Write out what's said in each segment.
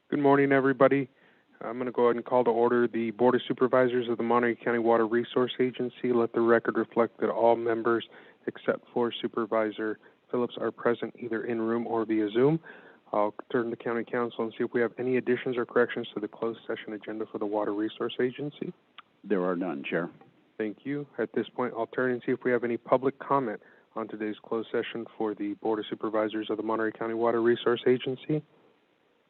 Good morning, everybody. I'm going to go ahead and call to order the Board of Supervisors of the Monterey County Water Resource Agency. Let the record reflect that all members, except for Supervisor Phillips, are present either in room or via Zoom. I'll turn to County Council and see if we have any additions or corrections to the closed session agenda for the Water Resource Agency. There are none, Chair. Thank you. At this point, I'll turn and see if we have any public comment on today's closed session for the Board of Supervisors of the Monterey County Water Resource Agency.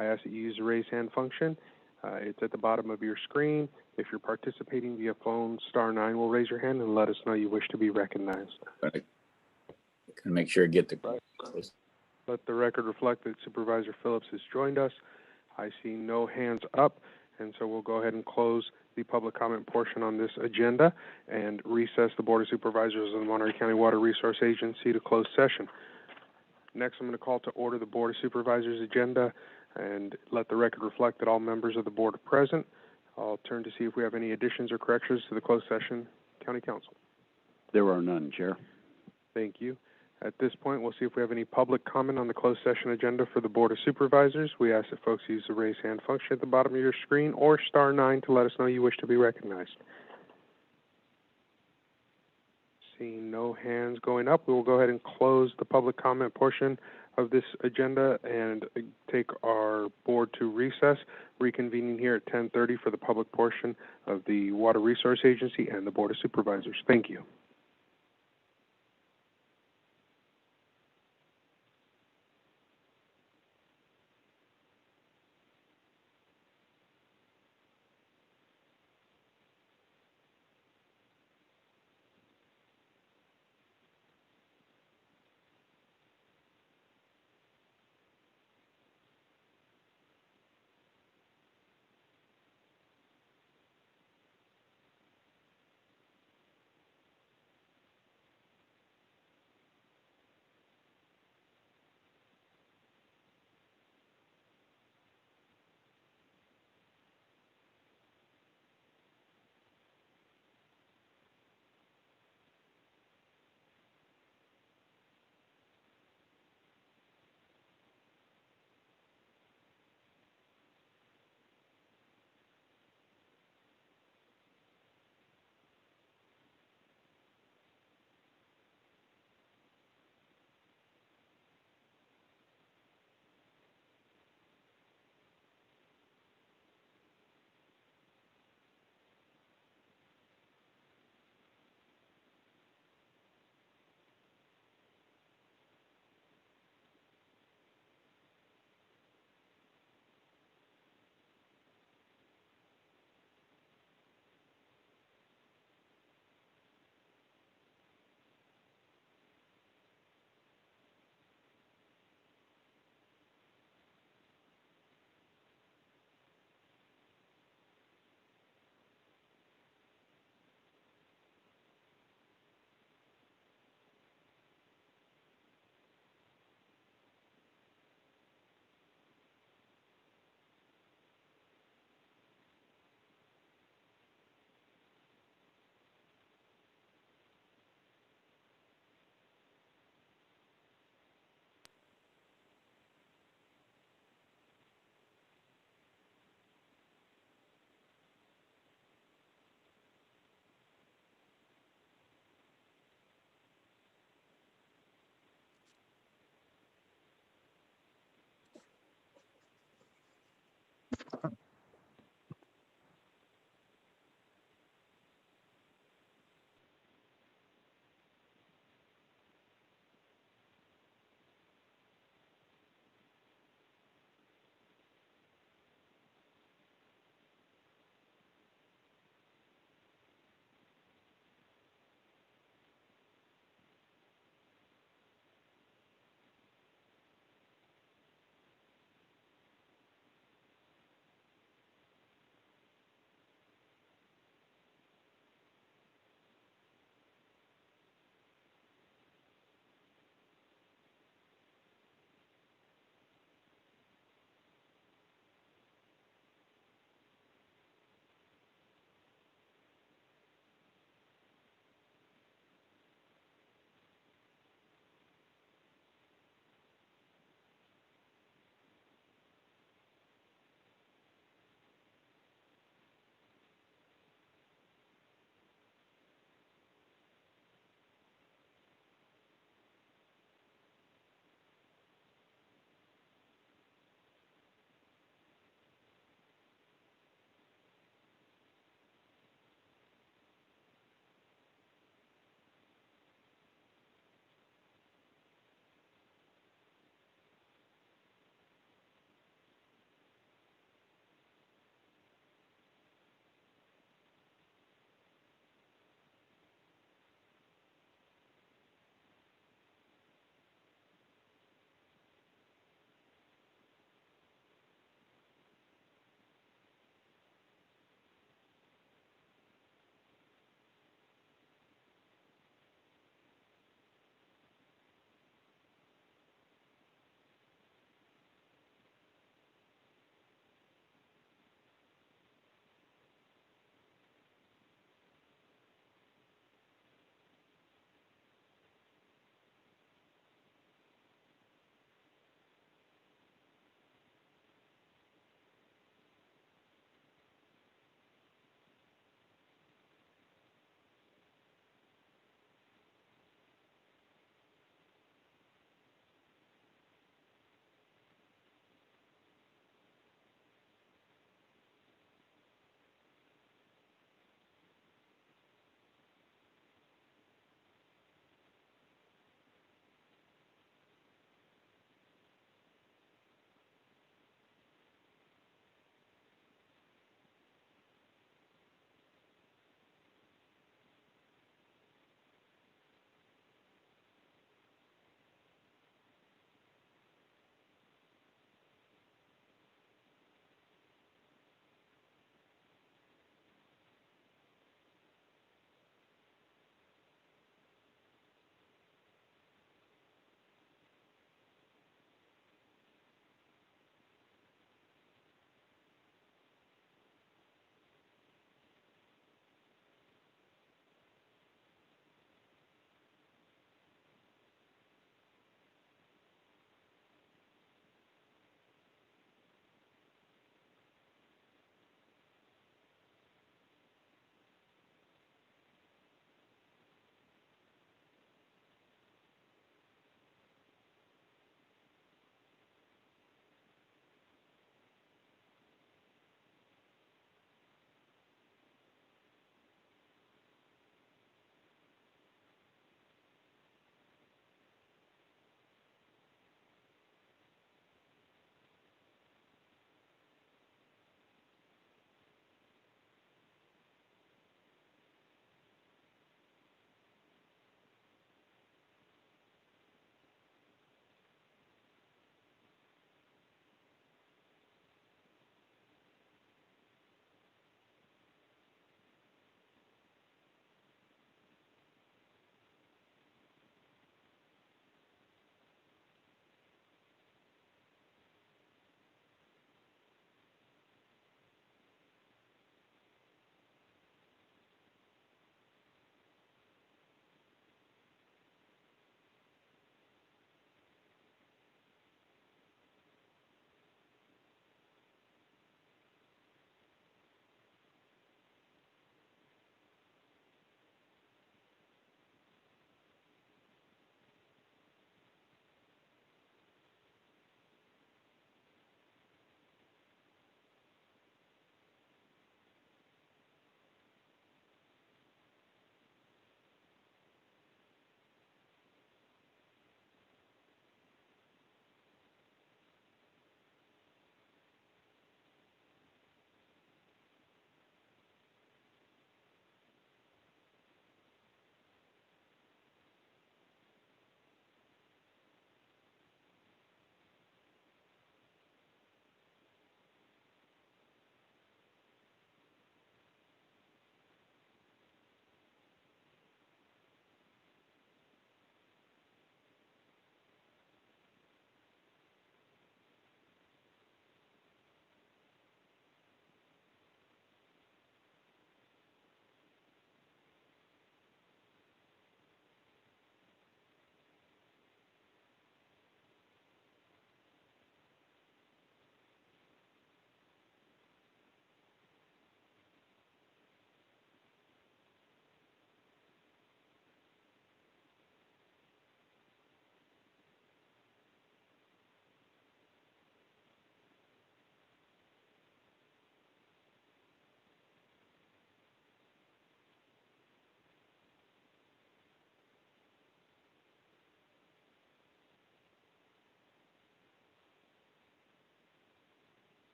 I ask that you use the raise hand function. It's at the bottom of your screen. If you're participating via phone, *9 will raise your hand and let us know you wish to be recognized. Can make sure I get the. Let the record reflect that Supervisor Phillips has joined us. I see no hands up, and so we'll go ahead and close the public comment portion on this agenda and recess the Board of Supervisors of the Monterey County Water Resource Agency to closed session. Next, I'm going to call to order the Board of Supervisors agenda and let the record reflect that all members of the board are present. I'll turn to see if we have any additions or corrections to the closed session. County Council. There are none, Chair. Thank you. At this point, we'll see if we have any public comment on the closed session agenda for the Board of Supervisors. We ask that folks use the raise hand function at the bottom of your screen or *9 to let us know you wish to be recognized. Seeing no hands going up, we will go ahead and close the public comment portion of this agenda and take our board to recess, reconvening here at 10:30 for the public portion of the Water Resource Agency and the Board of Supervisors. Thank you.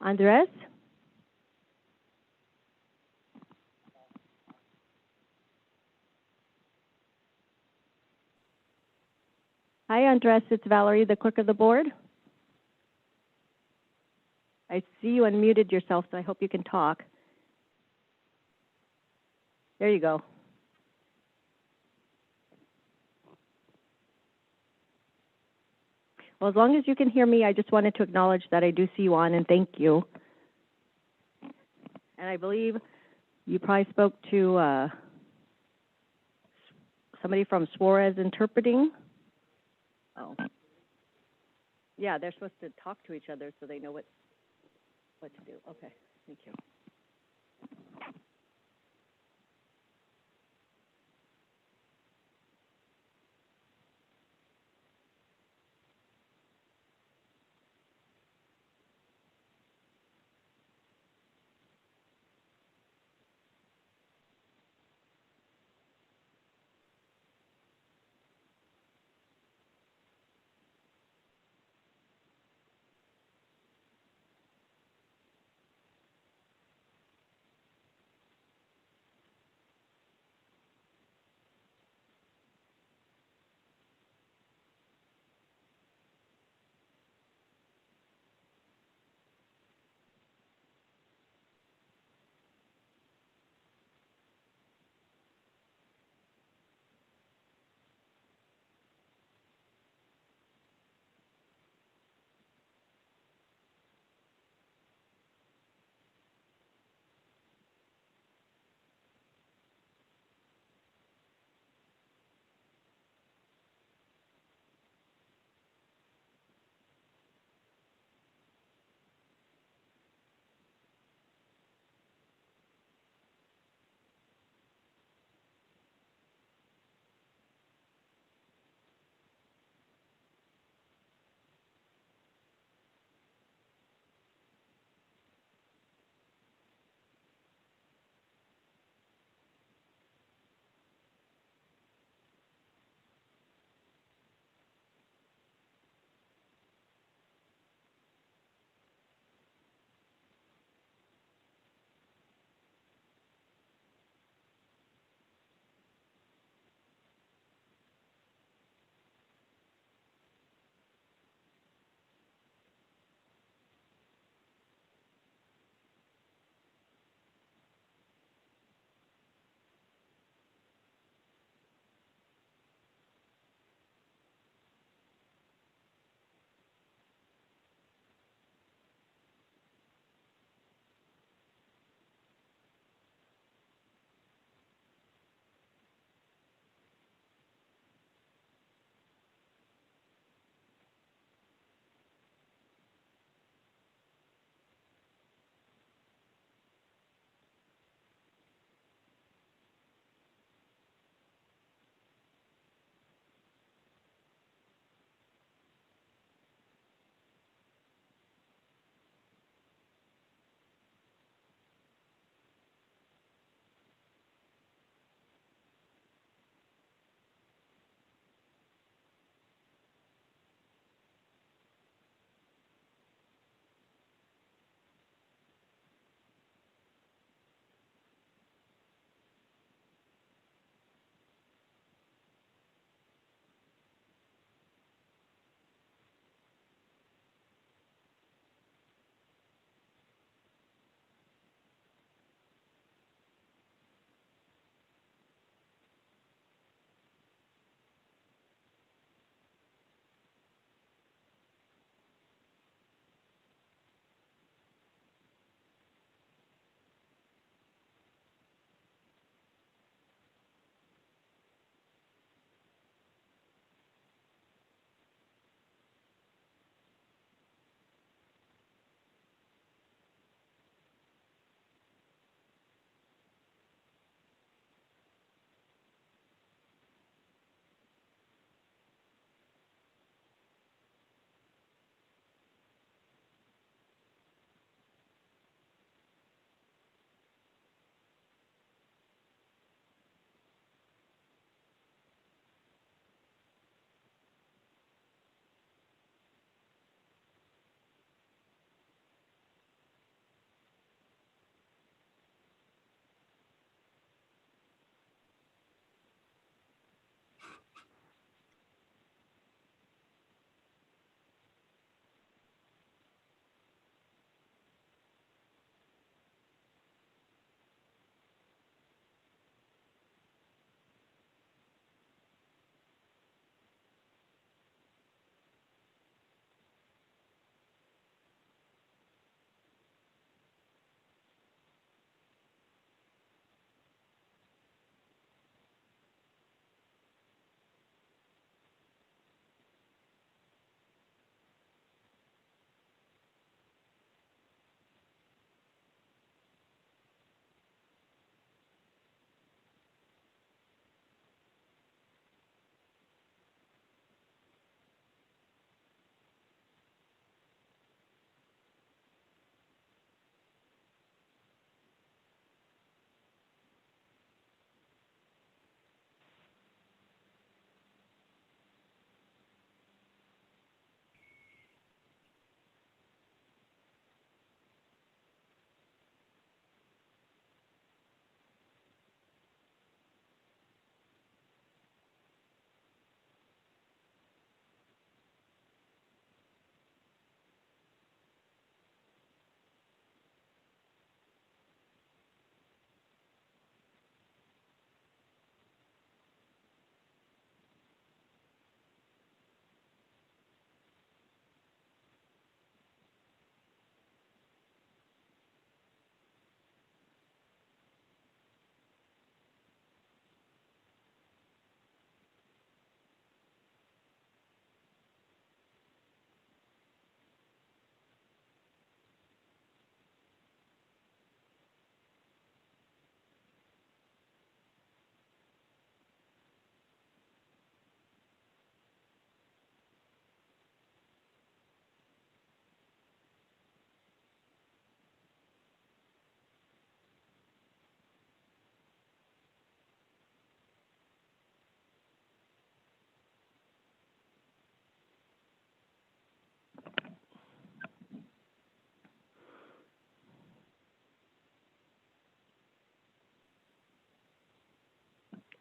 Andres? Hi, Andres. It's Valerie, the clerk of the board. I see you unmuted yourself, so I hope you can talk. There you go. Well, as long as you can hear me, I just wanted to acknowledge that I do see you on, and thank you. And I believe you probably spoke to somebody from Suarez Interpreting. Oh. Yeah, they're supposed to talk to each other so they know what to do. Okay, thank you.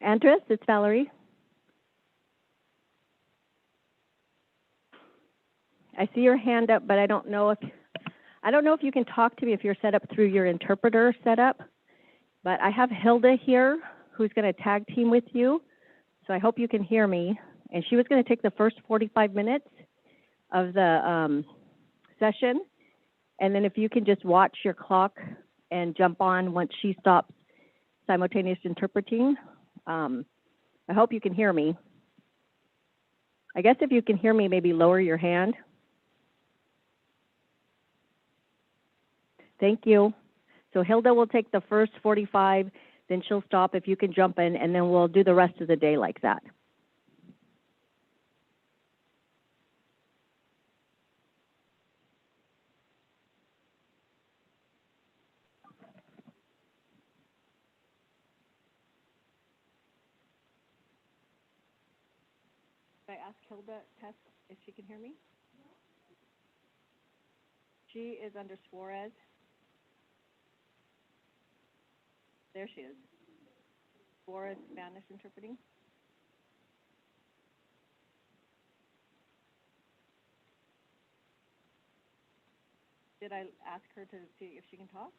Andres, it's Valerie. I see your hand up, but I don't know if you can talk to me if you're set up through your interpreter setup. But I have Hilda here, who's going to tag team with you. So I hope you can hear me. And she was going to take the first 45 minutes of the session. And then if you can just watch your clock and jump on once she stops simultaneous interpreting. I hope you can hear me. I guess if you can hear me, maybe lower your hand. Thank you. So Hilda will take the first 45, then she'll stop if you can jump in, and then we'll do the rest of the day like that. Should I ask Hilda Tess if she can hear me? She is under Suarez. There she is. Suarez Spanish interpreting. Did I ask her to see if she can talk?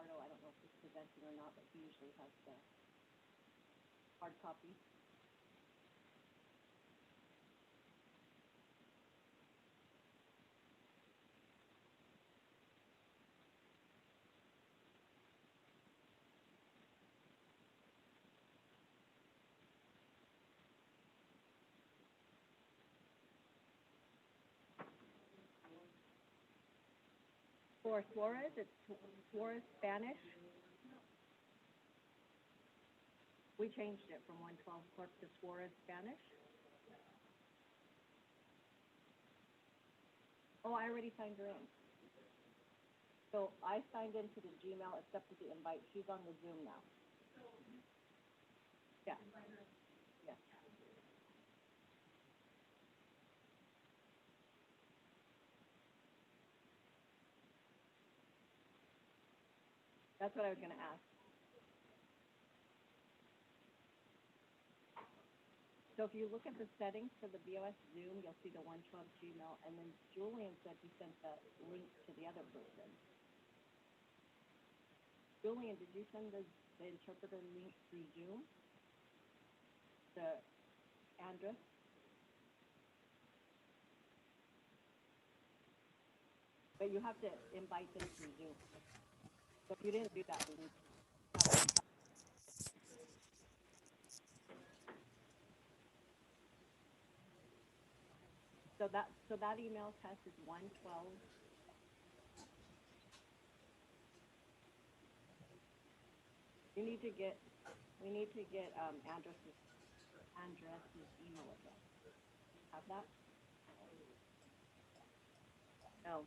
I don't know if he's presenting or not, but he usually has the hard copy. For Suarez, it's Suarez Spanish. We changed it from 112 clerk to Suarez Spanish. Oh, I already signed her in. So I signed into the Gmail, accepted the invite. She's on the Zoom now. Yeah. Yeah. That's what I was going to ask. So if you look at the settings for the BOS Zoom, you'll see the 112 Gmail, and then Julian said he sent the link to the other person. Julian, did you send the interpreter link through Zoom? To Andres? But you have to invite them through Zoom. So if you didn't do that, we need to have it. So that email test is 112. We need to get Andres's email address. Have that? No.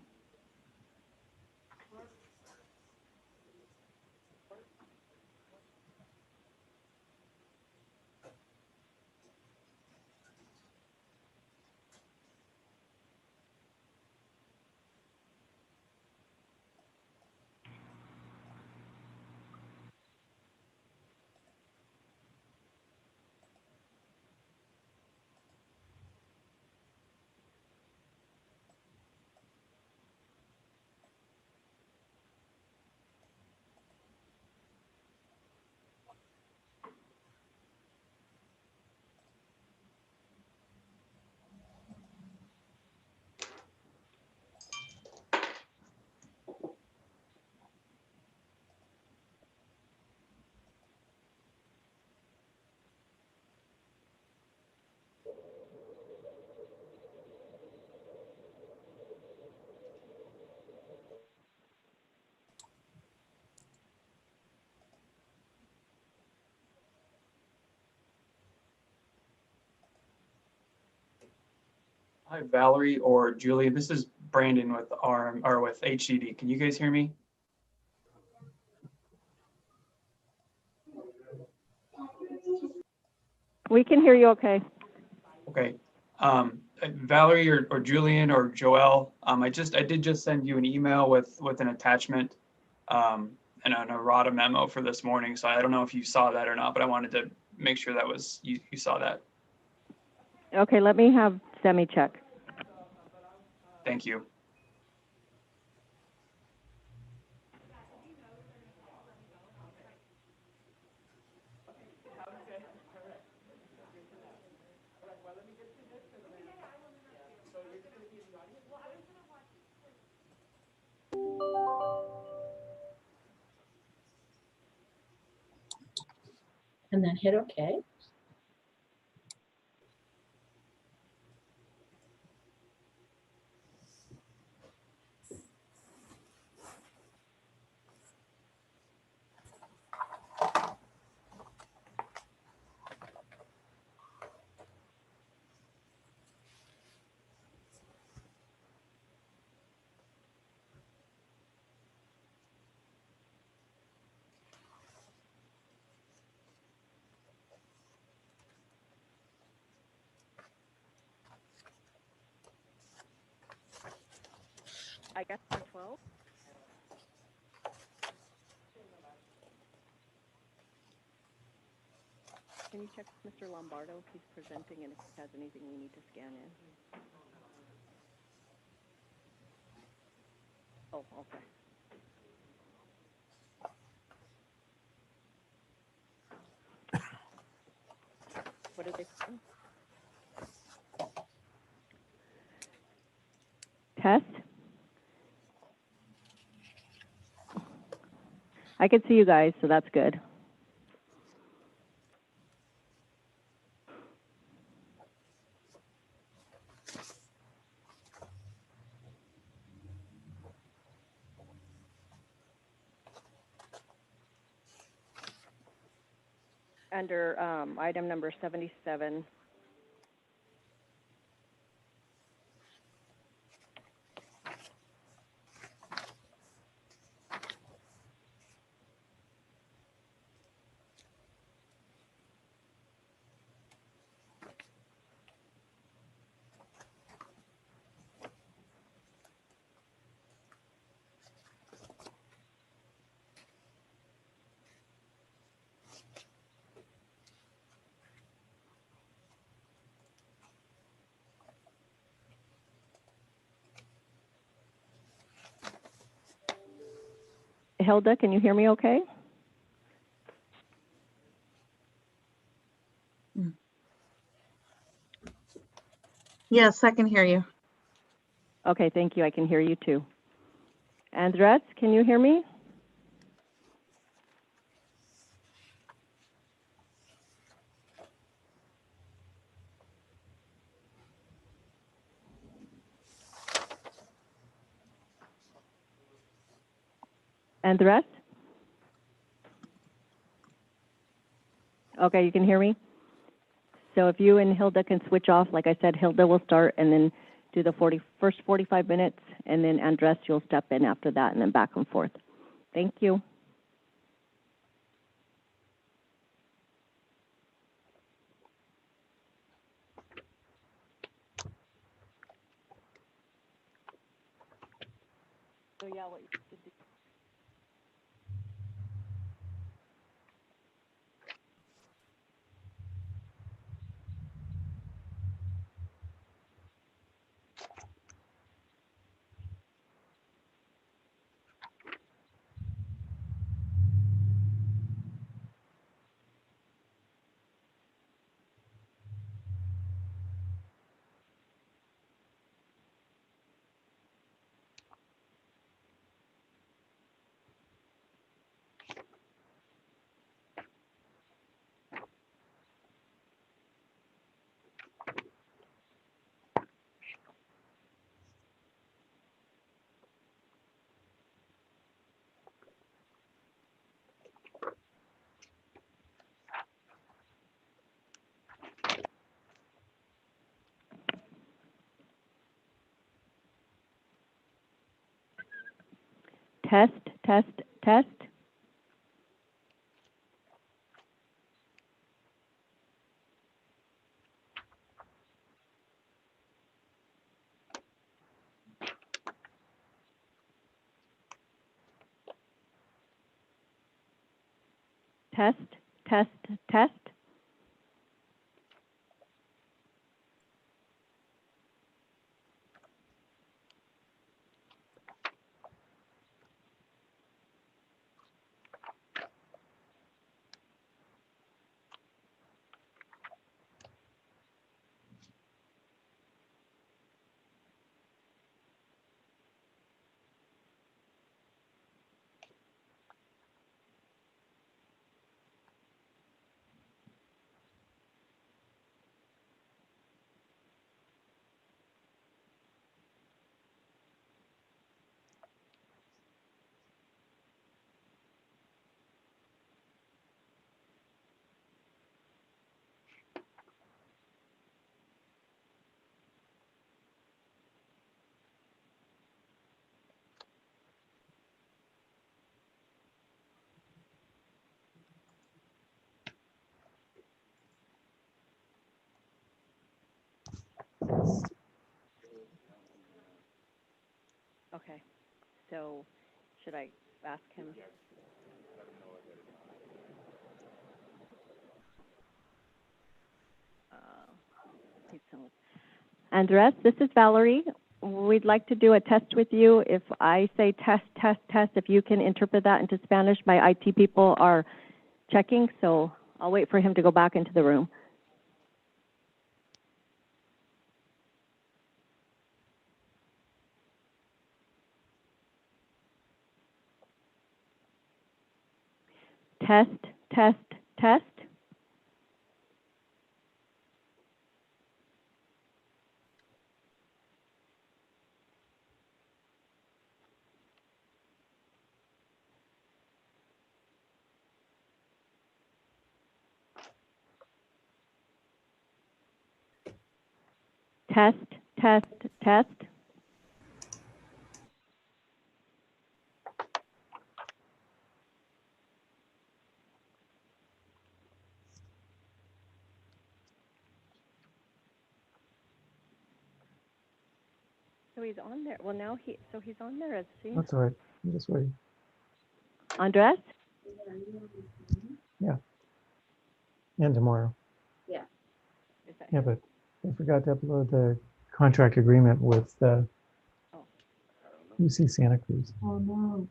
Hi, Valerie or Julie. This is Brandon with with HDD. Can you guys hear me? We can hear you okay. Okay. Valerie or Julian or Joelle, I did just send you an email with an attachment and an errata memo for this morning. So I don't know if you saw that or not, but I wanted to make sure that was you saw that. Okay, let me have Semi check. Thank you. And then hit OK. I guess for 12. Can you check Mr. Lombardo if he's presenting and if he has anything we need to scan in? Oh, okay. What are they saying? Test. I can see you guys, so that's good. Under item number 77. Hilda, can you hear me okay? Yes, I can hear you. Okay, thank you. I can hear you too. Andres, can you hear me? Andres? Okay, you can hear me? So if you and Hilda can switch off, like I said, Hilda will start and then do the first 45 minutes, and then Andres, you'll step in after that, and then back and forth. Thank you. So yeah, what you should do. Test, test, test. Test, test, test. Okay, so should I ask him? Andres, this is Valerie. We'd like to do a test with you. If I say test, test, test, if you can interpret that into Spanish, my IT people are checking, so I'll wait for him to go back into the room. Test, test, test. Test, test, test. So he's on there. Well, now he's on there as see. That's all right. I'm just waiting. Andres? Yeah. And tomorrow. Is that Yeah, him? but I forgot to upload the contract agreement with UC Santa Cruz. Oh, no.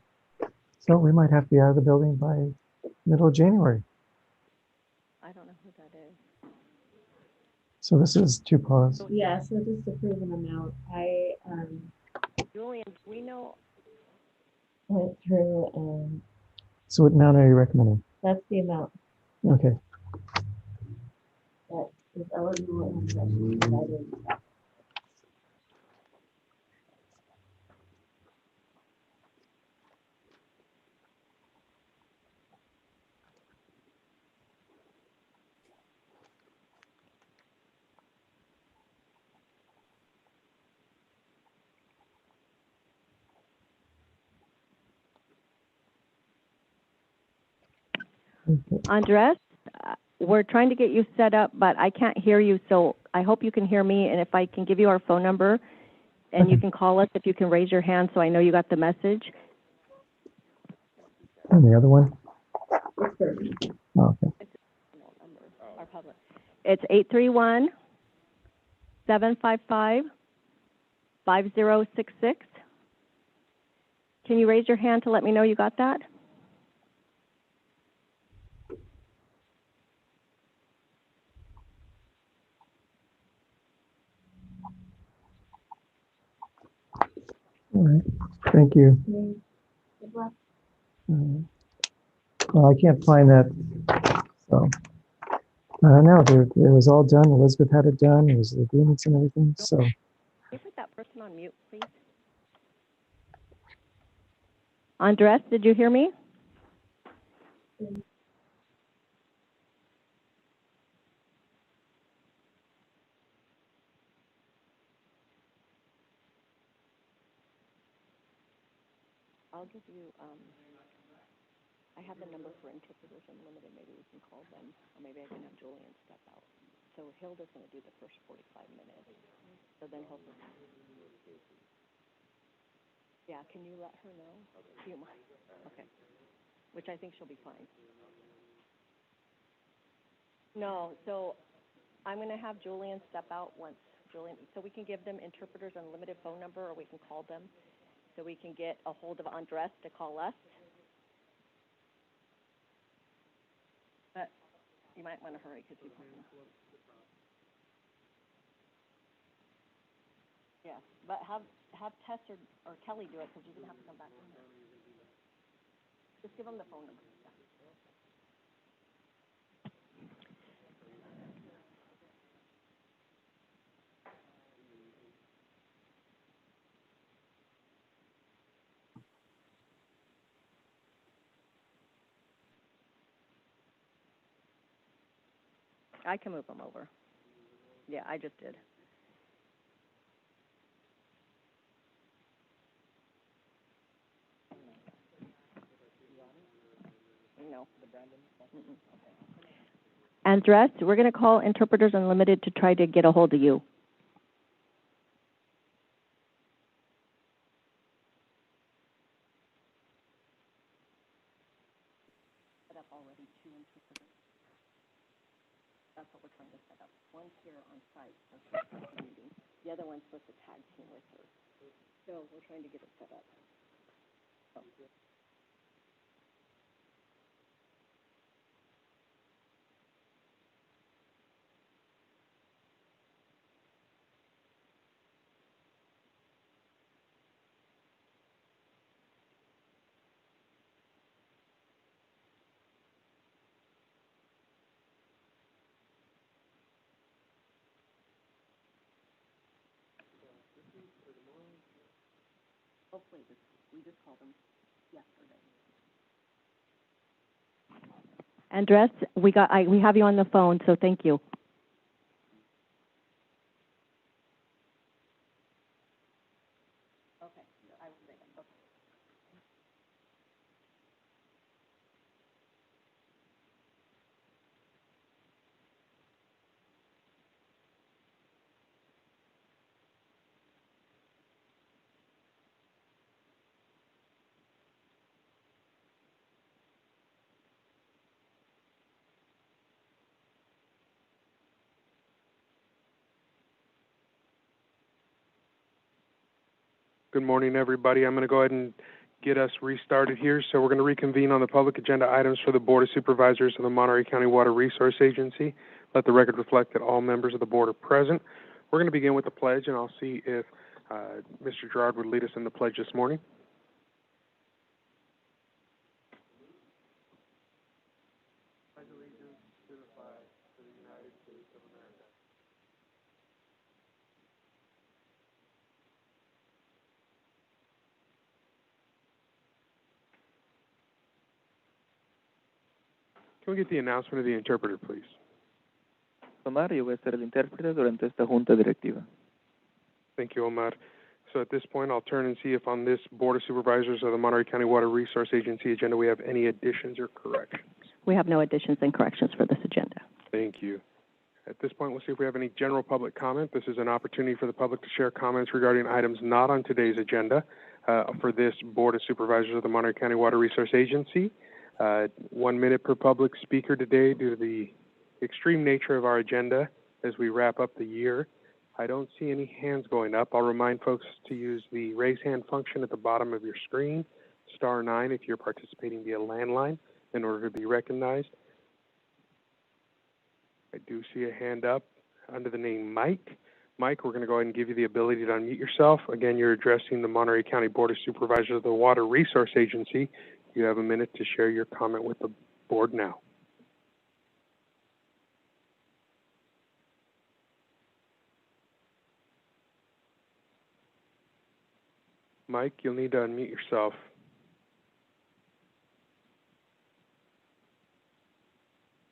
So we might have to be out of the building by middle of January. I don't know who that is. So this is two pause. Yeah, so just approve an amount. I Julian, we know. went through and So what amount are you recommending? that's the amount Okay. that is eligible and that she provided. Andres, we're trying to get you set up, but I can't hear you, so I hope you can hear me. And if I can give you our phone number, and you Okay. can call us if you can raise your hand, so I know you got the message. And the other one? It's perfect. Oh, okay. Our public. It's 831-755-5066. Can you raise your hand to let me know you got that? All right. Thank you. Okay. Good luck. Well, I can't find that. So no, it was all done. Elizabeth had it done. It was the agreements and everything. So Can you put that person on mute, please? Andres, did you hear me? I'll give you, I have the number for Interpreters Unlimited. Maybe we can call them, or maybe I can have Julian step out. So Hilda's going to do the first 45 minutes. So then he'll. Yeah, can you let her know? Do you mind? Okay. Which I think she'll be fine. No, so I'm gonna have Julian step out once, so we can give them interpreters unlimited phone number, or we can call them, so we can get a hold of Andres to call us. But you might wanna hurry, because he's yeah, but have Tess or Kelly do it, because you're gonna have to come back in here. Just give them the phone number. I can move them over. Yeah, I just did. No. Mm-mm. Andres, we're going to call Interpreters Unlimited to try to get a hold of you. Set up already 2 interpreters. That's what we're trying to set up. One's here on site, so she's at the meeting. The other one's supposed to tag team with her. So we're trying to get it set up. So. Hopefully, we just called them yesterday. Andres, we have you on the phone, so thank you. Okay, I will say that. Okay. Good morning, everybody. I'm going to go ahead and get us restarted here. So we're going to reconvene on the public agenda items for the Board of Supervisors of the Monterey County Water Resource Agency. Let the record reflect that all members of the board are present. We're going to begin with the pledge, and I'll see if Mr. Gerard would lead us in the pledge this morning. Can we get the announcement of the interpreter, please? Omar, yo voy a ser el intérprete durante esta junta directiva. Thank you, Omar. So at this point, I'll turn and see if on this Board of Supervisors of the Monterey County Water Resource Agency agenda we have any additions or corrections. We have no additions and corrections for this agenda. Thank you. At this point, we'll see if we have any general public comment. This is an opportunity for the public to share comments regarding items not on today's agenda for this Board of Supervisors of the Monterey County Water Resource Agency. 1 minute per public speaker today due to the extreme nature of our agenda as we wrap up the year. I don't see any hands going up. I'll remind folks to use the raise hand function at the bottom of your screen, *9 if you're participating via landline in order to be recognized. I do see a hand up under the name Mike. Mike, we're going to go ahead and give you the ability to unmute yourself. Again, you're addressing the Monterey County Board of Supervisors of the Water Resource Agency. You have a minute to share your comment with the board now. Mike, you'll need to unmute yourself.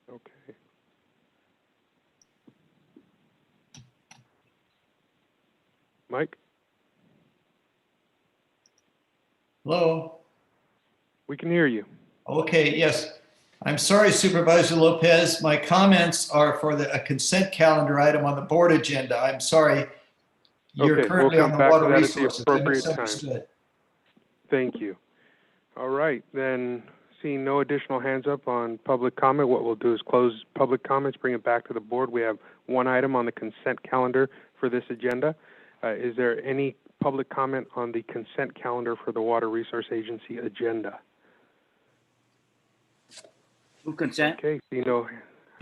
Okay. Mike? Hello? We can hear you. Okay, yes. I'm sorry, Supervisor Lopez. My comments are for a consent calendar item on the board agenda. I'm sorry. You're Okay, currently we'll on come the back water to that at the resources. I appropriate time. misunderstood. Thank you. All right, then, seeing no additional hands up on public comment, what we'll do is close public comments, bring it back to the board. We have one item on the consent calendar for this agenda. Is there any public comment on the consent calendar for the Water Resource Agency agenda? Move consent. Okay,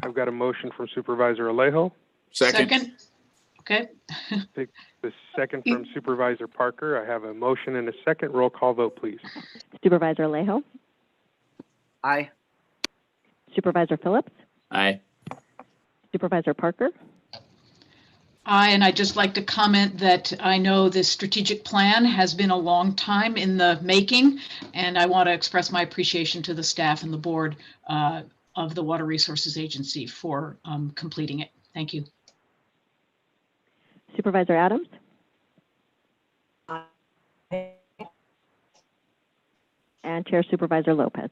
I've got a motion from Supervisor Alejo. Second. Okay. The second from Supervisor Parker. I have a motion and a second. Roll call vote, please. Supervisor Alejo, Aye. Supervisor Phillips, Aye. Supervisor Parker, And I'd just like to comment that I know this strategic plan has been a long time in the making, and I want to express my appreciation to the staff and the board of the Water Resources Agency for completing it. Thank you. Supervisor Adams, and Chair Supervisor Lopez.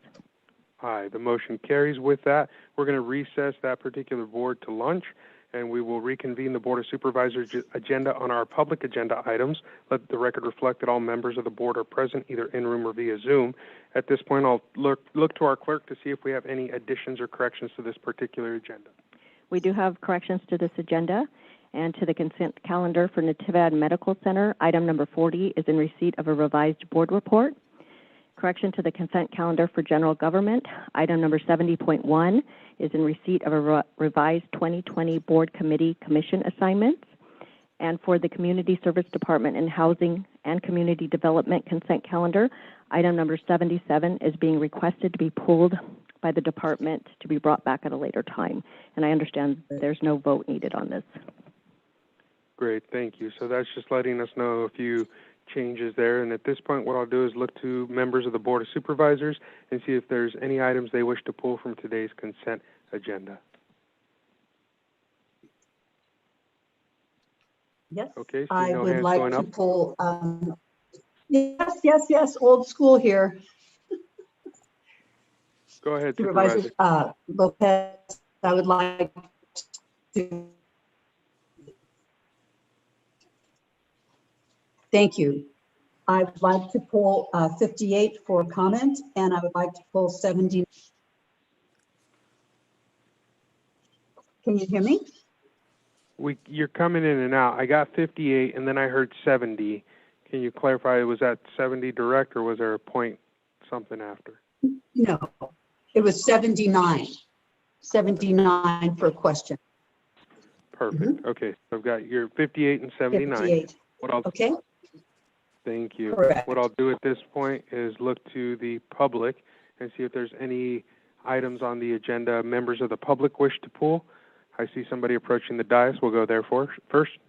Aye, the motion carries. With that, we're going to recess that particular board to lunch, and we will reconvene the Board of Supervisors agenda on our public agenda items. Let the record reflect that all members of the board are present, either in room or via Zoom. At this point, I'll look to our clerk to see if we have any additions or corrections to this particular agenda. We do have corrections to this agenda and to the consent calendar for Natividad Medical Center. Item number 40 is in receipt of a revised board report. Correction to the consent calendar for general government. Item number 70.1 is in receipt of a revised 2020 board committee commission assignments. And for the Community Service Department and Housing and Community Development consent calendar, item number 77 is being requested to be pulled by the department to be brought back at a later time. And I understand there's no vote needed on this. Great, thank you. So that's just letting us know a few changes there. And at this point, what I'll do is look to members of the Board of Supervisors and see if there's any items they wish to pull from today's consent agenda. Yes. Okay, so I no would hands like going to up. pull, yes, old school here. Go ahead, Supervisor. Supervisor Lopez, I would like to. Thank you. I would like to pull 58 for comment, and I would like to pull 70. Can you hear me? You're coming in and out. I got 58, and then I heard 70. Can you clarify, was that 70 direct, or was there a point something after? No, it was 79. 79 for a question. Perfect. Okay, so I've got your 58 and 79. 58. Okay. Thank you. Correct. What I'll do at this point is look to the public and see if there's any items on the agenda members of the public wish to pull. I see somebody approaching the dais. We'll go there first.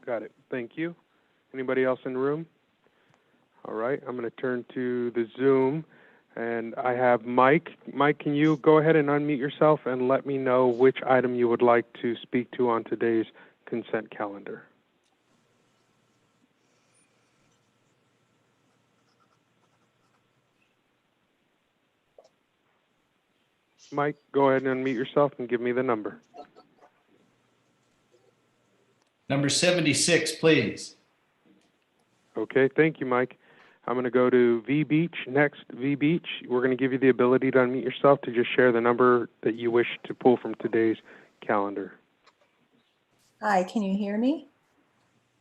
Got it. Thank you. Anybody else in the room? All right. I'm going to turn to the Zoom, and I have Mike. Mike, can you go ahead and unmute yourself and let me know which item you would like to speak to on today's consent calendar? Mike, go ahead and unmute yourself and give me the number. Number 76, please. Okay, thank you, Mike. I'm going to go to V Beach next. V Beach, we're going to give you the ability to unmute yourself to just share the number that you wish to pull from today's calendar. Hi, can you hear me?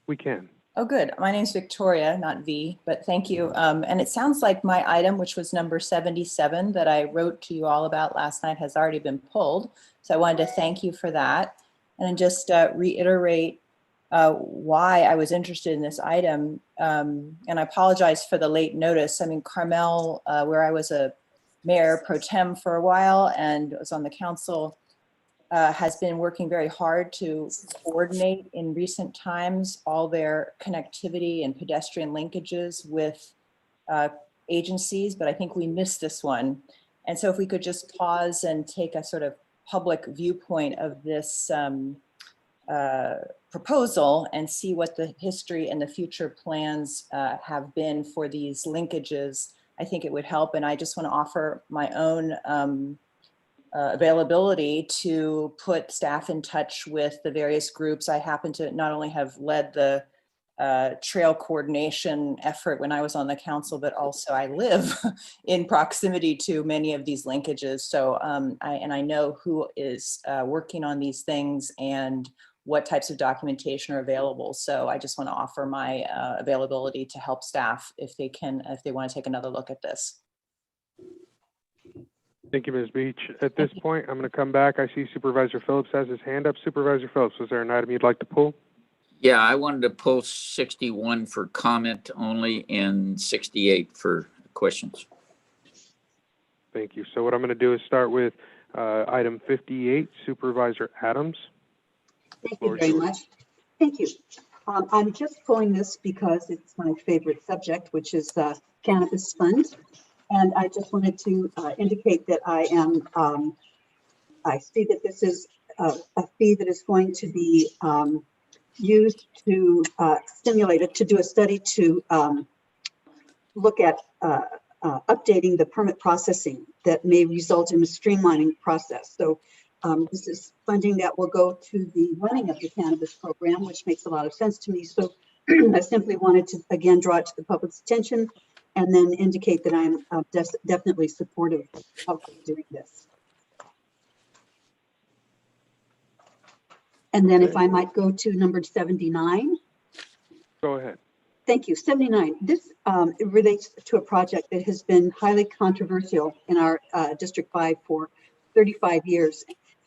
We can. Oh, good. My name's Victoria, not V, but thank you. And it sounds like my item, which was number 77 that I wrote to you all about last night, has already been pulled. So I wanted to thank you for that. And just reiterate why I was interested in this item. And I apologize for the late notice. I mean, Carmel, where I was a mayor pro tem for a while and was on the council, has been working very hard to coordinate in recent times all their connectivity and pedestrian linkages with agencies, but I think we missed this one. And so if we could just pause and take a sort of public viewpoint of this proposal and see what the history and the future plans have been for these linkages, I think it would help. And I just want to offer my own availability to put staff in touch with the various groups. I happen to not only have led the trail coordination effort when I was on the council, but also I live in proximity to many of these linkages. So I know who is working on these things and what types of documentation are available. So I just want to offer my availability to help staff if they want to take another look at this. Thank you, Ms. Beach. At this point, I'm going to come back. I see Supervisor Phillips has his hand up. Supervisor Phillips, was there an item you'd like to pull? Yeah, I wanted to pull 61 for comment only and 68 for questions. Thank you. So what I'm going to do is start with item 58, Supervisor Adams. Thank you very much. Thank you. I'm just pulling this because it's my favorite subject, which is cannabis funds. And I just wanted to indicate that I see that this is a fee that is going to be used to stimulate it, to do a study to look at updating the permit processing that may result in a streamlining process. So this is funding that will go to the running of the cannabis program, which makes a lot of sense to me. So I simply wanted to, again, draw it to the public's attention and then indicate that I'm definitely supportive of doing this. And then if I might go to number 79. Go ahead. Thank you. 79. This relates to a project that has been highly controversial in our District 5 for 35 years.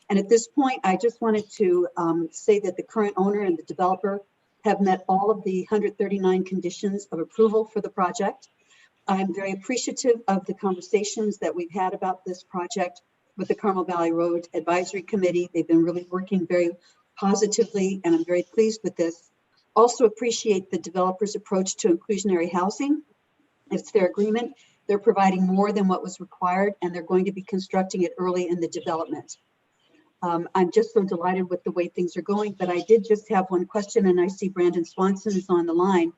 And at this point, I just wanted to say that the current owner and the developer have met all of the 139 conditions of approval for the project. I'm very appreciative of the conversations that we've had about this project with the Carmel Valley Road Advisory Committee. They've been really working very positively, and I'm very pleased with this. Also appreciate the developer's approach to inclusionary housing. It's their agreement. They're providing more than what was required, and they're going to be constructing it early in the development. I'm just so delighted with the way things are going, but I did just have one question, and I see Brandon Swanson is on the line.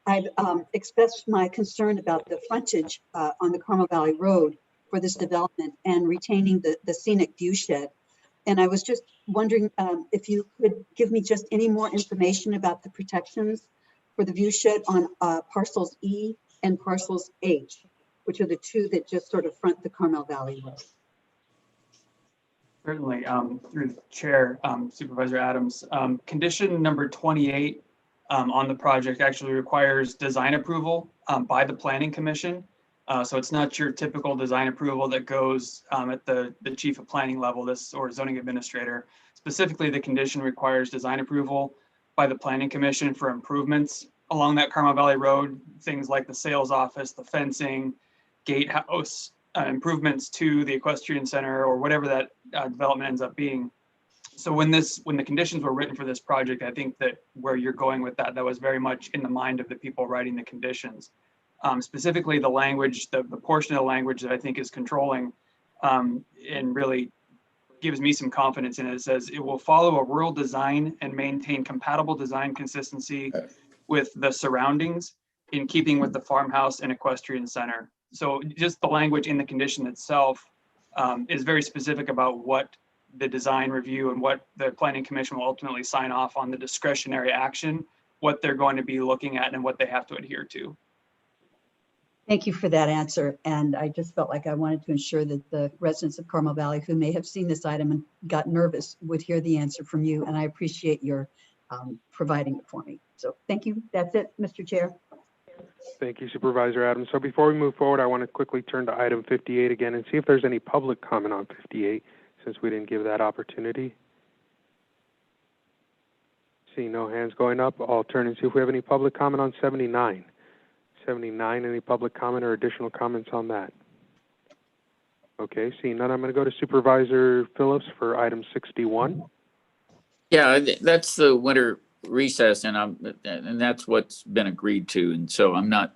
I've expressed my concern about the frontage on the Carmel Valley Road for this development and retaining the scenic view shed. And I was just wondering if you could give me just any more information about the protections for the view shed on parcels E and parcels H, which are the two that just sort of front the Carmel Valley Road. Certainly, through the chair, Supervisor Adams. Condition number 28 on the project actually requires design approval by the Planning Commission. So it's not your typical design approval that goes at the chief of planning level, or zoning administrator. Specifically, the condition requires design approval by the Planning Commission for improvements along that Carmel Valley Road, things like the sales office, the fencing, gatehouse, improvements to the equestrian center, or whatever that development ends up being. So when the conditions were written for this project, I think that where you're going with that was very much in the mind of the people writing the conditions. Specifically, the language, the portion of the language that I think is controlling and really gives me some confidence in it. It says it will follow a rural design and maintain compatible design consistency with the surroundings in keeping with the farmhouse and equestrian center. So just the language in the condition itself is very specific about what the design review and what the Planning Commission will ultimately sign off on, the discretionary action, what they're going to be looking at and what they have to adhere to. Thank you for that answer. And I just felt like I wanted to ensure that the residents of Carmel Valley who may have seen this item and got nervous would hear the answer from you. And I appreciate your providing it for me. So thank you. That's it, Mr. Chair. Thank you, Supervisor Adams. So before we move forward, I want to quickly turn to item 58 again and see if there's any public comment on 58, since we didn't give that opportunity. See no hands going up. I'll turn and see if we have any public comment on 79. 79, any public comment or additional comments on that? Okay, seeing none, I'm going to go to Supervisor Phillips for item 61. Yeah, that's the winter recess, and that's what's been agreed to. And so I'm not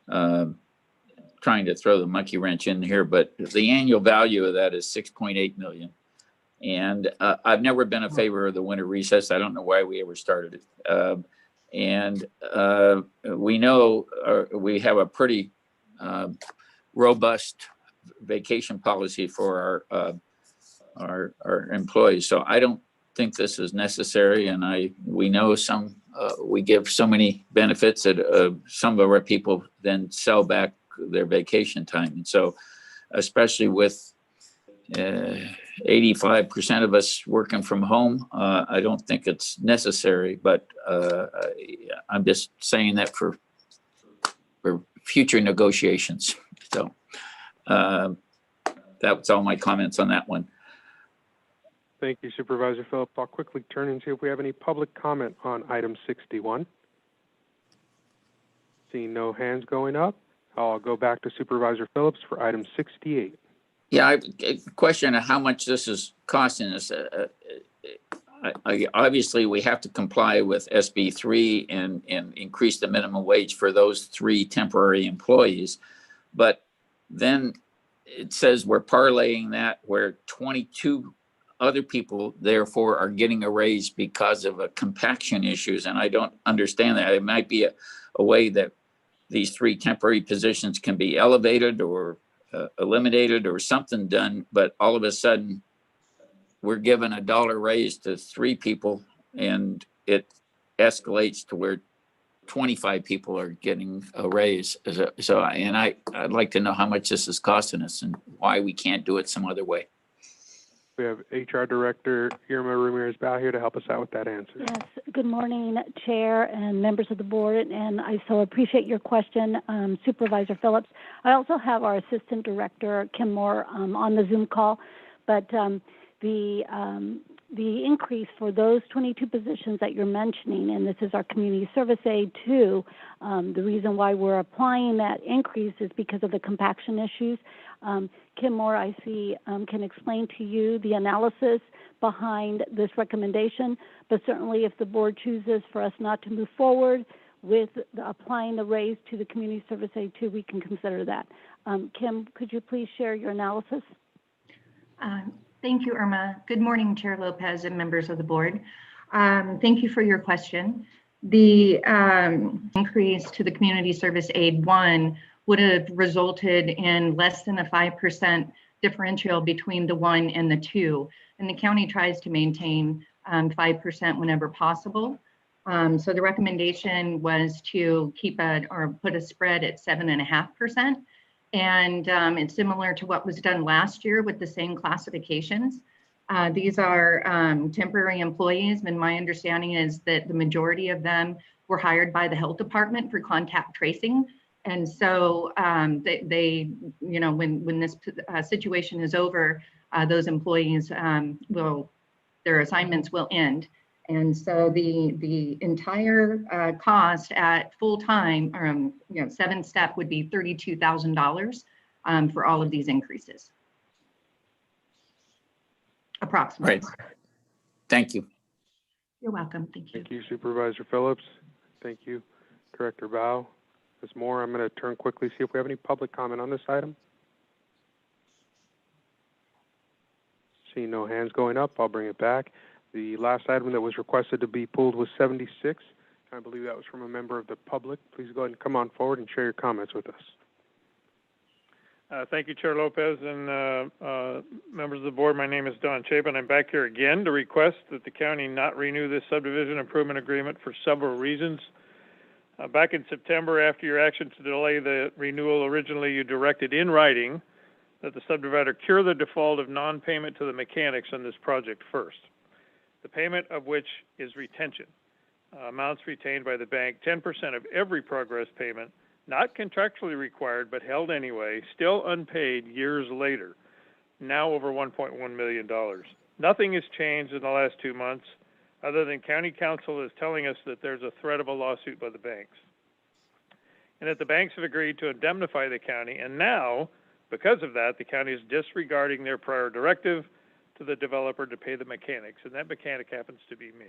trying to throw the monkey wrench in here, but the annual value of that is 6.8 million. And I've never been a favor of the winter recess. I don't know why we ever started it. And we know we have a pretty robust vacation policy for our employees. So I don't think this is necessary. And we know some we give so many benefits that some of our people then sell back their vacation time. And so, especially with 85% of us working from home, I don't think it's necessary, but I'm just saying that for future negotiations. So that's all my comments on that one. Thank you, Supervisor Phillips. I'll quickly turn and see if we have any public comment on item 61. Seeing no hands going up, I'll go back to Supervisor Phillips for item 68. Yeah, I have a question of how much this is costing us. Obviously, we have to comply with SB 3 and increase the minimum wage for those 3 temporary employees. But then it says we're parlaying that where 22 other people, therefore, are getting a raise because of compaction issues. And I don't understand that. It might be a way that these 3 temporary positions can be elevated or eliminated or something done, but all of a sudden we're given $1 raise to 3 people and it escalates to where 25 people are getting a raise. So I'd like to know how much this is costing us and why we can't do it some other way. We have HR Director Irma Ramirez-Bao here to help us out with that answer. Yes, good morning, Chair and members of the board, and I so appreciate your question, Supervisor Phillips. I also have our Assistant Director, Kim Moore, on the Zoom call, but the increase for those 22 positions that you're mentioning, and this is our Community Service Aid 2, the reason why we're applying that increase is because of the compaction issues. Kim Moore, I see, can explain to you the analysis behind this recommendation, but certainly if the board chooses for us not to move forward with applying the raise to the Community Service Aid 2, we can consider that. Kim, could you please share your analysis? Thank you, Irma. Good morning, Chair Lopez and members of the board. Thank you for your question. The increase to the Community Service Aid 1 would have resulted in less than a 5% differential between the 1 and the 2. And the county tries to maintain 5% whenever possible. So the recommendation was to keep put a spread at 7.5%. And it's similar to what was done last year with the same classifications. These are temporary employees, and my understanding is that the majority of them were hired by the health department for contact tracing. And so they, you know, when this situation is over, those employees their assignments will end. And so the entire cost at full time, 7-step would be $32,000 for all of these increases. Approximately. Right. Thank you. You're welcome. Thank you. Thank you, Supervisor Phillips. Thank you, Director Bao. Ms. Moore, I'm going to turn quickly, see if we have any public comment on this item. Seeing no hands going up, I'll bring it back. The last item that was requested to be pulled was 76. I believe that was from a member of the public. Please go ahead and come on forward and share your comments with us. Thank you, Chair Lopez and members of the board. My name is Don Chapin. I'm back here again to request that the county not renew this subdivision improvement agreement for several reasons. Back in September, after your action to delay the renewal, originally you directed in writing that the subdivider cure the default of non-payment to the mechanics on this project first. The payment of which is retention. Amounts retained by the bank, 10% of every progress payment, not contractually required, but held anyway, still unpaid years later, now over $1.1 million. Nothing has changed in the last 2 months, other than county counsel is telling us that there's a threat of a lawsuit by the banks. And that the banks have agreed to indemnify the county, and now, because of that, the county is disregarding their prior directive to the developer to pay the mechanics, and that mechanic happens to be me.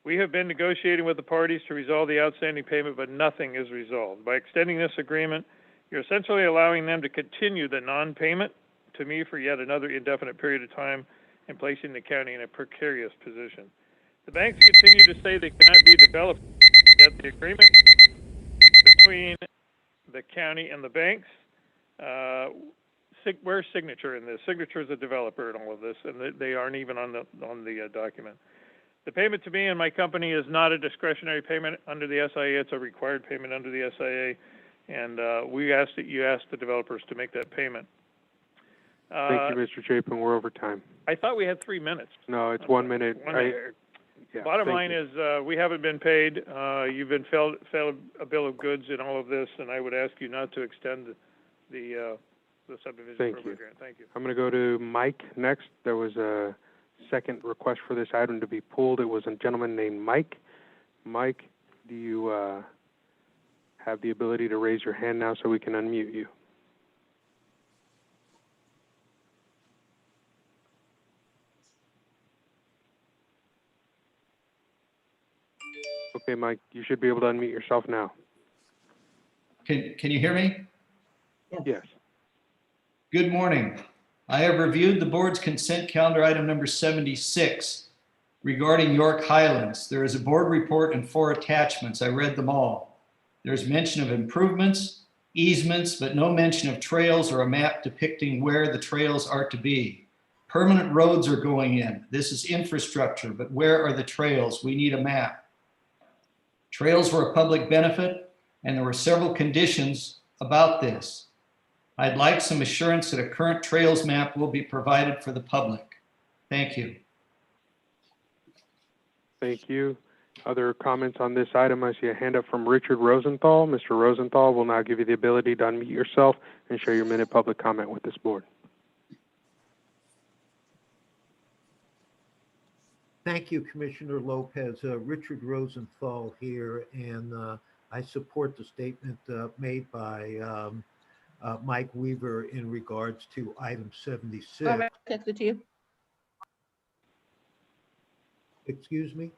We have been negotiating with the parties to resolve the outstanding payment, but nothing is resolved. By extending this agreement, you're essentially allowing them to continue the non-payment to me for yet another indefinite period of time and placing the county in a precarious position. The banks continue to say they cannot be developed, yet the agreement between the county and the banks, where's signature in this? Signature is a developer in all of this, and they aren't even on the document. The payment to me and my company is not a discretionary payment under the SIA. It's a required payment under the SIA. And we asked that you ask the developers to make that payment. Thank you, Mr. Chapin. We're over time. I thought we had 3 minutes. No, it's 1 minute. 1 minute. Bottom line is we haven't been paid. You've been failed a bill of goods in all of this, and I would ask you not to extend the subdivision Thank approval you. agreement. Thank you. I'm going to go to Mike next. There was a second request for this item to be pulled. It was a gentleman named Mike. Mike, do you have the ability to raise your hand now so we can unmute you? Okay, Mike, you should be able to unmute yourself now. Can you hear me? Yes. Good morning. I have reviewed the board's consent calendar item number 76 regarding York Highlands. There is a board report and 4 attachments. I read them all. There's mention of improvements, easements, but no mention of trails or a map depicting where the trails are to be. Permanent roads are going in. This is infrastructure, but where are the trails? We need a map. Trails were a public benefit, and there were several conditions about this. I'd like some assurance that a current trails map will be provided for the public. Thank you. Thank you. Other comments on this item? I see a hand up from Richard Rosenthal. Mr. Rosenthal will now give you the ability to unmute yourself and share your minute public comment with this board. Thank you, Commissioner Lopez. Richard Rosenthal here, and I support the statement made by Mike Weaver in regards to item 76. Texted to you. Excuse me?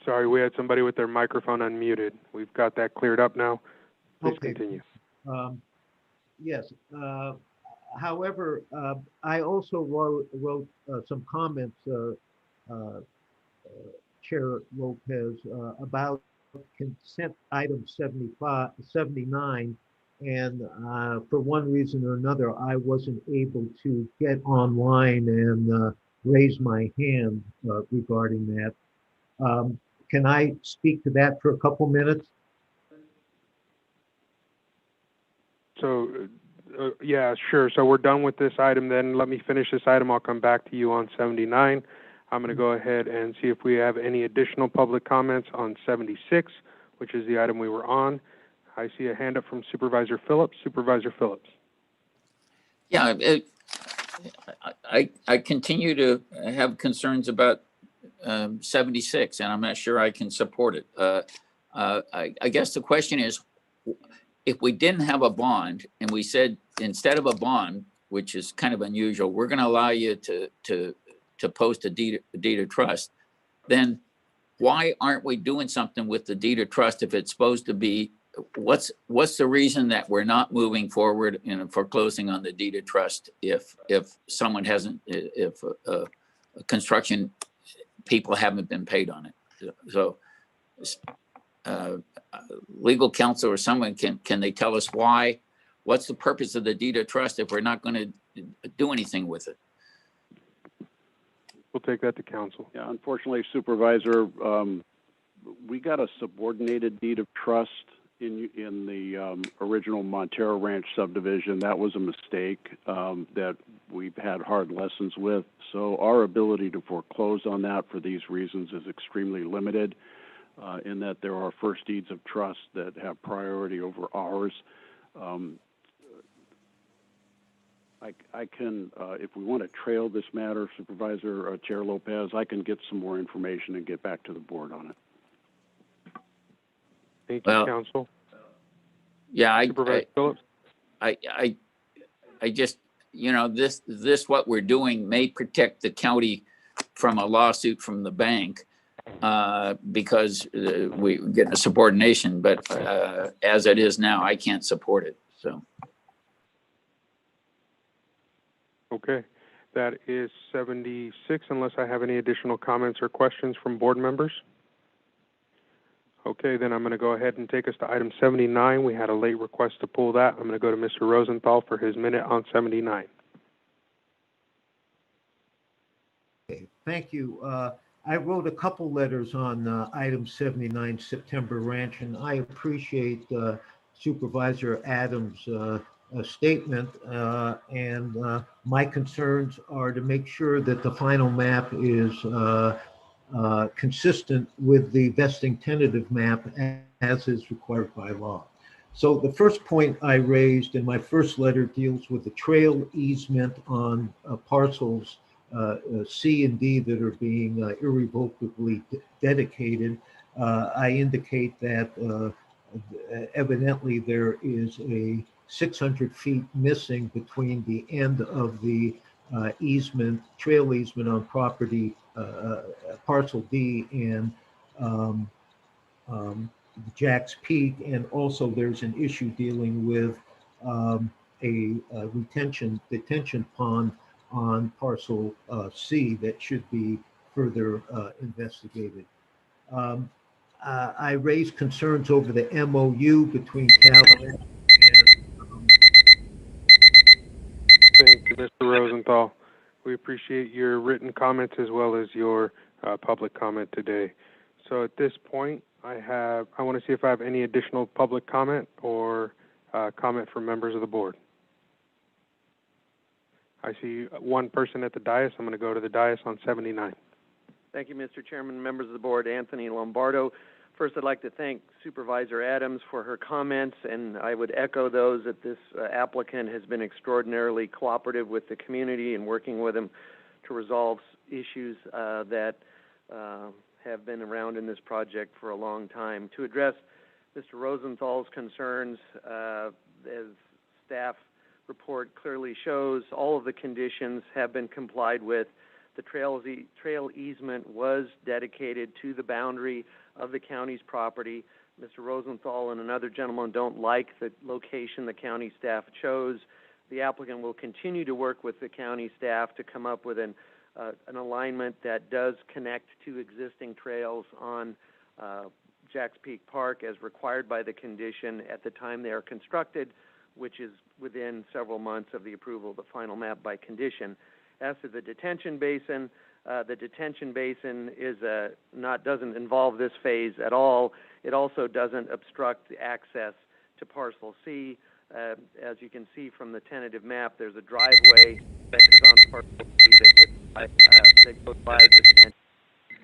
Sorry, we had somebody with their microphone unmuted. We've got that cleared up now. Please continue. Yes. However, I also wrote some comments, Chair Lopez, about consent item 79, and for one reason or another, I wasn't able to get online and raise my hand regarding that. Can I speak to that for a couple minutes? So, yeah, sure. So we're done with this item then. Let me finish this item. I'll come back to you on 79. I'm going to go ahead and see if we have any additional public comments on 76, which is the item we were on. I see a hand up from Supervisor Phillips. Supervisor Phillips. Yeah, I continue to have concerns about 76, and I'm not sure I can support it. I guess the question is, if we didn't have a bond and we said instead of a bond, which is kind of unusual, we're going to allow you to post a deed of trust, then why aren't we doing something with the deed of trust if it's supposed to be? What's the reason that we're not moving forward in foreclosing on the deed of trust if someone hasn't, if construction people haven't been paid on it? So legal counsel or someone, can they tell us why? What's the purpose of the deed of trust if we're not going to do anything with it? We'll take that to council. Yeah, unfortunately, Supervisor, we got a subordinated deed of trust in the original Montero Ranch subdivision. That was a mistake that we've had hard lessons with. So our ability to foreclose on that for these reasons is extremely limited, in that there are first deeds of trust that have priority over ours. I can, if we want to trail this matter, Supervisor Chair Lopez, I can get some more information and get back to the board on it. Thank you, counsel. Yeah, Supervisor Phillips. I just, you know, this what we're doing may protect the county from a lawsuit from the bank because we get a subordination, but as it is now, I can't support it. So. Okay, that is 76, unless I have any additional comments or questions from board members. Okay, then I'm going to go ahead and take us to item 79. We had a late request to pull that. I'm going to go to Mr. Rosenthal for his minute on 79. Okay, thank you. I wrote a couple letters on item 79, September Ranch, and I appreciate Supervisor Adams' statement. And my concerns are to make sure that the final map is consistent with the vesting tentative map as is required by law. So the first point I raised in my first letter deals with the trail easement on parcels C and D that are being irrevocably dedicated. I indicate that evidently there is a 600 feet missing between the end of the trail easement on property parcel D and Jack's Peak, and also there's an issue dealing with a detention pond on parcel C that should be further investigated. I raised concerns over the MOU between Calumet and Thank you, Mr. Rosenthal. We appreciate your written comments as well as your public comment today. So at this point, I want to see if I have any additional public comment or comment from members of the board. I see one person at the dais. I'm going to go to the dais on 79. Thank you, Mr. Chairman, members of the board, Anthony Lombardo. First, I'd like to thank Supervisor Adams for her comments, and I would echo those that this applicant has been extraordinarily cooperative with the community and working with them to resolve issues that have been around in this project for a long time. To address Mr. Rosenthal's concerns, as staff report clearly shows, all of the conditions have been complied with. The trail easement was dedicated to the boundary of the county's property. Mr. Rosenthal and another gentleman don't like the location the county staff chose. The applicant will continue to work with the county staff to come up with an alignment that does connect to existing trails on Jack's Peak Park as required by the condition at the time they are constructed, which is within several months of the approval of the final map by condition. As to the detention basin is doesn't involve this phase at all. It also doesn't obstruct access to parcel C. As you can see from the tentative map, there's a driveway that is on parcel C that goes by the detention.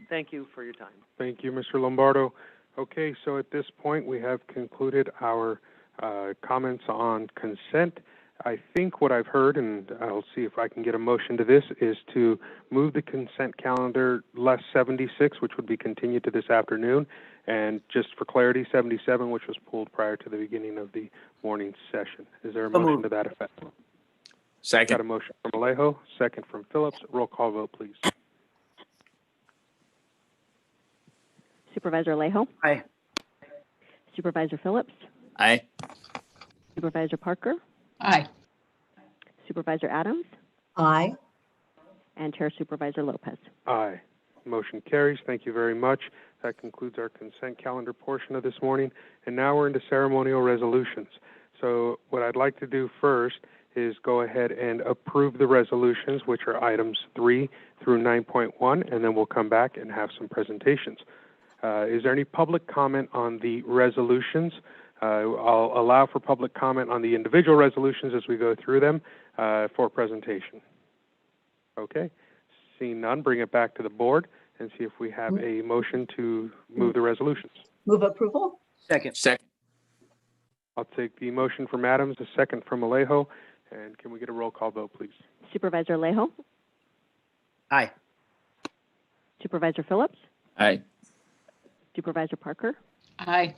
Thank you for your time. Thank you, Mr. Lombardo. Okay, so at this point, we have concluded our comments on consent. I think what I've heard, and I'll see if I can get a motion to this, is to move the consent calendar less 76, which would be continued to this afternoon, and just for clarity, 77, which was pulled prior to the beginning of the morning session. Is there a motion to that effect? Second. Got a motion from Alejo, second from Phillips. Roll call vote, please. Supervisor Alejo? Aye. Supervisor Phillips? Aye. Supervisor Parker? Aye. Supervisor Adams? Aye. And Chair Supervisor Lopez. Aye. Motion carries. Thank you very much. That concludes our consent calendar portion of this morning. And now we're into ceremonial resolutions. So what I'd like to do first is go ahead and approve the resolutions, which are items 3 through 9.1, and then we'll come back and have some presentations. Is there any public comment on the resolutions? I'll allow for public comment on the individual resolutions as we go through them for presentation. Okay, seeing none, bring it back to the board and see if we have a motion to move the resolutions. Move approval? Second. Second. I'll take the motion from Adams, a second from Alejo, and can we get a roll call vote, please? Supervisor Alejo? Aye. Supervisor Phillips? Aye. Supervisor Parker? Aye.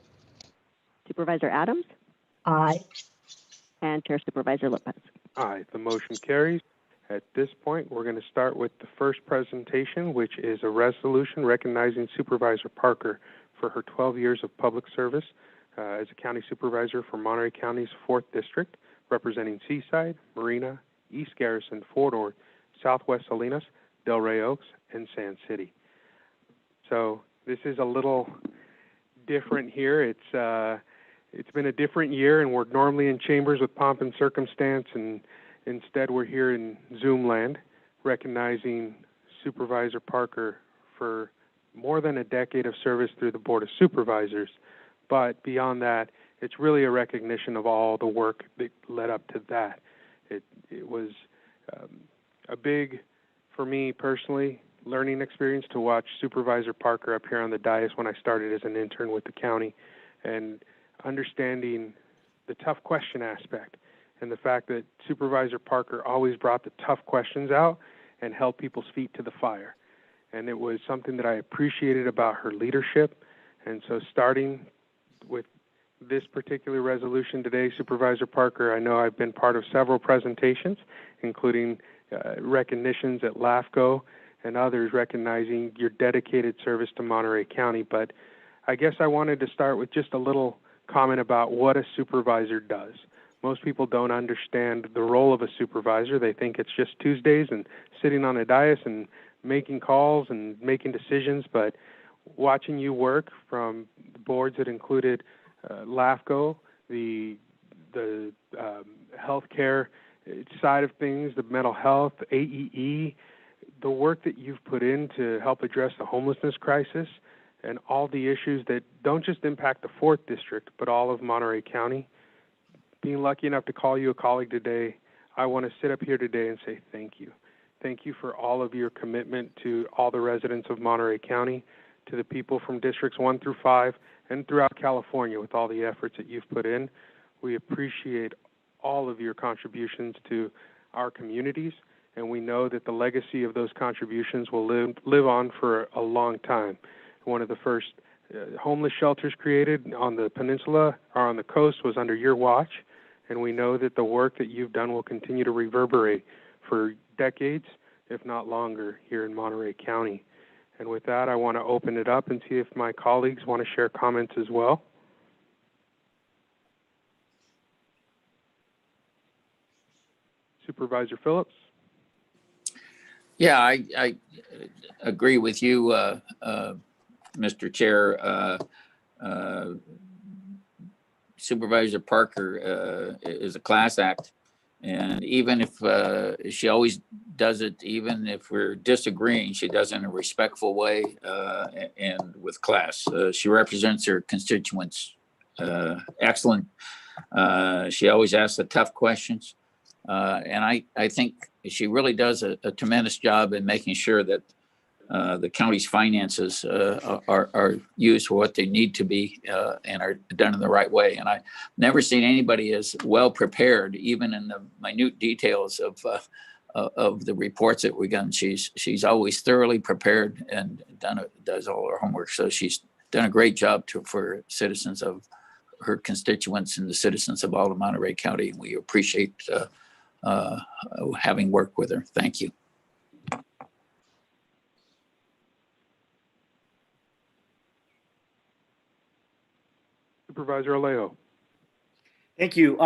Supervisor Adams? Aye. And Chair Supervisor Lopez. Aye, the motion carries. At this point, we're going to start with the first presentation, which is a resolution recognizing Supervisor Parker for her 12 years of public service as a county supervisor for Monterey County's 4th District, representing Seaside, Marina, East Garrison, Fort Ord, Southwest Salinas, Delray Oaks, and Sand City. So this is a little different here. It's been a different year, and we're normally in chambers with pomp and circumstance, and instead we're here in Zoom land, recognizing Supervisor Parker for more than a decade of service through the Board of Supervisors. But beyond that, it's really a recognition of all the work that led up to that. It was a big, for me personally, learning experience to watch Supervisor Parker up here on the dais when I started as an intern with the county, and understanding the tough question aspect and the fact that Supervisor Parker always brought the tough questions out and held people's feet to the fire. And it was something that I appreciated about her leadership. And so starting with this particular resolution today, Supervisor Parker, I know I've been part of several presentations, including recognitions at LAFCO and others recognizing your dedicated service to Monterey County. But I guess I wanted to start with just a little comment about what a supervisor does. Most people don't understand the role of a supervisor. They think it's just Tuesdays and sitting on a dais and making calls and making decisions, but watching you work from boards that included LAFCO, the healthcare side of things, the mental health, AEE, the work that you've put in to help address the homelessness crisis and all the issues that don't just impact the 4th District, but all of Monterey County. Being lucky enough to call you a colleague today, I want to sit up here today and say thank you. Thank you for all of your commitment to all the residents of Monterey County, to the people from Districts 1 through 5, and throughout California with all the efforts that you've put in. We appreciate all of your contributions to our communities, and we know that the legacy of those contributions will live on for a long time. One of the first homeless shelters created on the peninsula or on the coast was under your watch, and we know that the work that you've done will continue to reverberate for decades, if not longer, here in Monterey County. And with that, I want to open it up and see if my colleagues want to share comments as well. Supervisor Phillips? Yeah, I agree with you, Mr. Chair. Supervisor Parker is a class act. And even if she always does it, even if we're disagreeing, she does it in a respectful way and with class. She represents her constituents excellent. She always asks the tough questions. And I think she really does a tremendous job in making sure that the county's finances are used for what they need to be and are done in the right way. And I've never seen anybody as well prepared, even in the minute details of the reports that we've done. She's always thoroughly prepared and does all her homework. So she's done a great job for citizens of her constituents and the citizens of all of Monterey County. We appreciate having worked with her. Thank you. Supervisor Alejo. Thank you.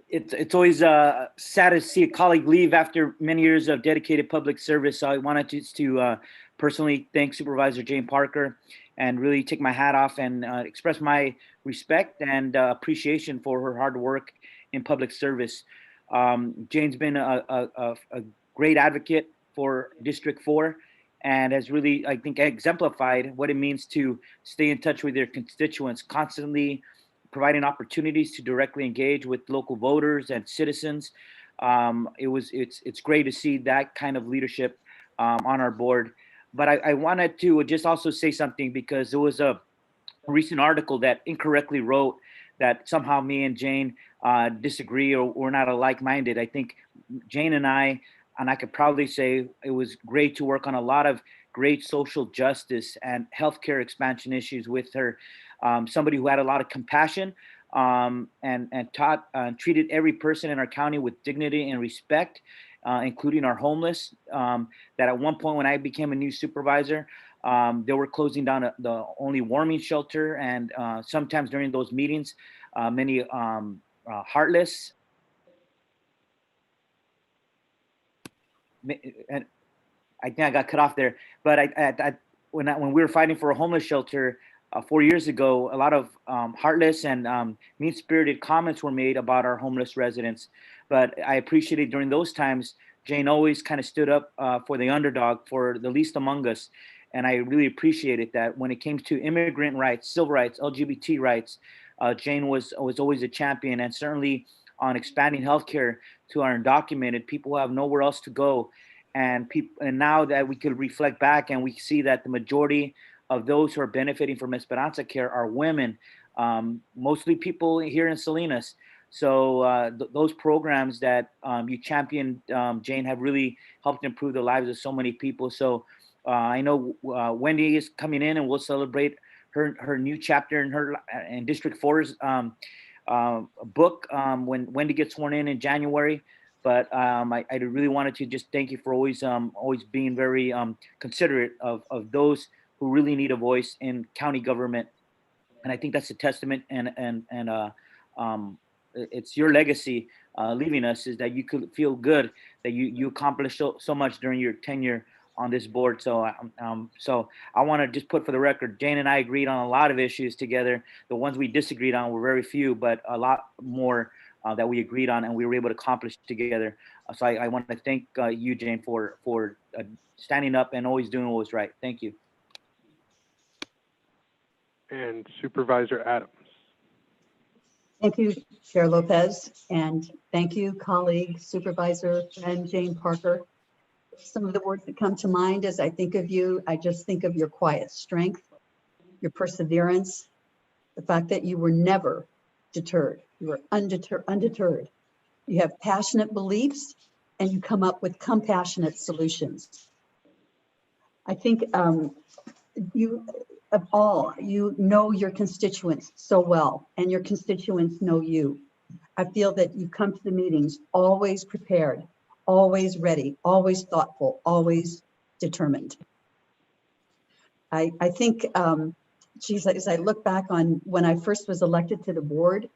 It's always sad to see a colleague leave after many years of dedicated public service. So I wanted to personally thank Supervisor Jane Parker and really take my hat off and express my respect and appreciation for her hard work in public service. Jane's been a great advocate for District 4 and has really, I think, exemplified what it means to stay in touch with your constituents, constantly providing opportunities to directly engage with local voters and citizens. It's great to see that kind of leadership on our board. But I wanted to just also say something, because there was a recent article that incorrectly wrote that somehow me and Jane disagree or we're not alike-minded. I think Jane and I could proudly say it was great to work on a lot of great social justice and healthcare expansion issues with her. Somebody who had a lot of compassion and taught treated every person in our county with dignity and respect, including our homeless. That at one point when I became a new supervisor, they were closing down the only warming shelter, and sometimes during those meetings, many heartless and I think I got cut off there. But when we were fighting for a homeless shelter 4 years ago, a lot of heartless and mean-spirited comments were made about our homeless residents. But I appreciated during those times, Jane always kind of stood up for the underdog, for the least among us. and I really appreciated that. When it came to immigrant rights, civil rights, LGBT rights, Jane was always a champion, and certainly on expanding healthcare to our undocumented people who have nowhere else to go. And now that we could reflect back and we see that the majority of those who are benefiting from Esperanza Care are women, mostly people here in Salinas. So those programs that you championed, Jane, have really helped improve the lives of so many people. So I know Wendy is coming in, and we'll celebrate her new chapter in District 4's book when Wendy gets sworn in January. But I really wanted to just thank you for always being very considerate of those who really need a voice in county government. And I think that's a testament, and it's your legacy leaving us, is that you could feel good that you accomplished so much during your tenure on this board. So I want to just put for the record, Jane and I agreed on a lot of issues together. The ones we disagreed on were very few, but a lot more that we agreed on and we were able to accomplish together. So I want to thank you, Jane, for standing up and always doing what was right. Thank you. And Supervisor Adams. Thank you, Chair Lopez, and thank you, colleague, supervisor, friend Jane Parker. Some of the words that come to mind as I think of you, I just think of your quiet strength, your perseverance, the fact that you were never deterred. You were undeterred. You have passionate beliefs and you come up with compassionate solutions. I think you know your constituents so well, and your constituents know you. I feel that you come to the meetings always prepared, always ready, always thoughtful, always determined. I think, as I look back on when I first was elected to the board,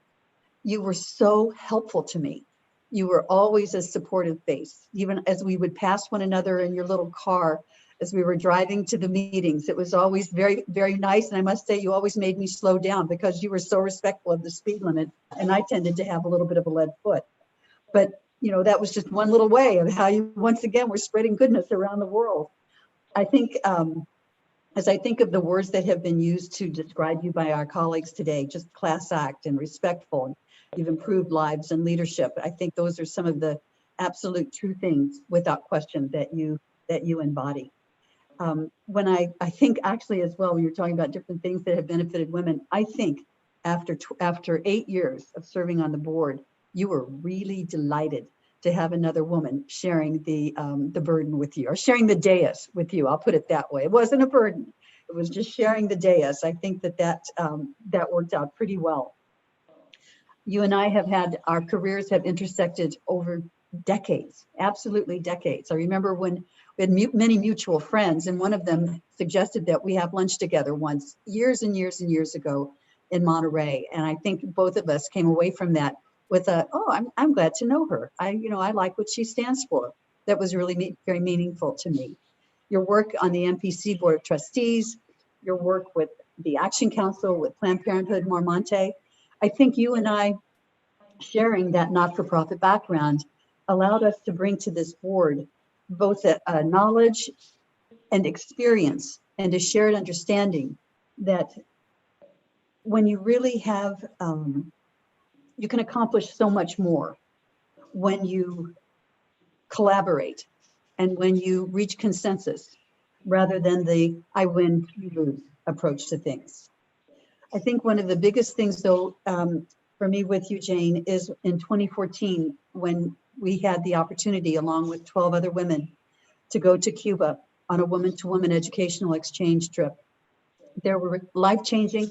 you were so helpful to me. You were always a supportive face, even as we would pass one another in your little car as we were driving to the meetings. It was always very, very nice. And I must say, you always made me slow down because you were so respectful of the speed limit. And I tended to have a little bit of a lead foot. But, that was just one little way of how you, once again, were spreading goodness around the world. I think, as I think of the words that have been used to describe you by our colleagues today, just class act and respectful, and you've improved lives and leadership. I think those are some of the absolute true things, without question, that you embody. When I think actually as well, when you're talking about different things that have benefited women, I think after 8 years of serving on the board, you were really delighted to have another woman sharing the burden with you, or sharing the dais with you. I'll put it that way. It wasn't a burden. It was just sharing the dais. I think that worked out pretty well. You and I have had, our careers have intersected over decades, absolutely decades. I remember when we had many mutual friends, and one of them suggested that we have lunch together once, years and years and years ago in Monterey. And I think both of us came away from that with I'm glad to know her. I like what she stands for. That was really very meaningful to me. Your work on the MPC Board of Trustees, your work with the Action Council, with Planned Parenthood Mormonte, I think you and I, sharing that not-for-profit background, allowed us to bring to this board both a knowledge and experience and a shared understanding that when you really have, you can accomplish so much more when you collaborate and when you reach consensus rather than the I win, you lose approach to things. I think one of the biggest things, though, for me with you, Jane, is in 2014, when we had the opportunity, along with 12 other women, to go to Cuba on a woman-to-woman educational exchange trip. There were life-changing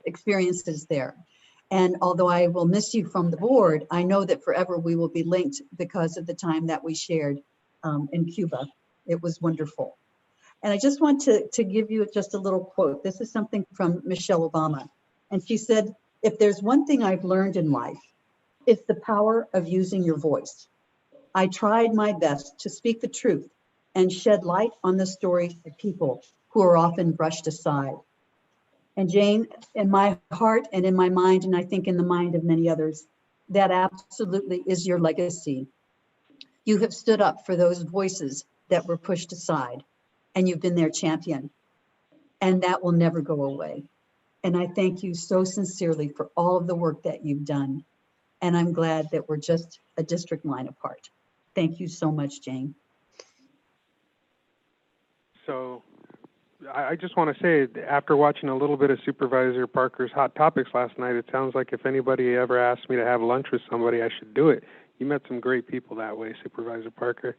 experiences there. And although I will miss you from the board, I know that forever we will be linked because of the time that we shared in Cuba. It was wonderful. And I just want to give you just a little quote. This is something from Michelle Obama. And she said, "If there's one thing I've learned in life, it's the power of using your voice. I tried my best to speak the truth and shed light on the stories of people who are often brushed aside." And Jane, in my heart and in my mind, and I think in the mind of many others, that absolutely is your legacy. You have stood up for those voices that were pushed aside. and you've been their champion. And that will never go away. And I thank you so sincerely for all of the work that you've done. And I'm glad that we're just a district line apart. Thank you so much, Jane. So I just want to say, after watching a little bit of Supervisor Parker's Hot Topics last night, it sounds like if anybody ever asked me to have lunch with somebody, I should do it. You met some great people that way, Supervisor Parker.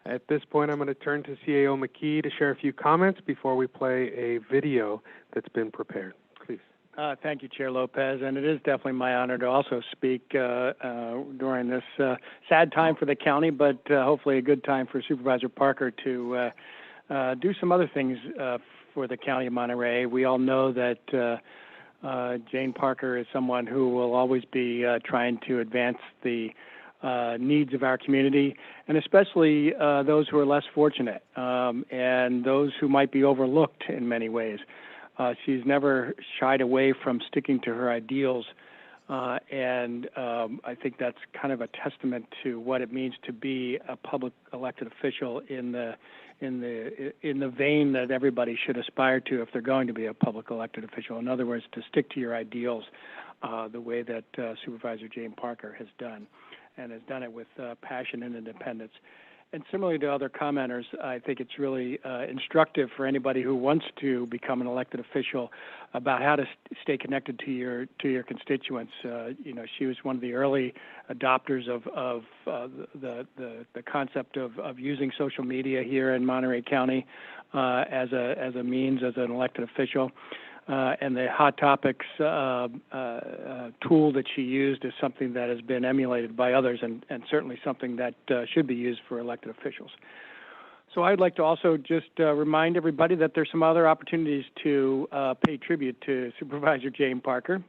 At this point, I'm going to turn to CAO McKee to share a few comments before we play a video that's been prepared. Please. Thank you, Chair Lopez, and it is definitely my honor to also speak during this sad time for the county, but hopefully a good time for Supervisor Parker to do some other things for the County of Monterey. We all know that Jane Parker is someone who will always be trying to advance the needs of our community, and especially those who are less fortunate and those who might be overlooked in many ways. She's never shied away from sticking to her ideals, and I think that's kind of a testament to what it means to be a public elected official in the vein that everybody should aspire to if they're going to be a public elected official. In other words, to stick to your ideals the way that Supervisor Jane Parker has done, and has done it with passion and independence. And similarly to other commenters, I think it's really instructive for anybody who wants to become an elected official about how to stay connected to your constituents. You know, she was one of the early adopters of the concept of using social media here in Monterey County as a means as an elected official. And the Hot Topics tool that she used is something that has been emulated by others, and certainly something that should be used for elected officials. So I'd like to also just remind everybody that there's some other opportunities to pay tribute to Supervisor Jane Parker.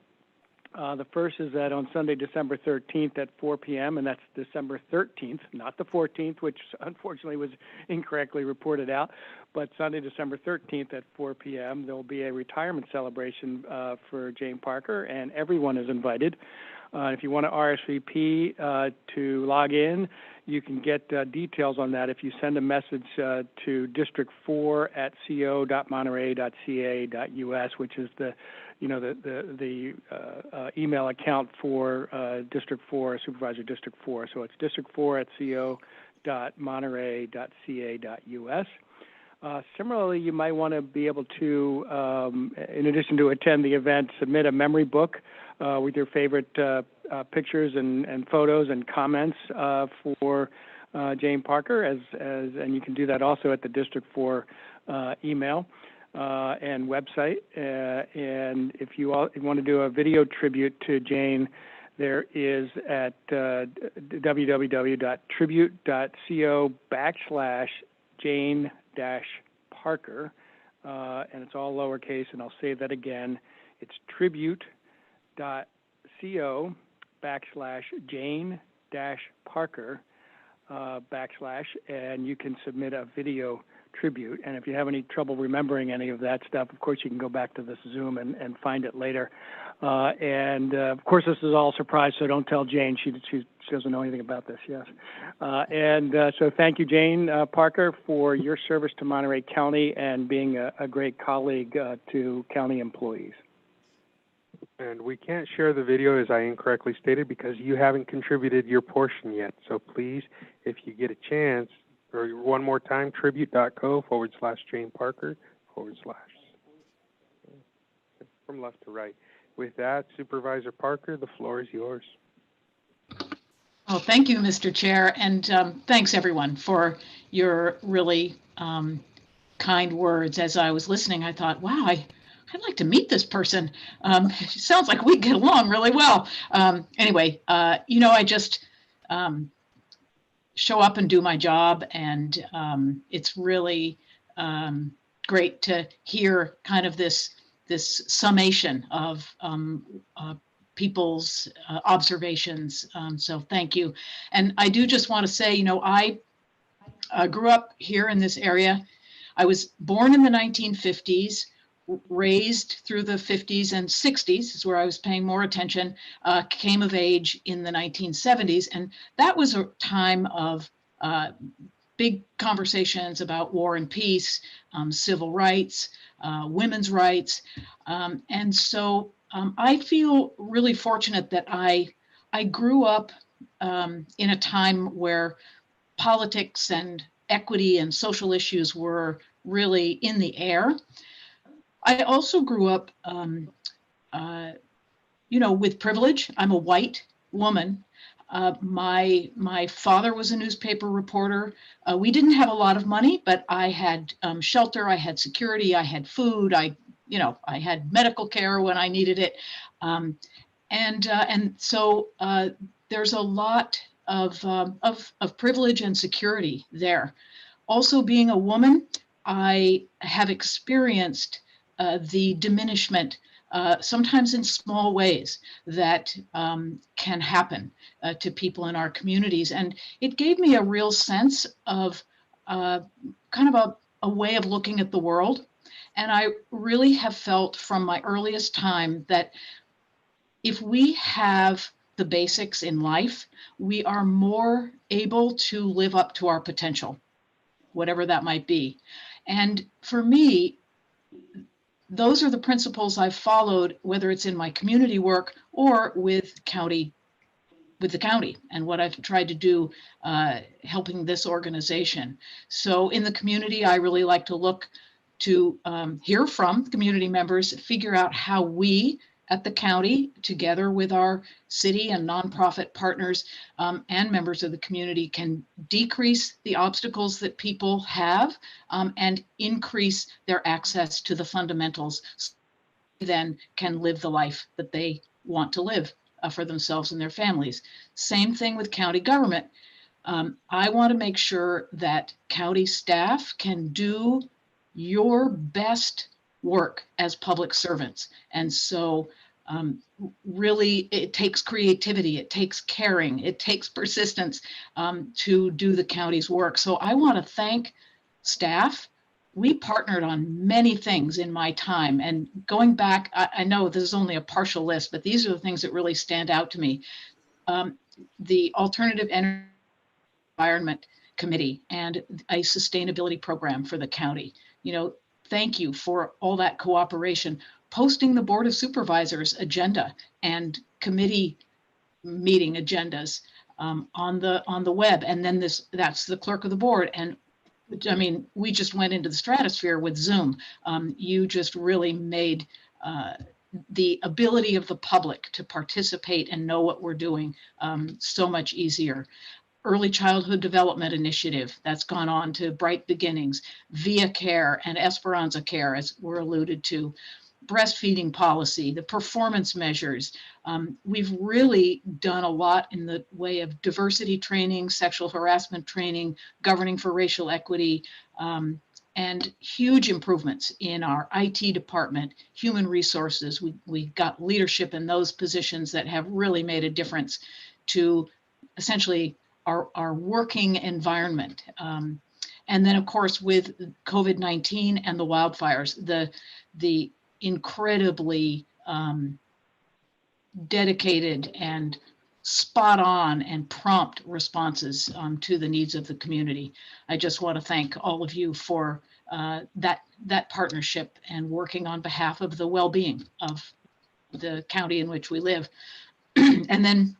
The first is that on Sunday, December 13th at 4 p.m., and that's December 13th, not the 14th, which unfortunately was incorrectly reported out, but Sunday, December 13th at 4 p.m., there will be a retirement celebration for Jane Parker, and everyone is invited. If you want to RSVP to log in, you can get details on that if you send a message to district4@co.monterey.ca.us, which is the email account for District 4, Supervisor District 4. So it's district4@co.monterey.ca.us. Similarly, you might want to be able to, in addition to attend the event, submit a memory book with your favorite pictures and photos and comments for Jane Parker, and you can do that also at the District 4 email and website. And if you want to do a video tribute to Jane, there is at www.tribute.co/Jane-Parker, and it's all lowercase, and I'll say that again. It's tribute.co/Jane-Parker and you can submit a video tribute. And if you have any trouble remembering any of that stuff, of course, you can go back to this Zoom and find it later. Of course, this is all a surprise, so don't tell Jane. She doesn't know anything about this, yes. So thank you, Jane Parker, for your service to Monterey County and being a great colleague to county employees. And we can't share the video, as I incorrectly stated, because you haven't contributed your portion yet. So please, if you get a chance, or one more time, tribute.co/Jane Parker/ from left to right. With that, Supervisor Parker, the floor is yours. Oh, thank you, Mr. Chair, and thanks everyone for your really kind words. As I was listening, I thought, wow, I'd like to meet this person. Sounds like we get along really well. Anyway, I just show up and do my job, and it's really great to hear kind of this summation of people's observations. So thank you. And I do just want to say, I grew up here in this area. I was born in the 1950s. Raised through the 50s and 60s is where I was paying more attention, came of age in the 1970s. And that was a time of big conversations about war and peace, civil rights, women's rights. And so I feel really fortunate that I grew up in a time where politics and equity and social issues were really in the air. I also grew up, with privilege. I'm a white woman. My father was a newspaper reporter. We didn't have a lot of money, but I had shelter, I had security, I had food, I had medical care when I needed it. And so there's a lot of privilege and security there. Also, being a woman, I have experienced the diminishment, sometimes in small ways, that can happen to people in our communities. And it gave me a real sense of kind of a way of looking at the world. And I really have felt from my earliest time that if we have the basics in life, we are more able to live up to our potential, whatever that might be. And for me, those are the principles I've followed, whether it's in my community work or with the county and what I've tried to do helping this organization. So in the community, I really like to look to hear from community members, figure out how we at the county, together with our city and nonprofit partners and members of the community, can decrease the obstacles that people have and increase their access to the fundamentals, so they then can live the life that they want to live for themselves and their families. Same thing with county government. I want to make sure that county staff can do your best work as public servants. And so really it takes creativity, it takes caring, it takes persistence to do the county's work. So I want to thank staff. We partnered on many things in my time, and going back, I know this is only a partial list, but these are the things that really stand out to me. The Alternative Energy Environment Committee and a sustainability program for the county. Thank you for all that cooperation. Posting the Board of Supervisors agenda and committee meeting agendas on the web, and then that's the clerk of the board. And I mean, we just went into the stratosphere with Zoom. You just really made the ability of the public to participate and know what we're doing so much easier. Early Childhood Development Initiative that's gone on to Bright Beginnings, Via Care and Esperanza Care, as were alluded to, breastfeeding policy, the performance measures. We've really done a lot in the way of diversity training, sexual harassment training, governing for racial equity, and huge improvements in our IT department, human resources. We got leadership in those positions that have really made a difference to essentially our working environment. And then, of course, with COVID-19 and the wildfires, the incredibly dedicated and spot on and prompt responses to the needs of the community. I just want to thank all of you for that partnership and working on behalf of the well-being of the county in which we live. And then,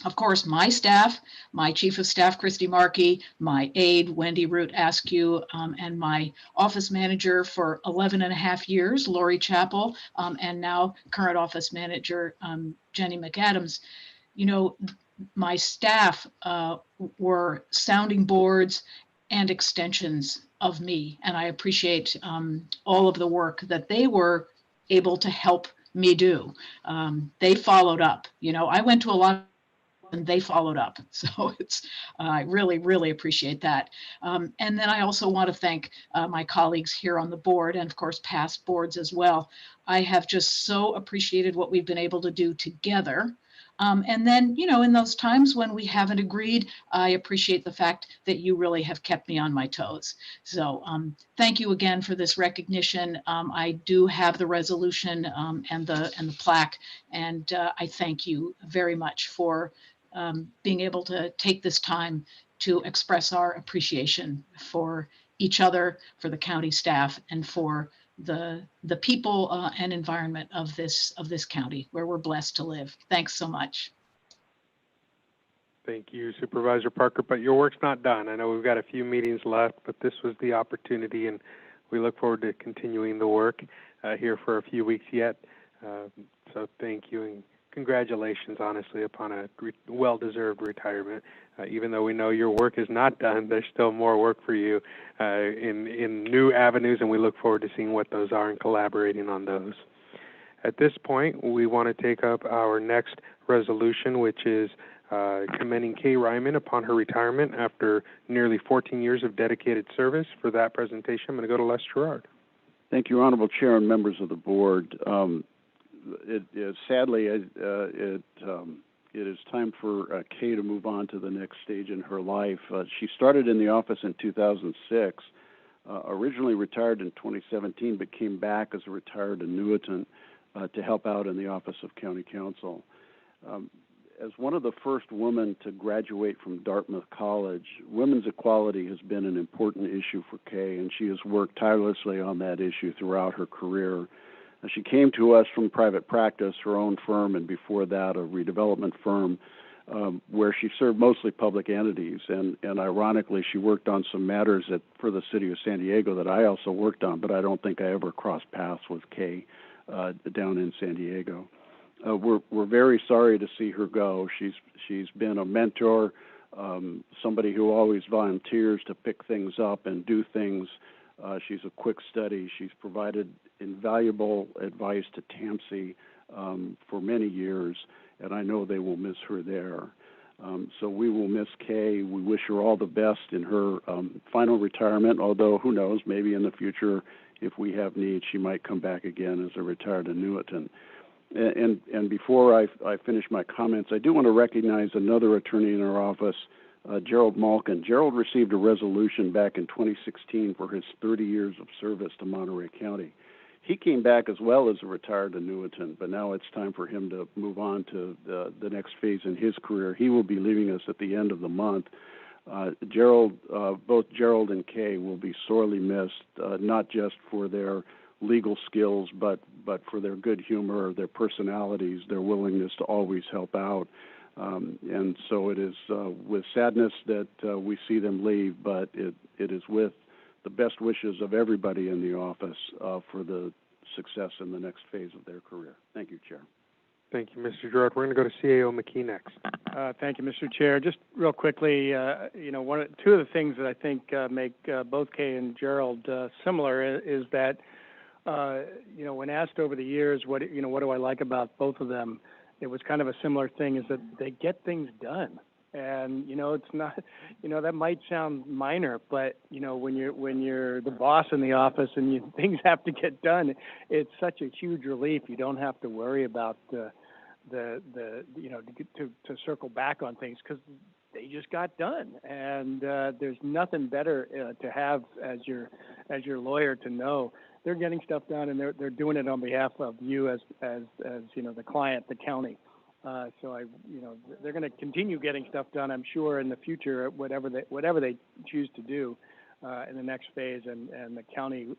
of course, my staff, my Chief of Staff, Christy Markey, my aide, Wendy Root Askew, and my office manager for 11 and a half years, Lori Chappell, and now current office manager, Jenny McAdams. My staff were sounding boards and extensions of me, and I appreciate all of the work that they were able to help me do. They followed up. I went to a lot and they followed up. So I really, really appreciate that. And then I also want to thank my colleagues here on the board and of course past boards as well. I have just so appreciated what we've been able to do together. And then, in those times when we haven't agreed, I appreciate the fact that you really have kept me on my toes. So thank you again for this recognition. I do have the resolution and the plaque, and I thank you very much for being able to take this time to express our appreciation for each other, for the county staff, and for the people and environment of this county where we're blessed to live. Thanks so much. Thank you, Supervisor Parker, but your work's not done. I know we've got a few meetings left, but this was the opportunity, and we look forward to continuing the work here for a few weeks yet. So thank you, and congratulations, honestly, upon a well-deserved retirement. Even though we know your work is not done, there's still more work for you in new avenues, and we look forward to seeing what those are and collaborating on those. At this point, we want to take up our next resolution, which is commending Kay Ryman upon her retirement after nearly 14 years of dedicated service. For that presentation, I'm going to go to Les Gerard. Thank you, Honorable Chair and members of the board. Sadly, it is time for Kay to move on to the next stage in her life. She started in the office in 2006, originally retired in 2017, but came back as a retired annuitant to help out in the Office of County Counsel. As one of the first women to graduate from Dartmouth College, women's equality has been an important issue for Kay, and she has worked tirelessly on that issue throughout her career. She came to us from private practice, her own firm, and before that, a redevelopment firm, where she served mostly public entities. And ironically, she worked on some matters for the city of San Diego that I also worked on, but I don't think I ever crossed paths with Kay down in San Diego. We're very sorry to see her go. She's been a mentor, somebody who always volunteers to pick things up and do things. She's a quick study. She's provided invaluable advice to TAMC for many years, and I know they will miss her there. So we will miss Kay. We wish her all the best in her final retirement, although who knows, maybe in the future, if we have need, she might come back again as a retired annuitant. And before I finish my comments, I do want to recognize another attorney in our office, Gerald Malkin. Gerald received a resolution back in 2016 for his 30 years of service to Monterey County. He came back as well as a retired annuitant, but now it's time for him to move on to the next phase in his career. He will be leaving us at the end of the month. Both Gerald and Kay will be sorely missed, not just for their legal skills, but for their good humor, their personalities, their willingness to always help out. And so it is with sadness that we see them leave, but it is with the best wishes of everybody in the office for the success in the next phase of their career. Thank you, Chair. Thank you, Mr. Gerard. We're going to go to CAO McKee next. Thank you, Mr. Chair. Just real quickly, two of the things that I think make both Kay and Gerald similar is that, when asked over the years, what do I like about both of them, it was kind of a similar thing, is that they get things done. And, it's not, that might sound minor, but, when you're the boss in the office and things have to get done, it's such a huge relief. You don't have to worry about to circle back on things because they just got done. And there's nothing better to have as your lawyer to know they're getting stuff done, and they're doing it on behalf of you as the client, the county. So they're going to continue getting stuff done, I'm sure, in the future, whatever they choose to do in the next phase. And the county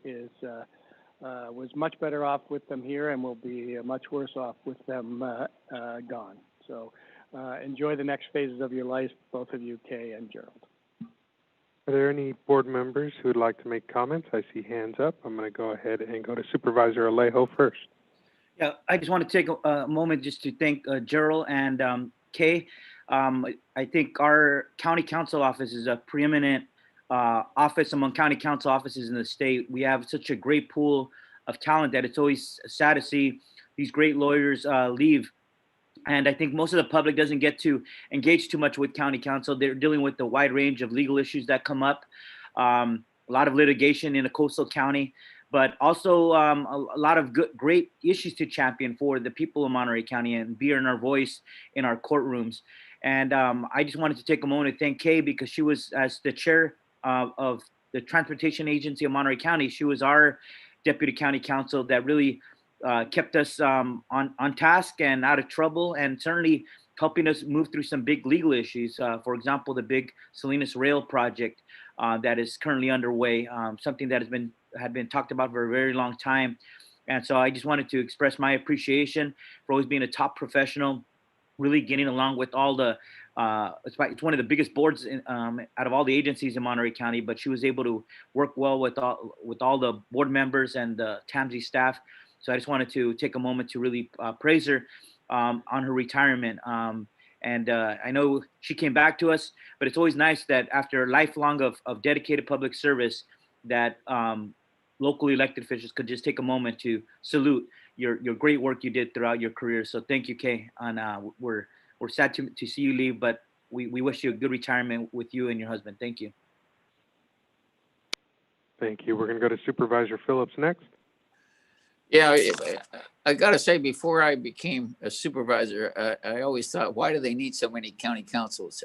was much better off with them here, and will be much worse off with them gone. So enjoy the next phases of your life, both of you, Kay and Gerald. Are there any board members who would like to make comments? I see hands up. I'm going to go ahead and go to Supervisor Alejo first. Yeah, I just want to take a moment just to thank Gerald and Kay. I think our county council office is a preeminent office among county council offices in the state. We have such a great pool of talent that it's always sad to see these great lawyers leave. And I think most of the public doesn't get to engage too much with county council. They're dealing with the wide range of legal issues that come up, a lot of litigation in a coastal county, but also a lot of great issues to champion for the people of Monterey County and be in our voice in our courtrooms. And I just wanted to take a moment to thank Kay, because she was, as the chair of the Transportation Agency of Monterey County, she was our deputy county counsel that really kept us on task and out of trouble, and certainly helping us move through some big legal issues. For example, the big Salinas Rail project that is currently underway, something that had been talked about for a very long time. And so I just wanted to express my appreciation for always being a top professional, really getting along with all the, it's one of the biggest boards out of all the agencies in Monterey County, but she was able to work well with all the board members and the TAMSI staff. So I just wanted to take a moment to really praise her on her retirement. And I know she came back to us, but it's always nice that after a lifelong of dedicated public service that local elected officials could just take a moment to salute your great work you did throughout your career. So thank you, Kay. And we're sad to see you leave, but we wish you a good retirement with you and your husband. Thank you. Thank you. We're going to go to Supervisor Phillips next. Yeah, I got to say, before I became a supervisor, I always thought, why do they need so many county councils?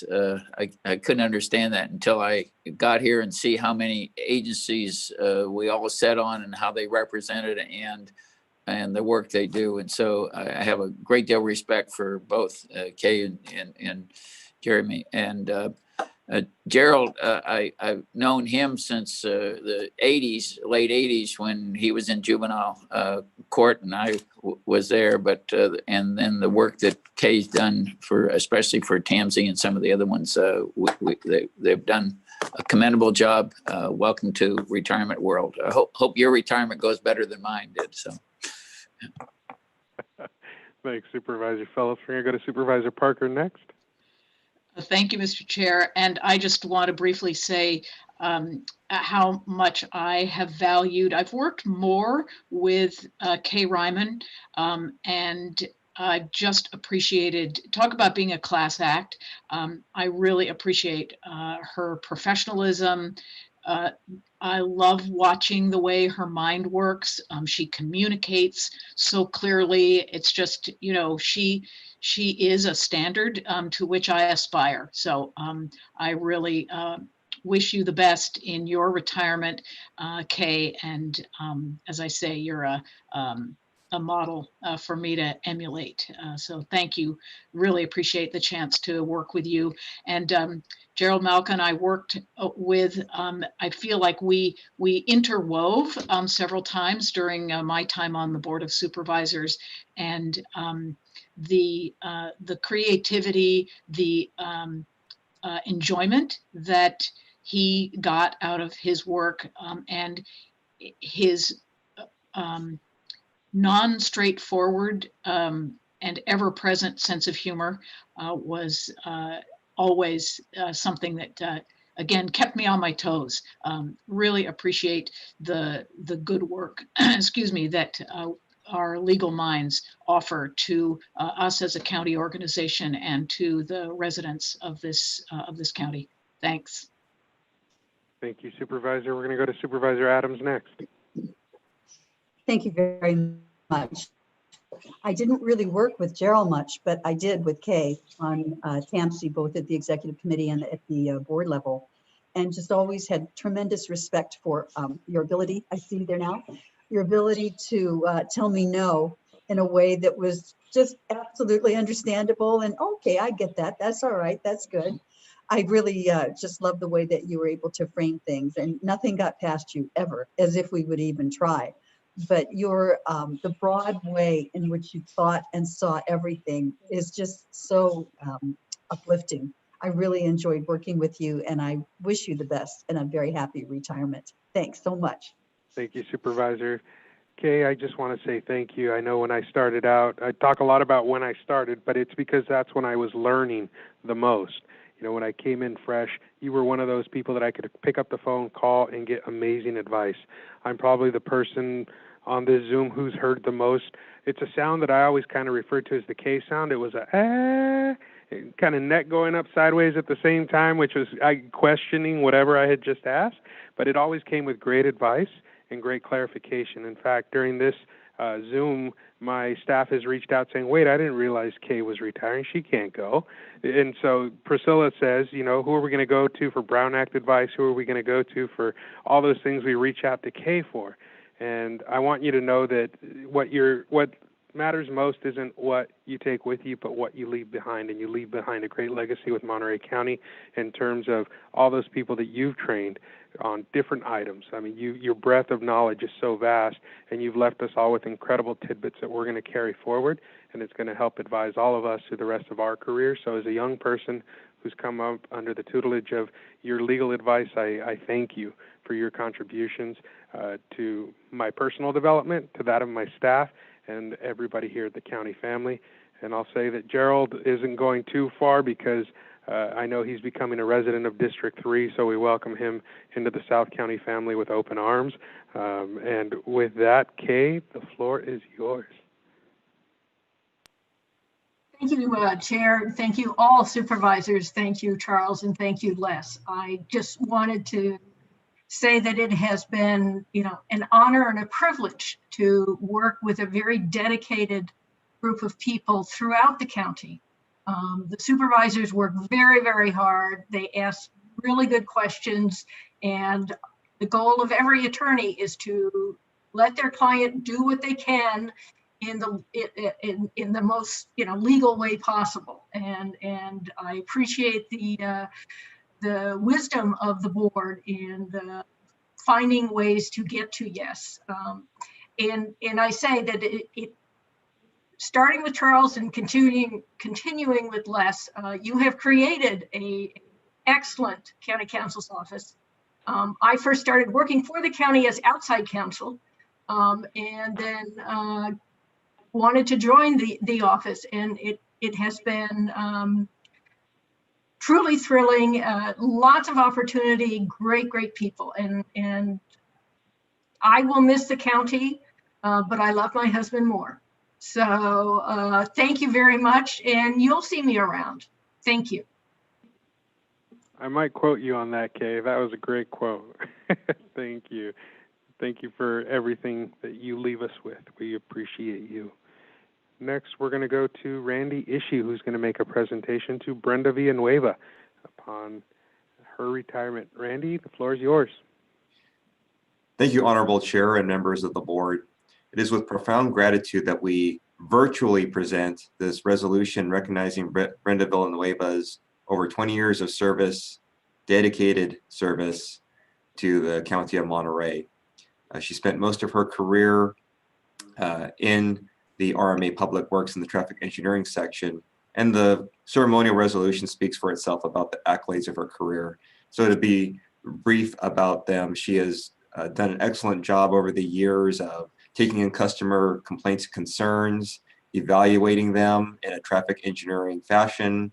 I couldn't understand that until I got here and see how many agencies we all sat on and how they represented and the work they do. And so I have a great deal of respect for both Kay and Jeremy. And Gerald, I've known him since the 80s, late 80s, when he was in juvenile court and I was there. But and then the work that Kay's done especially for TAMSI and some of the other ones, they've done a commendable job. Welcome to retirement world. I hope your retirement goes better than mine did. So. Thanks, Supervisor Phillips. We're going to go to Supervisor Parker next. Thank you, Mr. Chair. And I just want to briefly say how much I have valued. I've worked more with Kay Ryman, and I just appreciated, talk about being a class act. I really appreciate her professionalism. I love watching the way her mind works. She communicates so clearly. It's just, she is a standard to which I aspire. So I really wish you the best in your retirement, Kay. And as I say, you're a model for me to emulate. So thank you. Really appreciate the chance to work with you. And Gerald Malkin, I worked with, I feel like we interwove several times during my time on the Board of Supervisors, and the creativity, the enjoyment that he got out of his work, and his non-straightforward and ever-present sense of humor was always something that again kept me on my toes. Really appreciate the good work excuse me, that our legal minds offer to us as a county organization and to the residents of this county. Thanks. Thank you, Supervisor. We're going to go to Supervisor Adams next. Thank you very much. I didn't really work with Gerald much, but I did with Kay on TAMSI, both at the executive committee and at the board level, and just always had tremendous respect for your ability, I see there now, your ability to tell me no in a way that was just absolutely understandable. And okay, I get that. That's all right. That's good. I really just love the way that you were able to frame things, and nothing got past you ever, as if we would even try. But your the broad way in which you thought and saw everything is just so uplifting. I really enjoyed working with you, and I wish you the best and a very happy retirement. Thanks so much. Thank you, Supervisor. Kay, I just want to say thank you. I know when I started out, I talk a lot about when I started, but it's because that's when I was learning the most. When I came in fresh, you were one of those people that I could pick up the phone, call, and get amazing advice. I'm probably the person on this Zoom who's heard the most. It's a sound that I always kind of refer to as the K sound. It was a kind of neck going up sideways at the same time, which was questioning whatever I had just asked. But it always came with great advice and great clarification. In fact, during this Zoom, my staff has reached out saying, wait, I didn't realize Kay was retiring. She can't go. And so Priscilla says, who are we going to go to for Brown Act advice? Who are we going to go to for all those things we reach out to Kay for? And I want you to know that what matters most isn't what you take with you, but what you leave behind. And you leave behind a great legacy with Monterey County in terms of all those people that you've trained on different items. I mean, your breadth of knowledge is so vast, and you've left us all with incredible tidbits that we're going to carry forward, and it's going to help advise all of us through the rest of our career. So as a young person who's come up under the tutelage of your legal advice, I thank you for your contributions to my personal development, to that of my staff, and everybody here at the county family. And I'll say that Gerald isn't going too far because I know he's becoming a resident of District 3, so we welcome him into the South County family with open arms. And with that, Kay, the floor is yours. Thank you, Chair. Thank you, all supervisors. Thank you, Charles, and thank you, Les. I just wanted to say that it has been, an honor and a privilege to work with a very dedicated group of people throughout the county. The supervisors work very, very hard. They ask really good questions, and the goal of every attorney is to let their client do what they can in the most legal way possible. And I appreciate the wisdom of the board in finding ways to get to yes. And I say that it starting with Charles and continuing with Les, you have created a excellent county counsel's office. I first started working for the county as outside counsel, and then wanted to join the office, and it has been truly thrilling, lots of opportunity, great people, and I will miss the county, but I love my husband more. So thank you very much, and you'll see me around. Thank you. I might quote you on that, Kay. That was a great quote. Thank you. Thank you for everything that you leave us with. We appreciate you. Next, we're going to go to Randy Issue, who's going to make a presentation to Brenda Villanueva upon her retirement. Randy, the floor is yours. Thank you, Honorable Chair and members of the board. It is with profound gratitude that we virtually present this resolution recognizing Brenda Villanueva's over 20 years of service, dedicated service to the County of Monterey. She spent most of her career in the RMA Public Works and the Traffic Engineering section, and the ceremonial resolution speaks for itself about the accolades of her career. So to be brief about them, she has done an excellent job over the years of taking in customer complaints and concerns, evaluating them in a traffic engineering fashion,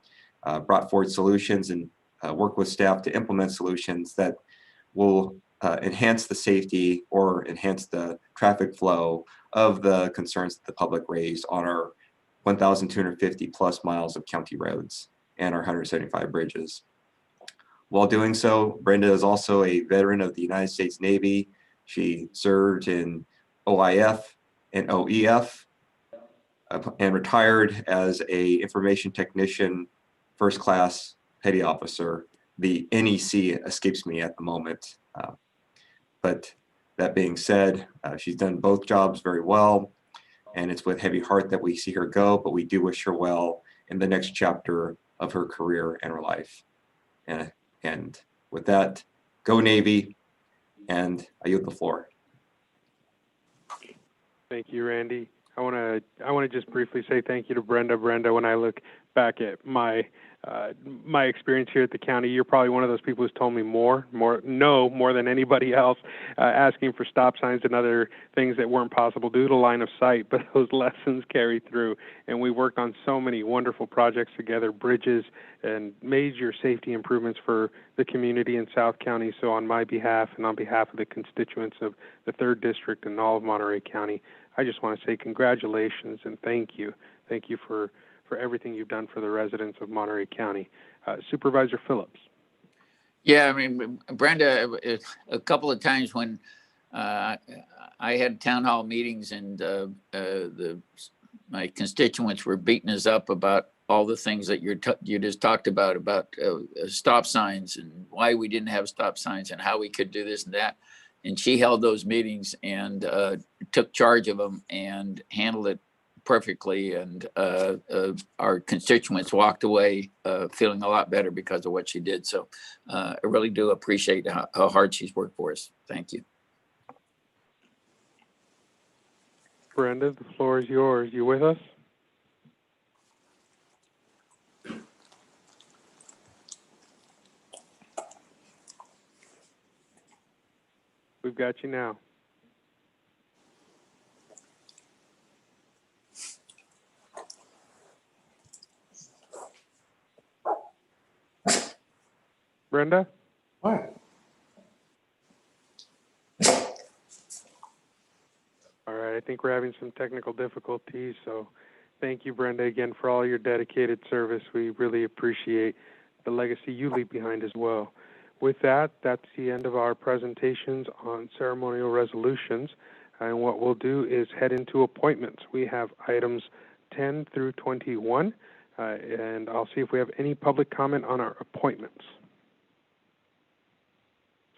brought forward solutions and worked with staff to implement solutions that will enhance the safety or enhance the traffic flow of the concerns that the public raised on our 1,250 plus miles of county roads and our 175 bridges. While doing so, Brenda is also a veteran of the United States Navy. She served in OIF and OEF and retired as an information technician, first class petty officer. The NEC escapes me at the moment. But that being said, she's done both jobs very well, and it's with heavy heart that we see her go, but we do wish her well in the next chapter of her career and her life. And with that, go Navy, and I yield the floor. Thank you, Randy. I want to just briefly say thank you to Brenda. Brenda, when I look back at my experience here at the county, you're probably one of those people who's told me more than anybody else, asking for stop signs and other things that weren't possible due to line of sight, but those lessons carry through. And we worked on so many wonderful projects together, bridges and major safety improvements for the community in South County. So on my behalf and on behalf of the constituents of the 3rd District and all of Monterey County, I just want to say congratulations and thank you. Thank you for everything you've done for the residents of Monterey County. Supervisor Phillips. Yeah, I mean, Brenda, a couple of times when I had town hall meetings and my constituents were beating us up about all the things that you just talked about stop signs and why we didn't have stop signs and how we could do this and that. And she held those meetings and took charge of them and handled it perfectly, and our constituents walked away feeling a lot better because of what she did. So I really do appreciate how hard she's worked for us. Thank you. Brenda, the floor is yours. You with us? We've got you now. Brenda? What? All right, I think we're having some technical difficulties, so thank you, Brenda, again for all your dedicated service. We really appreciate the legacy you leave behind as well. With that, that's the end of our presentations on ceremonial resolutions, and what we'll do is head into appointments. We have items 10 through 21, and I'll see if we have any public comment on our appointments.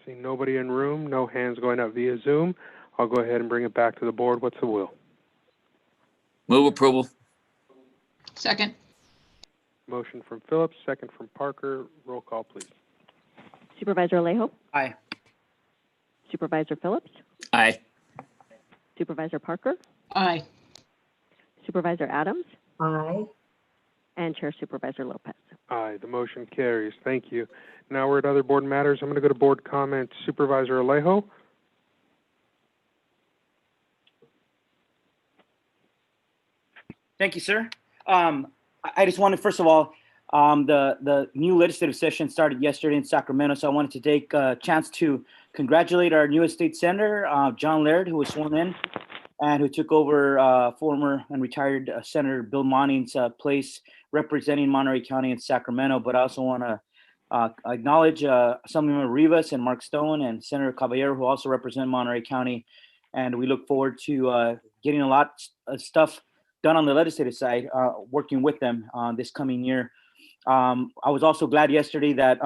See nobody in room, no hands going up via Zoom. I'll go ahead and bring it back to the board. What's the will? Move approval. Second. Motion from Phillips, second from Parker. Roll call, please. Supervisor Alejo? Aye. Supervisor Phillips? Aye. Supervisor Parker? Aye. Supervisor Adams? Aye. And Chair Supervisor Lopez. Aye, the motion carries. Thank you. Now we're at other board matters. I'm going to go to board comments. Supervisor Alejo? Thank you, sir. I just wanted, first of all, the new legislative session started yesterday in Sacramento, so I wanted to take a chance to congratulate our newest state senator, John Laird, who was sworn in and who took over former and retired Senator Bill Monning's place representing Monterey County and Sacramento. But I also want to acknowledge Assemblyman Rivas and Mark Stone and Senator Caballero, who also represent Monterey County. And we look forward to getting a lot of stuff done on the legislative side, working with them this coming year. I was also glad yesterday that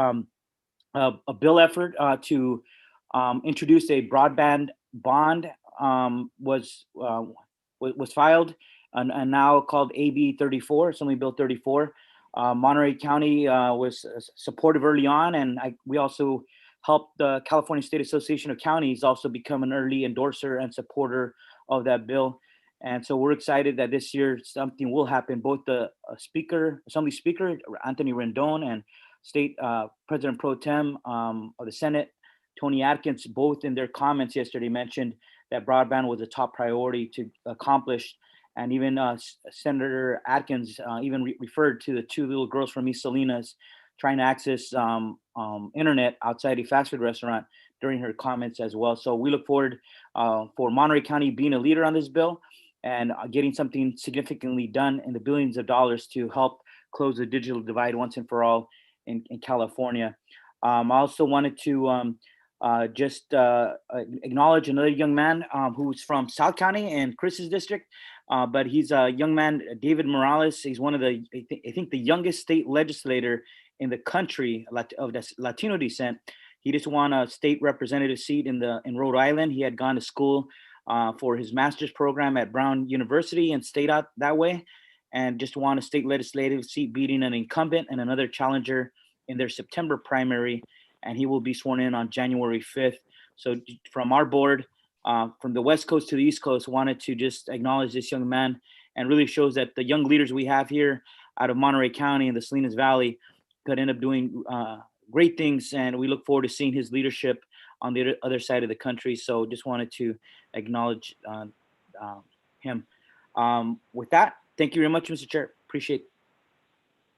a bill effort to introduce a broadband bond was filed and now called AB 34, Assembly Bill 34. Monterey County was supportive early on, and we also helped the California State Association of Counties also become an early endorser and supporter of that bill. And so we're excited that this year something will happen. Both the Assembly Speaker, Anthony Rendon, and State President Pro Tem of the Senate, Tony Atkins, both in their comments yesterday mentioned that broadband was a top priority to accomplish. And even Senator Atkins even referred to the two little girls from East Salinas trying to access internet outside a fast food restaurant during her comments as well. So we look forward for Monterey County being a leader on this bill and getting something significantly done in the billions of dollars to help close the digital divide once and for all in California. I also wanted to just acknowledge another young man who's from South County in Chris's district, but he's a young man, David Morales. He's one of the, I think the youngest state legislator in the country of Latino descent. He just won a state representative seat in Rhode Island. He had gone to school for his master's program at Brown University and stayed out that way, and just won a state legislative seat, beating an incumbent and another challenger in their September primary, and he will be sworn in on January 5th. So from our board, from the West Coast to the East Coast, wanted to just acknowledge this young man, and really shows that the young leaders we have here out of Monterey County and the Salinas Valley could end up doing great things, and we look forward to seeing his leadership on the other side of the country. So just wanted to acknowledge him. With that, thank you very much, Mr. Chair. Appreciate it.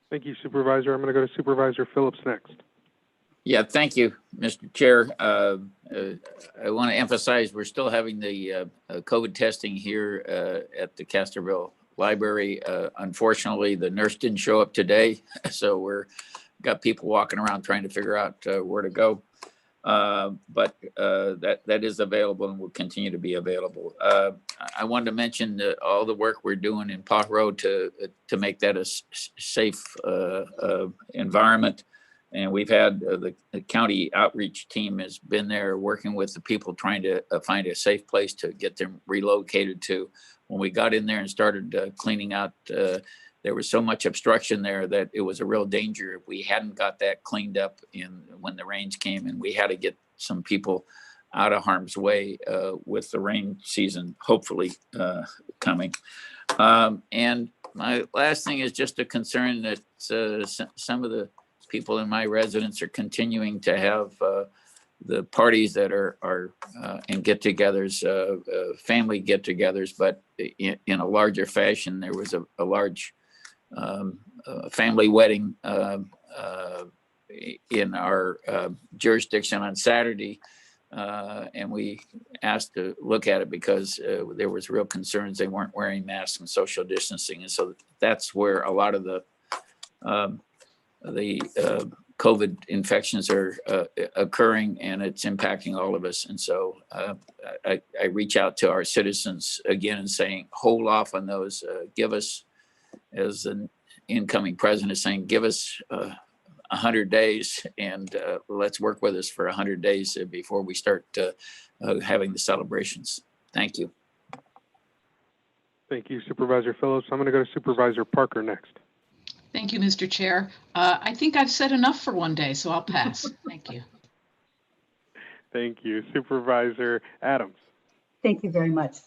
Thank you, Supervisor. I'm going to go to Supervisor Phillips next. Yeah, thank you, Mr. Chair. I want to emphasize we're still having the COVID testing here at the Castroville Library. Unfortunately, the nurse didn't show up today, so we're got people walking around trying to figure out where to go. But that is available and will continue to be available. I wanted to mention all the work we're doing in Pot Road to make that a safe environment. And we've had the county outreach team has been there working with the people trying to find a safe place to get them relocated to. When we got in there and started cleaning out, there was so much obstruction there that it was a real danger if we hadn't got that cleaned up when the rains came, and we had to get some people out of harm's way with the rain season hopefully coming. And my last thing is just a concern that some of the people in my residence are continuing to have the parties that are and get-togethers, family get-togethers, but in a larger fashion. There was a large family wedding in our jurisdiction on Saturday, and we asked to look at it because there was real concerns. They weren't wearing masks and social distancing, and so that's where a lot of the COVID infections are occurring, and it's impacting all of us. And so I reach out to our citizens again and saying, hold off on those. Give us, as an incoming president is saying, give us 100 days, and let's work with us for 100 days before we start having the celebrations. Thank you. Thank you, Supervisor Phillips. I'm going to go to Supervisor Parker next. Thank you, Mr. Chair. I think I've said enough for one day, so I'll pass. Thank you. Thank you. Supervisor Adams. Thank you very much.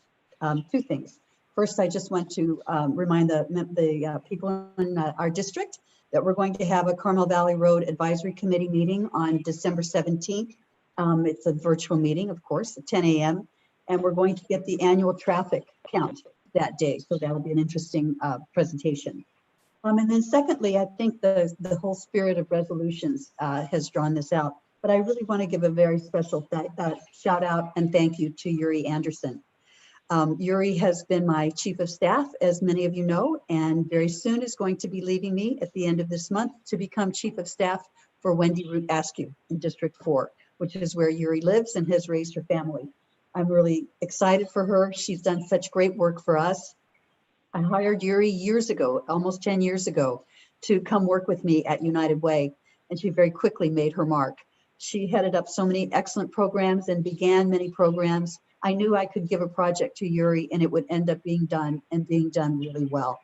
Two things. First, I just want to remind the people in our district that we're going to have a Carmel Valley Road Advisory Committee meeting on December 17th. It's a virtual meeting, of course, at 10 a.m. And we're going to get the annual traffic count that day. So that'll be an interesting presentation. And then secondly, I think the whole spirit of resolutions has drawn this out. But I really want to give a very special shout out and thank you to Yuri Anderson. Yuri has been my chief of staff, as many of you know, and very soon is going to be leaving me at the end of this month to become chief of staff for Wendy Root Askew in District 4, which is where Yuri lives and has raised her family. I'm really excited for her. She's done such great work for us. I hired Yuri years ago, almost 10 years ago, to come work with me at United Way, and she very quickly made her mark. She headed up so many excellent programs and began many programs. I knew I could give a project to Yuri and it would end up being done and being done really well.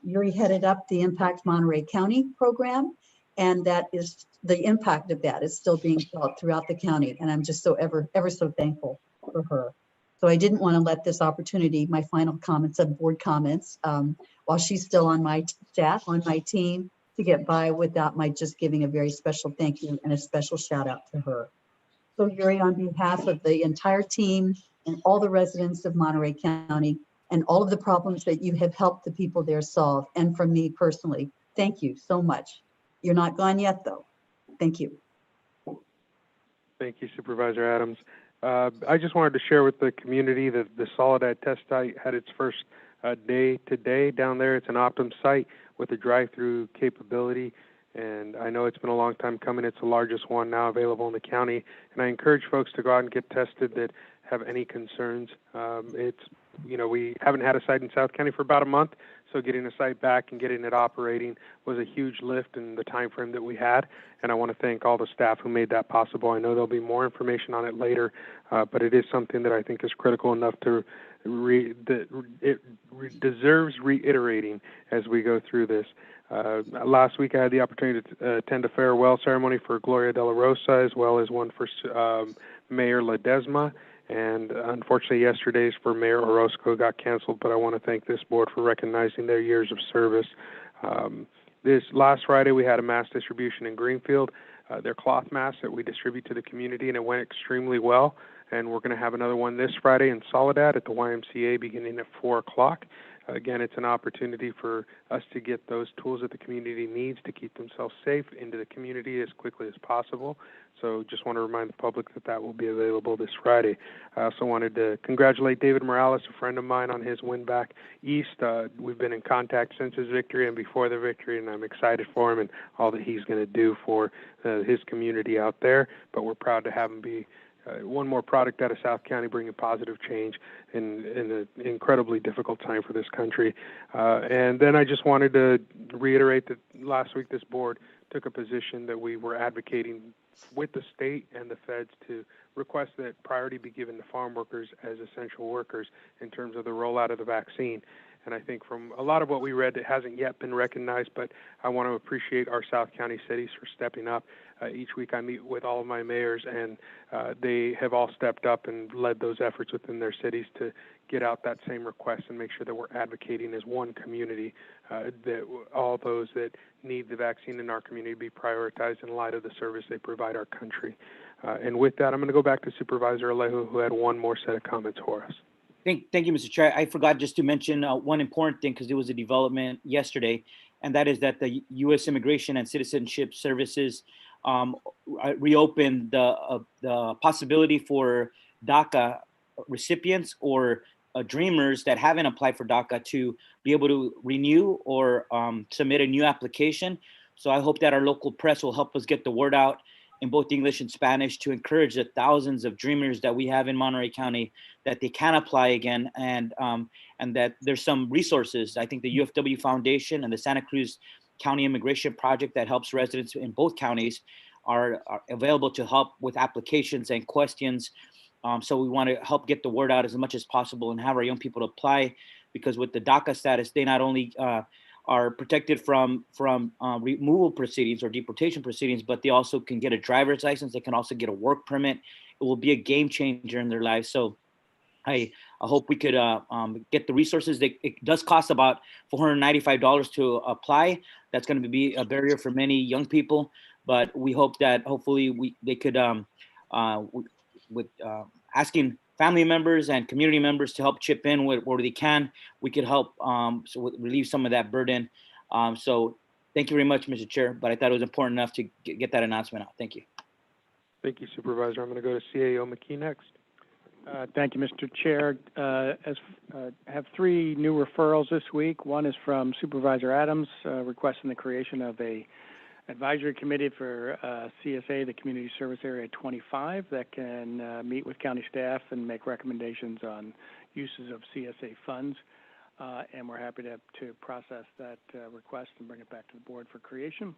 Yuri headed up the Impact Monterey County program, and that is the impact of that is still being felt throughout the county. And I'm just so ever so thankful for her. So I didn't want to let this opportunity, my final comments of board comments, while she's still on my staff, on my team, to get by without my just giving a very special thank you and a special shout out to her. So Yuri, on behalf of the entire team and all the residents of Monterey County and all of the problems that you have helped the people there solve, and from me personally, thank you so much. You're not gone yet though. Thank you. Thank you, Supervisor Adams. I just wanted to share with the community that the Soledad test site had its first day today down there. It's an Optum site with a drive-through capability, and I know it's been a long time coming. It's the largest one now available in the county, and I encourage folks to go out and get tested that have any concerns. We haven't had a site in South County for about a month, so getting a site back and getting it operating was a huge lift in the time frame that we had, and I want to thank all the staff who made that possible. I know there'll be more information on it later, but it is something that I think is critical enough to deserves reiterating as we go through this. Last week I had the opportunity to attend a farewell ceremony for Gloria De La Rosa, as well as one for Mayor Ledesma. And unfortunately, yesterday's for Mayor Orozco got canceled, but I want to thank this board for recognizing their years of service. This last Friday, we had a mass distribution in Greenfield, their cloth masks that we distribute to the community, and it went extremely well. And we're going to have another one this Friday in Soledad at the YMCA beginning at 4 o'clock. Again, it's an opportunity for us to get those tools that the community needs to keep themselves safe into the community as quickly as possible. So just want to remind the public that that will be available this Friday. I also wanted to congratulate David Morales, a friend of mine, on his win back east. We've been in contact since his victory and before the victory, and I'm excited for him and all that he's going to do for his community out there. But we're proud to have him be one more product out of South County, bringing positive change in an incredibly difficult time for this country. And then I just wanted to reiterate that last week this board took a position that we were advocating with the state and the feds to request that priority be given to farm workers as essential workers in terms of the rollout of the vaccine. And I think from a lot of what we read, it hasn't yet been recognized, but I want to appreciate our South County cities for stepping up. Each week I meet with all of my mayors, and they have all stepped up and led those efforts within their cities to get out that same request and make sure that we're advocating as one community, that all those that need the vaccine in our community be prioritized in light of the service they provide our country. And with that, I'm going to go back to Supervisor Alejo, who had one more set of comments for us. Thank you, Mr. Chair. I forgot just to mention one important thing because there was a development yesterday, and that is that the U.S. Immigration and Citizenship Services reopened the possibility for DACA recipients or dreamers that haven't applied for DACA to be able to renew or submit a new application. So I hope that our local press will help us get the word out in both English and Spanish to encourage the thousands of dreamers that we have in Monterey County that they can apply again, and that there's some resources. I think the UFW Foundation and the Santa Cruz County Immigration Project that helps residents in both counties are available to help with applications and questions. So we want to help get the word out as much as possible and have our young people apply, because with the DACA status, they not only are protected from removal proceedings or deportation proceedings, but they also can get a driver's license. They can also get a work permit. It will be a game changer in their lives. So I hope we could get the resources. It does cost about $495 to apply. That's going to be a barrier for many young people, but we hope that hopefully they could, with asking family members and community members to help chip in where they can, we could help relieve some of that burden. So thank you very much, Mr. Chair, but I thought it was important enough to get that announcement out. Thank you. Thank you, Supervisor. I'm going to go to CAO McKee next. Thank you, Mr. Chair. I have three new referrals this week. One is from Supervisor Adams, requesting the creation of a advisory committee for CSA, the Community Service Area 25, that can meet with county staff and make recommendations on uses of CSA funds. And we're happy to process that request and bring it back to the board for creation.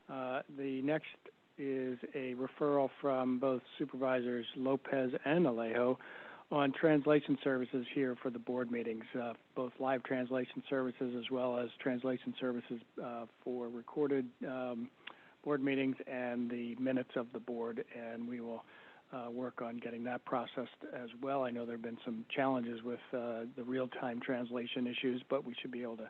The next is a referral from both Supervisors Lopez and Alejo on translation services here for the board meetings, both live translation services as well as translation services for recorded board meetings and the minutes of the board, and we will work on getting that processed as well. I know there have been some challenges with the real-time translation issues, but we should be able to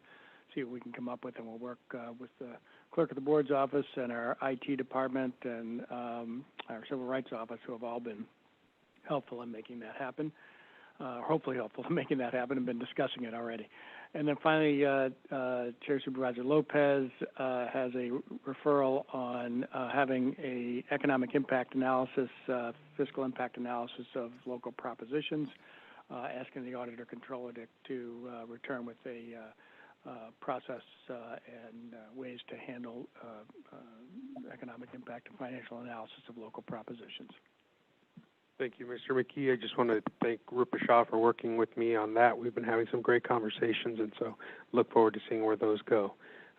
see what we can come up with, and we'll work with the clerk of the board's office and our IT department and our civil rights office, who have all been helpful in making that happen, hopefully helpful in making that happen, and been discussing it already. And then finally, Chair Supervisor Lopez has a referral on having a economic impact analysis, fiscal impact analysis of local propositions, asking the auditor controller to return with a process and ways to handle economic impact and financial analysis of local propositions. Thank you, Mr. McKee. I just want to thank Rupa Shah for working with me on that. We've been having some great conversations, and so look forward to seeing where those go.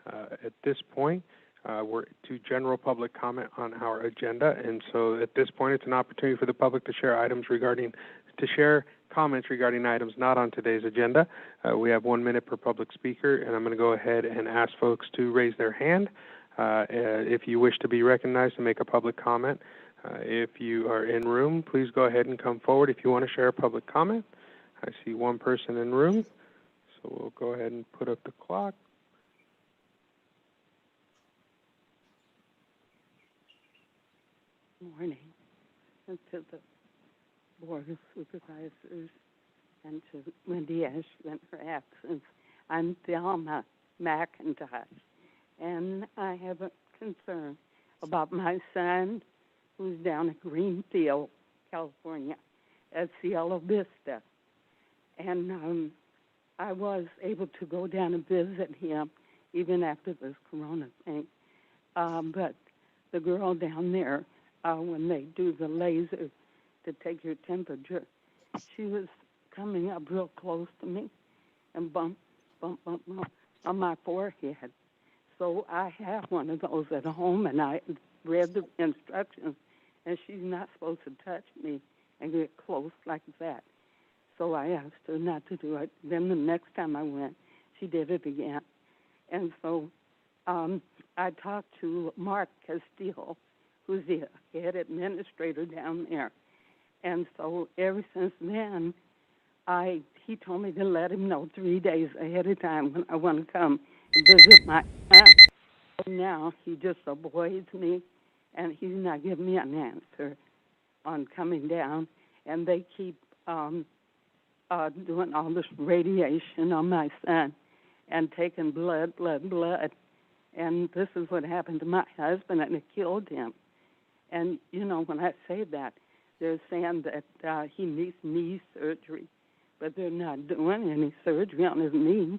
At this point, we're to general public comment on our agenda, and so at this point, it's an opportunity for the public to share comments regarding items not on today's agenda. We have 1 minute per public speaker, and I'm going to go ahead and ask folks to raise their hand if you wish to be recognized to make a public comment. If you are in room, please go ahead and come forward if you want to share a public comment. I see one person in room, so we'll go ahead and put up the clock. Morning, and to the Board of Supervisors and to Wendy Ashland in her absence. I'm Thelma McIntosh, and I have a concern about my son, who's down in Greenfield, California, at Cielo Vista. And I was able to go down and visit him even after this corona thing. But the girl down there, when they do the laser to take your temperature, she was coming up real close to me and bump on my forehead. so I have one of those at home, and I read the instructions, and she's not supposed to touch me and get close like that. So I asked her not to do it. Then the next time I went, she did it again. And so I talked to Mark Castile, who's the head administrator down there. And so ever since then, he told me to let him know 3 days ahead of time when I want to come visit my aunt. So now he just avoids me, and he's not giving me an answer on coming down. And they keep doing all this radiation on my son and taking blood. And this is what happened to my husband, and it killed him. And, you know, when I say that, they're saying that he needs knee surgery, but they're not doing any surgery on his knee.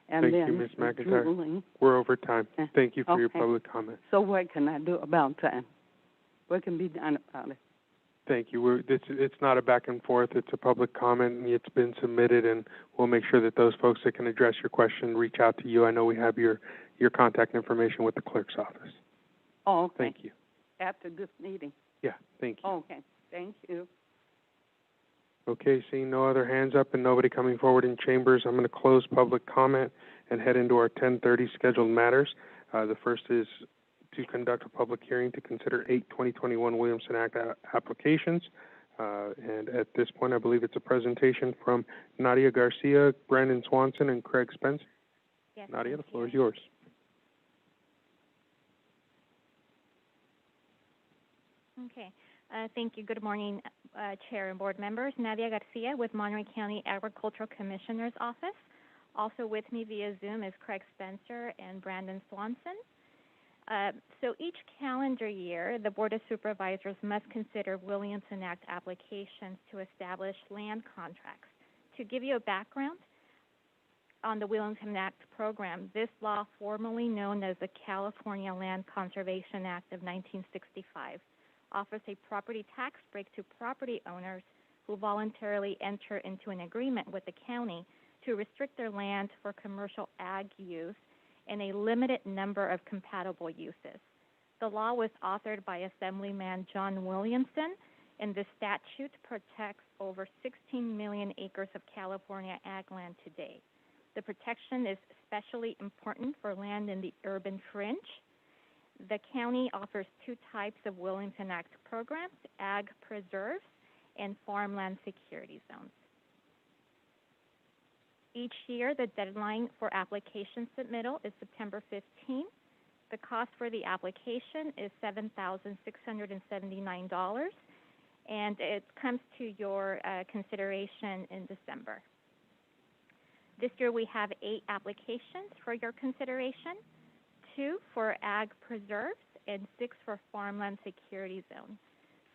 And Thank then you, Ms. McIntyre. drooling. We're over time. Thank you for your Okay. public comment. So what can I do about that? What can be done about it? Thank you. It's not a back and forth. It's a public comment, and it's been submitted, and we'll make sure that those folks that can address your question reach out to you. I know we have your contact information with the clerk's office. Oh, okay. Thank you. After this meeting. Yeah, thank you. Okay. Thank you. Okay, seeing no other hands up and nobody coming forward in chambers, I'm going to close public comment and head into our 10:30 scheduled matters. The first is to conduct a public hearing to consider 8 2021 Williamson Act applications. And at this point, I believe it's a presentation from Nadia Garcia, Brandon Swanson, and Craig Spence. Yes, Nadia, the floor is yours. Okay. Thank you. Good morning, Chair and board members. Nadia Garcia with Monterey County Agricultural Commissioner's Office. Also with me via Zoom is Craig Spencer and Brandon Swanson. So each calendar year, the Board of Supervisors must consider Williamson Act applications to establish land contracts. To give you a background on the Williamson Act program, this law, formerly known as the California Land Conservation Act of 1965, offers a property tax break to property owners who voluntarily enter into an agreement with the county to restrict their land for commercial ag use and a limited number of compatible uses. The law was authored by Assemblyman John Williamson, and the statute protects over 16 million acres of California ag land today. The protection is especially important for land in the urban fringe. The county offers two types of Williamson Act programs: ag preserves and farmland security zones. Each year, the deadline for application submittal is September 15th. The cost for the application is $7,679, and it comes to your consideration in December. This year, we have 8 applications for your consideration, 2 for ag preserves and 6 for farmland security zone.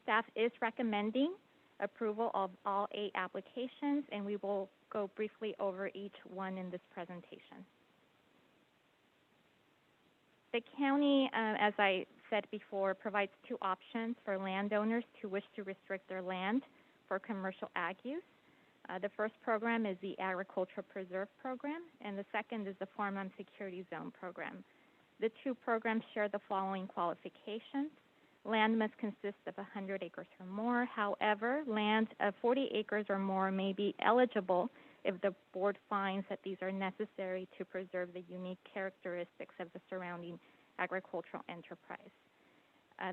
Staff is recommending approval of all 8 applications, and we will go briefly over each one in this presentation. The county, as I said before, provides 2 options for landowners who wish to restrict their land for commercial ag use. The first program is the Agricultural Preserve Program, and the second is the Farmland Security Zone Program. The 2 programs share the following qualifications. Land must consist of 100 acres or more. However, land of 40 acres or more may be eligible if the board finds that these are necessary to preserve the unique characteristics of the surrounding agricultural enterprise.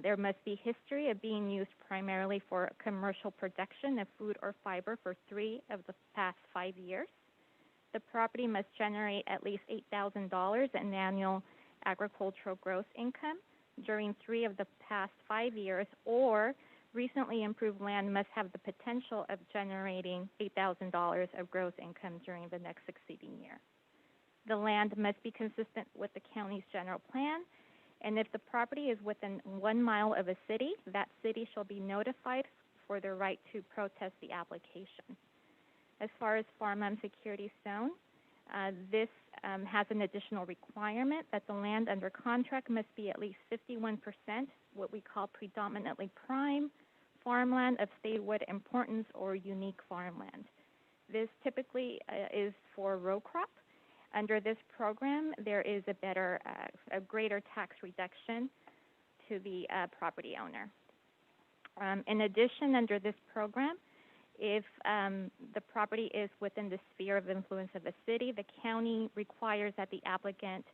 There must be history of being used primarily for commercial production of food or fiber for 3 of the past 5 years. The property must generate at least $8,000 in annual agricultural gross income during 3 of the past 5 years, or recently improved land must have the potential of generating $8,000 of gross income during the next succeeding year. The land must be consistent with the county's general plan, and if the property is within 1 mile of a city, that city shall be notified for the right to protest the application. As far as farmland security zone, this has an additional requirement that the land under contract must be at least 51% what we call predominantly prime farmland of statewide importance or unique farmland. This typically is for row crop. Under this program, there is a greater tax reduction to the property owner. In addition, under this program, if the property is within the sphere of influence of the city, the county requires that the applicant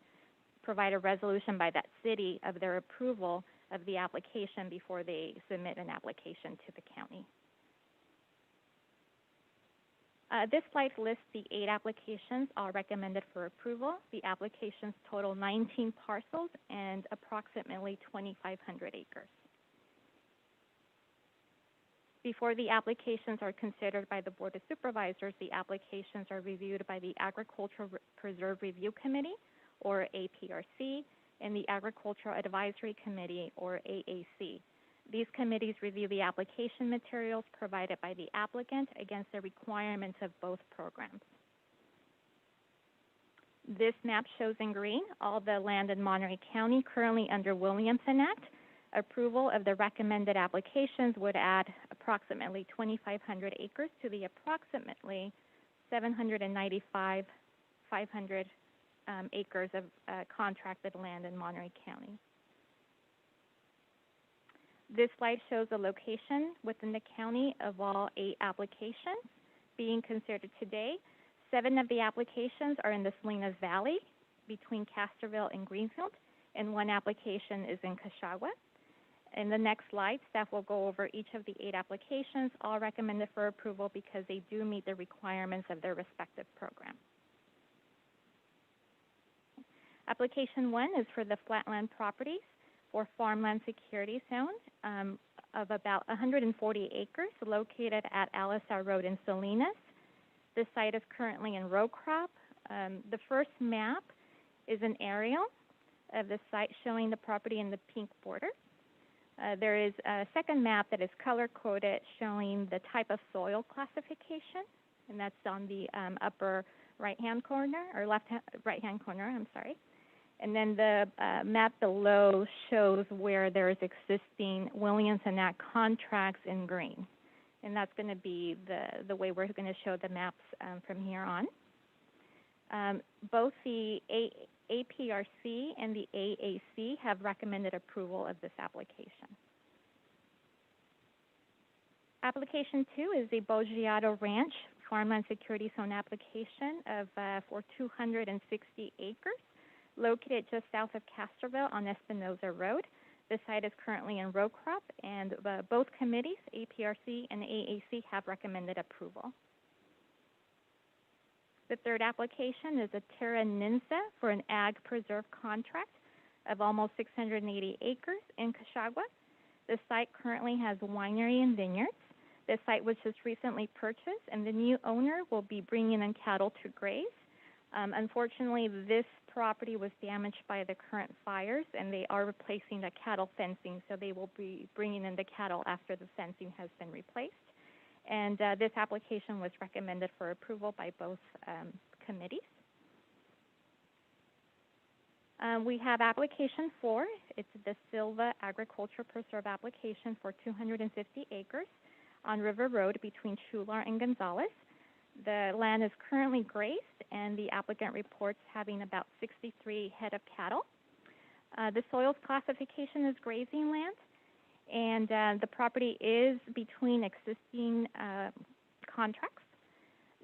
provide a resolution by that city of their approval of the application before they submit an application to the county. This slide lists the 8 applications all recommended for approval. The applications total 19 parcels and approximately 2,500 acres. Before the applications are considered by the Board of Supervisors, the applications are reviewed by the Agricultural Preserve Review Committee, or APRC, and the Agricultural Advisory Committee, or AAC. These committees review the application materials provided by the applicant against the requirements of both programs. This map shows in green all the land in Monterey County currently under Williamson Act. Approval of the recommended applications would add approximately 2,500 acres to the approximately 795,500 acres of contracted land in Monterey County. This slide shows the location within the county of all 8 applications being considered today. 7 of the applications are in the Salinas Valley between Castroville and Greenfield, and 1 application is in Cachagua. In the next slide, staff will go over each of the 8 applications, all recommended for approval because they do meet the requirements of their respective program. Application 1 is for the flatland properties for farmland security zone of about 140 acres located at Alisar Road in Salinas. The site is currently in row crop. The first map is an aerial of the site showing the property in the pink border. There is a second map that is color-coded showing the type of soil classification, and that's on the upper right-hand corner, or right-hand corner, I'm sorry. And then the map below shows where there is existing Williamson Act contracts in green. And that's going to be the way we're going to show the maps from here on. Both the APRC and the AAC have recommended approval of this application. Application 2 is the Boggiato Ranch Farmland Security Zone application for 260 acres located just south of Castroville on Espinoza Road. The site is currently in row crop, and both committees, APRC and AAC, have recommended approval. The third application is a Terra Ninsa for an ag preserve contract of almost 680 acres in Cachagua. The site currently has winery and vineyards. The site was just recently purchased, and the new owner will be bringing in cattle to graze. Unfortunately, this property was damaged by the current fires, and they are replacing the cattle fencing, so they will be bringing in the cattle after the fencing has been replaced. And this application was recommended for approval by both committees. We have application 4. It's the Silva Agriculture Preserve application for 250 acres on River Road between Chular and Gonzales. The land is currently grazed, and the applicant reports having about 63 head of cattle. The soils classification is grazing land, and the property is between existing contracts.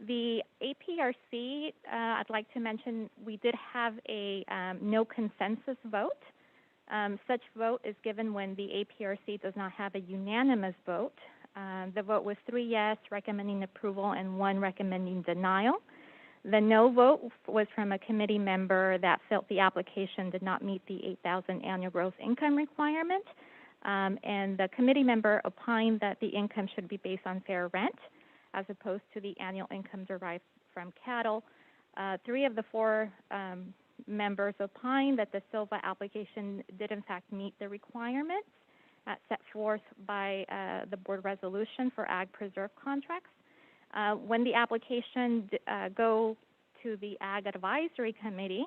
The APRC, I'd like to mention, we did have a no consensus vote. Such vote is given when the APRC does not have a unanimous vote. The vote was 3 yes, recommending approval, and 1 recommending denial. The no vote was from a committee member that felt the application did not meet the 8,000 annual gross income requirement. And the committee member opined that the income should be based on fair rent as opposed to the annual income derived from cattle. 3 of the 4 members opined that the Silva application did in fact meet the requirements set forth by the board resolution for ag preserve contracts. When the application go to the Ag Advisory Committee,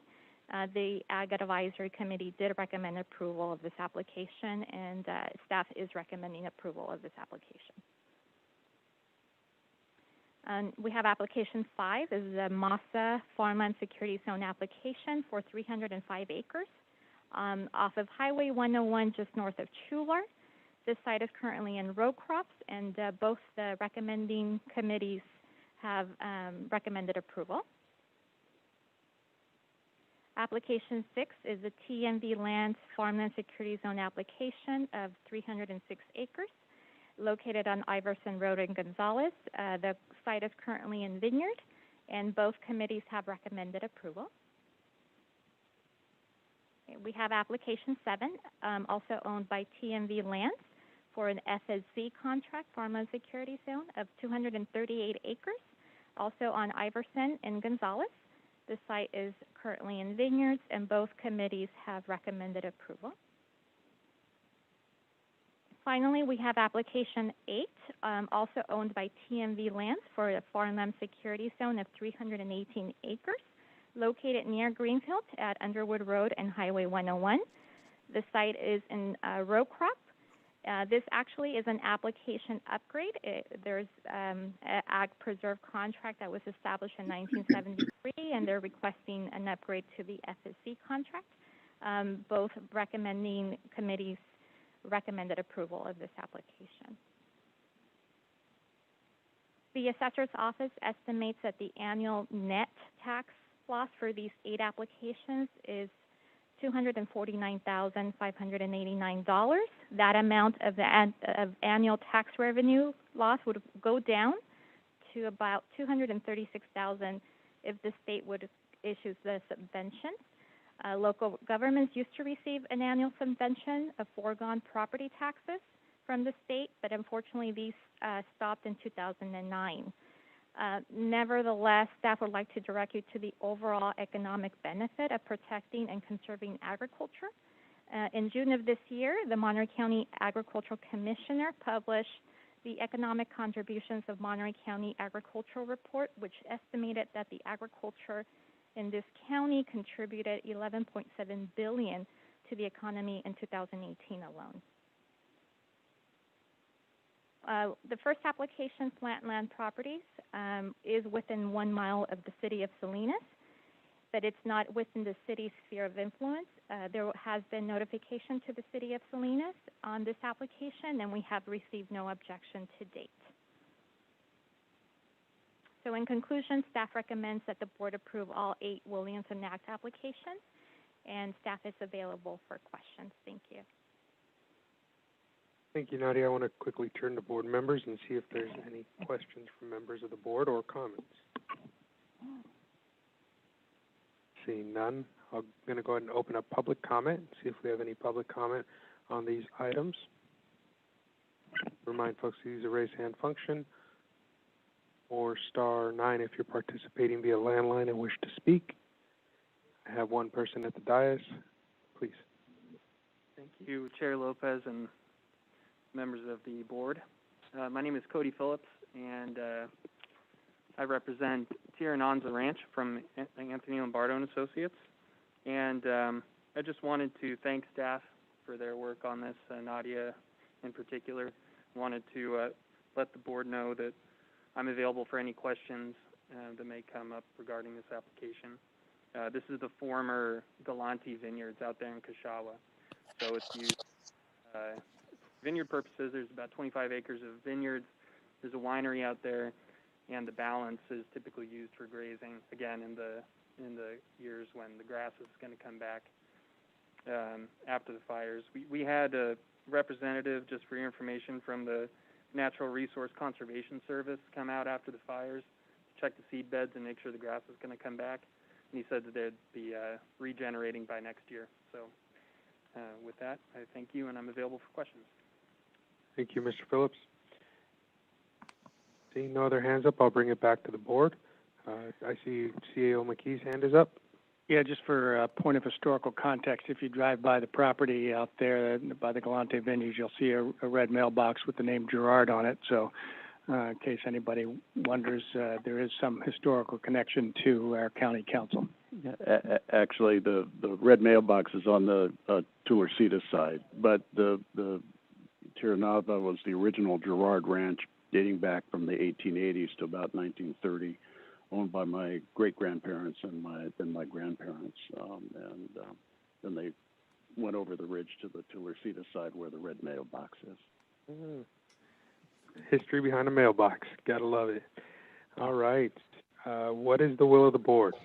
the Ag Advisory Committee did recommend approval of this application, and staff is recommending approval of this application. We have application 5 is the Massa Farmland Security Zone application for 305 acres off of Highway 101 just north of Chular. This site is currently in row crops, and both the recommending committees have recommended approval. Application 6 is the TMV Lands Farmland Security Zone application of 306 acres located on Iverson Road in Gonzales. The site is currently in Vineyard, and both committees have recommended approval. Okay, we have application 7, also owned by TMV Lands, for an FSZ contract, Farmland Security Zone, of 238 acres, also on Iverson in Gonzales. The site is currently in Vineyards, and both committees have recommended approval. Finally, we have application 8, also owned by TMV Lands, for a Farmland Security Zone of 318 acres, located near Greenfield at Underwood Road and Highway 101. The site is in row crop. This actually is an application upgrade. There's an ag preserve contract that was established in 1973, and they're requesting an upgrade to the FSC contract. Both recommending committees recommended approval of this application. The assessor's office estimates that the annual net tax loss for these 8 applications is $249,589. That amount of annual tax revenue loss would go down to about $236,000 if the state would issue the subvention. Local governments used to receive an annual subvention of foregone property taxes from the state, but unfortunately these stopped in 2009. Nevertheless, staff would like to direct you to the overall economic benefit of protecting and conserving agriculture. In June of this year, the Monterey County Agricultural Commissioner published the Economic Contributions of Monterey County Agricultural Report, which estimated that the agriculture in this county contributed $11.7 billion to the economy in 2018 alone. The first application, Flatland Properties, is within 1 mile of the city of Salinas, but it's not within the city's sphere of influence. There has been notification to the city of Salinas on this application, and we have received no objection to date. So in conclusion, staff recommends that the board approve all 8 Williamson Act applications, and staff is available for questions. Thank you. Thank you, Nadia. I want to quickly turn to board members and see if there's any questions from members of the board or comments. Seeing none, I'm going to go ahead and open up public comment and see if we have any public comment on these items. Remind folks to use the raise hand function or *9 if you're participating via landline and wish to speak. I have one person at the dais. Please. Thank you, Chair Lopez and members of the board. My name is Cody Phillips, and I represent Tierra Nonza Ranch from Anthony Lombardo and Associates. And I just wanted to thank staff for their work on this, Nadia in particular. Wanted to let the board know that I'm available for any questions that may come up regarding this application. This is the former Galante Vineyards out there in Kashawa. So it's used vineyard purposes. There's about 25 acres of vineyards. There's a winery out there, and the balance is typically used for grazing, again, in the years when the grass is going to come back after the fires. We had a representative, just for your information, from the Natural Resource Conservation Service come out after the fires to check the seed beds and make sure the grass is going to come back. And he said that they'd be regenerating by next year. So with that, I thank you, and I'm available for questions. Thank you, Mr. Phillips. Seeing no other hands up, I'll bring it back to the board. I see CAO McKee's hand is up. Yeah, just for a point of historical context, if you drive by the property out there by the Galante Vineyards, you'll see a red mailbox with the name Gerard on it. So in case anybody wonders, there is some historical connection to our county council. Actually, the red mailbox is on the Tularcita side, but the Tierra Nonza was the original Gerard Ranch dating back from the 1880s to about 1930, owned by my great-grandparents and my grandparents. Then they went over the ridge to the Tularcita side where the red mailbox is. Mm. History behind a mailbox. Gotta love it. All right. What is the will of the board?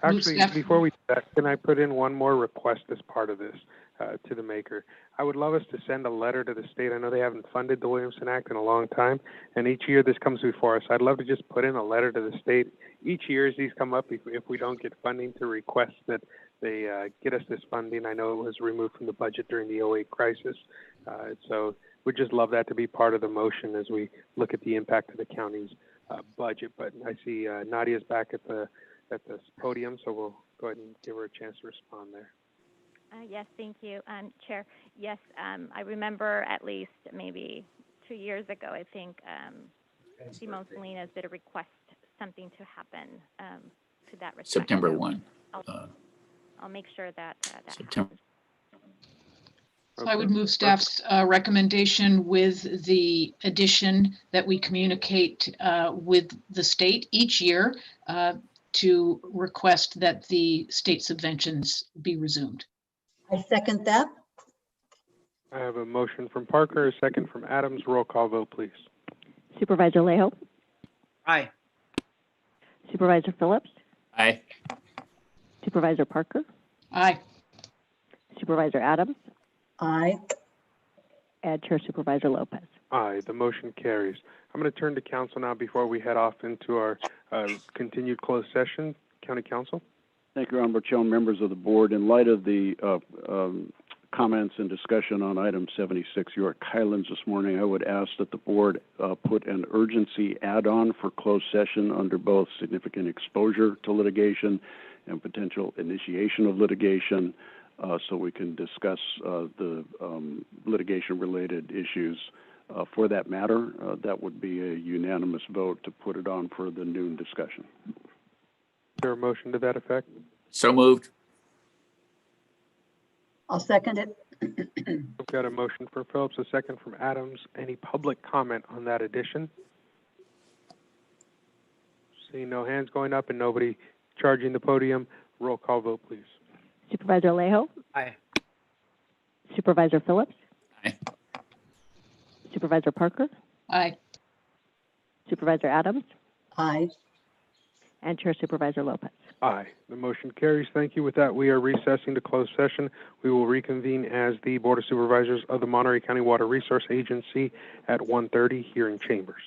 Actually, before we do that, can I put in one more request as part of this to the maker? I would love us to send a letter to the state. I know they haven't funded the Williamson Act in a long time, and each year this comes before us. I'd love to just put in a letter to the state each year as these come up if we don't get funding to request that they get us this funding. I know it was removed from the budget during the '08 crisis. So we'd just love that to be part of the motion as we look at the impact of the county's budget. But I see Nadia's back at the podium, so we'll go ahead and give her a chance to respond there. Yes, thank you, Chair. Yes, I remember at least maybe 2 years ago, I think Simone Salinas did a request something to happen to that respect. September 1. I'll make sure that September. So I would move staff's recommendation with the addition that we communicate with the state each year to request that the state subventions be resumed. I second that. I have a motion from Parker, a second from Adams. Roll call vote, please. Supervisor Leho, Aye. Supervisor Phillips, Aye. Supervisor Parker, Aye. Supervisor Adams, Aye. and Chair Supervisor Lopez. Aye, the motion carries. I'm going to turn to council now before we head off into our continued closed session. County Council. Thank you, Honorable Chair, members of the board. In light of the comments and discussion on item 76, York Highlands this morning, I would ask that the board put an urgency add-on for closed session under both significant exposure to litigation and potential initiation of litigation, so we can discuss the litigation-related issues. For that matter, that would be a unanimous vote to put it on for the noon discussion. Is there a motion to that effect? So moved. I'll second it. We've got a motion from Phillips, a second from Adams. Any public comment on that addition? Seeing no hands going up and nobody charging the podium, roll call vote, please. Supervisor Leho, Aye. Supervisor Phillips, Aye. Supervisor Parker, Aye. Supervisor Adams, Aye. and Chair Supervisor Lopez. Aye. The motion carries. Thank you. With that, we are recessing to closed session. We will reconvene as the Board of Supervisors of the Monterey County Water Resource Agency at 1:30 here in Chambers.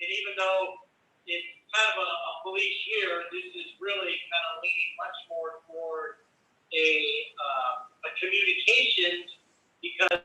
And even though it's kind of a police year, this is really kind of leaning much more toward a communications, because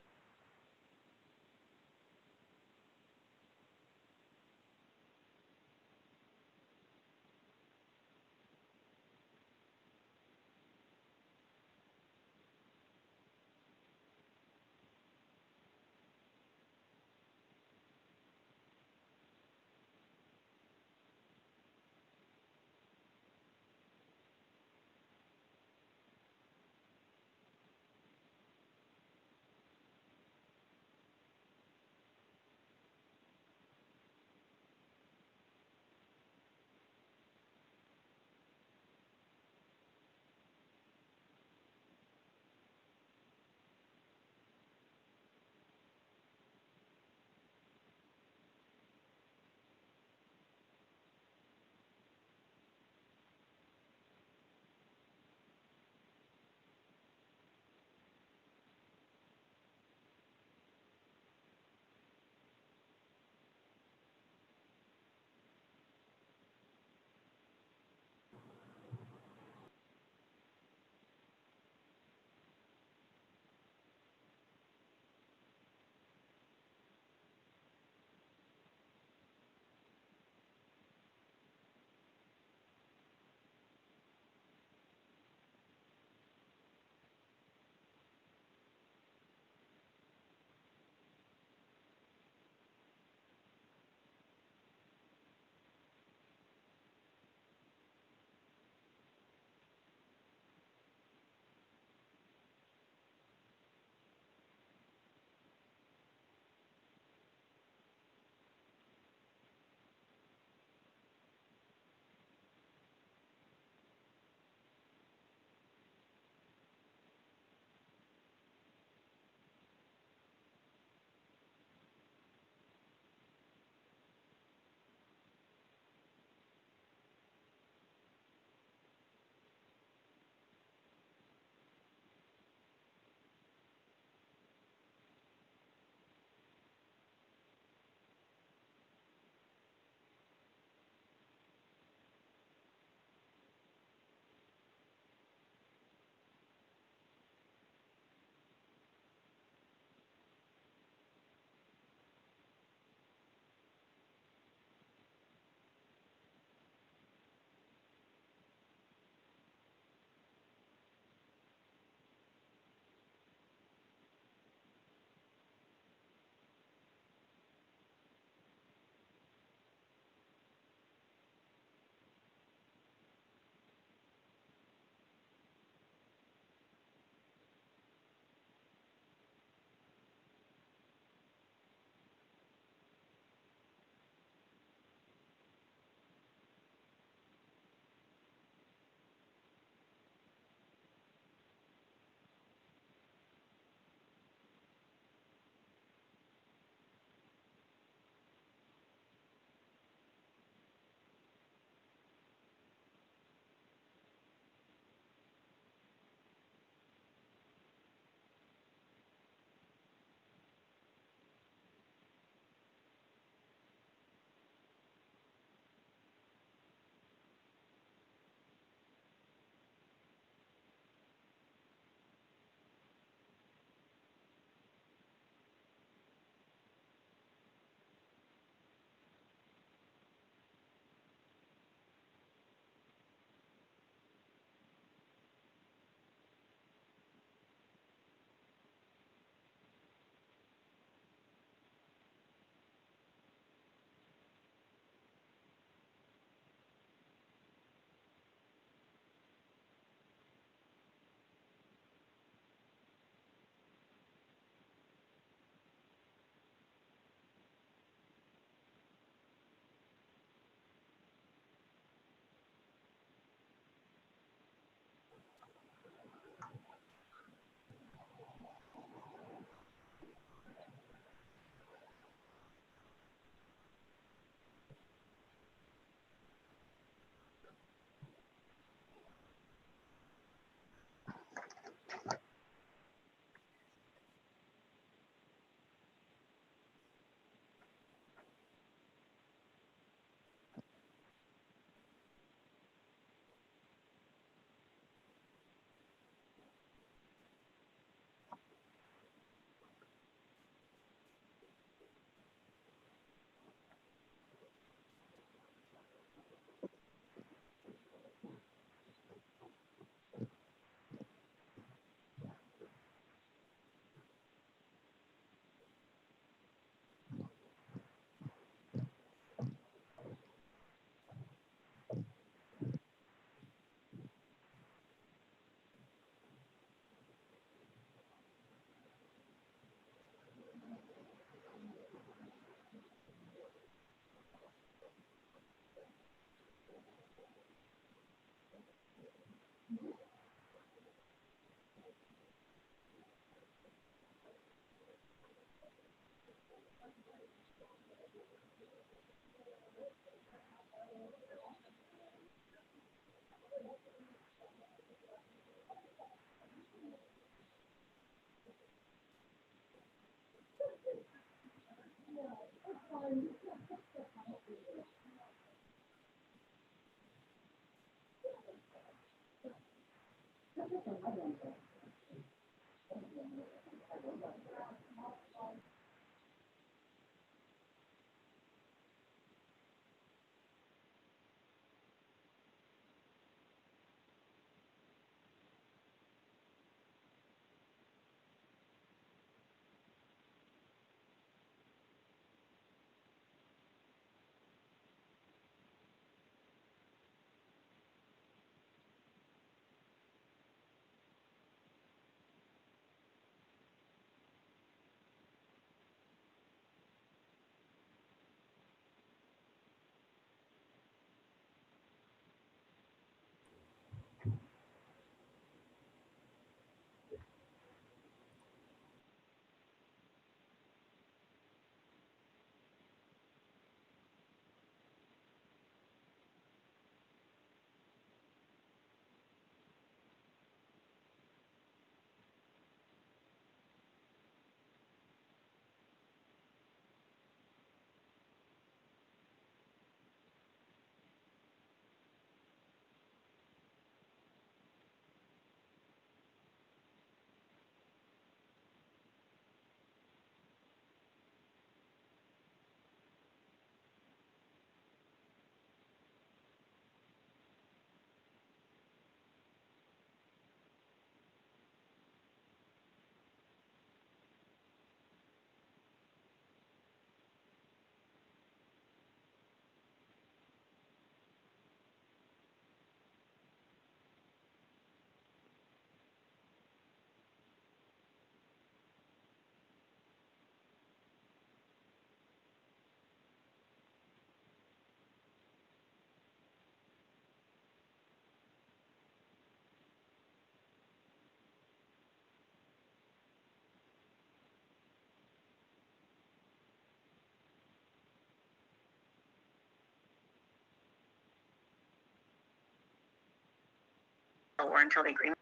or until the agreement.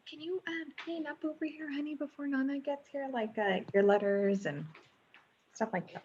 Can you clean up over here, honey, before Nana gets here, like your letters and stuff like that?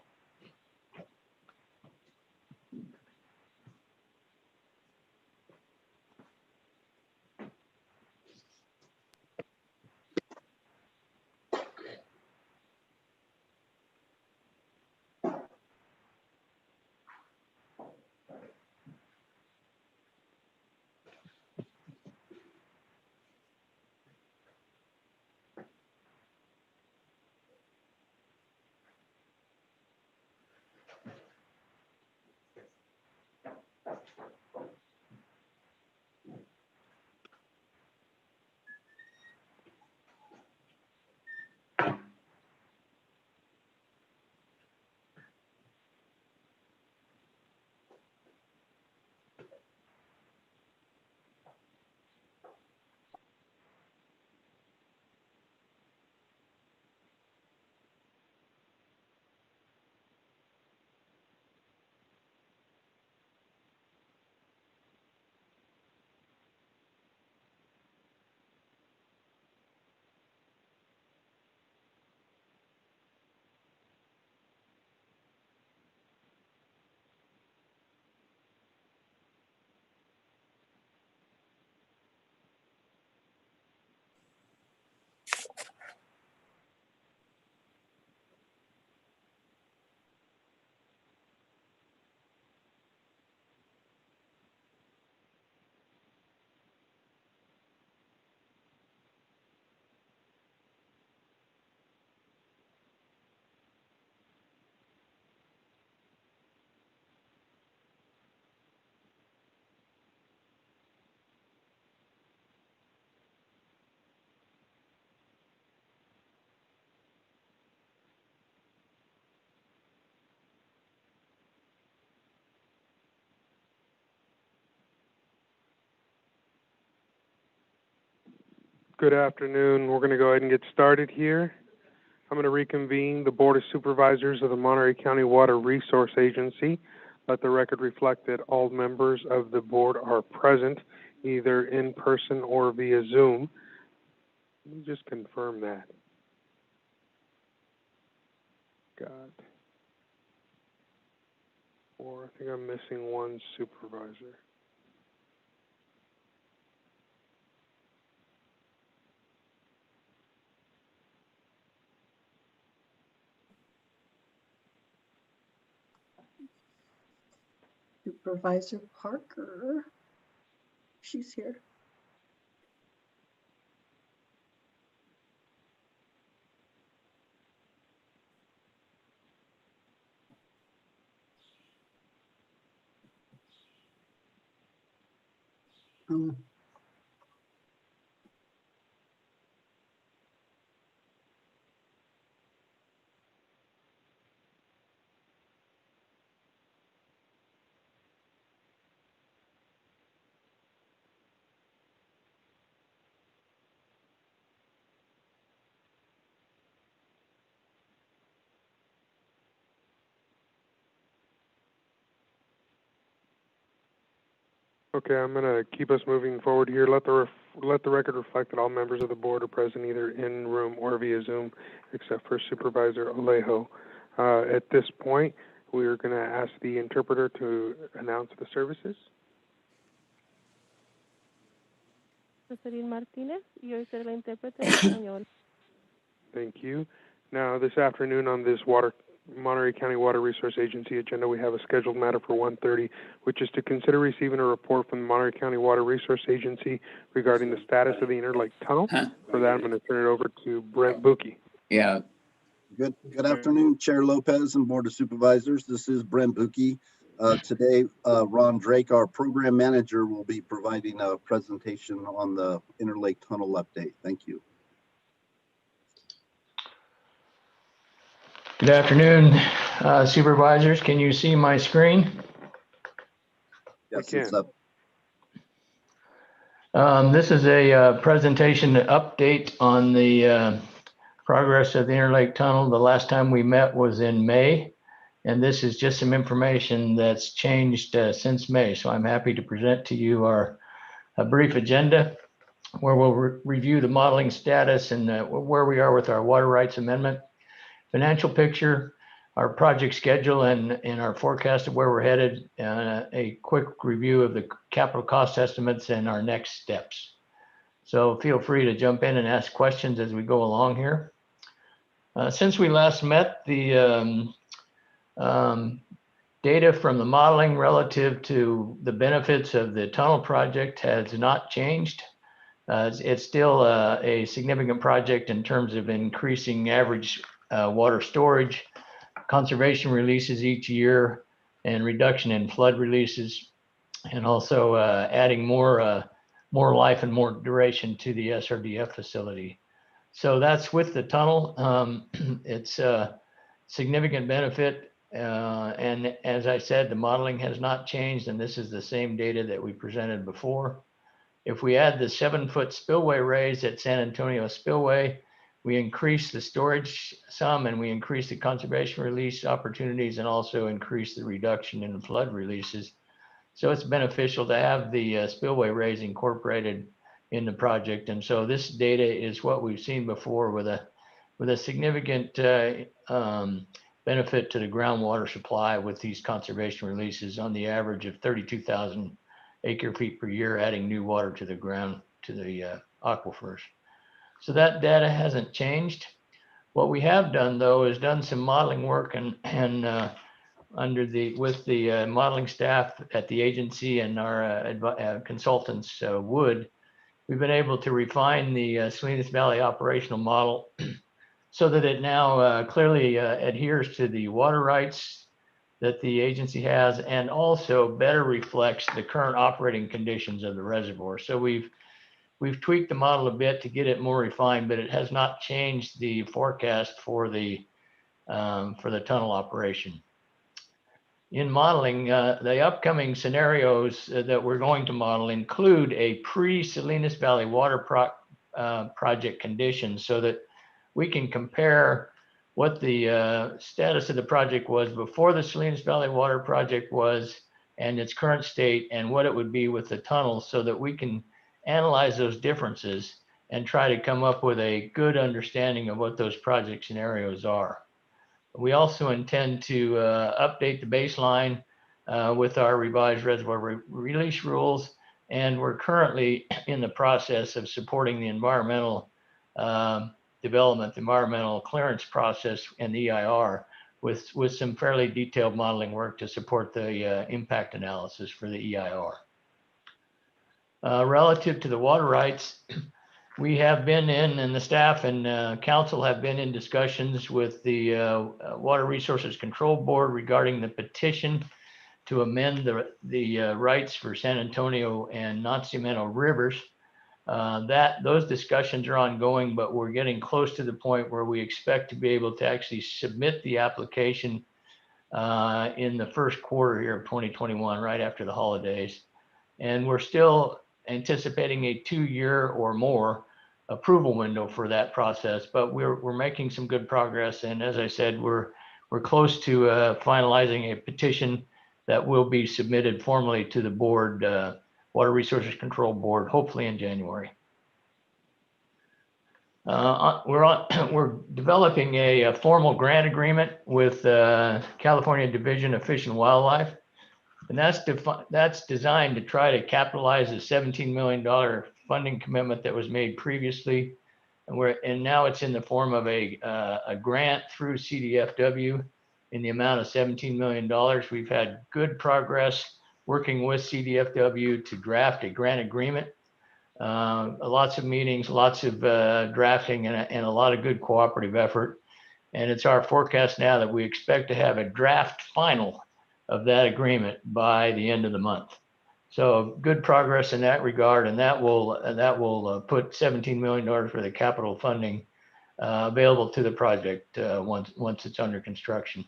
Good afternoon. We're going to go ahead and get started here. I'm going to reconvene the Board of Supervisors of the Monterey County Water Resource Agency. Let the record reflect that all members of the board are present, either in person or via Zoom. Let me just confirm that. Got 4. I think I'm missing one supervisor. Supervisor Parker. She's here. Okay, I'm going to keep us moving forward here. Let the record reflect that all members of the board are present either in room or via Zoom, except for Supervisor Alejo. At this point, we are going to ask the interpreter to announce the services. Jocelyn Martinez, yo soy la intérprete en español. Thank you. Now, this afternoon on this Monterey County Water Resource Agency agenda, we have a scheduled matter for 1:30, which is to consider receiving a report from the Monterey County Water Resource Agency regarding the status of the Interlake Tunnel. For that, I'm going to turn it over to Brent Buki. Yeah. Good afternoon, Chair Lopez and Board of Supervisors. This is Brent Buki. Today, Ron Drake, our program manager, will be providing a presentation on the Interlake Tunnel update. Thank you. Good afternoon, supervisors. Can you see my screen? Yes, it's up. This is a presentation update on the progress of the Interlake Tunnel. The last time we met was in May, and this is just some information that's changed since May. So I'm happy to present to you a brief agenda where we'll review the modeling status and where we are with our water rights amendment, financial picture, our project schedule, and our forecast of where we're headed, a quick review of the capital cost estimates and our next steps. So feel free to jump in and ask questions as we go along here. Since we last met, the data from the modeling relative to the benefits of the tunnel project has not changed. It's still a significant project in terms of increasing average water storage, conservation releases each year, and reduction in flood releases, and also adding more life and more duration to the SRDF facility. So that's with the tunnel. It's a significant benefit, and as I said, the modeling has not changed, and this is the same data that we presented before. If we add the 7-foot spillway raise at San Antonio Spillway, we increase the storage some, and we increase the conservation release opportunities, and also increase the reduction in flood releases. So it's beneficial to have the spillway raise incorporated in the project. And so this data is what we've seen before with a significant benefit to the groundwater supply with these conservation releases on the average of 32,000 acre feet per year, adding new water to the ground, to the aquifers. So that data hasn't changed. What we have done, though, is done some modeling work and with the modeling staff at the agency and our consultants, Wood, we've been able to refine the Salinas Valley operational model so that it now clearly adheres to the water rights that the agency has, and also better reflects the current operating conditions of the reservoir. So we've tweaked the model a bit to get it more refined, but it has not changed the forecast for the tunnel operation. In modeling, the upcoming scenarios that we're going to model include a pre-Salinas Valley water project conditions so that we can compare what the status of the project was before the Salinas Valley Water Project was and its current state and what it would be with the tunnel so that we can analyze those differences and try to come up with a good understanding of what those project scenarios are. We also intend to update the baseline with our revised reservoir release rules, and we're currently in the process of supporting the environmental development, the environmental clearance process and the EIR with some fairly detailed modeling work to support the impact analysis for the EIR. Relative to the water rights, we have been in, and the staff and council have been in discussions with the Water Resources Control Board regarding the petition to amend the rights for San Antonio and Nacimiento rivers. Those discussions are ongoing, but we're getting close to the point where we expect to be able to actually submit the application in the first quarter here of 2021, right after the holidays. And we're still anticipating a 2-year or more approval window for that process, but we're making some good progress. And as I said, we're close to finalizing a petition that will be submitted formally to the board, Water Resources Control Board, hopefully in January. We're developing a formal grant agreement with California Division of Fish and Wildlife, and that's designed to try to capitalize the $17 million funding commitment that was made previously, and now it's in the form of a grant through CDFW in the amount of $17 million. We've had good progress working with CDFW to draft a grant agreement. Lots of meetings, lots of drafting, and a lot of good cooperative effort. And it's our forecast now that we expect to have a draft final of that agreement by the end of the month. So good progress in that regard, and that will put $17 million for the capital funding available to the project once it's under construction.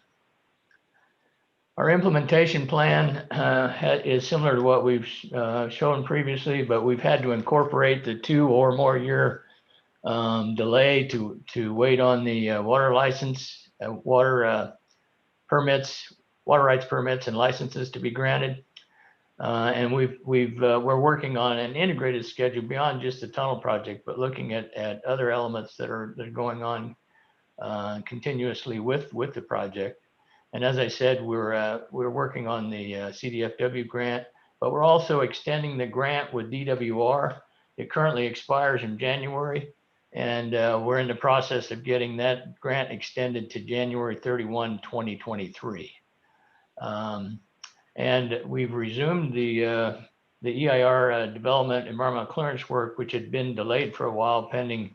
Our implementation plan is similar to what we've shown previously, but we've had to incorporate the 2 or more year delay to wait on the water license, water rights permits and licenses to be granted. And we're working on an integrated schedule beyond just the tunnel project, but looking at other elements that are going on continuously with the project. And as I said, we're working on the CDFW grant, but we're also extending the grant with DWR. It currently expires in January, and we're in the process of getting that grant extended to January 31, 2023. And we've resumed the EIR development environmental clearance work, which had been delayed for a while pending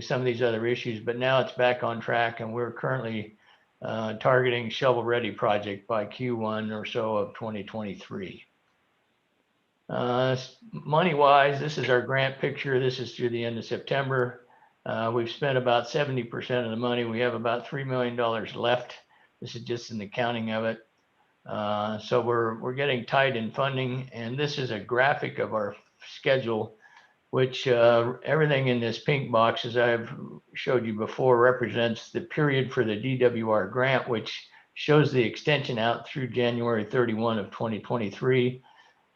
some of these other issues, but now it's back on track, and we're currently targeting shovel-ready project by Q1 or so of 2023. Money-wise, this is our grant picture. This is through the end of September. We've spent about 70% of the money. We have about $3 million left. This is just in the counting of it. So we're getting tight in funding, and this is a graphic of our schedule, which everything in this pink box, as I've showed you before, represents the period for the DWR grant, which shows the extension out through January 31 of 2023.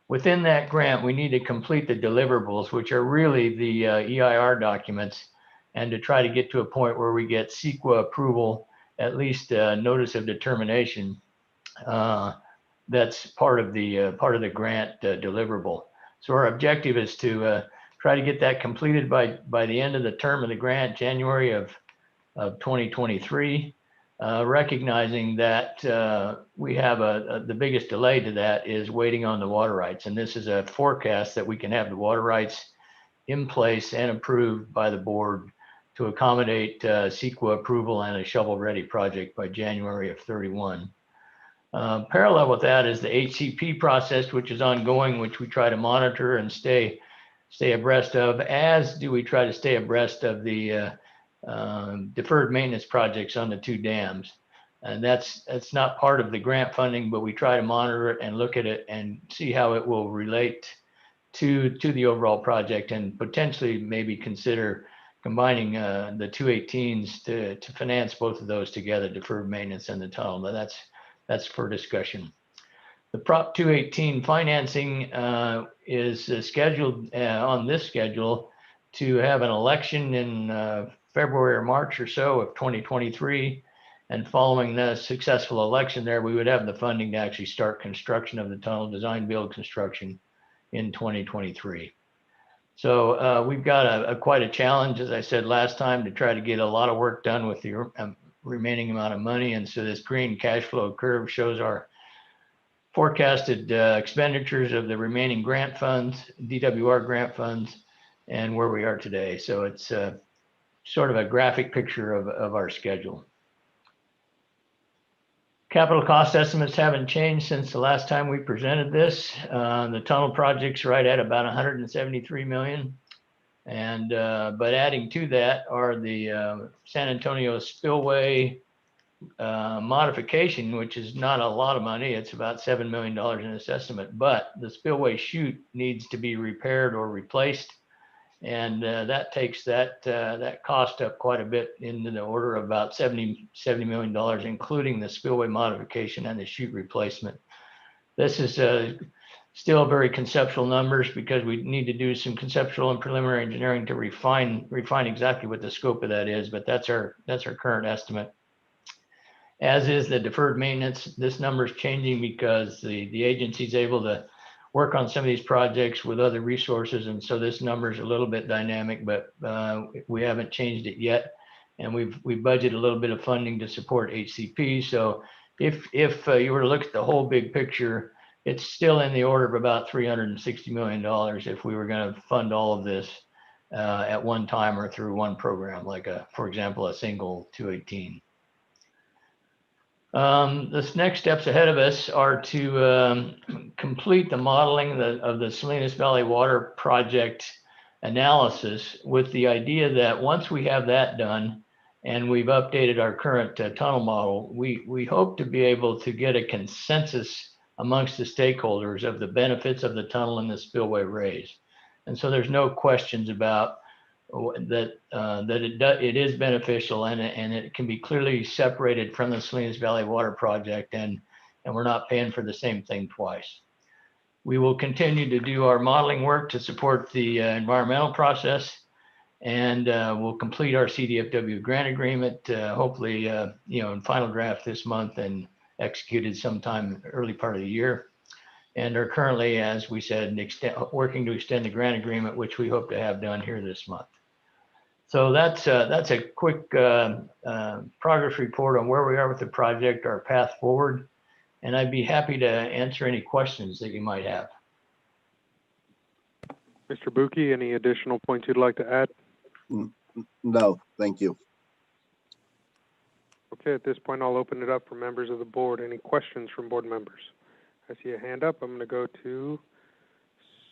Within that grant, we need to complete the deliverables, which are really the EIR documents, and to try to get to a point where we get CEQA approval, at least notice of determination. That's part of the grant deliverable. So our objective is to try to get that completed by the end of the term of the grant, January of 2023, recognizing that we have the biggest delay to that is waiting on the water rights. And this is a forecast that we can have the water rights in place and approved by the board to accommodate CEQA approval and a shovel-ready project by January of 31. Parallel with that is the HCP process, which is ongoing, which we try to monitor and stay abreast of, as do we try to stay abreast of the deferred maintenance projects on the 2 dams. And that's not part of the grant funding, but we try to monitor it and look at it and see how it will relate to the overall project, and potentially maybe consider combining the 218s to finance both of those together, deferred maintenance and the tunnel. But that's for discussion. The Prop 218 financing is scheduled on this schedule to have an election in February or March or so of 2023. And following the successful election there, we would have the funding to actually start construction of the tunnel, design, build, construction in 2023. So we've got quite a challenge, as I said last time, to try to get a lot of work done with the remaining amount of money. And so this green cash flow curve shows our forecasted expenditures of the remaining grant funds, DWR grant funds, and where we are today. So it's sort of a graphic picture of our schedule. Capital cost estimates haven't changed since the last time we presented this. The tunnel project's right at about 173 million. And but adding to that are the San Antonio spillway modification, which is not a lot of money. It's about $7 million in this estimate, but the spillway chute needs to be repaired or replaced. And that takes that cost up quite a bit, into the order of about $70 million, including the spillway modification and the chute replacement. This is still very conceptual numbers, because we need to do some conceptual and preliminary engineering to refine exactly what the scope of that is, but that's our current estimate. As is the deferred maintenance. This number is changing because the agency's able to work on some of these projects with other resources, and so this number is a little bit dynamic, but we haven't changed it yet. And we've budgeted a little bit of funding to support HCP. So if you were to look at the whole big picture, it's still in the order of about $360 million if we were going to fund all of this at one time or through one program, like for example, a single 218. The next steps ahead of us are to complete the modeling of the Salinas Valley Water Project analysis, with the idea that once we have that done and we've updated our current tunnel model, we hope to be able to get a consensus amongst the stakeholders of the benefits of the tunnel and the spillway raise. And so there's no questions about that it is beneficial, and it can be clearly separated from the Salinas Valley Water Project, and we're not paying for the same thing twice. We will continue to do our modeling work to support the environmental process, and we'll complete our CDFW grant agreement, hopefully in final draft this month and executed sometime early part of the year. And are currently, as we said, working to extend the grant agreement, which we hope to have done here this month. So that's a quick progress report on where we are with the project, our path forward, and I'd be happy to answer any questions that you might have. Mr. Buki, any additional points you'd like to add? No, thank you. Okay, at this point, I'll open it up for members of the board. Any questions from board members? I see a hand up. I'm going to go to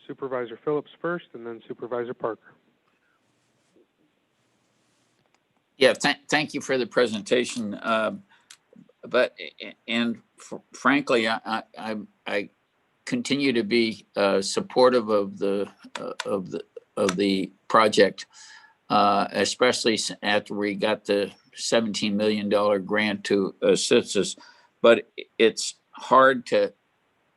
Supervisor Phillips first, and then Supervisor Parker. Yeah, thank you for the presentation. Frankly, I continue to be supportive of the project, especially after we got the $17 million grant to assist us. But it's hard to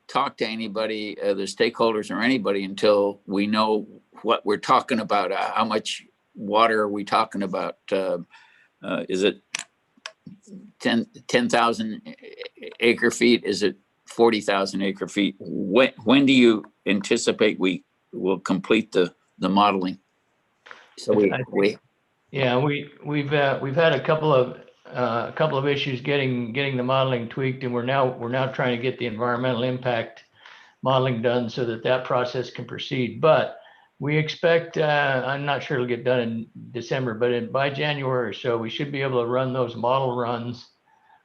talk to anybody, the stakeholders or anybody, until we know what we're talking about. How much water are we talking about? Is it 10,000 acre feet? Is it 40,000 acre feet? When do you anticipate we will complete the modeling? So we've had a couple of issues getting the modeling tweaked, and we're now trying to get the environmental impact modeling done so that process can proceed. But we expect, I'm not sure it'll get done in December, but by January or so, we should be able to run those model runs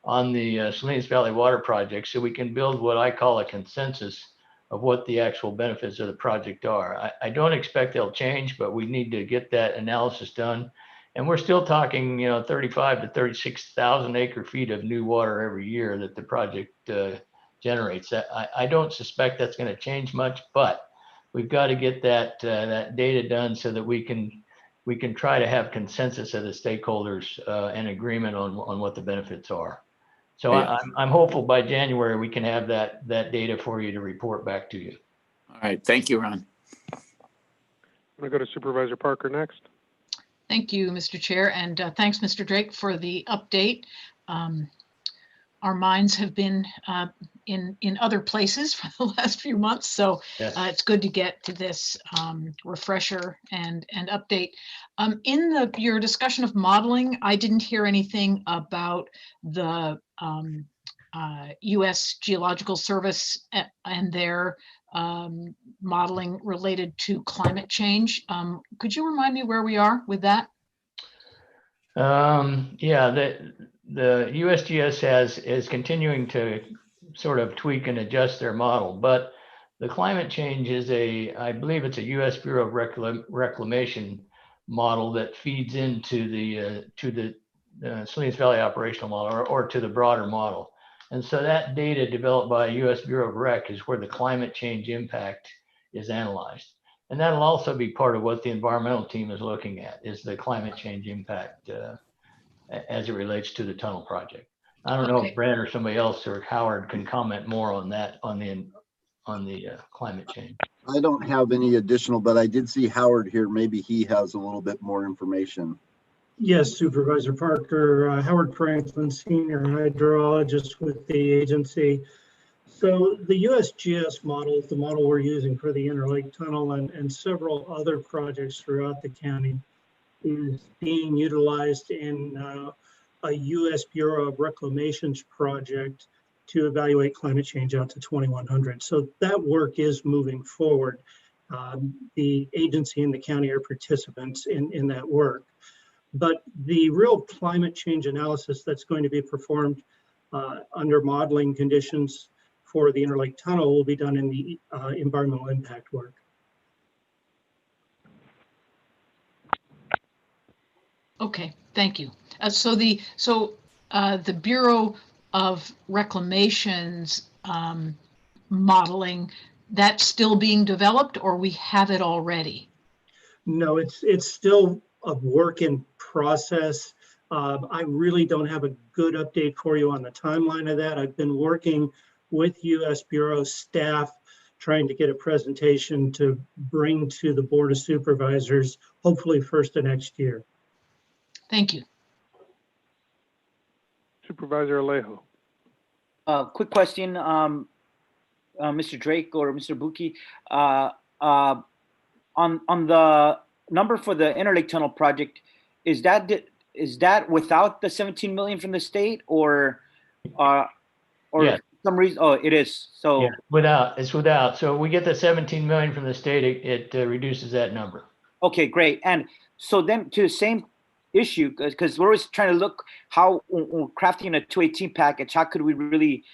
on the Salinas Valley Water Project, so we can build what I call a consensus of what the actual benefits of the project are. I don't expect they'll change, but we need to get that analysis done. And we're still talking, 35 to 36,000 acre feet of new water every year that the project generates. I don't suspect that's going to change much, but we've got to get that that data done so that we can try to have consensus of the stakeholders and agreement on what the benefits are. So Yeah. I'm hopeful by January we can have that data for you to report back to you. All right. Thank you, Ron. I'm going to go to Supervisor Parker next. Thank you, Mr. Chair, and thanks, Mr. Drake, for the update. Our minds have been in other places for the last few months, so Yes. it's good to get to this refresher and update. In your discussion of modeling, I didn't hear anything about the U.S. Geological Service and their modeling related to climate change. Could you remind me where we are with that? Yeah, the USGS is continuing to sort of tweak and adjust their model, but the climate change is I believe it's a U.S. Bureau of Reclamation model that feeds into the Salinas Valley operational model or to the broader model. And so that data developed by U.S. Bureau of Rec is where the climate change impact is analyzed. And that'll also be part of what the environmental team is looking at, is the climate change impact as it relates to the tunnel project. I don't know if Brent or somebody else or Howard can comment more on that, on the climate change. I don't have any additional, but I did see Howard here. Maybe he has a little bit more information. Yes, Supervisor Parker, Howard Franklin, Senior Hydrologist with the agency. So the USGS model is the model we're using for the Interlake Tunnel and several other projects throughout the county, is being utilized in a U.S. Bureau of Reclamation's project to evaluate climate change out to 2100. So that work is moving forward. The agency and the county are participants in that work. But the real climate change analysis that's going to be performed under modeling conditions for the Interlake Tunnel will be done in the environmental impact work. Okay, thank you. So the Bureau of Reclamation's modeling, that's still being developed, or we have it already? No, it's still a work in process. I really don't have a good update for you on the timeline of that. I've been working with U.S. Bureau staff trying to get a presentation to bring to the Board of Supervisors, hopefully first of next year. Thank you. Supervisor Alejo. Quick question, Mr. Drake or Mr. Buki. On the number for the Interlake Tunnel project, is that without the 17 million from the state, or Yes. for some reason? Oh, it is. So yeah, it's without. So we get the 17 million from the state, it reduces that number. Okay, great. And so then to the same issue, because we're always trying to look how we're crafting a 218 package, how could we really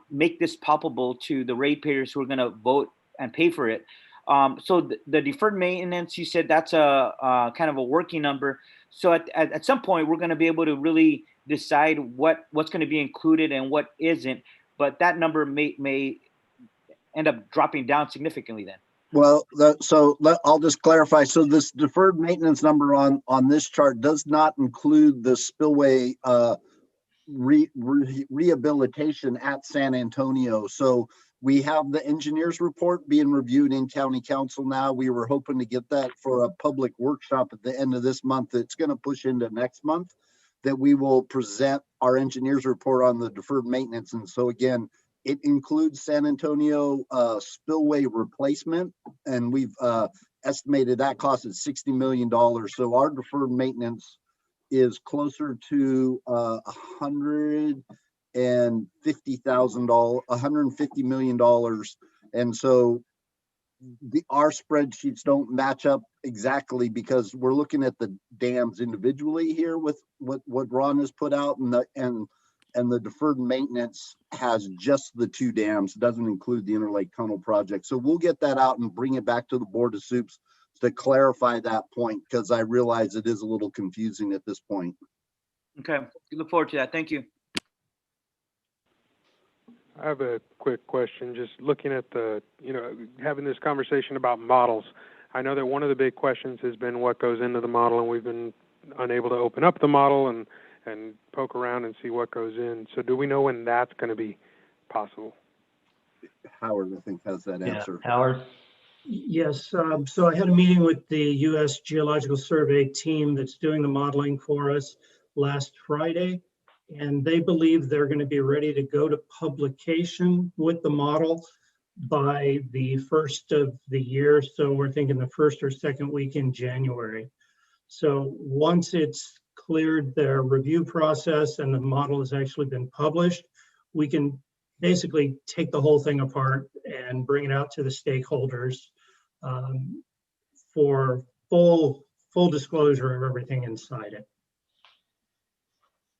make this palpable to the ratepayers who are going to vote and pay for it? So the deferred maintenance, you said that's a kind of a working number. So at some point, we're going to be able to really decide what's going to be included and what isn't. But that number may end up dropping down significantly then. Well, I'll just clarify. So this deferred maintenance number on this chart does not include the spillway rehabilitation at San Antonio. So we have the engineer's report being reviewed in county council now. We were hoping to get that for a public workshop at the end of this month. It's going to push into next month that we will present our engineer's report on the deferred maintenance. And so again, it includes San Antonio spillway replacement, and we've estimated that cost at $60 million. So our deferred maintenance is closer to $150 million. And so our spreadsheets don't match up exactly because we're looking at the dams individually here with what Ron has put out, and the deferred maintenance has just the two dams, doesn't include the Interlake Tunnel project. So we'll get that out and bring it back to the Board of Soups to clarify that point, because I realize it is a little confusing at this point. Okay, we look forward to that. Thank you. I have a quick question. Just looking at having this conversation about models. I know that one of the big questions has been what goes into the model, and we've been unable to open up the model and poke around and see what goes in. So do we know when that's going to be possible? Howard, I think, has that answer. Howard? Yes, so I had a meeting with the U.S. Geological Survey team that's doing the modeling for us last Friday, and they believe they're going to be ready to go to publication with the model by the first of the year. So we're thinking the first or second week in January. So once it's cleared their review process and the model has actually been published, we can basically take the whole thing apart and bring it out to the stakeholders for full disclosure of everything inside it.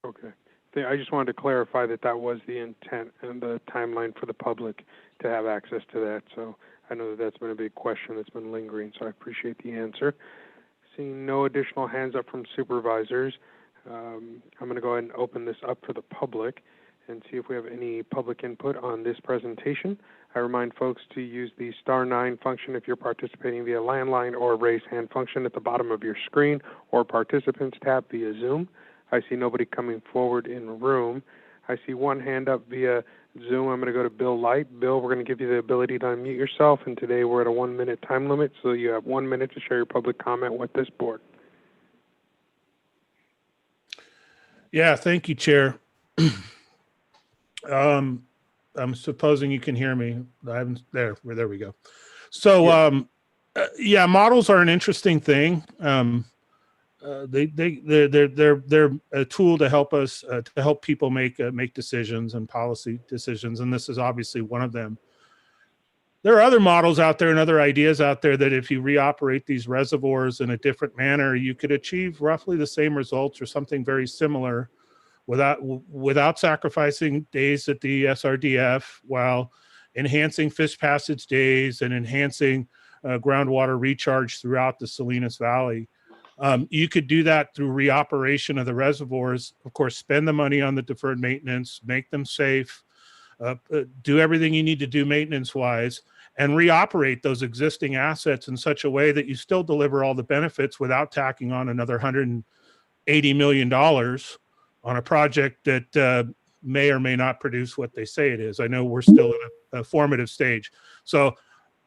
Okay. I just wanted to clarify that was the intent and the timeline for the public to have access to that. So I know that that's been a big question that's been lingering, so I appreciate the answer. Seeing no additional hands up from supervisors, I'm going to go ahead and open this up for the public and see if we have any public input on this presentation. I remind folks to use the *9 function if you're participating via landline, or raise hand function at the bottom of your screen, or participants tab via Zoom. I see nobody coming forward in the room. I see one hand up via Zoom. I'm going to go to Bill Light. Bill, we're going to give you the ability to unmute yourself, and today we're at a 1-minute time limit, so you have 1 minute to share your public comment with this board. Yeah, thank you, Chair. I'm supposing you can hear me. There we go. So, yeah, models are an interesting thing. They're a tool to help us to help people make decisions and policy decisions, and this is obviously one of them. There are other models out there and other ideas out there that if you reoperate these reservoirs in a different manner, you could achieve roughly the same results or something very similar without sacrificing days at the SRDF, while enhancing fish passage days and enhancing groundwater recharge throughout the Salinas Valley. You could do that through reoperation of the reservoirs. Of course, spend the money on the deferred maintenance, make them safe, do everything you need to do maintenance-wise, and reoperate those existing assets in such a way that you still deliver all the benefits without tacking on another $180 million on a project that may or may not produce what they say it is. I know we're still in a formative stage. So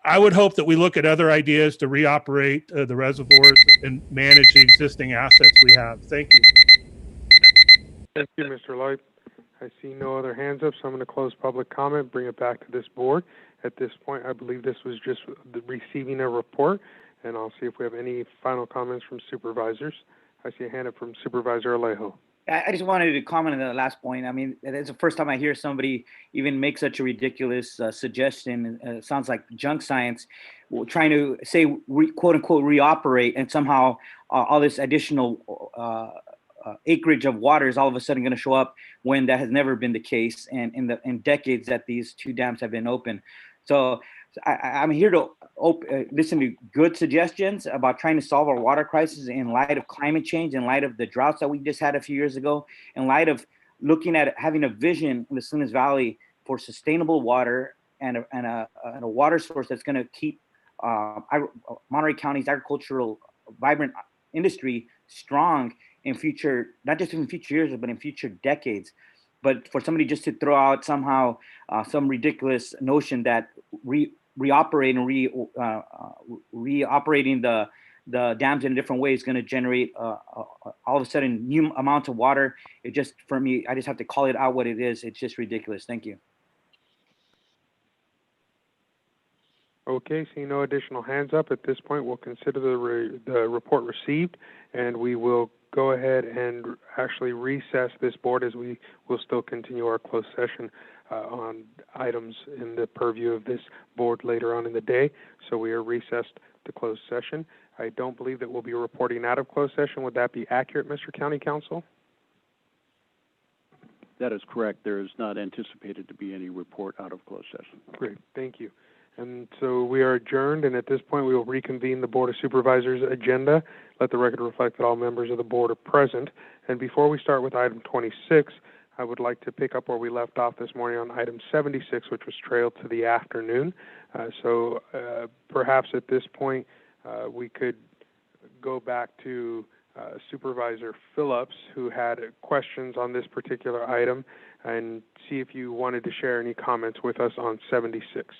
I would hope that we look at other ideas to reoperate the reservoirs and manage the existing assets we have. Thank you. Thank you, Mr. Light. I see no other hands up, so I'm going to close public comment, bring it back to this board. At this point, I believe this was just receiving a report, and I'll see if we have any final comments from supervisors. I see a hand up from Supervisor Alejo. I just wanted to comment on the last point. I mean, it's the first time I hear somebody even make such a ridiculous suggestion. It sounds like junk science, trying to say, quote unquote, reoperate, and somehow all this additional acreage of water is all of a sudden going to show up when that has never been the case, and in decades that these two dams have been open. So I'm here to listen to good suggestions about trying to solve our water crisis in light of climate change, in light of the droughts that we just had a few years ago, in light of looking at having a vision in the Salinas Valley for sustainable water and a water source that's going to keep Monterey County's agricultural vibrant industry strong in future, not just in future years, but in future decades. But for somebody just to throw out somehow some ridiculous notion that reoperating the dams in a different way is going to generate all of a sudden new amounts of water, it just, for me, I just have to call it out what it is. It's just ridiculous. Thank you. Okay, seeing no additional hands up at this point, we'll consider the report received, and we will go ahead and actually recess this board, as we will still continue our closed session on items in the purview of this board later on in the day. So we are recessed to closed session. I don't believe that we'll be reporting out of closed session. Would that be accurate, Mr. County Counsel? That is correct. There is not anticipated to be any report out of closed session. Great, thank you. And so we are adjourned, and at this point we will reconvene the Board of Supervisors agenda. Let the record reflect that all members of the board are present. And before we start with item 26, I would like to pick up where we left off this morning on item 76, which was trailed to the afternoon. So perhaps at this point, we could go back to Supervisor Phillips, who had questions on this particular item, and see if you wanted to share any comments with us on 76.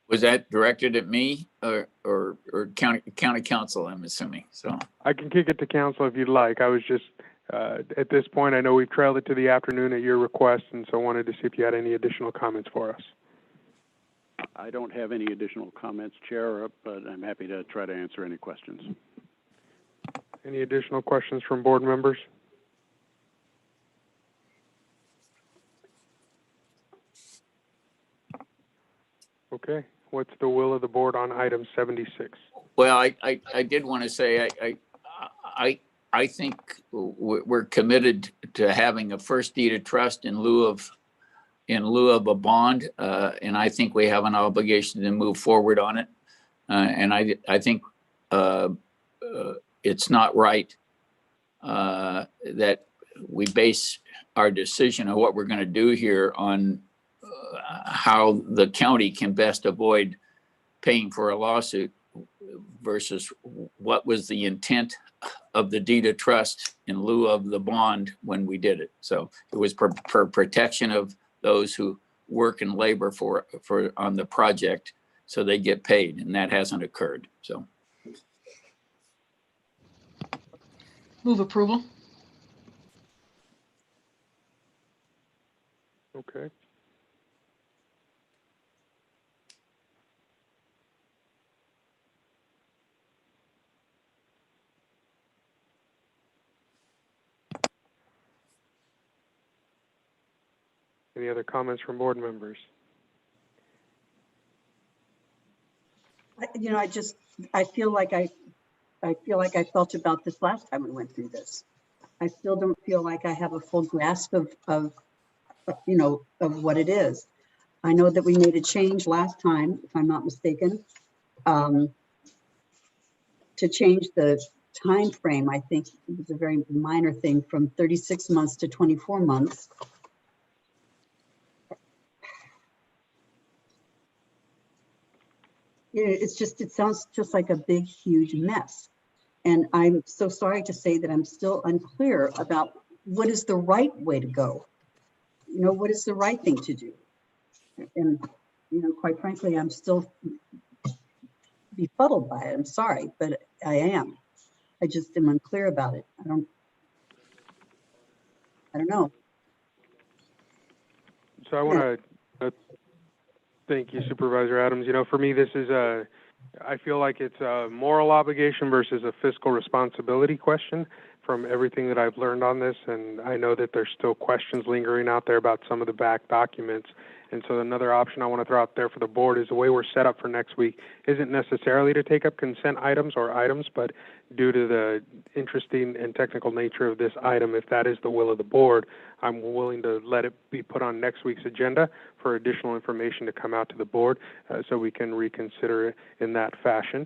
Was that directed at me or county council, I'm assuming, so. I can kick it to council if you'd like. I was just, at this point, I know we've trailed it to the afternoon at your request, and so wanted to see if you had any additional comments for us. I don't have any additional comments, Chair, but I'm happy to try to answer any questions. Any additional questions from board members? Okay, what's the will of the board on item 76? Well, I did want to say, I think we're committed to having a first deed of trust in lieu of a bond, and I think we have an obligation to move forward on it. And I think it's not right that we base our decision on what we're going to do here on how the county can best avoid paying for a lawsuit versus what was the intent of the deed of trust in lieu of the bond when we did it. So it was for protection of those who work and labor for on the project, so they get paid, and that hasn't occurred. So Move approval. Okay. Any other comments from board members? You know, I feel like I felt about this last time we went through this. I still don't feel like I have a full grasp of what it is. I know that we made a change last time, if I'm not mistaken, to change the time frame. I think it was a very minor thing from 36 months to 24 months. It sounds just like a big, huge mess. And I'm so sorry to say that I'm still unclear about what is the right way to go. You know, what is the right thing to do? And, you know, quite frankly, I'm still befuddled by it. I'm sorry, but I am. I just am unclear about it. I don't know. So I want to thank you, Supervisor Adams. You know, for me, this is I feel like it's a moral obligation versus a fiscal responsibility question from everything that I've learned on this. And I know that there's still questions lingering out there about some of the back documents. And so another option I want to throw out there for the board is the way we're set up for next week isn't necessarily to take up consent items, but due to the interesting and technical nature of this item, if that is the will of the board, I'm willing to let it be put on next week's agenda for additional information to come out to the board so we can reconsider it in that fashion.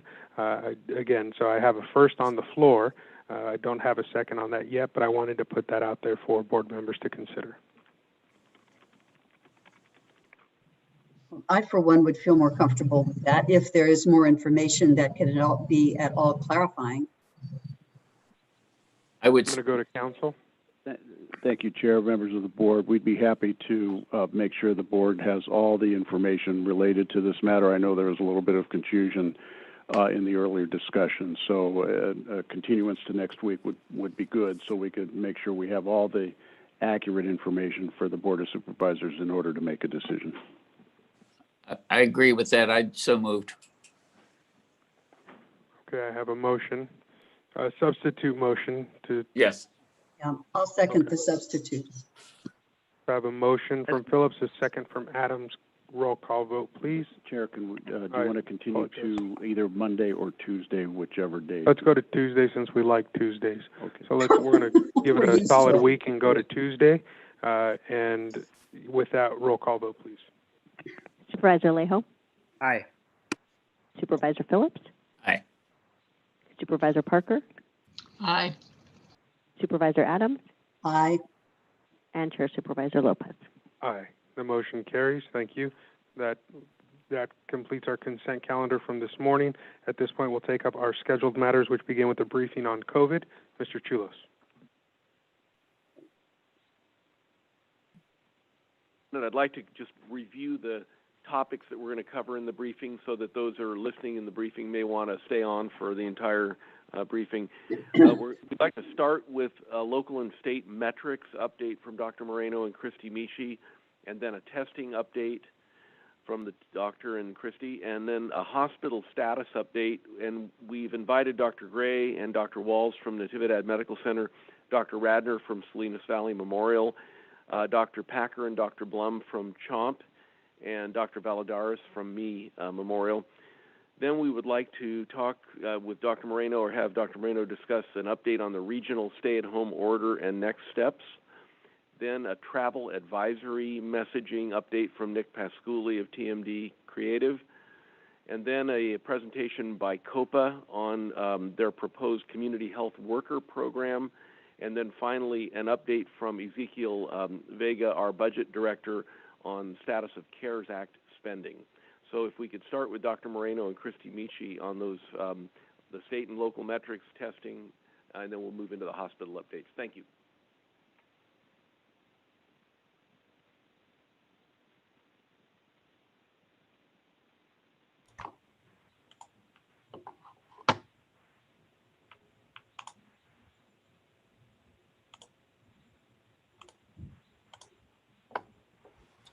Again, so I have a first on the floor. I don't have a second on that yet, but I wanted to put that out there for board members to consider. I, for one, would feel more comfortable with that if there is more information that can be at all clarifying. I'm going to go to council. Thank you, Chair, members of the board. We'd be happy to make sure the board has all the information related to this matter. I know there was a little bit of confusion in the earlier discussion, so a continuance to next week would be good, so we could make sure we have all the accurate information for the Board of Supervisors in order to make a decision. I agree with that. I so moved. Okay, I have a motion, a substitute motion to. Yes. I'll second the substitute. I have a motion from Phillips, a second from Adams. Roll call vote, please. Chair, do you want to continue to either Monday or Tuesday, whichever day? Let's go to Tuesday since we like Tuesdays. Okay. So we're going to give it a solid week and go to Tuesday. And with that, roll call vote, please. Supervisor Alejo? Aye. Supervisor Phillips? Aye. Supervisor Parker? Aye. Supervisor Adams? Aye. And Chair Supervisor Lopez. Aye. The motion carries. Thank you. That completes our consent calendar from this morning. At this point, we'll take up our scheduled matters, which begin with the briefing on COVID. Mr. Chulos. And I'd like to just review the topics that we're going to cover in the briefing so that those who are listening in the briefing may want to stay on for the entire briefing. We'd like to start with local and state metrics update from Dr. Moreno and Christy Michi, and then a testing update from the doctor and Christy, and then a hospital status update. And we've invited Dr. Gray and Dr. Walls from Natividad Medical Center, Dr. Radner from Salinas Valley Memorial, Dr. Packer and Dr. Blum from CHOMP, and Dr. Valadares from Memorial. Then we would like to talk with Dr. Moreno, or have Dr. Moreno discuss an update on the regional stay-at-home order and next steps. Then a travel advisory messaging update from Nick Pasculi of TMD Creative. And then a presentation by COPA on their proposed community health worker program. And then finally, an update from Ezekiel Vega, our budget director, on status of CARES Act spending. So if we could start with Dr. Moreno and Christy Michi on those, the state and local metrics testing, and then we'll move into the hospital updates. Thank you.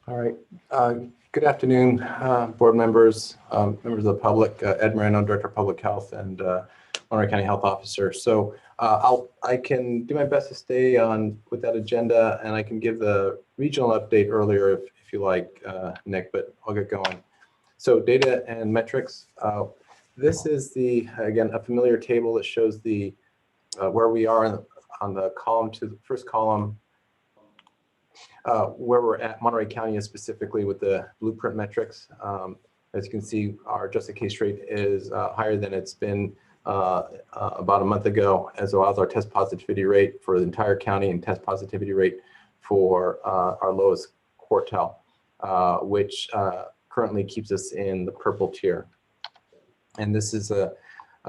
All right. Good afternoon, board members, members of the public. Ed Moreno, Director of Public Health and Monterey County Health Officer. So I can do my best to stay on with that agenda, and I can give the regional update earlier if you like, Nick, but I'll get going. So data and metrics. This is again, a familiar table that shows the where we are on the column to the first column. Where we're at, Monterey County is specifically with the blueprint metrics. As you can see, our adjusted case rate is higher than it's been about a month ago, as well as our test positivity rate for the entire county and test positivity rate for our lowest quartile, which currently keeps us in the purple tier. And this is a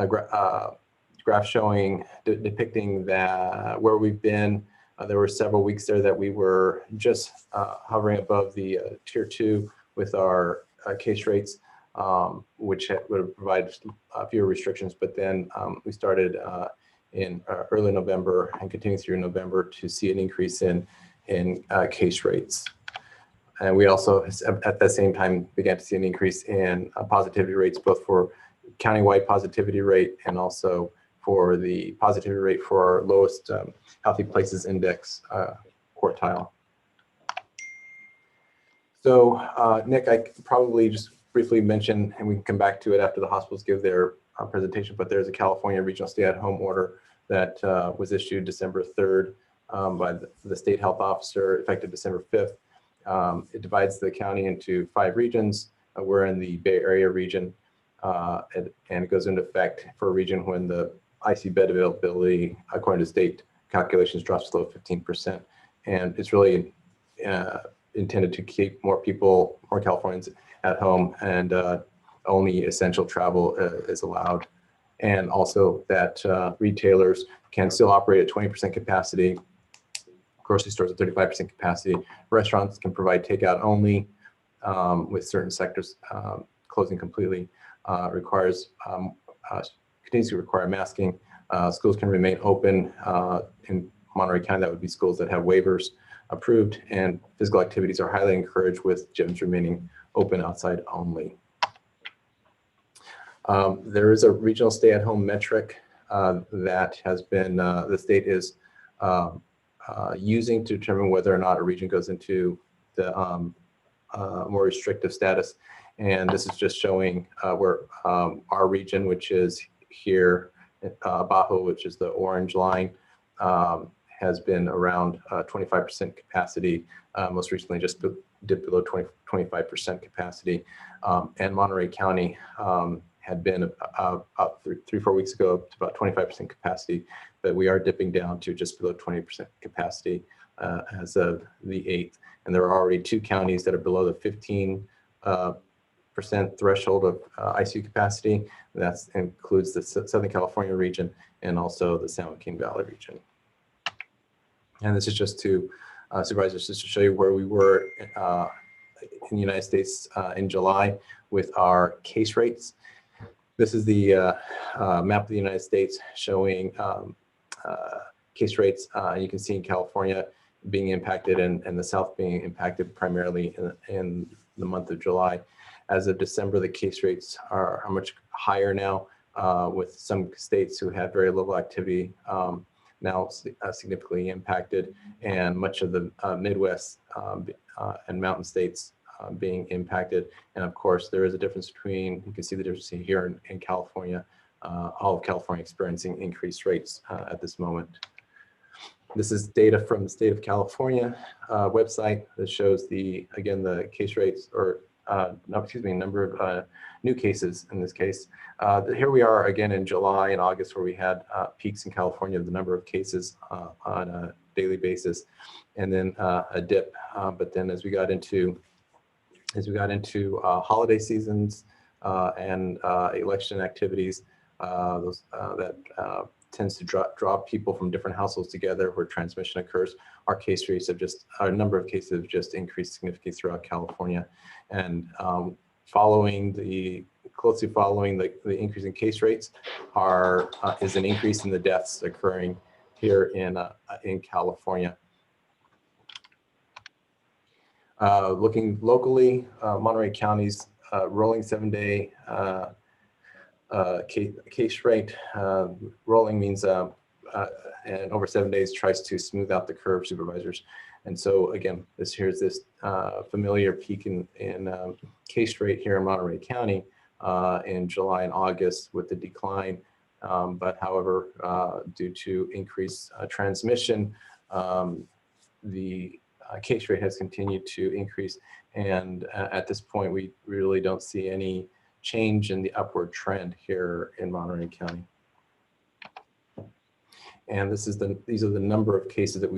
graph showing, depicting that where we've been. There were several weeks there that we were just hovering above the tier 2 with our case rates, which would have provided fewer restrictions. But then we started in early November and continued through November to see an increase in case rates. And we also, at the same time, began to see an increase in positivity rates, both for countywide positivity rate and also for the positivity rate for our lowest healthy places index quartile. So Nick, I could probably just briefly mention, and we can come back to it after the hospitals give their presentation, but there's a California regional stay-at-home order that was issued December 3rd by the state health officer, effective December 5th. It divides the county into 5 regions. We're in the Bay Area region, and it goes into effect for a region when the IC bed availability, according to state calculations, drops below 15%. And it's really intended to keep more Californians at home, and only essential travel is allowed. And also that retailers can still operate at 20% capacity, grocery stores at 35% capacity, restaurants can provide takeout only, with certain sectors closing completely, continues to require masking. Schools can remain open. In Monterey County, that would be schools that have waivers approved, and physical activities are highly encouraged, with gyms remaining open outside only. There is a regional stay-at-home metric that has been, the state is using to determine whether or not a region goes into the more restrictive status. And this is just showing where our region, which is here, Bajo, which is the orange line, has been around 25% capacity. Most recently just dipped below 25% capacity. And Monterey County had been up 3-4 weeks ago up to about 25% capacity, but we are dipping down to just below 20% capacity as of the 8th. And there are already 2 counties that are below the 15% threshold of ICU capacity. That includes the Southern California region and also the San Joaquin Valley region. And this is just to, supervisors, just to show you where we were in the United States in July with our case rates. This is the map of the United States showing case rates. You can see in California being impacted and the South being impacted primarily in the month of July. As of December, the case rates are much higher now, with some states who had very little activity now significantly impacted, and much of the Midwest and mountain states being impacted. And of course, there is a difference between, you can see the difference here in California, all of California experiencing increased rates at this moment. This is data from the state of California website that shows again, the case rates, or number of new cases in this case. Here we are again in July and August, where we had peaks in California of the number of cases on a daily basis, and then a dip. But then as we got into holiday seasons and election activities, that tends to draw people from different households together where transmission occurs. Our case rates have our number of cases have just increased significantly throughout California. And closely following the increase in case rates is an increase in the deaths occurring here in California. Looking locally, Monterey County's rolling 7-day case rate. Rolling means and over 7 days tries to smooth out the curve, supervisors. And so again, here's this familiar peak in case rate here in Monterey County in July and August with the decline. But however, due to increased transmission, the case rate has continued to increase. And at this point, we really don't see any change in the upward trend here in Monterey County. And these are the number of cases that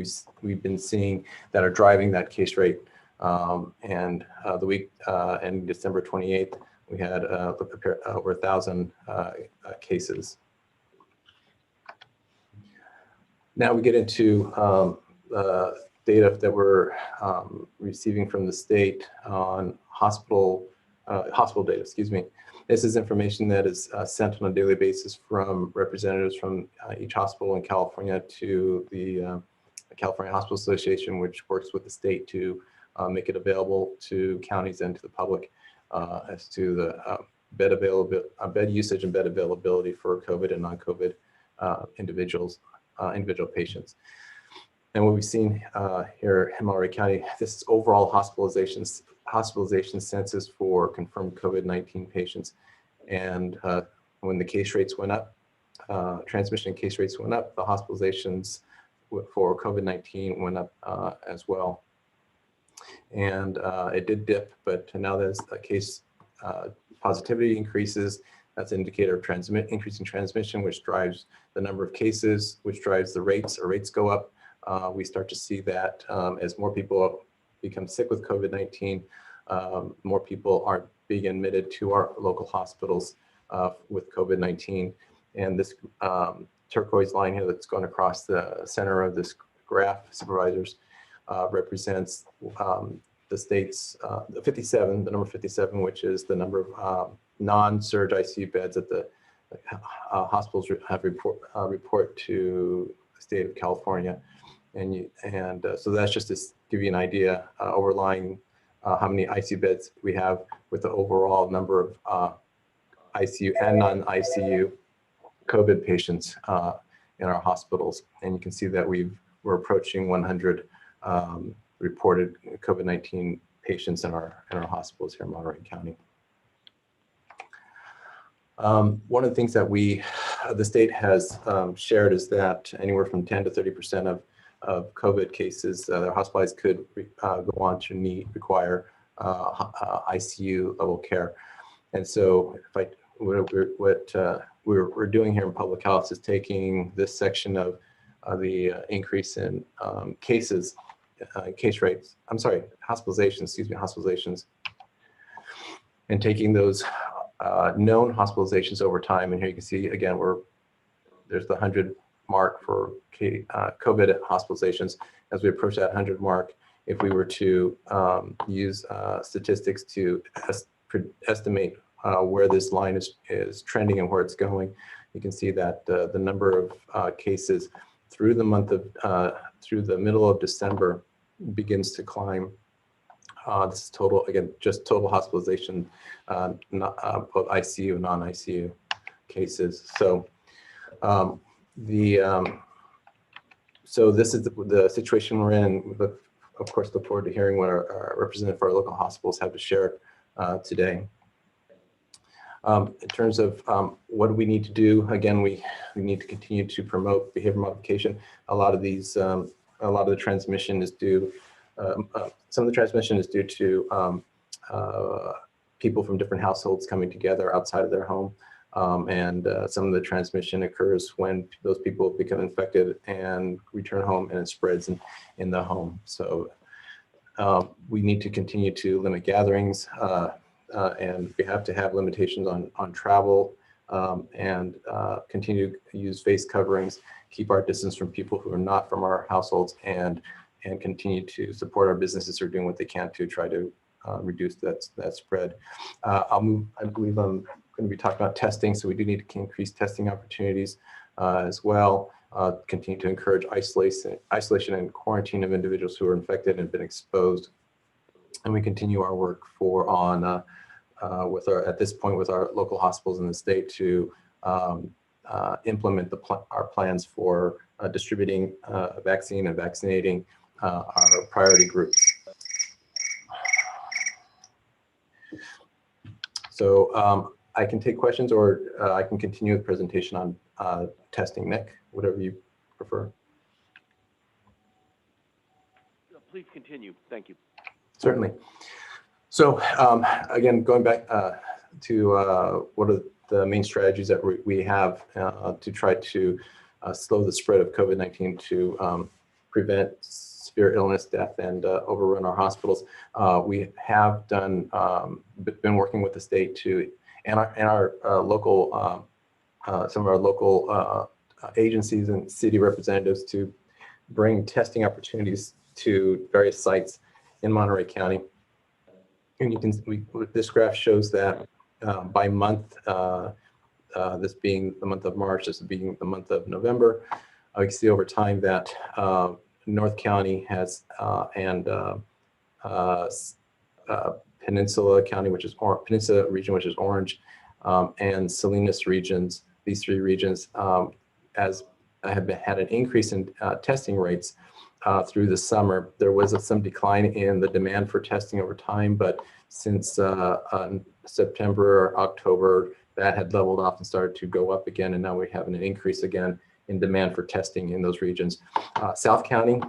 we've been seeing that are driving that case rate. And the week ending December 28th, we had over 1,000 cases. Now we get into data that we're receiving from the state on hospital data, excuse me. This is information that is sent on a daily basis from representatives from each hospital in California to the California Hospital Association, which works with the state to make it available to counties and to the public as to the bed usage and bed availability for COVID and non-COVID individual patients. And what we've seen here in Monterey County, this is overall hospitalization census for confirmed COVID-19 patients. And when the case rates went up, transmission case rates went up, the hospitalizations for COVID-19 went up as well. And it did dip, but now there's a case positivity increases. That's an indicator of increasing transmission, which drives the number of cases, which drives the rates. Our rates go up. We start to see that as more people become sick with COVID-19, more people are being admitted to our local hospitals with COVID-19. And this turquoise line here that's going across the center of this graph, supervisors, represents the state's the number 57, which is the number of non-surge ICU beds that the hospitals have report to the state of California. And so that's just to give you an idea, overlying how many ICU beds we have with the overall number of ICU and non-ICU COVID patients in our hospitals. And you can see that we're approaching 100 reported COVID-19 patients in our hospitals here in Monterey County. One of the things that the state has shared is that anywhere from 10 to 30% of COVID cases that are hospitalized could go on to require ICU level care. And so if I we're doing here in public health is taking this section of the increase in cases, case rates, I'm sorry, hospitalizations, excuse me, hospitalizations, and taking those known hospitalizations over time. And here you can see, again, there's the 100 mark for COVID hospitalizations. As we approach that 100 mark, if we were to use statistics to estimate where this line is trending and where it's going, you can see that the number of cases through the middle of December begins to climb. This is total, again, just total hospitalization, both ICU and non-ICU cases. So so this is the situation we're in. But of course, look forward to hearing what our representative for our local hospitals have to share today. In terms of what do we need to do, again, we need to continue to promote behavior modification. A lot of the transmission is due. Some of the transmission is due to people from different households coming together outside of their home. And some of the transmission occurs when those people become infected and return home, and it spreads in the home. So we need to continue to limit gatherings, and we have to have limitations on travel, and continue to use face coverings, keep our distance from people who are not from our households, and continue to support our businesses who are doing what they can to try to reduce that spread. I believe I'm going to be talking about testing, so we do need to increase testing opportunities as well. Continue to encourage isolation and quarantine of individuals who are infected and have been exposed. And we continue our work at this point with our local hospitals in the state to implement our plans for distributing a vaccine and vaccinating our priority groups. So I can take questions, or I can continue the presentation on testing. Nick, whatever you prefer. Please continue. Thank you. Certainly. So again, going back to what are the main strategies that we have to try to slow the spread of COVID-19 to prevent severe illness, death, and overrun our hospitals. We have been working with the state and our local, some of our local agencies and city representatives to bring testing opportunities to various sites in Monterey County. And this graph shows that by month, this being the month of March, this being the month of November, we can see over time that North County has and Peninsula County, which is Peninsula region, which is orange, and Salinas regions. These three regions had an increase in testing rates through the summer. There was some decline in the demand for testing over time, but since September or October, that had leveled off and started to go up again, and now we're having an increase again in demand for testing in those regions. South County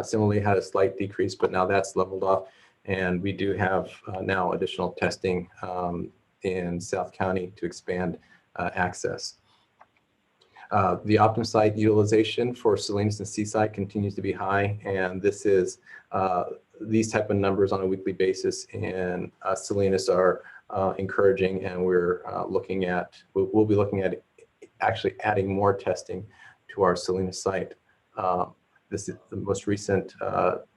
similarly had a slight decrease, but now that's leveled off, and we do have now additional testing in South County to expand access. The Optum site utilization for Salinas and Seaside continues to be high, and this is these type of numbers on a weekly basis in Salinas are encouraging, and we'll be looking at actually adding more testing to our Salinas site. This is the most recent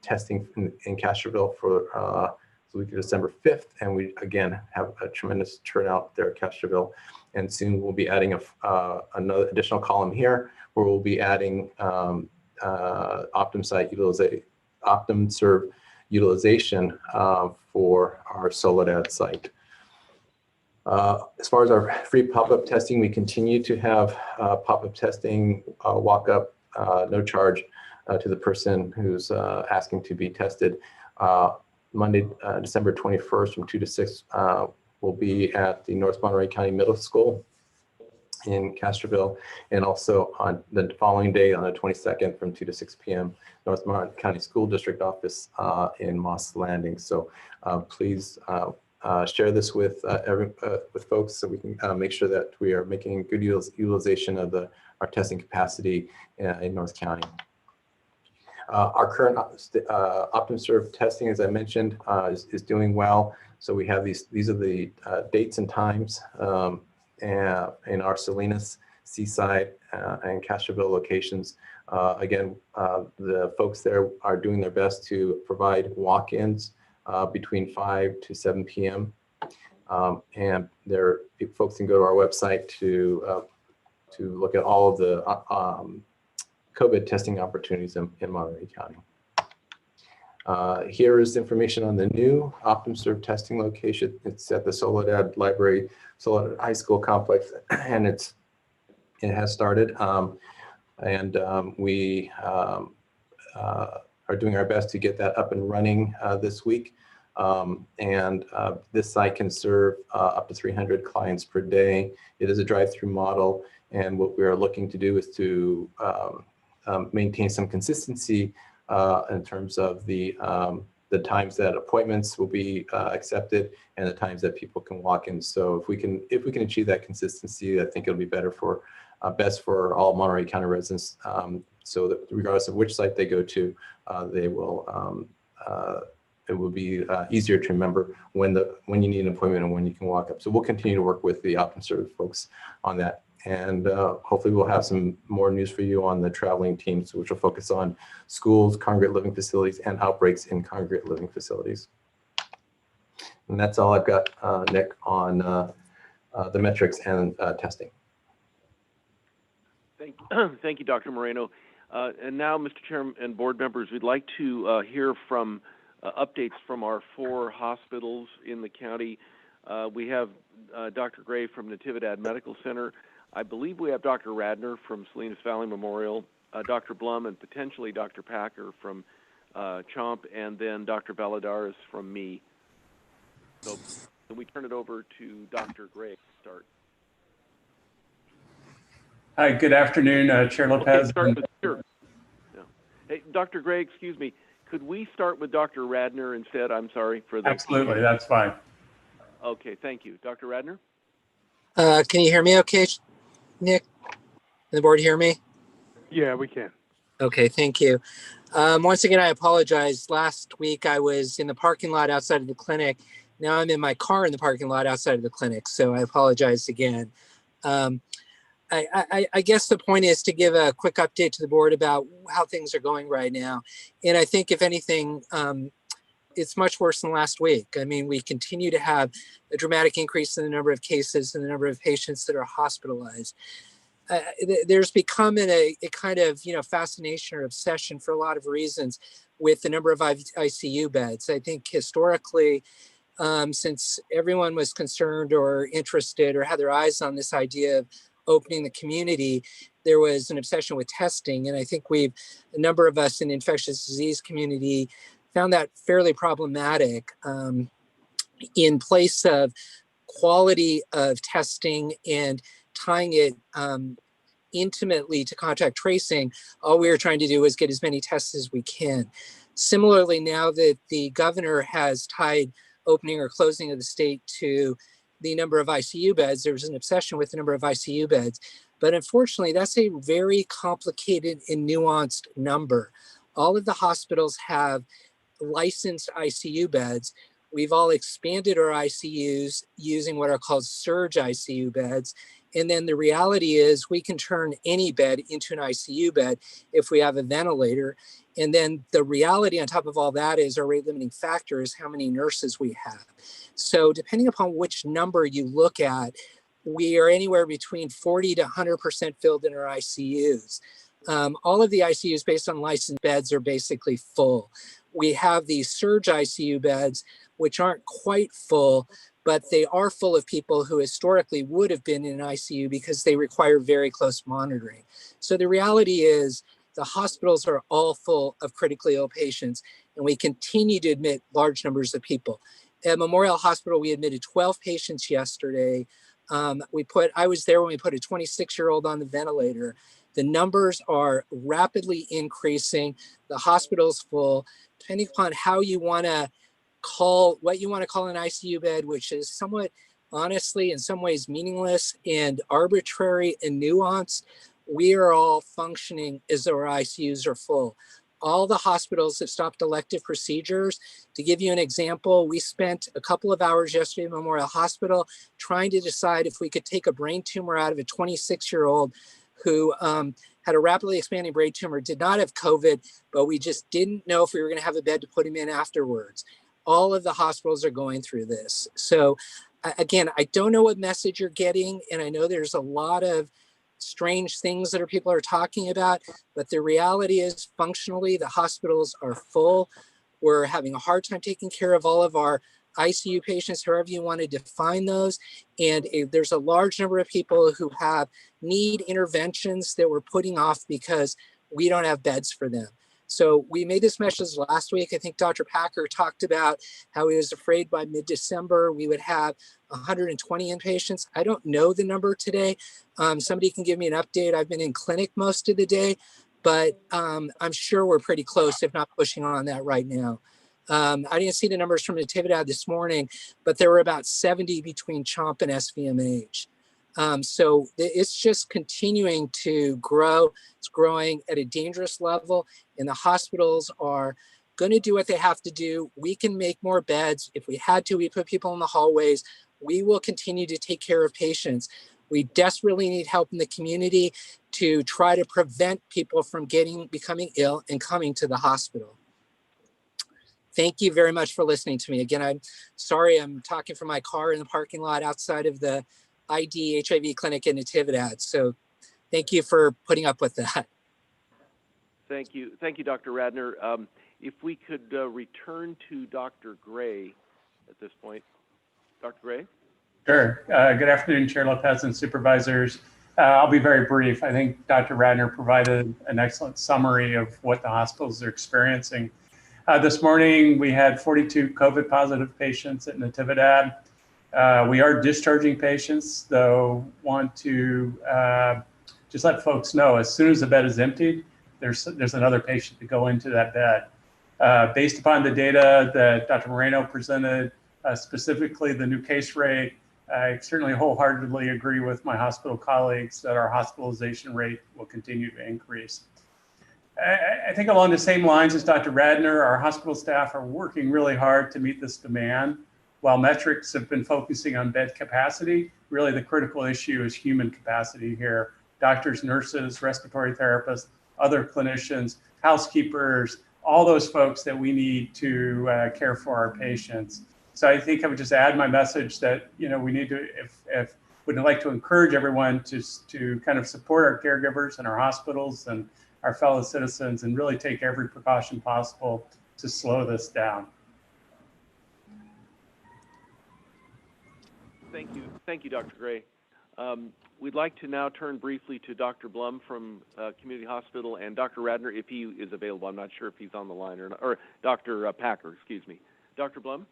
testing in Castroville for the week of December 5th, and we again have a tremendous turnout there at Castroville. And soon we'll be adding another additional column here, where we'll be adding Optum Serve utilization for our Soledad site. As far as our free pop-up testing, we continue to have pop-up testing, walk up, no charge to the person who's asking to be tested. Monday, December 21st from 2 to 6, we'll be at the North Monterey County Middle School in Castroville, and also on the following day on the 22nd from 2 to 6 p.m. North Monterey County School District office in Moss Landing. So please share this with with folks so we can make sure that we are making good utilization of our testing capacity in North County. Our current OptumServe testing, as I mentioned, is doing well. So we have these are the dates and times in our Salinas, Seaside, and Castroville locations. Again, the folks there are doing their best to provide walk-ins between 5 to 7 p.m. And folks can go to our website to look at all of the COVID testing opportunities in Monterey County. Here is information on the new OptumServe testing location. It's at the Soledad Library, Soledad High School complex, and it has started. We are doing our best to get that up and running this week. This site can serve up to 300 clients per day. It is a drive-through model, and what we are looking to do is to maintain some consistency in terms of the times that appointments will be accepted and the times that people can walk in. So if we can achieve that consistency, I think it'll be better for best for all Monterey County residents. So that regardless of which site they go to, they will. It will be easier to remember when you need an appointment and when you can walk up. So we'll continue to work with the OptumServe folks on that. And hopefully we'll have some more news for you on the traveling teams, which will focus on schools, congregate living facilities, and outbreaks in congregate living facilities. And that's all I've got, Nick, on the metrics and testing. Thank you, Dr. Moreno. And now, Mr. Chairman and board members, we'd like to hear from updates from our 4 hospitals in the county. We have Dr. Gray from Natividad Medical Center. I believe we have Dr. Radner from Salinas Valley Memorial, Dr. Blum, and potentially Dr. Packer from CHOMP, and then Dr. Valadares from me. So can we turn it over to Dr. Gray to start? Hi, good afternoon, Chair Lopez. Okay, sure. Yeah. Hey, Dr. Gray, excuse me. Could we start with Dr. Radner instead? I'm sorry for that. Absolutely, that's fine. Okay, thank you. Dr. Radner? Can you hear me okay, Nick? Can the board hear me? Yeah, we can. Okay, thank you. Once again, I apologize. Last week I was in the parking lot outside of the clinic. Now I'm in my car in the parking lot outside of the clinic, so I apologize again. I guess the point is to give a quick update to the board about how things are going right now. And I think if anything, it's much worse than last week. I mean, we continue to have a dramatic increase in the number of cases and the number of patients that are hospitalized. There's become a kind of, fascination or obsession for a lot of reasons with the number of ICU beds. I think historically, since everyone was concerned or interested or had their eyes on this idea of opening the community, there was an obsession with testing. And I think a number of us in the infectious disease community found that fairly problematic. In place of quality of testing and tying it intimately to contact tracing, all we were trying to do was get as many tests as we can. Similarly, now that the governor has tied opening or closing of the state to the number of ICU beds, there's an obsession with the number of ICU beds. But unfortunately, that's a very complicated and nuanced number. All of the hospitals have licensed ICU beds. We've all expanded our ICUs using what are called surge ICU beds. And then the reality is we can turn any bed into an ICU bed if we have a ventilator. And then the reality on top of all that is our rate limiting factor is how many nurses we have. So depending upon which number you look at, we are anywhere between 40 to 100% filled in our ICUs. All of the ICUs based on licensed beds are basically full. We have these surge ICU beds, which aren't quite full, but they are full of people who historically would have been in an ICU because they require very close monitoring. So the reality is the hospitals are all full of critically ill patients, and we continue to admit large numbers of people. At Memorial Hospital, we admitted 12 patients yesterday. I was there when we put a 26-year-old on the ventilator. The numbers are rapidly increasing. The hospital's full. Depending upon how you want to call what you want to call an ICU bed, which is somewhat honestly in some ways meaningless and arbitrary and nuanced, we are all functioning as though our ICUs are full. All the hospitals have stopped elective procedures. To give you an example, we spent a couple of hours yesterday at Memorial Hospital trying to decide if we could take a brain tumor out of a 26-year-old who had a rapidly expanding brain tumor, did not have COVID, but we just didn't know if we were going to have a bed to put him in afterwards. All of the hospitals are going through this. So again, I don't know what message you're getting, and I know there's a lot of strange things that people are talking about, but the reality is functionally the hospitals are full. We're having a hard time taking care of all of our ICU patients, however you want to define those. And there's a large number of people who need interventions that we're putting off because we don't have beds for them. So we made this message last week. I think Dr. Packer talked about how he was afraid by mid-December we would have 120 inpatients. I don't know the number today. Somebody can give me an update. I've been in clinic most of the day, but I'm sure we're pretty close, if not pushing on that right now. I didn't see the numbers from Natividad this morning, but there were about 70 between CHOMP and SVMH. So it's just continuing to grow. It's growing at a dangerous level, and the hospitals are going to do what they have to do. We can make more beds. If we had to, we put people in the hallways. We will continue to take care of patients. We desperately need help in the community to try to prevent people from becoming ill and coming to the hospital. Thank you very much for listening to me. Again, I'm sorry I'm talking from my car in the parking lot outside of the ID HIV clinic in Natividad. So thank you for putting up with that. Thank you, Dr. Radner. If we could return to Dr. Gray at this point. Dr. Gray? Sure. Good afternoon, Chair Lopez and supervisors. I'll be very brief. I think Dr. Radner provided an excellent summary of what the hospitals are experiencing. This morning, we had 42 COVID positive patients at Natividad. We are discharging patients, though want to just let folks know, as soon as the bed is emptied, there's another patient to go into that bed. Based upon the data that Dr. Moreno presented, specifically the new case rate, I certainly wholeheartedly agree with my hospital colleagues that our hospitalization rate will continue to increase. I think along the same lines as Dr. Radner, our hospital staff are working really hard to meet this demand. While metrics have been focusing on bed capacity, really the critical issue is human capacity here. Doctors, nurses, respiratory therapists, other clinicians, housekeepers, all those folks that we need to care for our patients. So I think I would just add my message that, we need to, if we'd like to encourage everyone to kind of support our caregivers and our hospitals and our fellow citizens and really take every precaution possible to slow this down. Thank you, Dr. Gray. We'd like to now turn briefly to Dr. Blum from Community Hospital and Dr. Radner, if he is available. I'm not sure if he's on the line or not, or Dr. Packer, excuse me. Dr. Blum?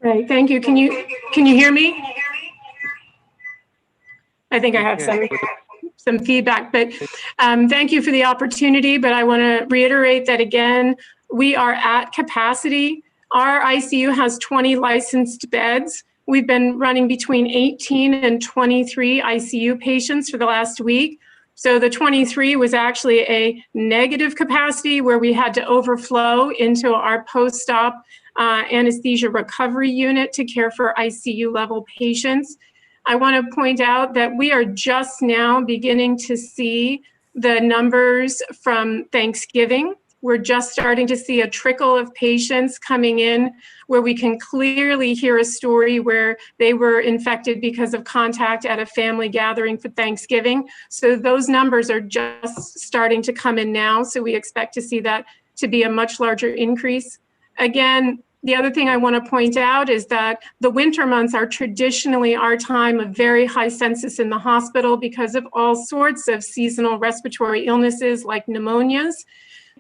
Right, thank you. Can you hear me? I think I have some feedback, but thank you for the opportunity. But I want to reiterate that again, we are at capacity. Our ICU has 20 licensed beds. We've been running between 18 and 23 ICU patients for the last week. So the 23 was actually a negative capacity where we had to overflow into our post-op anesthesia recovery unit to care for ICU level patients. I want to point out that we are just now beginning to see the numbers from Thanksgiving. We're just starting to see a trickle of patients coming in where we can clearly hear a story where they were infected because of contact at a family gathering for Thanksgiving. So those numbers are just starting to come in now. So we expect to see that to be a much larger increase. Again, the other thing I want to point out is that the winter months are traditionally our time of very high census in the hospital because of all sorts of seasonal respiratory illnesses like pneumonias.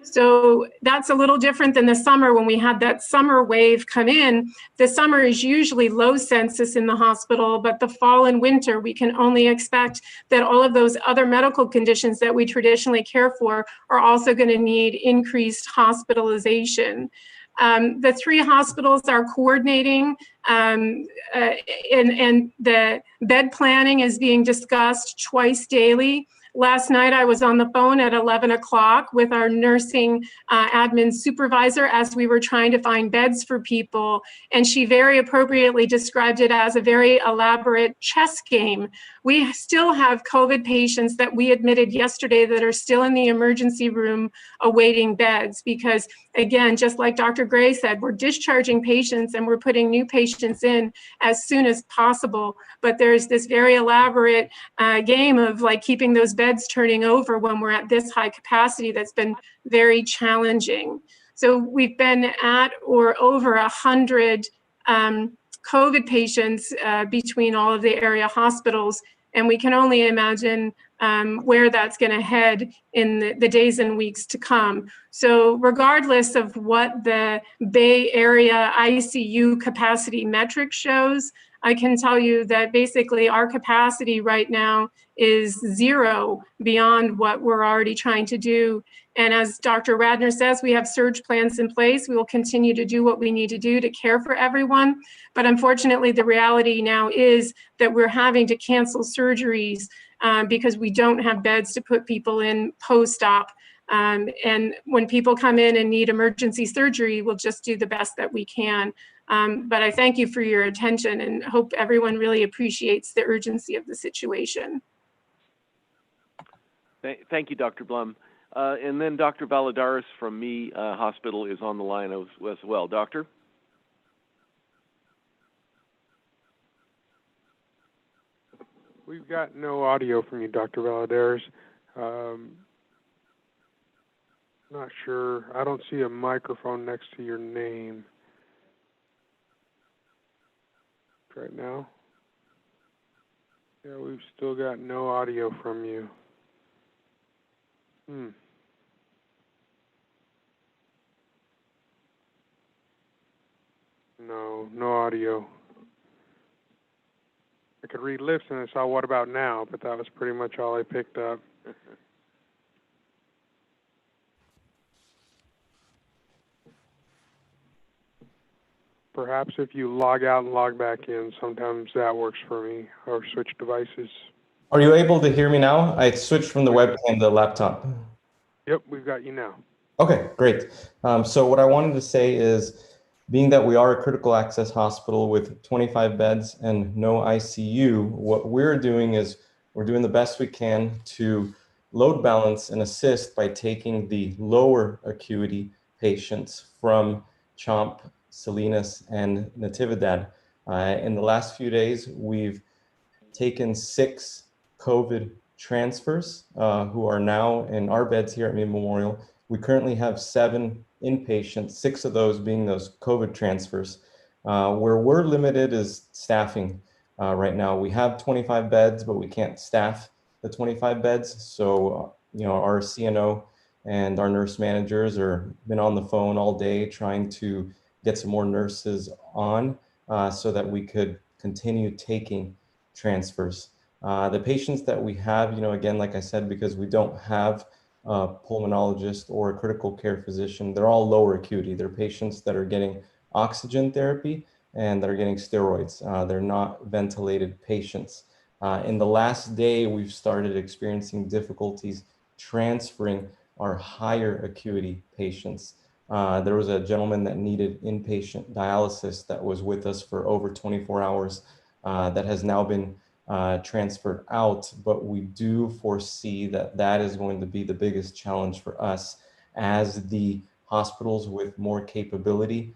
So that's a little different than the summer when we had that summer wave come in. The summer is usually low census in the hospital, but the fall and winter, we can only expect that all of those other medical conditions that we traditionally care for are also going to need increased hospitalization. The 3 hospitals are coordinating, and the bed planning is being discussed twice daily. Last night, I was on the phone at 11 o'clock with our nursing admin supervisor as we were trying to find beds for people. And she very appropriately described it as a very elaborate chess game. We still have COVID patients that we admitted yesterday that are still in the emergency room awaiting beds because, again, just like Dr. Gray said, we're discharging patients and we're putting new patients in as soon as possible. But there's this very elaborate game of like keeping those beds turning over when we're at this high capacity that's been very challenging. So we've been at or over 100 COVID patients between all of the area hospitals, and we can only imagine where that's going to head in the days and weeks to come. So regardless of what the Bay Area ICU capacity metric shows, I can tell you that basically our capacity right now is 0 beyond what we're already trying to do. And as Dr. Radner says, we have surge plans in place. We will continue to do what we need to do to care for everyone. But unfortunately, the reality now is that we're having to cancel surgeries because we don't have beds to put people in post-op. And when people come in and need emergency surgery, we'll just do the best that we can. But I thank you for your attention and hope everyone really appreciates the urgency of the situation. Thank you, Dr. Blum. And then Dr. Valadares from Me Hospital is on the line as well. Doctor? We've got no audio from you, Dr. Valadares. Not sure. I don't see a microphone next to your name right now. Yeah, we've still got no audio from you. No audio. I could read lips and I saw "what about now," but that was pretty much all I picked up. Perhaps if you log out and log back in, sometimes that works for me, or switch devices. Are you able to hear me now? I switched from the webcam to the laptop. Yep, we've got you now. Okay, great. So what I wanted to say is, being that we are a critical access hospital with 25 beds and no ICU, what we're doing is we're doing the best we can to load balance and assist by taking the lower acuity patients from CHOMP, Salinas, and Natividad. In the last few days, we've taken 6 COVID transfers who are now in our beds here at Mead Memorial. We currently have 7 inpatients, 6 of those being those COVID transfers. Where we're limited is staffing right now. We have 25 beds, but we can't staff the 25 beds. So, our CNO and our nurse managers are been on the phone all day trying to get some more nurses on so that we could continue taking transfers. The patients that we have, again, like I said, because we don't have a pulmonologist or a critical care physician, they're all lower acuity. They're patients that are getting oxygen therapy and that are getting steroids. They're not ventilated patients. In the last day, we've started experiencing difficulties transferring our higher acuity patients. There was a gentleman that needed inpatient dialysis that was with us for over 24 hours that has now been transferred out, but we do foresee that that is going to be the biggest challenge for us as the hospitals with more capability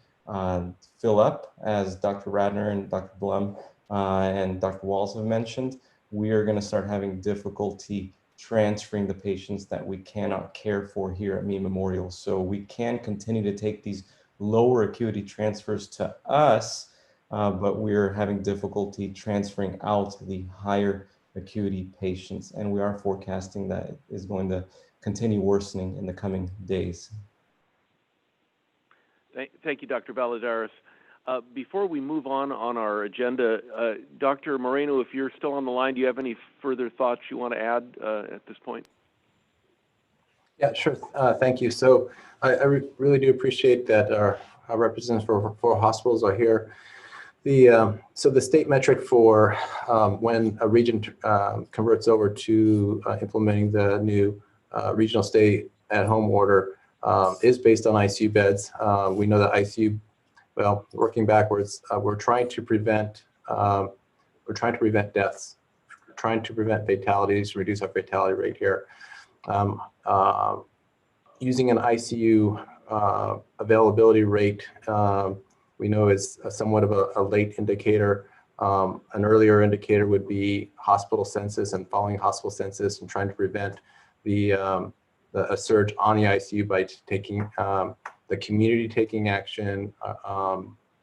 fill up, as Dr. Radner and Dr. Blum and Dr. Walls have mentioned. We are going to start having difficulty transferring the patients that we cannot care for here at Mead Memorial. So we can continue to take these lower acuity transfers to us, but we're having difficulty transferring out the higher acuity patients. And we are forecasting that is going to continue worsening in the coming days. Thank you, Dr. Valadares. Before we move on our agenda, Dr. Moreno, if you're still on the line, do you have any further thoughts you want to add at this point? Yeah, sure. Thank you. So I really do appreciate that our representatives for 4 hospitals are here. So the state metric for when a region converts over to implementing the new regional stay at home order is based on ICU beds. We know that ICU, well, working backwards, we're trying to prevent deaths, we're trying to prevent fatalities, reduce our fatality rate here. Using an ICU availability rate, we know is somewhat of a late indicator. An earlier indicator would be hospital census and following hospital census and trying to prevent a surge on the ICU by taking the community taking action,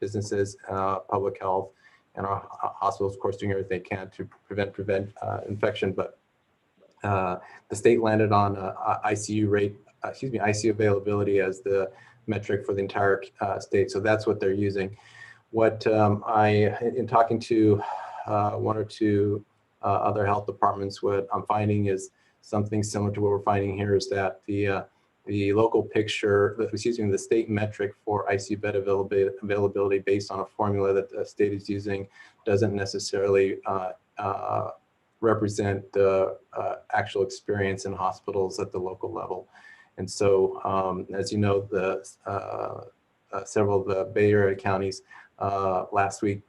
businesses, public health, and our hospitals, of course, doing everything they can to prevent infection. But the state landed on ICU availability as the metric for the entire state. So that's what they're using. What in talking to 1 or 2 other health departments, what I'm finding is something similar to what we're finding here, is that the local picture, the state metric for ICU bed availability based on a formula that the state is using doesn't necessarily represent the actual experience in hospitals at the local level. And so, as you know, several of the Bay Area counties last week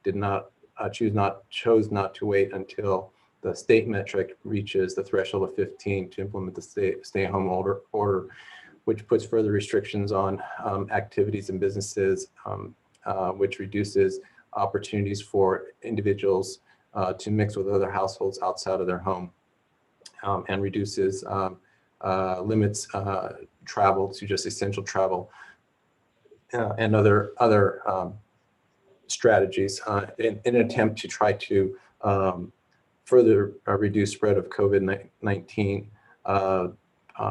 chose not to wait until the state metric reaches the threshold of 15 to implement the stay-at-home order, which puts further restrictions on activities and businesses, which reduces opportunities for individuals to mix with other households outside of their home, and reduces limits travel to just essential travel, and other strategies in an attempt to try to further reduce spread of COVID-19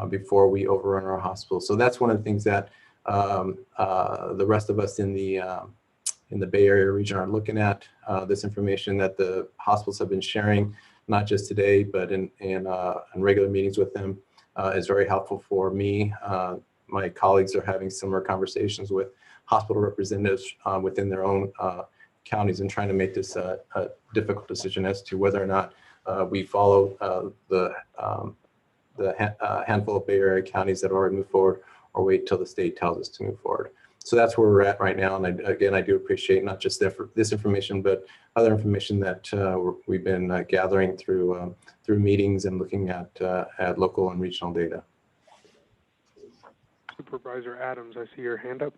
before we overrun our hospitals. So that's one of the things that the rest of us in the Bay Area region are looking at. This information that the hospitals have been sharing, not just today, but in regular meetings with them, is very helpful for me. My colleagues are having similar conversations with hospital representatives within their own counties and trying to make this a difficult decision as to whether or not we follow the handful of Bay Area counties that already moved forward, or wait till the state tells us to move forward. So that's where we're at right now. And I do appreciate not just this information, but other information that we've been gathering through meetings and looking at local and regional data. Supervisor Adams, I see your hand up.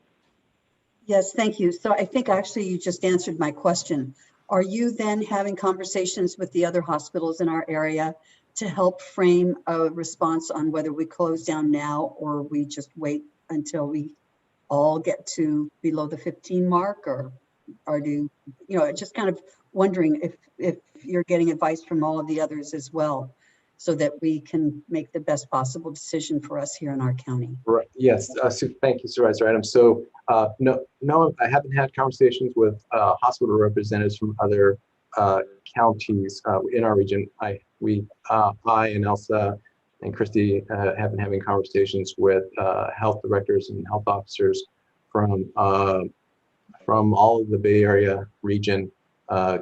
Yes, thank you. So I think actually you just answered my question. Are you then having conversations with the other hospitals in our area to help frame a response on whether we close down now or we just wait until we all get to below the 15 mark, or do you, just kind of wondering if you're getting advice from all of the others as well, so that we can make the best possible decision for us here in our county? Right. Yes. Thank you, Supervisor Adams. So no, I haven't had conversations with hospital representatives from other counties in our region. I and Elsa and Christy have been having conversations with health directors and health officers from all of the Bay Area region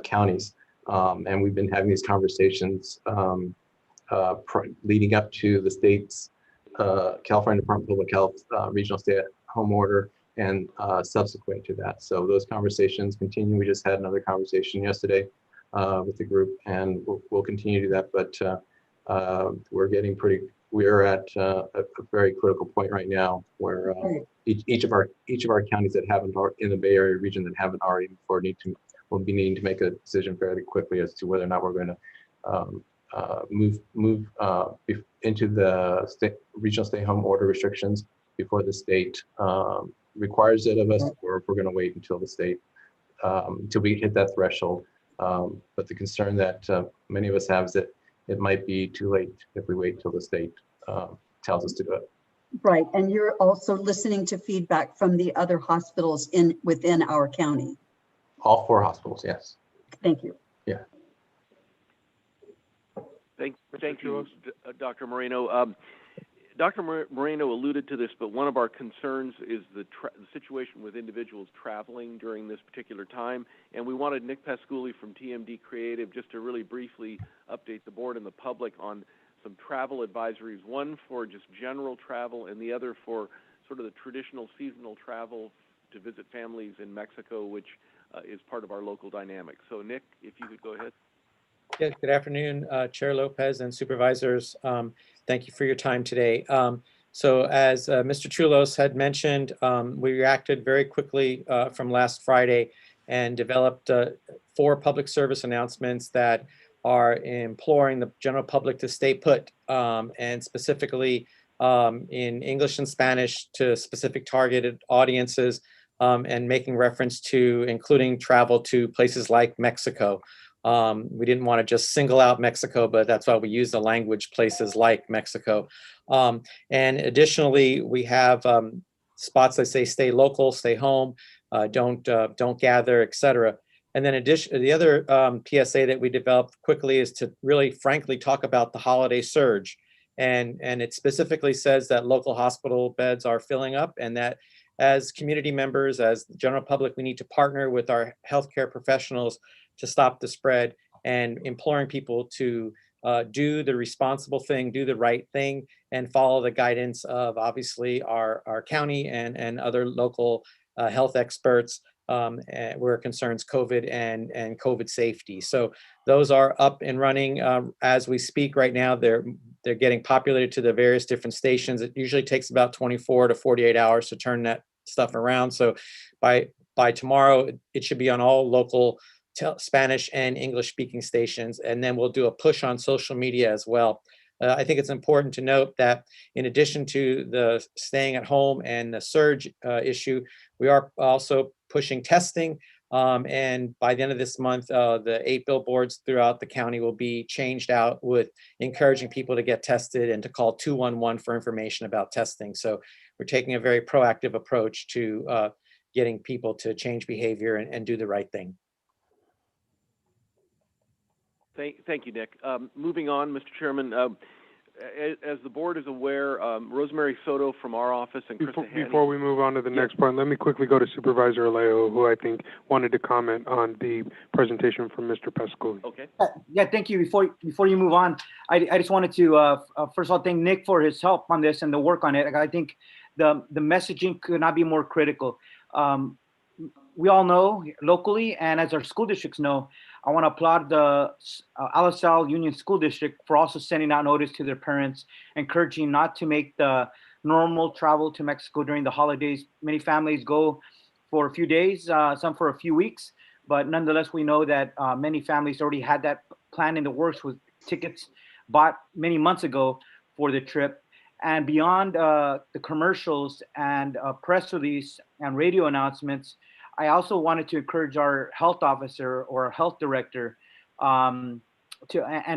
counties, and we've been having these conversations leading up to the state's California Department of Public Health regional stay-at-home order, and subsequent to that. So those conversations continue. We just had another conversation yesterday with the group, and we'll continue to do that. But we're at a very critical point right now where each of our counties that haven't in the Bay Area region that haven't already before will be needing to make a decision fairly quickly as to whether or not we're going to move into the regional stay-home order restrictions before the state requires it of us, or if we're going to wait until the state until we hit that threshold. But the concern that many of us have is that it might be too late if we wait till the state tells us to do it. Right, and you're also listening to feedback from the other hospitals within our county. All 4 hospitals, yes. Thank you. Yeah. Thank you, Dr. Moreno. Dr. Moreno alluded to this, but one of our concerns is the situation with individuals traveling during this particular time, and we wanted Nick Pasculi from TMD Creative just to really briefly update the board and the public on some travel advisories, one for just general travel and the other for sort of the traditional seasonal travel to visit families in Mexico, which is part of our local dynamic. So Nick, if you could go ahead. Yeah, good afternoon, Chair Lopez and supervisors. Thank you for your time today. So as Mr. Chulos had mentioned, we reacted very quickly from last Friday and developed 4 public service announcements that are imploring the general public to stay put, and specifically in English and Spanish to specific targeted audiences, and making reference to including travel to places like Mexico. We didn't want to just single out Mexico, but that's why we use the language places like Mexico. And additionally, we have spots that say stay local, stay home, don't gather, etc. And then the other PSA that we developed quickly is to really frankly talk about the holiday surge. And it specifically says that local hospital beds are filling up, and that as community members, as the general public, we need to partner with our healthcare professionals to stop the spread, and imploring people to do the responsible thing, do the right thing, and follow the guidance of obviously our county and other local health experts where it concerns COVID and COVID safety. So those are up and running as we speak right now. They're getting populated to the various different stations. It usually takes about 24 to 48 hours to turn that stuff around. So by tomorrow, it should be on all local Spanish and English speaking stations, and then we'll do a push on social media as well. I think it's important to note that in addition to the staying at home and the surge issue, we are also pushing testing. And by the end of this month, the 8 billboards throughout the county will be changed out with encouraging people to get tested and to call 211 for information about testing. So we're taking a very proactive approach to getting people to change behavior and do the right thing. Thank you, Nick. Moving on, Mr. Chairman, as the board is aware, Rosemary Soto from our office and Krista Haney. Before we move on to the next point, let me quickly go to Supervisor Alejo, who I think wanted to comment on the presentation from Mr. Pasculi. Okay. Yeah, thank you. Before you move on, I just wanted to first of all thank Nick for his help on this and the work on it. I think the messaging could not be more critical. We all know locally, and as our school districts know, I want to applaud the Alisal Union School District for also sending out notice to their parents, encouraging not to make the normal travel to Mexico during the holidays. Many families go for a few days, some for a few weeks, but nonetheless, we know that many families already had that plan in the works with tickets bought many months ago for the trip. And beyond the commercials and press release and radio announcements, I also wanted to encourage our health officer or health director and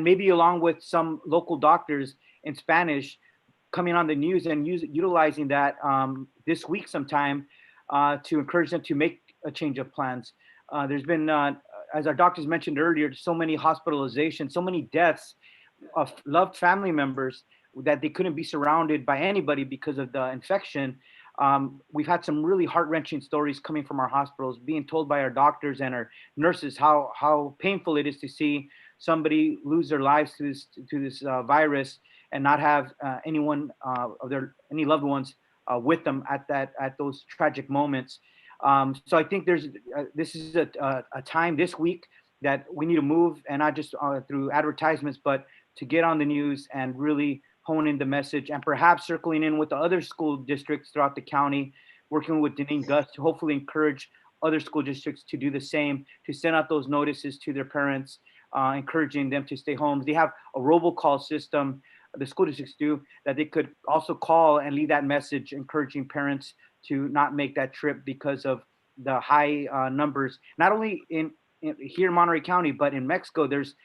maybe along with some local doctors in Spanish coming on the news and utilizing that this week sometime to encourage them to make a change of plans. There's been, as our doctors mentioned earlier, so many hospitalizations, so many deaths of loved family members that they couldn't be surrounded by anybody because of the infection. We've had some really heart-wrenching stories coming from our hospitals, being told by our doctors and our nurses how painful it is to see somebody lose their lives to this virus and not have anyone any loved ones with them at those tragic moments. So I think this is a time this week that we need to move, and not just through advertisements, but to get on the news and really hone in the message, and perhaps circling in with the other school districts throughout the county, working with Deneen Gus to hopefully encourage other school districts to do the same, to send out those notices to their parents, encouraging them to stay home. They have a robocall system, the school districts do, that they could also call and leave that message encouraging parents to not make that trip because of the high numbers, not only here in Monterey County, but in Mexico. There's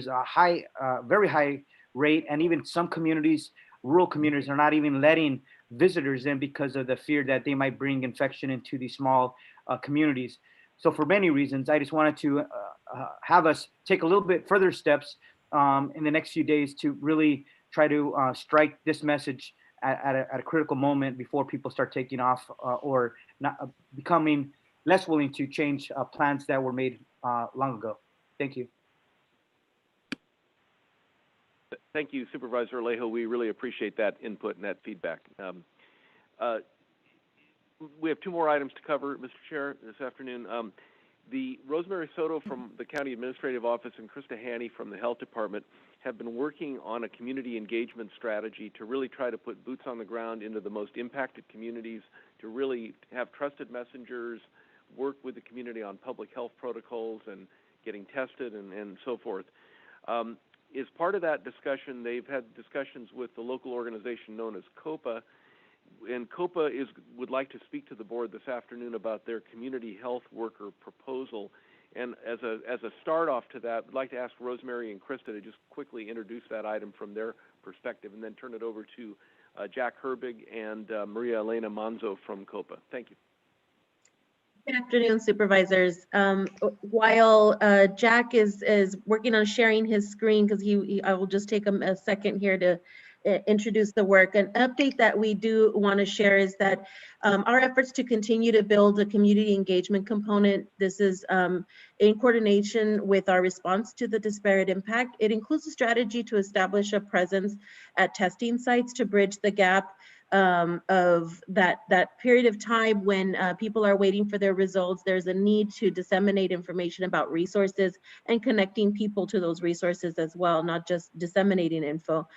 a high, very high rate, and even some communities, rural communities, are not even letting visitors in because of the fear that they might bring infection into these small communities. So for many reasons, I just wanted to have us take a little bit further steps in the next few days to really try to strike this message at a critical moment before people start taking off or not becoming less willing to change plans that were made long ago. Thank you. Thank you, Supervisor Alejo. We really appreciate that input and that feedback. We have two more items to cover, Mr. Chair, this afternoon. The Rosemary Soto from the County Administrative Office and Krista Haney from the Health Department have been working on a community engagement strategy to really try to put boots on the ground into the most impacted communities, to really have trusted messengers, work with the community on public health protocols and getting tested and so forth. As part of that discussion, they've had discussions with the local organization known as COPA, and COPA would like to speak to the board this afternoon about their community health worker proposal. And as a start off to that, I'd like to ask Rosemary and Krista to just quickly introduce that item from their perspective, and then turn it over to Jack Herbig and Maria Elena Manzo from COPA. Thank you. Good afternoon, supervisors. While Jack is working on sharing his screen, because I will just take him a second here to introduce the work. An update that we do want to share is that our efforts to continue to build a community engagement component, this is in coordination with our response to the disparate impact. It includes a strategy to establish a presence at testing sites to bridge the gap of that period of time when people are waiting for their results. There's a need to disseminate information about resources and connecting people to those resources as well, not just disseminating info.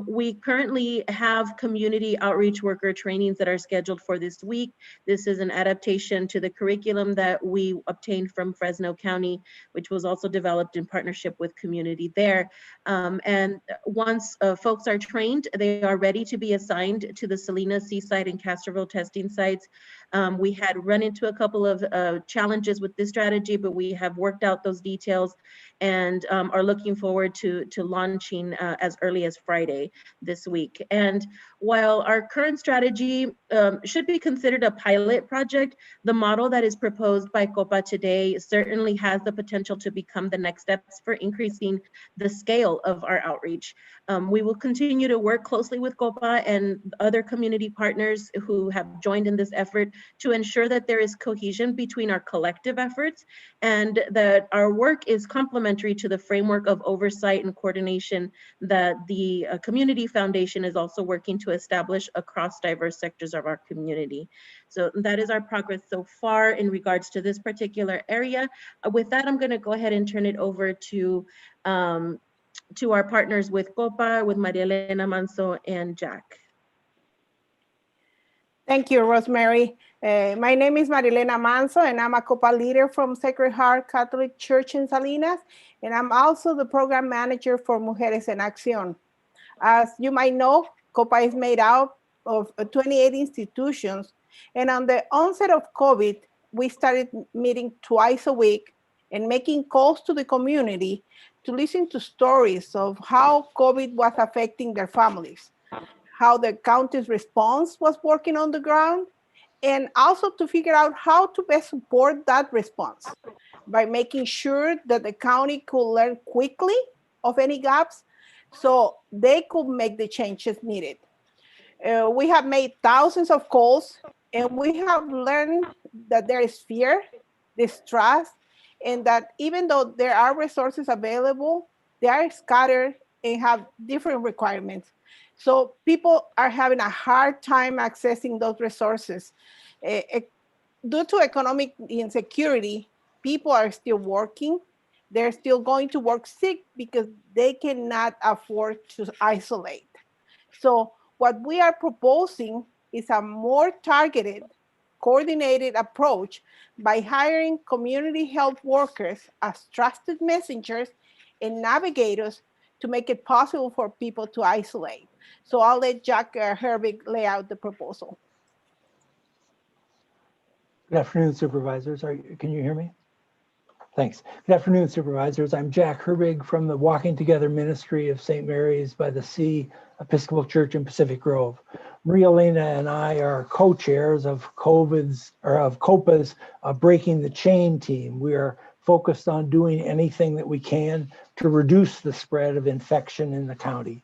We currently have community outreach worker trainings that are scheduled for this week. This is an adaptation to the curriculum that we obtained from Fresno County, which was also developed in partnership with community there. And once folks are trained, they are ready to be assigned to the Salinas, Seaside, and Castroville testing sites. We had run into a couple of challenges with this strategy, but we have worked out those details and are looking forward to launching as early as Friday this week. And while our current strategy should be considered a pilot project, the model that is proposed by COPA today certainly has the potential to become the next steps for increasing the scale of our outreach. We will continue to work closely with COPA and other community partners who have joined in this effort to ensure that there is cohesion between our collective efforts and that our work is complementary to the framework of oversight and coordination that the Community Foundation is also working to establish across diverse sectors of our community. So that is our progress so far in regards to this particular area. With that, I'm going to go ahead and turn it over to our partners with COPA, with Maria Elena Manzo and Jack. Thank you, Rosemary. My name is Marilena Manzo, and I'm a COPA leader from Sacred Heart Catholic Church in Salinas, and I'm also the program manager for Mujeres en Acción. As you might know, COPA is made out of 28 institutions, and on the onset of COVID, we started meeting twice a week and making calls to the community to listen to stories of how COVID was affecting their families, how the county's response was working on the ground, and also to figure out how to best support that response by making sure that the county could learn quickly of any gaps so they could make the changes needed. We have made thousands of calls, and we have learned that there is fear, distrust, and that even though there are resources available, they are scattered and have different requirements. So people are having a hard time accessing those resources. Due to economic insecurity, people are still working. They're still going to work sick because they cannot afford to isolate. So what we are proposing is a more targeted, coordinated approach by hiring community health workers as trusted messengers and navigators to make it possible for people to isolate. So I'll let Jack Herbig lay out the proposal. Good afternoon, supervisors. Can you hear me? Thanks. Good afternoon, supervisors. I'm Jack Herbig from the Walking Together Ministry of St. Mary's by the Sea Episcopal Church in Pacific Grove. Maria Elena and I are co-chairs of COPA's Breaking the Chain team. We are focused on doing anything that we can to reduce the spread of infection in the county.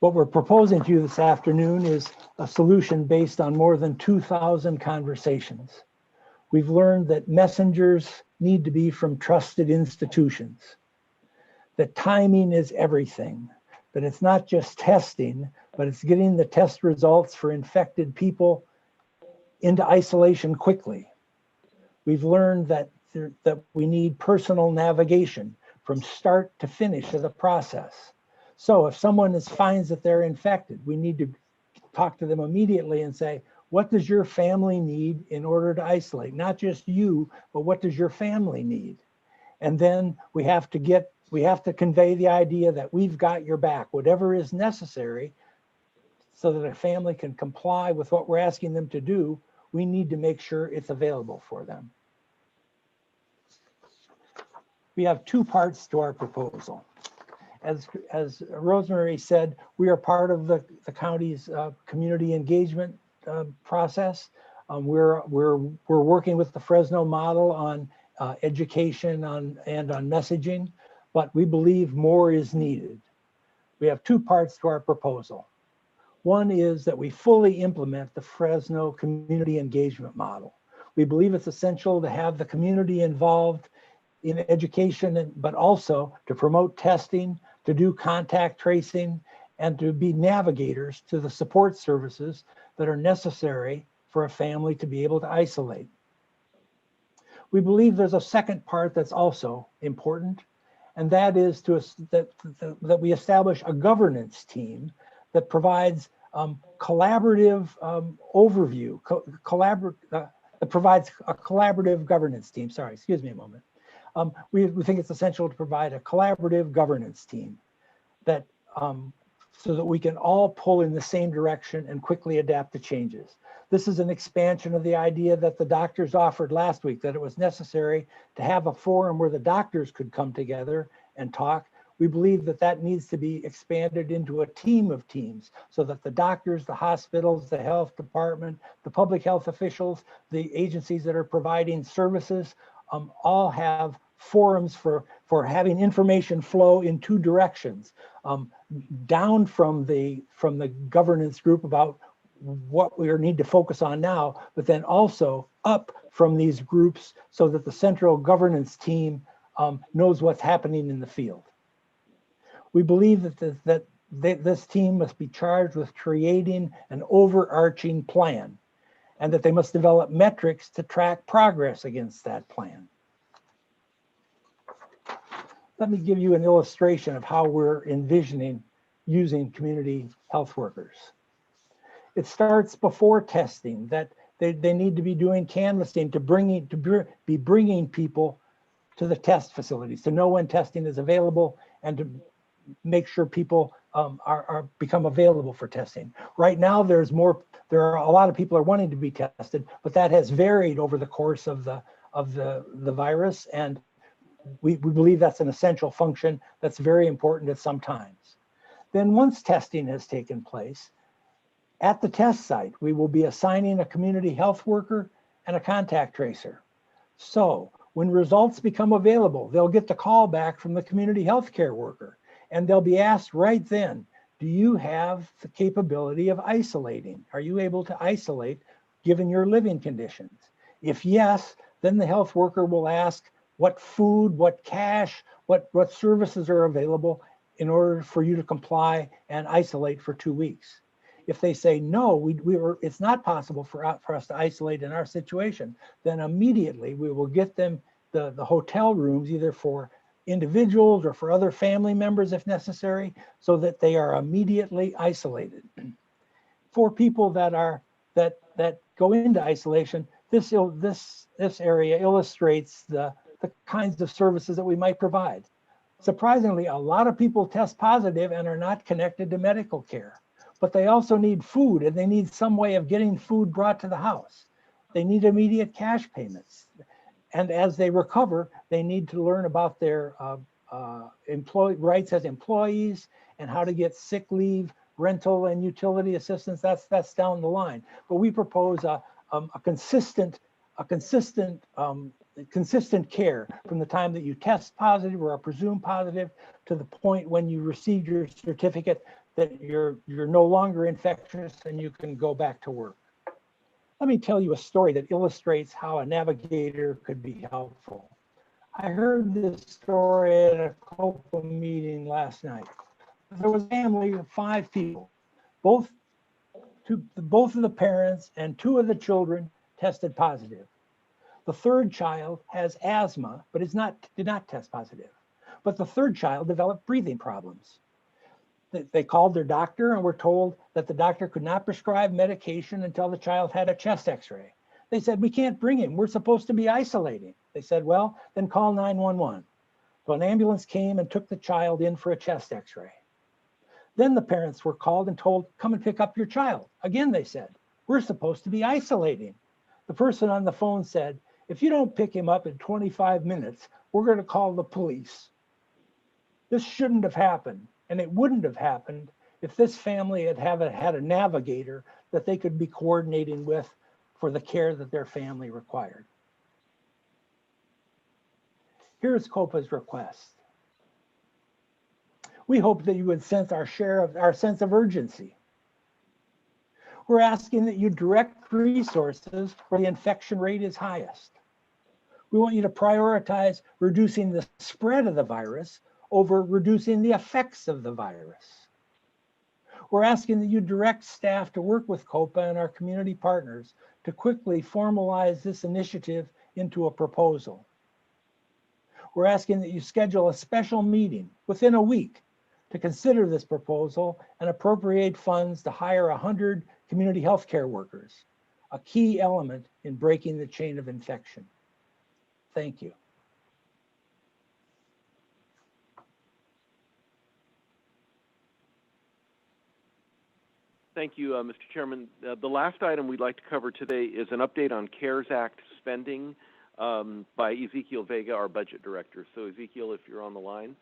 What we're proposing to you this afternoon is a solution based on more than 2,000 conversations. We've learned that messengers need to be from trusted institutions, that timing is everything, that it's not just testing, but it's getting the test results for infected people into isolation quickly. We've learned that we need personal navigation from start to finish of the process. So if someone finds that they're infected, we need to talk to them immediately and say, what does your family need in order to isolate? Not just you, but what does your family need? And then we have to convey the idea that we've got your back, whatever is necessary, so that a family can comply with what we're asking them to do. We need to make sure it's available for them. We have two parts to our proposal. As Rosemary said, we are part of the county's community engagement process. We're working with the Fresno model on education and on messaging, but we believe more is needed. We have two parts to our proposal. One is that we fully implement the Fresno community engagement model. We believe it's essential to have the community involved in education, but also to promote testing, to do contact tracing, and to be navigators to the support services that are necessary for a family to be able to isolate. We believe there's a second part that's also important, and that is that we establish a governance team that provides collaborative overview, that provides a collaborative governance team. Sorry, excuse me a moment. We think it's essential to provide a collaborative governance team that so that we can all pull in the same direction and quickly adapt to changes. This is an expansion of the idea that the doctors offered last week, that it was necessary to have a forum where the doctors could come together and talk. We believe that that needs to be expanded into a team of teams so that the doctors, the hospitals, the health department, the public health officials, the agencies that are providing services, all have forums for having information flow in two directions, down from the governance group about what we need to focus on now, but then also up from these groups so that the central governance team knows what's happening in the field. We believe that this team must be charged with creating an overarching plan, and that they must develop metrics to track progress against that plan. Let me give you an illustration of how we're envisioning using community health workers. It starts before testing, that they need to be doing canvassing to be bringing people to the test facilities, to know when testing is available and to make sure people become available for testing. Right now, there are a lot of people are wanting to be tested, but that has varied over the course of the virus, and we believe that's an essential function that's very important at some times. Then once testing has taken place, at the test site, we will be assigning a community health worker and a contact tracer. So when results become available, they'll get the call back from the community health care worker, and they'll be asked right then, do you have the capability of isolating? Are you able to isolate given your living conditions? If yes, then the health worker will ask what food, what cash, what services are available in order for you to comply and isolate for 2 weeks. If they say, no, it's not possible for us to isolate in our situation, then immediately we will get them the hotel rooms, either for individuals or for other family members if necessary, so that they are immediately isolated. For people that go into isolation, this area illustrates the kinds of services that we might provide. Surprisingly, a lot of people test positive and are not connected to medical care, but they also need food, and they need some way of getting food brought to the house. They need immediate cash payments. And as they recover, they need to learn about their employee rights as employees and how to get sick leave, rental, and utility assistance. That's down the line. But we propose a consistent care from the time that you test positive or are presumed positive to the point when you receive your certificate that you're no longer infectious and you can go back to work. Let me tell you a story that illustrates how a navigator could be helpful. I heard this story at a COPA meeting last night. There was a family of 5 people. Both of the parents and 2 of the children tested positive. The 3rd child has asthma, but did not test positive. But the 3rd child developed breathing problems. They called their doctor and were told that the doctor could not prescribe medication until the child had a chest x-ray. They said, we can't bring him. We're supposed to be isolating. They said, well, then call 911. So an ambulance came and took the child in for a chest x-ray. Then the parents were called and told, come and pick up your child. Again, they said, we're supposed to be isolating. The person on the phone said, if you don't pick him up in 25 minutes, we're going to call the police. This shouldn't have happened. And it wouldn't have happened if this family had had a navigator that they could be coordinating with for the care that their family required. Here's COPA's request. We hope that you would sense our sense of urgency. We're asking that you direct resources where the infection rate is highest. We want you to prioritize reducing the spread of the virus over reducing the effects of the virus. We're asking that you direct staff to work with COPA and our community partners to quickly formalize this initiative into a proposal. We're asking that you schedule a special meeting within a week to consider this proposal and appropriate funds to hire 100 community healthcare workers, a key element in breaking the chain of infection. Thank you. Thank you, Mr. Chairman. The last item we'd like to cover today is an update on CARES Act spending by Ezekiel Vega, our budget director. So Ezekiel, if you're on the line.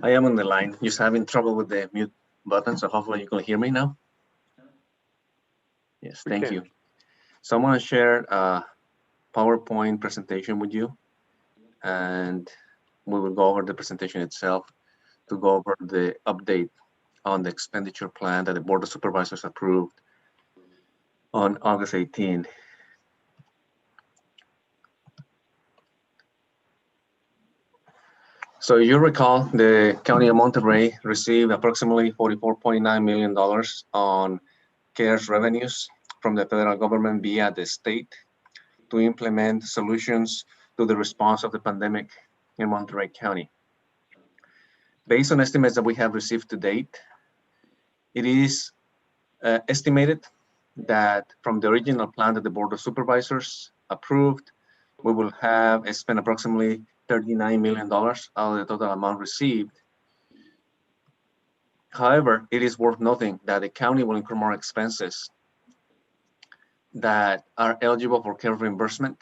I am on the line, just having trouble with the mute button, so hopefully you can hear me now. Yes, thank you. So I'm going to share a PowerPoint presentation with you, and we will go over the presentation itself to go over the update on the expenditure plan that the Board of Supervisors approved on August 18. So you recall the County of Monterey received approximately $44.9 million on CARES revenues from the federal government via the state to implement solutions to the response of the pandemic in Monterey County. Based on estimates that we have received to date, it is estimated that from the original plan that the Board of Supervisors approved, we will have spent approximately $39 million out of the total amount received. However, it is worth noting that the county will incur more expenses that are eligible for care reimbursement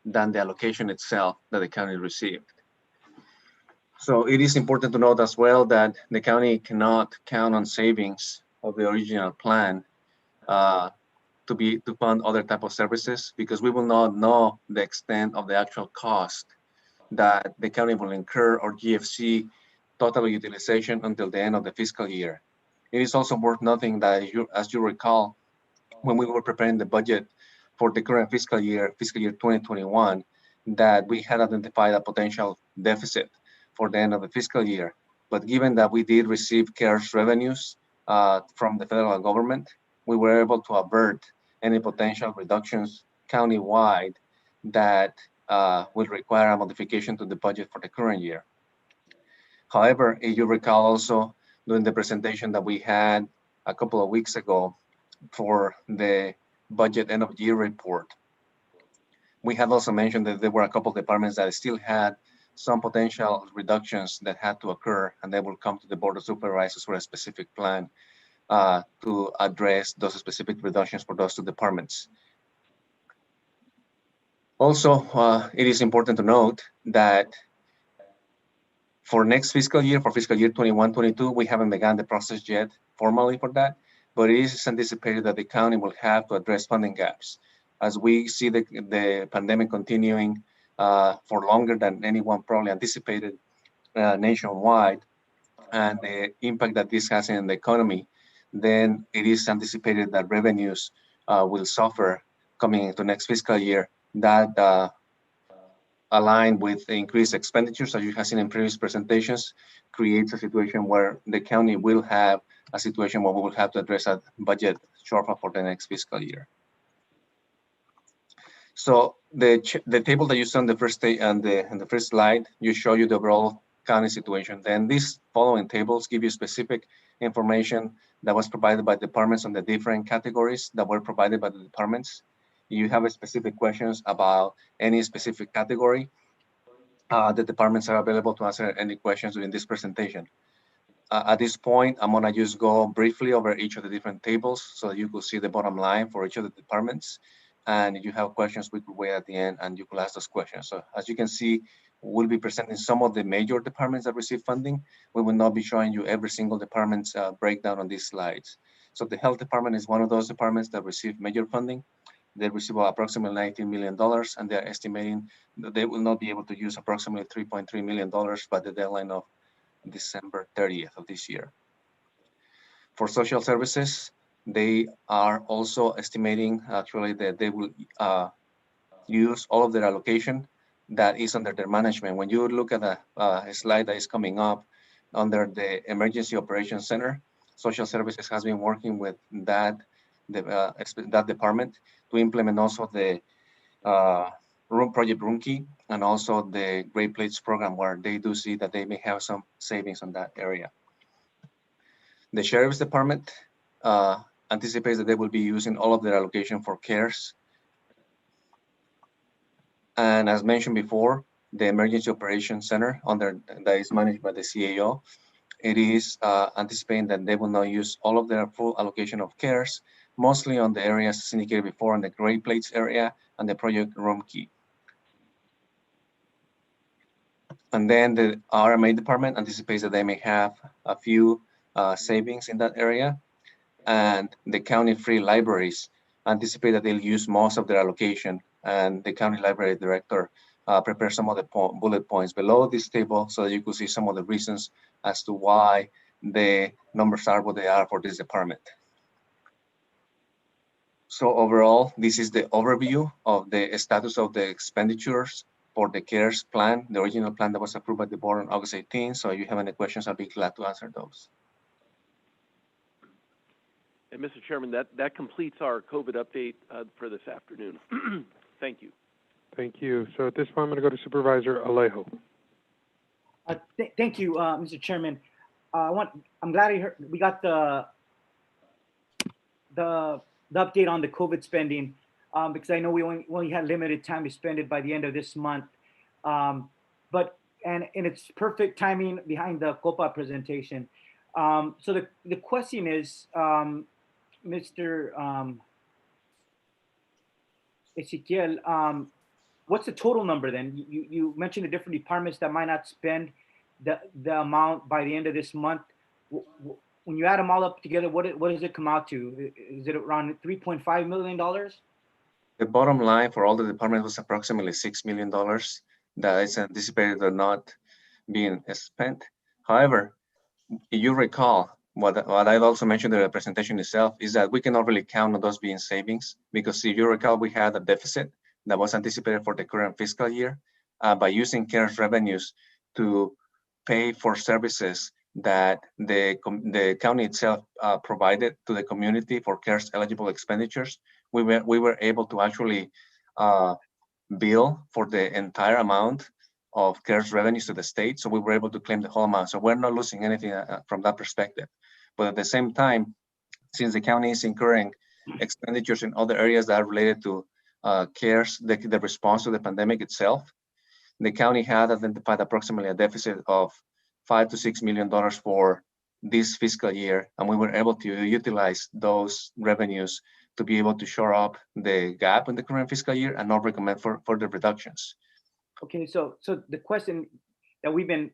than the allocation itself that the county received. So it is important to note as well that the county cannot count on savings of the original plan to fund other type of services, because we will not know the extent of the actual cost that the county will incur or GFC total utilization until the end of the fiscal year. It is also worth noting that as you recall, when we were preparing the budget for the current fiscal year 2021, that we had identified a potential deficit for the end of the fiscal year. But given that we did receive CARES revenues from the federal government, we were able to avert any potential reductions countywide that will require a modification to the budget for the current year. However, if you recall also during the presentation that we had a couple of weeks ago for the budget end of year report, we had also mentioned that there were a couple of departments that still had some potential reductions that had to occur, and they will come to the Board of Supervisors for a specific plan to address those specific reductions for those 2 departments. Also, it is important to note that for next fiscal year, for fiscal year 21-22, we haven't begun the process yet formally for that, but it is anticipated that the county will have to address funding gaps. As we see the pandemic continuing for longer than anyone probably anticipated nationwide, and the impact that this has in the economy, then it is anticipated that revenues will suffer coming into next fiscal year. That aligned with the increased expenditures, as you have seen in previous presentations, creates a situation where the county will have a situation where we will have to address a budget shortfall for the next fiscal year. So the table that you saw on the first the first slide, you show you the overall county situation. Then these following tables give you specific information that was provided by departments on the different categories that were provided by the departments. You have specific questions about any specific category, the departments are available to answer any questions during this presentation. At this point, I'm gonna just go briefly over each of the different tables so that you could see the bottom line for each of the departments. And if you have questions, we could wait at the end and you could ask those questions. So as you can see, we'll be presenting some of the major departments that receive funding. We will not be showing you every single department's breakdown on these slides. So the health department is one of those departments that receive major funding. They receive approximately $19 million, and they're estimating that they will not be able to use approximately $3.3 million by the deadline of December 30th of this year. For social services, they are also estimating actually that they will use all of their allocation that is under their management. When you look at a slide that is coming up under the Emergency Operations Center, social services has been working with that department to implement also the Project Room Key and also the Great Plates program, where they do see that they may have some savings on that area. The Sheriff's Department anticipates that they will be using all of their allocation for CARES. And as mentioned before, the Emergency Operations Center that is managed by the CAO, it is anticipating that they will not use all of their full allocation of CARES, mostly on the areas indicated before in the Great Plates area and the Project Room Key. And then the RMA department anticipates that they may have a few savings in that area. And the county free libraries anticipate that they'll use most of their allocation, and the county library director prepared some of the bullet points below this table so that you could see some of the reasons as to why the numbers are what they are for this department. So overall, this is the overview of the status of the expenditures for the CARES plan, the original plan that was approved by the board on August 18. So if you have any questions, I'll be glad to answer those. And Mr. Chairman, that completes our COVID update for this afternoon. Thank you. Thank you. So at this point, I'm going to go to Supervisor Alejo. Thank you, Mr. Chairman. I'm glad we got the update on the COVID spending, because I know we only had limited time to spend it by the end of this month. But it's perfect timing behind the COPA presentation. So the question is, Mr. Ezequiel, what's the total number then? You mentioned the different departments that might not spend the amount by the end of this month. When you add them all up together, what does it come out to? Is it around $3.5 million? The bottom line for all the departments was approximately $6 million that is anticipated or not being spent. However, if you recall, what I've also mentioned in the presentation itself is that we cannot really count on those being savings, because if you recall, we had a deficit that was anticipated for the current fiscal year by using CARES revenues to pay for services that the county itself provided to the community for CARES eligible expenditures. We were able to actually bill for the entire amount of CARES revenues to the state, so we were able to claim the whole amount. So we're not losing anything from that perspective. But at the same time, since the county is incurring expenditures in other areas that are related to CARES, the response to the pandemic itself, the county had identified approximately a deficit of $5 to $6 million for this fiscal year, and we were able to utilize those revenues to be able to shore up the gap in the current fiscal year and not recommend for further reductions. Okay, so the question that we've been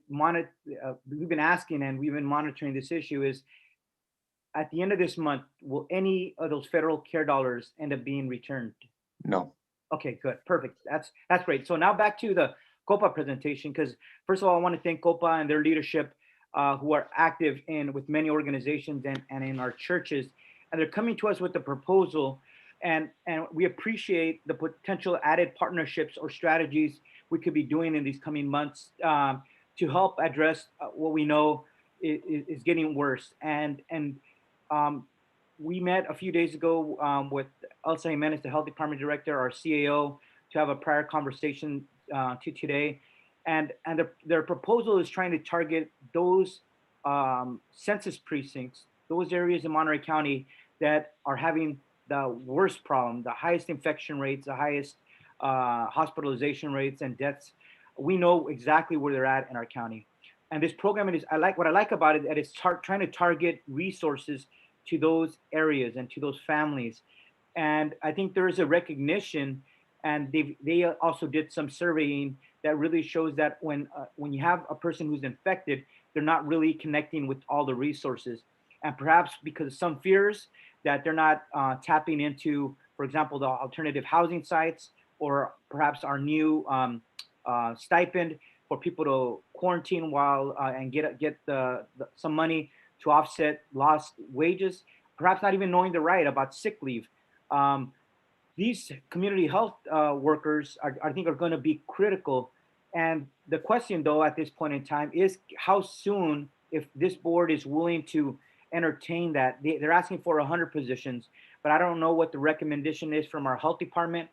asking and we've been monitoring this issue is, at the end of this month, will any of those federal care dollars end up being returned? No. Okay, good, perfect. That's great. So now back to the COPA presentation, because first of all, I want to thank COPA and their leadership, who are active with many organizations and in our churches, and they're coming to us with a proposal, and we appreciate the potential added partnerships or strategies we could be doing in these coming months to help address what we know is getting worse. And we met a few days ago with Elsa Jimenez, the Health Department Director, our CAO, to have a prior conversation to today. And their proposal is trying to target those census precincts, those areas in Monterey County that are having the worst problem, the highest infection rates, the highest hospitalization rates and deaths. We know exactly where they're at in our county. And this program what I like about it, that it's trying to target resources to those areas and to those families. And I think there is a recognition, and they also did some surveying that really shows that when you have a person who's infected, they're not really connecting with all the resources. And perhaps because of some fears that they're not tapping into, for example, the alternative housing sites, or perhaps our new stipend for people to quarantine while and get some money to offset lost wages, perhaps not even knowing the right about sick leave. These community health workers, I think, are going to be critical. And the question, though, at this point in time is how soon, if this board is willing to entertain that. They're asking for 100 positions, but I don't know what the recommendation is from our health department.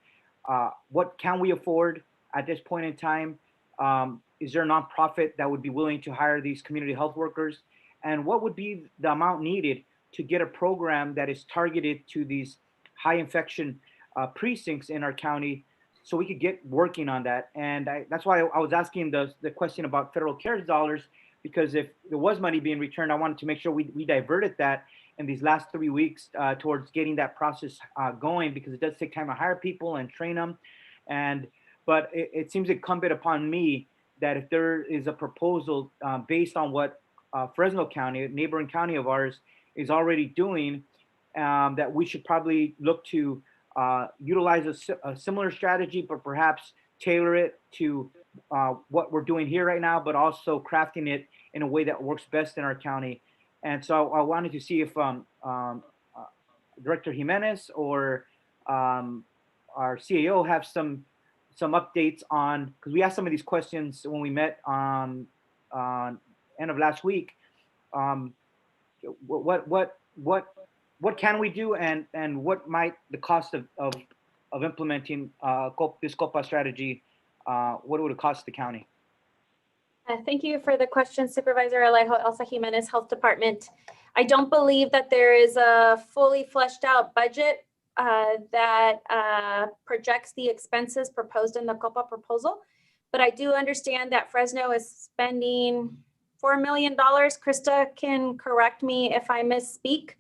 What can we afford at this point in time? Is there a nonprofit that would be willing to hire these community health workers? And what would be the amount needed to get a program that is targeted to these high infection precincts in our county, so we could get working on that? And that's why I was asking the question about federal CARES dollars, because if there was money being returned, I wanted to make sure we diverted that in these last 3 weeks towards getting that process going, because it does take time to hire people and train them. But it seems incumbent upon me that if there is a proposal based on what Fresno County, a neighboring county of ours, is already doing, that we should probably look to utilize a similar strategy, but perhaps tailor it to what we're doing here right now, but also crafting it in a way that works best in our county. And so I wanted to see if Director Jimenez or our CAO have some updates on, because we asked some of these questions when we met on end of last week. What can we do, and what might the cost of implementing this COPA strategy, what would it cost the county? Thank you for the question, Supervisor Alejo. Elsa Jimenez, Health Department. I don't believe that there is a fully fleshed out budget that projects the expenses proposed in the COPA proposal, but I do understand that Fresno is spending $4 million. Krista can correct me if I misspeak,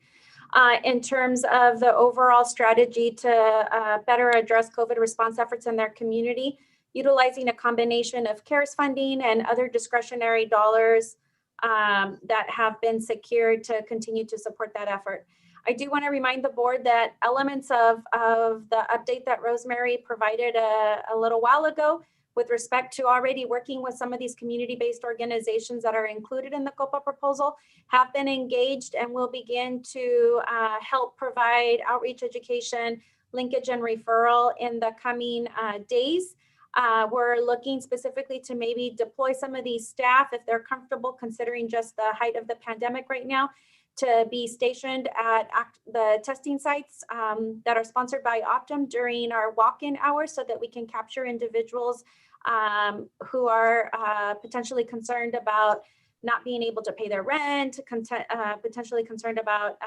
in terms of the overall strategy to better address COVID response efforts in their community, utilizing a combination of CARES funding and other discretionary dollars that have been secured to continue to support that effort. I do want to remind the board that elements of the update that Rosemary provided a little while ago with respect to already working with some of these community-based organizations that are included in the COPA proposal have been engaged and will begin to help provide outreach, education, linkage, and referral in the coming days. We're looking specifically to maybe deploy some of these staff, if they're comfortable, considering just the height of the pandemic right now, to be stationed at the testing sites that are sponsored by Optum during our walk-in hours, so that we can capture individuals who are potentially concerned about not being able to pay their rent, potentially concerned about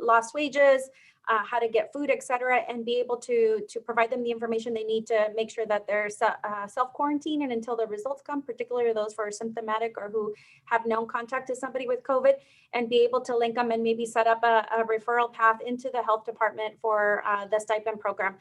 lost wages, how to get food, etc., and be able to provide them the information they need to make sure that they're self-quarantine and until the results come, particularly those who are symptomatic or who have known contact to somebody with COVID, and be able to link them and maybe set up a referral path into the health department for the stipend program.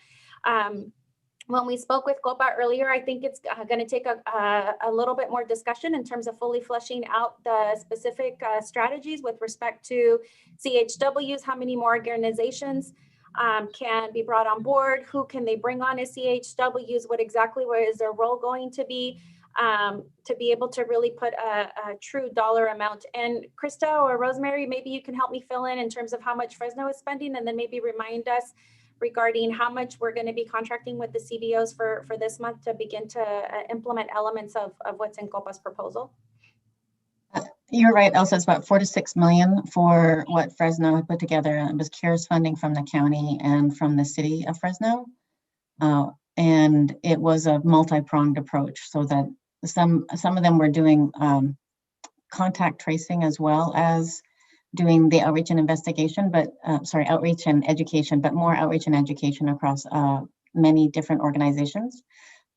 When we spoke with Copa earlier, I think it's going to take a little bit more discussion in terms of fully fleshing out the specific strategies with respect to CHWs, how many more organizations can be brought on board, who can they bring on as CHWs, what is their role going to be able to really put a true dollar amount. And Krista or Rosemary, maybe you can help me fill in terms of how much Fresno is spending, and then maybe remind us regarding how much we're going to be contracting with the CBOs for this month to begin to implement elements of what's in Copa's proposal. You're right, Elsa. It's about 4 to 6 million for what Fresno had put together. It was CARES funding from the county and from the city of Fresno. And it was a multi-pronged approach, so that some of them were doing contact tracing as well as doing the outreach and investigation, but outreach and education, but more outreach and education across many different organizations.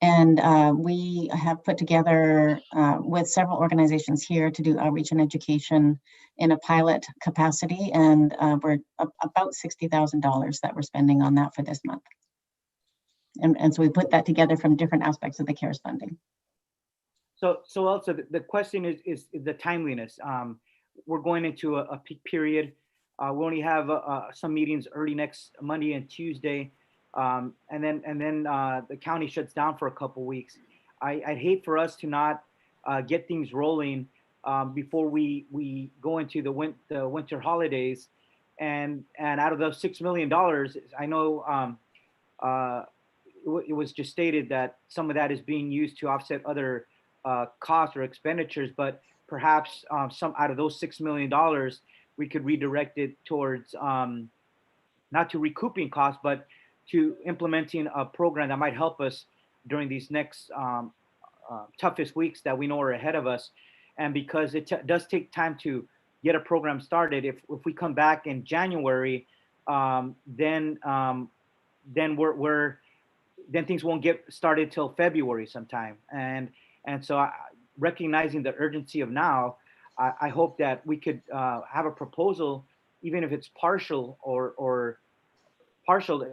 And we have put together with several organizations here to do outreach and education in a pilot capacity, and we're about $60,000 that we're spending on that for this month. And so we put that together from different aspects of the CARES funding. So also the question is the timeliness. We're going into a peak period. We only have some meetings early next Monday and Tuesday, and then the county shuts down for a couple weeks. I'd hate for us to not get things rolling before we go into the winter holidays, and out of those $6 million, I know it was just stated that some of that is being used to offset other costs or expenditures, but perhaps some out of those $6 million, we could redirect it towards not to recouping costs, but to implementing a program that might help us during these next toughest weeks that we know are ahead of us. And because it does take time to get a program started, if we come back in January, then things won't get started till February sometime. And so recognizing the urgency of now, I hope that we could have a proposal, even if it's partial or partial,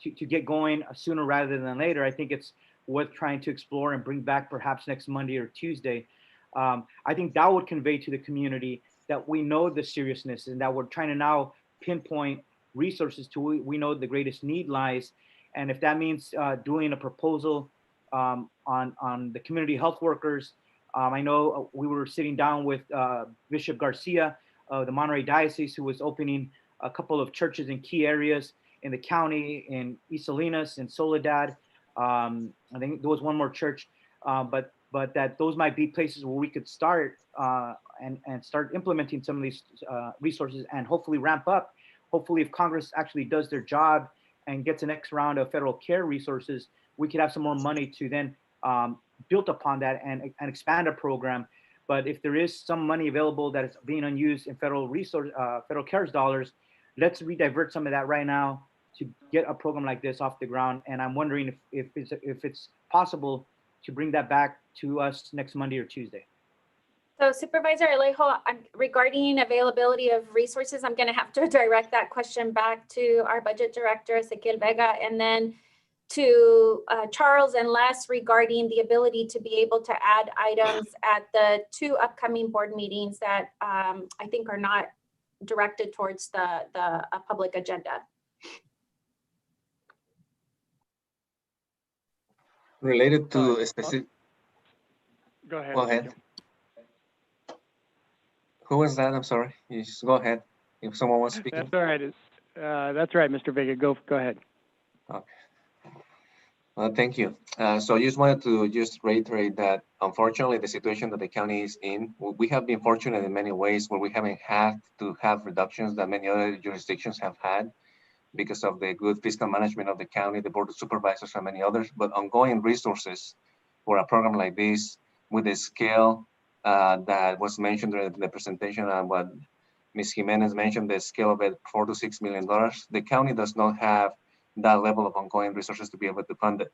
to get going sooner rather than later. I think it's worth trying to explore and bring back perhaps next Monday or Tuesday. I think that would convey to the community that we know the seriousness and that we're trying to now pinpoint resources to we know the greatest need lies. And if that means doing a proposal on the community health workers, I know we were sitting down with Bishop Garcia of the Monterey Diocese, who was opening a couple of churches in key areas in the county, in East Salinas and Soledad. I think there was one more church, but that those might be places where we could start and start implementing some of these resources and hopefully ramp up. Hopefully, if Congress actually does their job and gets the next round of federal care resources, we could have some more money to then build upon that and expand a program. But if there is some money available that is being unused in federal CARES dollars, let's redivert some of that right now to get a program like this off the ground. And I'm wondering if it's possible to bring that back to us next Monday or Tuesday. So Supervisor Alejo, regarding availability of resources, I'm going to have to direct that question back to our budget director, Ezequiel Vega, and then to Charles and Les regarding the ability to be able to add items at the 2 upcoming board meetings that I think are not directed towards the public agenda. Related to a specific. Go ahead. Go ahead. Who was that? I'm sorry. You just go ahead. If someone wants to speak. That's all right. That's right, Mr. Vega. Go ahead. Okay. Well, thank you. So I just wanted to just reiterate that unfortunately the situation that the county is in, we have been fortunate in many ways where we haven't had to have reductions that many other jurisdictions have had because of the good fiscal management of the county, the board of supervisors, and many others. But ongoing resources for a program like this with the scale that was mentioned during the presentation and what Ms. Jimenez mentioned, the scale of it, $4 to $6 million, the county does not have that level of ongoing resources to be able to fund it.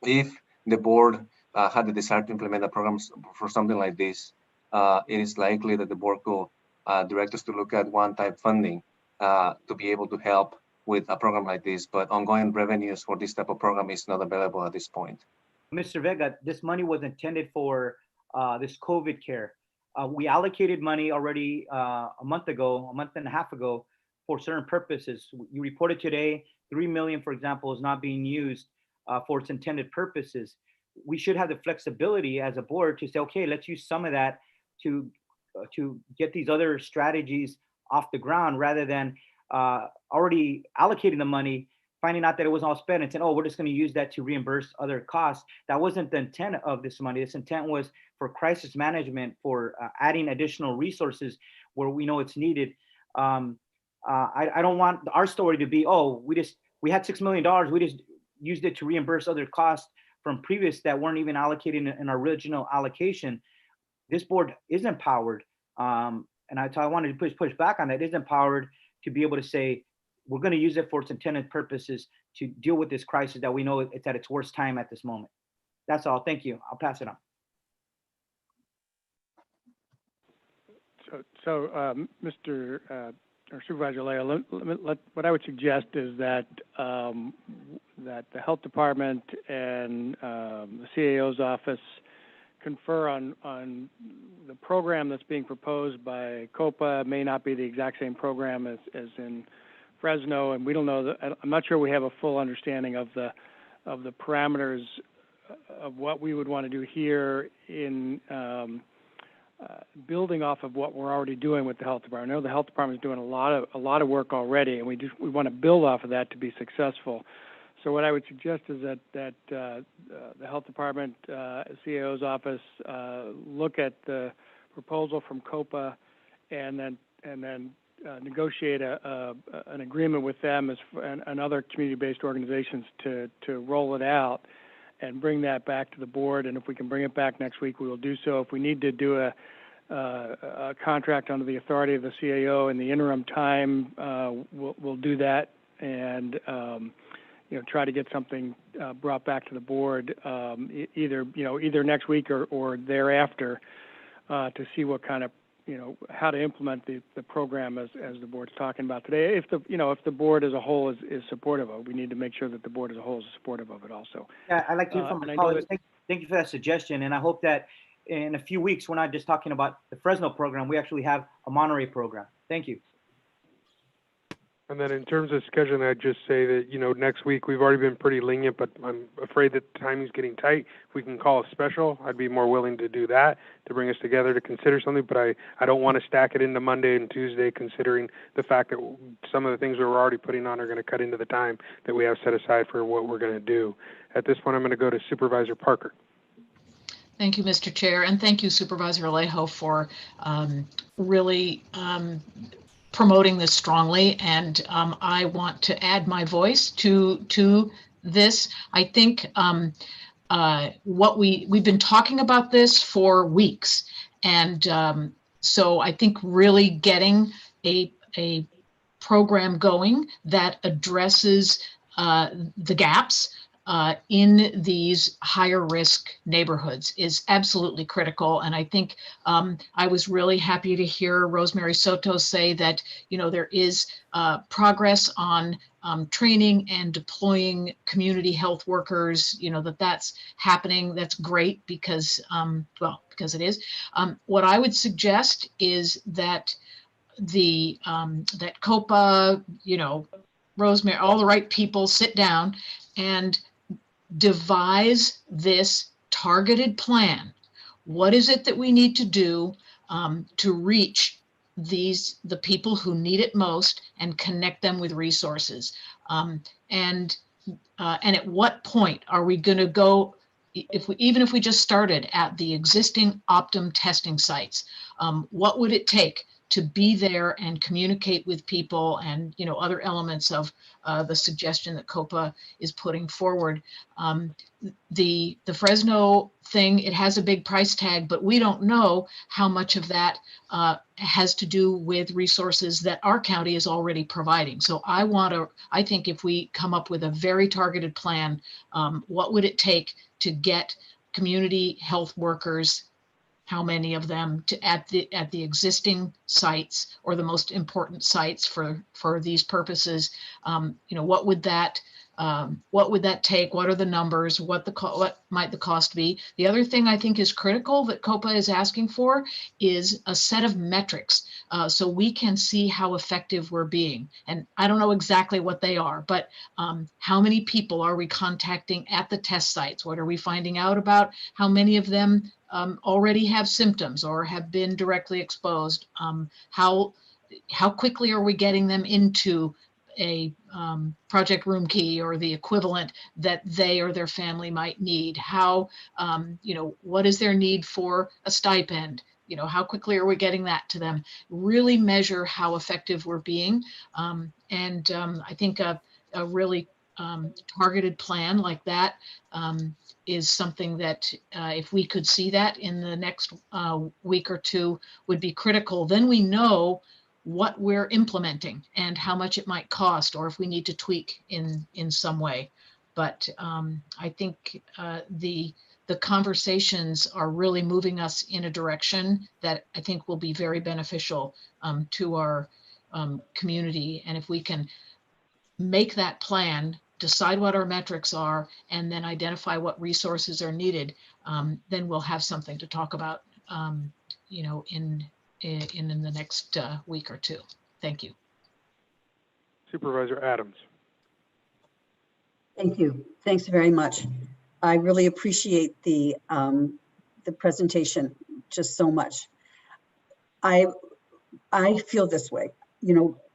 If the board had the desire to implement a program for something like this, it is likely that the board could direct us to look at one-time funding to be able to help with a program like this, but ongoing revenues for this type of program is not available at this point. Mr. Vega, this money was intended for this COVID care. We allocated money already a month and a half ago for certain purposes. You reported today, 3 million, for example, is not being used for its intended purposes. We should have the flexibility as a board to say, okay, let's use some of that to get these other strategies off the ground rather than already allocating the money, finding out that it wasn't all spent and saying, oh, we're just going to use that to reimburse other costs. That wasn't the intent of this money. This intent was for crisis management, for adding additional resources where we know it's needed. I don't want our story to be, oh, we had $6 million. We just used it to reimburse other costs from previous that weren't even allocated in our original allocation. This board is empowered. And I wanted to push back on that. It is empowered to be able to say, we're going to use it for its intended purposes to deal with this crisis that we know it's at its worst time at this moment. That's all. Thank you. I'll pass it on. Mr. or Supervisor Leo, what I would suggest is that that the health department and the CAO's office confer on the program that's being proposed by COPA. May not be the exact same program as in Fresno, and we don't know. I'm not sure we have a full understanding of the parameters of what we would want to do here in building off of what we're already doing with the health department. I know the health department is doing a lot of work already, and we want to build off of that to be successful. So what I would suggest is that the health department, CAO's office, look at the proposal from COPA, and then negotiate an agreement with them and other community-based organizations to roll it out and bring that back to the board. And if we can bring it back next week, we will do so. If we need to do a contract under the authority of the CAO in the interim time, we'll do that and try to get something brought back to the board either next week or thereafter to see what kind of how to implement the program as the board's talking about today. If the board as a whole is supportive of it, we need to make sure that the board as a whole is supportive of it also. Yeah, I'd like to hear from my colleagues. Thank you for that suggestion, and I hope that in a few weeks we're not just talking about the Fresno program. We actually have a Monterey program. Thank you. And then in terms of scheduling, I'd just say that, next week we've already been pretty lenient, but I'm afraid that the timing's getting tight. If we can call a special, I'd be more willing to do that, to bring us together to consider something, but I don't want to stack it into Monday and Tuesday, considering the fact that some of the things that we're already putting on are going to cut into the time that we have set aside for what we're going to do. At this point, I'm going to go to Supervisor Parker. Thank you, Mr. Chair, and thank you, Supervisor Alejo, for really promoting this strongly, and I want to add my voice to this. I think we've been talking about this for weeks, and so I think really getting a program going that addresses the gaps in these higher risk neighborhoods is absolutely critical. And I think I was really happy to hear Rosemary Soto say that, there is progress on training and deploying community health workers, that's happening. That's great because it is. What I would suggest is that that COPA, Rosemary, all the right people sit down and devise this targeted plan. What is it that we need to do to reach the people who need it most and connect them with resources? And at what point are we going to go? Even if we just started at the existing Optum testing sites, what would it take to be there and communicate with people and other elements of the suggestion that COPA is putting forward? The Fresno thing, it has a big price tag, but we don't know how much of that has to do with resources that our county is already providing. So I think if we come up with a very targeted plan, what would it take to get community health workers how many of them at the existing sites or the most important sites for these purposes. What would that take? What are the numbers? What might the cost be? The other thing I think is critical that COPA is asking for is a set of metrics, so we can see how effective we're being. And I don't know exactly what they are, but how many people are we contacting at the test sites? What are we finding out about how many of them already have symptoms or have been directly exposed? How quickly are we getting them into a Project Room Key or the equivalent that they or their family might need? How, what is their need for a stipend? How quickly are we getting that to them? Really measure how effective we're being. I think a really targeted plan like that is something that if we could see that in the next week or two would be critical. Then we know what we're implementing and how much it might cost, or if we need to tweak in some way. But I think the conversations are really moving us in a direction that I think will be very beneficial to our community. And if we can make that plan, decide what our metrics are, and then identify what resources are needed, then we'll have something to talk about, in the next week or two. Thank you. Supervisor Adams. Thank you. Thanks very much. I really appreciate the presentation just so much. I feel this way.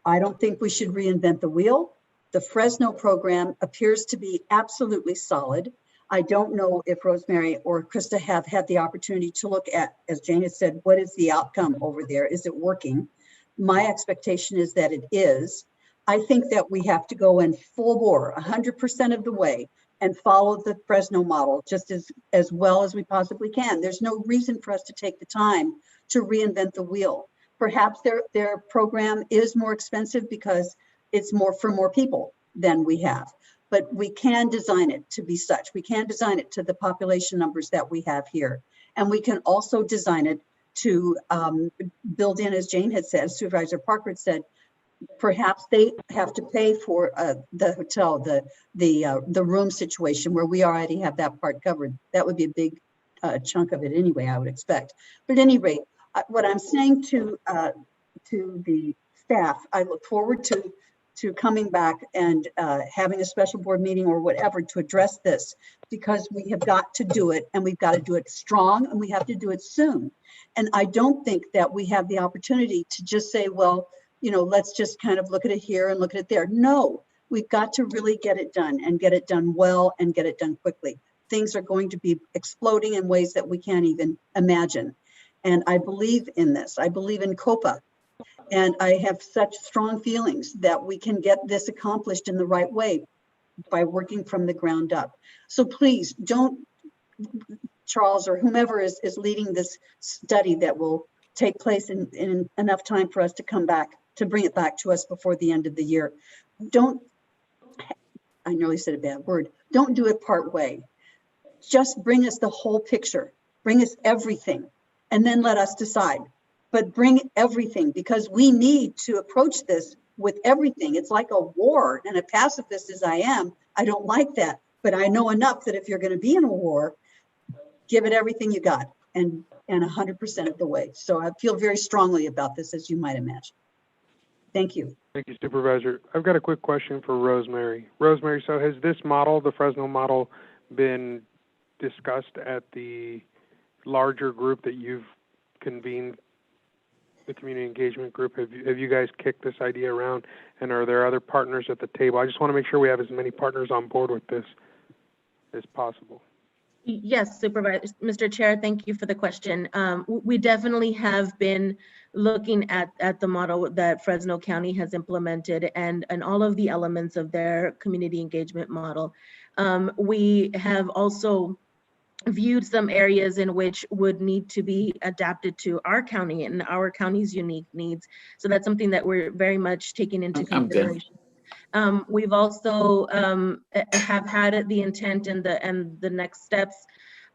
I don't think we should reinvent the wheel. The Fresno program appears to be absolutely solid. I don't know if Rosemary or Krista have had the opportunity to look at, as Jane has said, what is the outcome over there? Is it working? My expectation is that it is. I think that we have to go in full bore, 100% of the way, and follow the Fresno model just as well as we possibly can. There's no reason for us to take the time to reinvent the wheel. Perhaps their program is more expensive because it's more for more people than we have. But we can design it to be such. We can design it to the population numbers that we have here. And we can also design it to build in, as Jane had said, Supervisor Parker had said, perhaps they have to pay for the hotel, the room situation where we already have that part covered. That would be a big chunk of it anyway, I would expect. But at any rate, what I'm saying to the staff, I look forward to coming back and having a special board meeting or whatever to address this, because we have got to do it, and we've got to do it strong, and we have to do it soon. And I don't think that we have the opportunity to just say, well, let's just kind of look at it here and look at it there. No, we've got to really get it done, and get it done well, and get it done quickly. Things are going to be exploding in ways that we can't even imagine. And I believe in this. I believe in COPA. And I have such strong feelings that we can get this accomplished in the right way by working from the ground up. So please don't, Charles or whomever is leading this study that will take place in enough time for us to come back, to bring it back to us before the end of the year. Don't, I nearly said a bad word, don't do it part way. Just bring us the whole picture, bring us everything, and then let us decide. But bring everything, because we need to approach this with everything. It's like a war, and a pacifist as I am, I don't like that. But I know enough that if you're going to be in a war, give it everything you got, and 100% of the way. So I feel very strongly about this, as you might imagine. Thank you. Thank you, Supervisor. I've got a quick question for Rosemary. Rosemary, so has this model, the Fresno model, been discussed at the larger group that you've convened, the community engagement group? Have you guys kicked this idea around, and are there other partners at the table? I just want to make sure we have as many partners on board with this as possible. Yes, Supervisor, Mr. Chair, thank you for the question. We definitely have been looking at the model that Fresno County has implemented and all of the elements of their community engagement model. We have also viewed some areas in which would need to be adapted to our county and our county's unique needs. So that's something that we're very much taking into consideration. We've also have had the intent and the next steps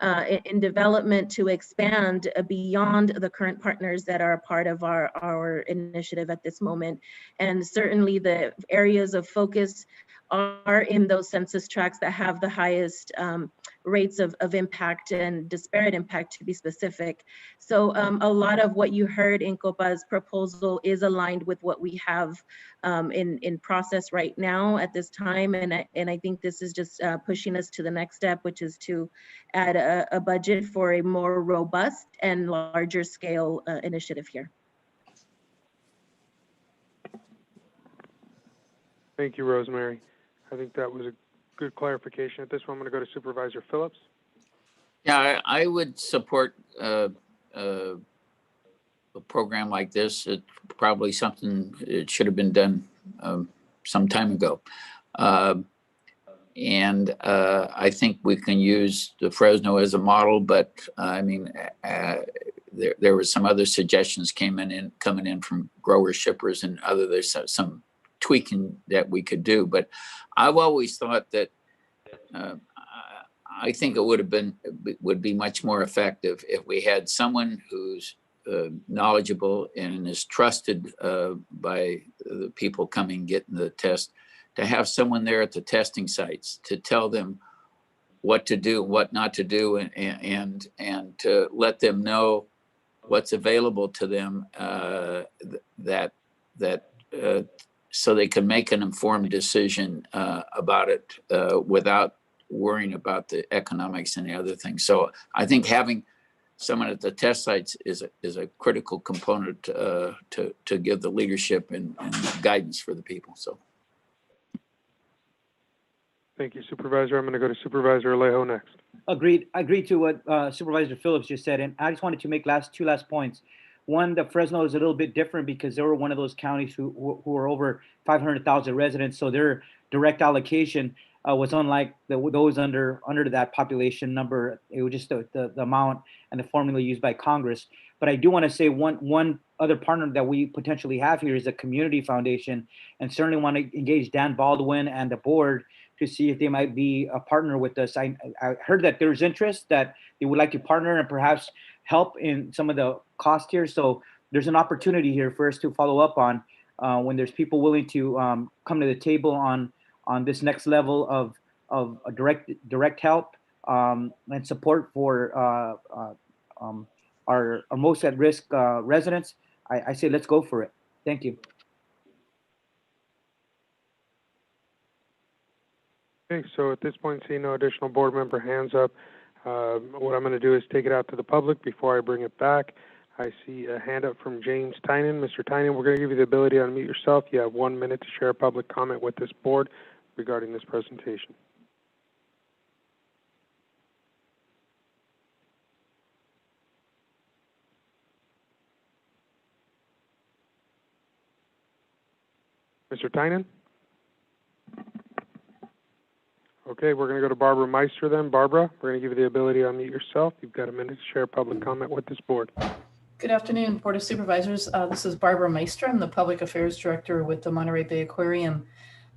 in development to expand beyond the current partners that are a part of our initiative at this moment. And certainly the areas of focus are in those census tracts that have the highest rates of impact and disparate impact, to be specific. So a lot of what you heard in COPA's proposal is aligned with what we have in process right now at this time. And I think this is just pushing us to the next step, which is to add a budget for a more robust and larger scale initiative here. Thank you, Rosemary. I think that was a good clarification. At this one, I'm going to go to Supervisor Phillips. Yeah, I would support a program like this. It's probably something, it should have been done some time ago. And I think we can use the Fresno as a model, but I mean, there were some other suggestions coming in from growers, shippers, and there's some tweaking that we could do. But I've always thought that I think it would be much more effective if we had someone who's knowledgeable and is trusted by the people coming getting the test, to have someone there at the testing sites to tell them what to do, what not to do, and to let them know what's available to them, so they can make an informed decision about it without worrying about the economics and the other things. So I think having someone at the test sites is a critical component to give the leadership and guidance for the people. So. Thank you, Supervisor. I'm going to go to Supervisor Alejo next. Agreed. I agree to what Supervisor Phillips just said, and I just wanted to make two last points. One, the Fresno is a little bit different because they were one of those counties who are over 500,000 residents, so their direct allocation was unlike those under that population number. It was just the amount and the formula used by Congress. But I do want to say one other partner that we potentially have here is a community foundation, and certainly want to engage Dan Baldwin and the board to see if they might be a partner with us. I heard that there's interest, that they would like to partner and perhaps help in some of the cost here. So there's an opportunity here for us to follow up on when there's people willing to come to the table on this next level of direct help and support for our most at-risk residents. I say let's go for it. Thank you. Okay, so at this point, seeing no additional board member hands up, what I'm going to do is take it out to the public before I bring it back. I see a hand up from James Tynan. Mr. Tynan, we're going to give you the ability to unmute yourself. You have 1 minute to share a public comment with this board regarding this presentation. Mr. Tynan? Okay, we're going to go to Barbara Meister then. Barbara, we're going to give you the ability to unmute yourself. You've got a minute to share a public comment with this board. Good afternoon, Board of Supervisors. This is Barbara Meister. I'm the Public Affairs Director with the Monterey Bay Aquarium.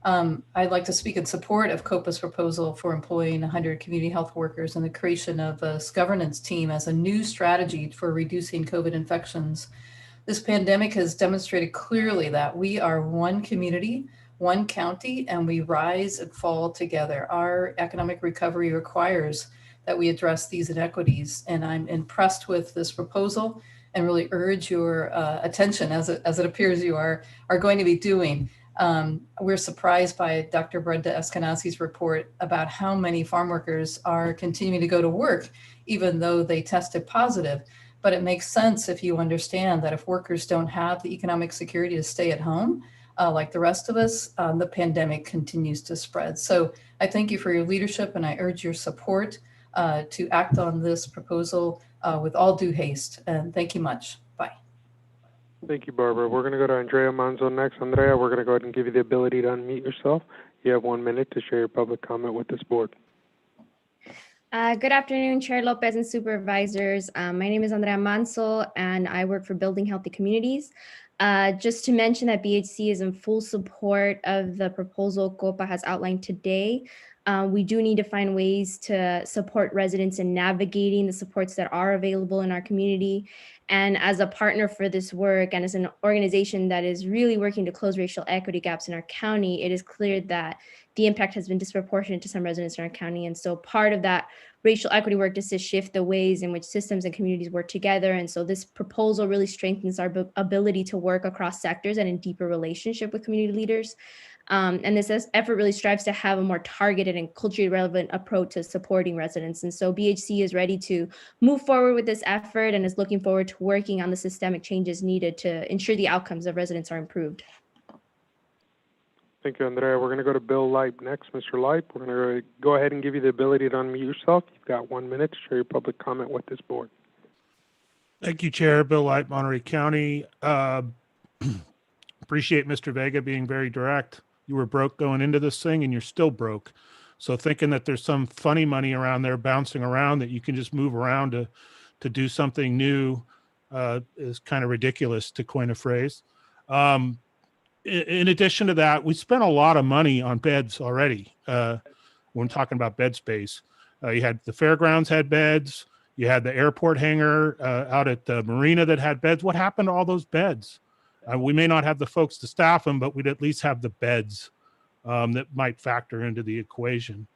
I'd like to speak in support of COPA's proposal for employing 100 community health workers and the creation of a governance team as a new strategy for reducing COVID infections. This pandemic has demonstrated clearly that we are one community, one county, and we rise and fall together. Our economic recovery requires that we address these inequities, and I'm impressed with this proposal and really urge your attention, as it appears you are going to be doing. We're surprised by Dr. Brenda Eskenazi's report about how many farm workers are continuing to go to work, even though they tested positive. But it makes sense if you understand that if workers don't have the economic security to stay at home, like the rest of us, the pandemic continues to spread. So I thank you for your leadership, and I urge your support to act on this proposal with all due haste. And thank you much. Bye. Thank you, Barbara. We're going to go to Andrea Manzo next. Andrea, we're going to go ahead and give you the ability to unmute yourself. You have 1 minute to share your public comment with this board. Good afternoon, Chair Lopez and Supervisors. My name is Andrea Manso, and I work for Building Healthy Communities. Just to mention that BHC is in full support of the proposal COPA has outlined today. We do need to find ways to support residents in navigating the supports that are available in our community. And as a partner for this work and as an organization that is really working to close racial equity gaps in our county, it is clear that the impact has been disproportionate to some residents in our county. And so part of that racial equity work is to shift the ways in which systems and communities work together. And so this proposal really strengthens our ability to work across sectors and in deeper relationship with community leaders. And this effort really strives to have a more targeted and culturally relevant approach to supporting residents. And so BHC is ready to move forward with this effort and is looking forward to working on the systemic changes needed to ensure the outcomes of residents are improved. Thank you, Andrea. We're going to go to Bill Leip next. Mr. Leip, we're going to go ahead and give you the ability to unmute yourself. You've got 1 minute to share your public comment with this board. Thank you, Chair. Bill Leip, Monterey County. Appreciate Mr. Vega being very direct. You were broke going into this thing and you're still broke. So thinking that there's some funny money around there bouncing around that you can just move around to do something new is kind of ridiculous, to coin a phrase. In addition to that, we spent a lot of money on beds already when talking about bed space. You had the fairgrounds had beds. You had the airport hangar out at the marina that had beds. What happened to all those beds? We may not have the folks to staff them, but we'd at least have the beds that might factor into the equation.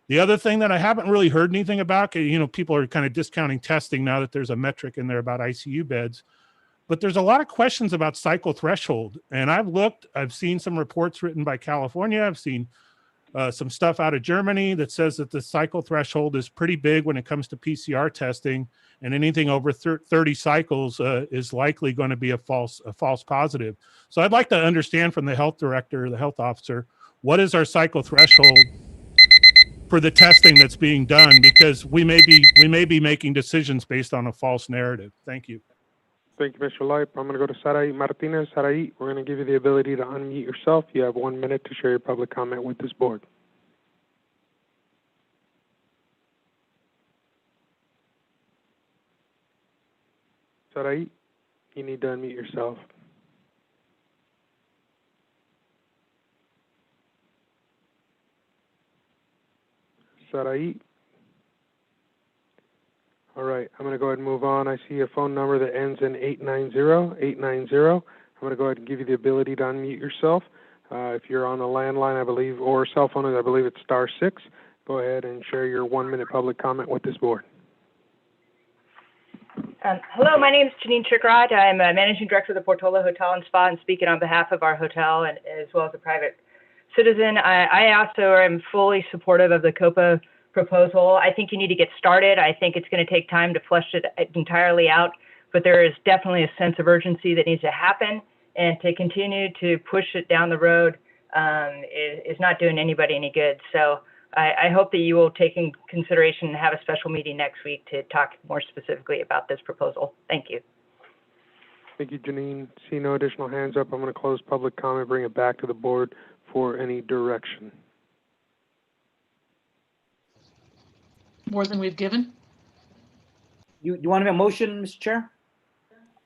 The other thing that I haven't really heard anything about, people are kind of discounting testing now that there's a metric in there about ICU beds, but there's a lot of questions about cycle threshold. And I've seen some reports written by California. I've seen some stuff out of Germany that says that the cycle threshold is pretty big when it comes to PCR testing, and anything over 30 cycles is likely going to be a false positive. So I'd like to understand from the health director, the health officer, what is our cycle threshold for the testing that's being done? Because we may be making decisions based on a false narrative. Thank you. Thank you, Mr. Leip. I'm going to go to Sarai Martinez. Sarai, we're going to give you the ability to unmute yourself. You have 1 minute to share your public comment with this board. Sarai, you need to unmute yourself. Sarai. All right, I'm going to go ahead and move on. I see a phone number that ends in 890. I'm going to go ahead and give you the ability to unmute yourself. If you're on a landline, I believe, or cell phone, I believe it's *6. Go ahead and share your 1 minute public comment with this board. Hello, my name is Janine Chickrod. I'm a managing director of the Portola Hotel and Spa and speaking on behalf of our hotel and as well as a private citizen. I also am fully supportive of the COPA proposal. I think you need to get started. I think it's going to take time to flesh it entirely out, but there is definitely a sense of urgency that needs to happen, and to continue to push it down the road is not doing anybody any good. So I hope that you will take in consideration and have a special meeting next week to talk more specifically about this proposal. Thank you. Thank you, Janine. See no additional hands up. I'm going to close public comment, bring it back to the board for any direction. More than we've given? You want a motion, Mr. Chair?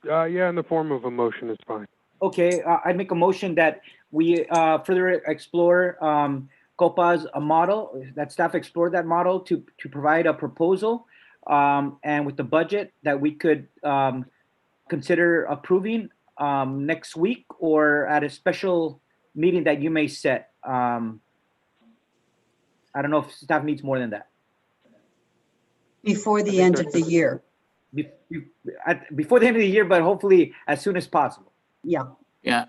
Yeah, in the form of a motion is fine. Okay, I make a motion that we further explore COPA's model, that staff explore that model to provide a proposal, and with the budget that we could consider approving next week or at a special meeting that you may set. I don't know if staff needs more than that. Before the end of the year. Before the end of the year, but hopefully as soon as possible. Yeah. Yeah,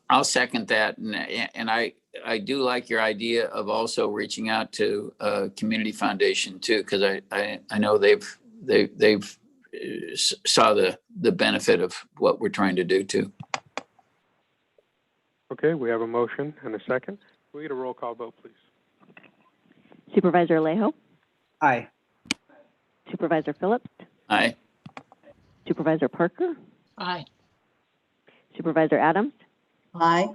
I'll second that. And I do like your idea of also reaching out to Community Foundation too, because I know they've saw the benefit of what we're trying to do too. Okay, we have a motion and a second. Can we get a roll call vote, please? Supervisor Alejo? Aye. Supervisor Phillips? Aye. Supervisor Parker? Aye. Supervisor Adams? Aye.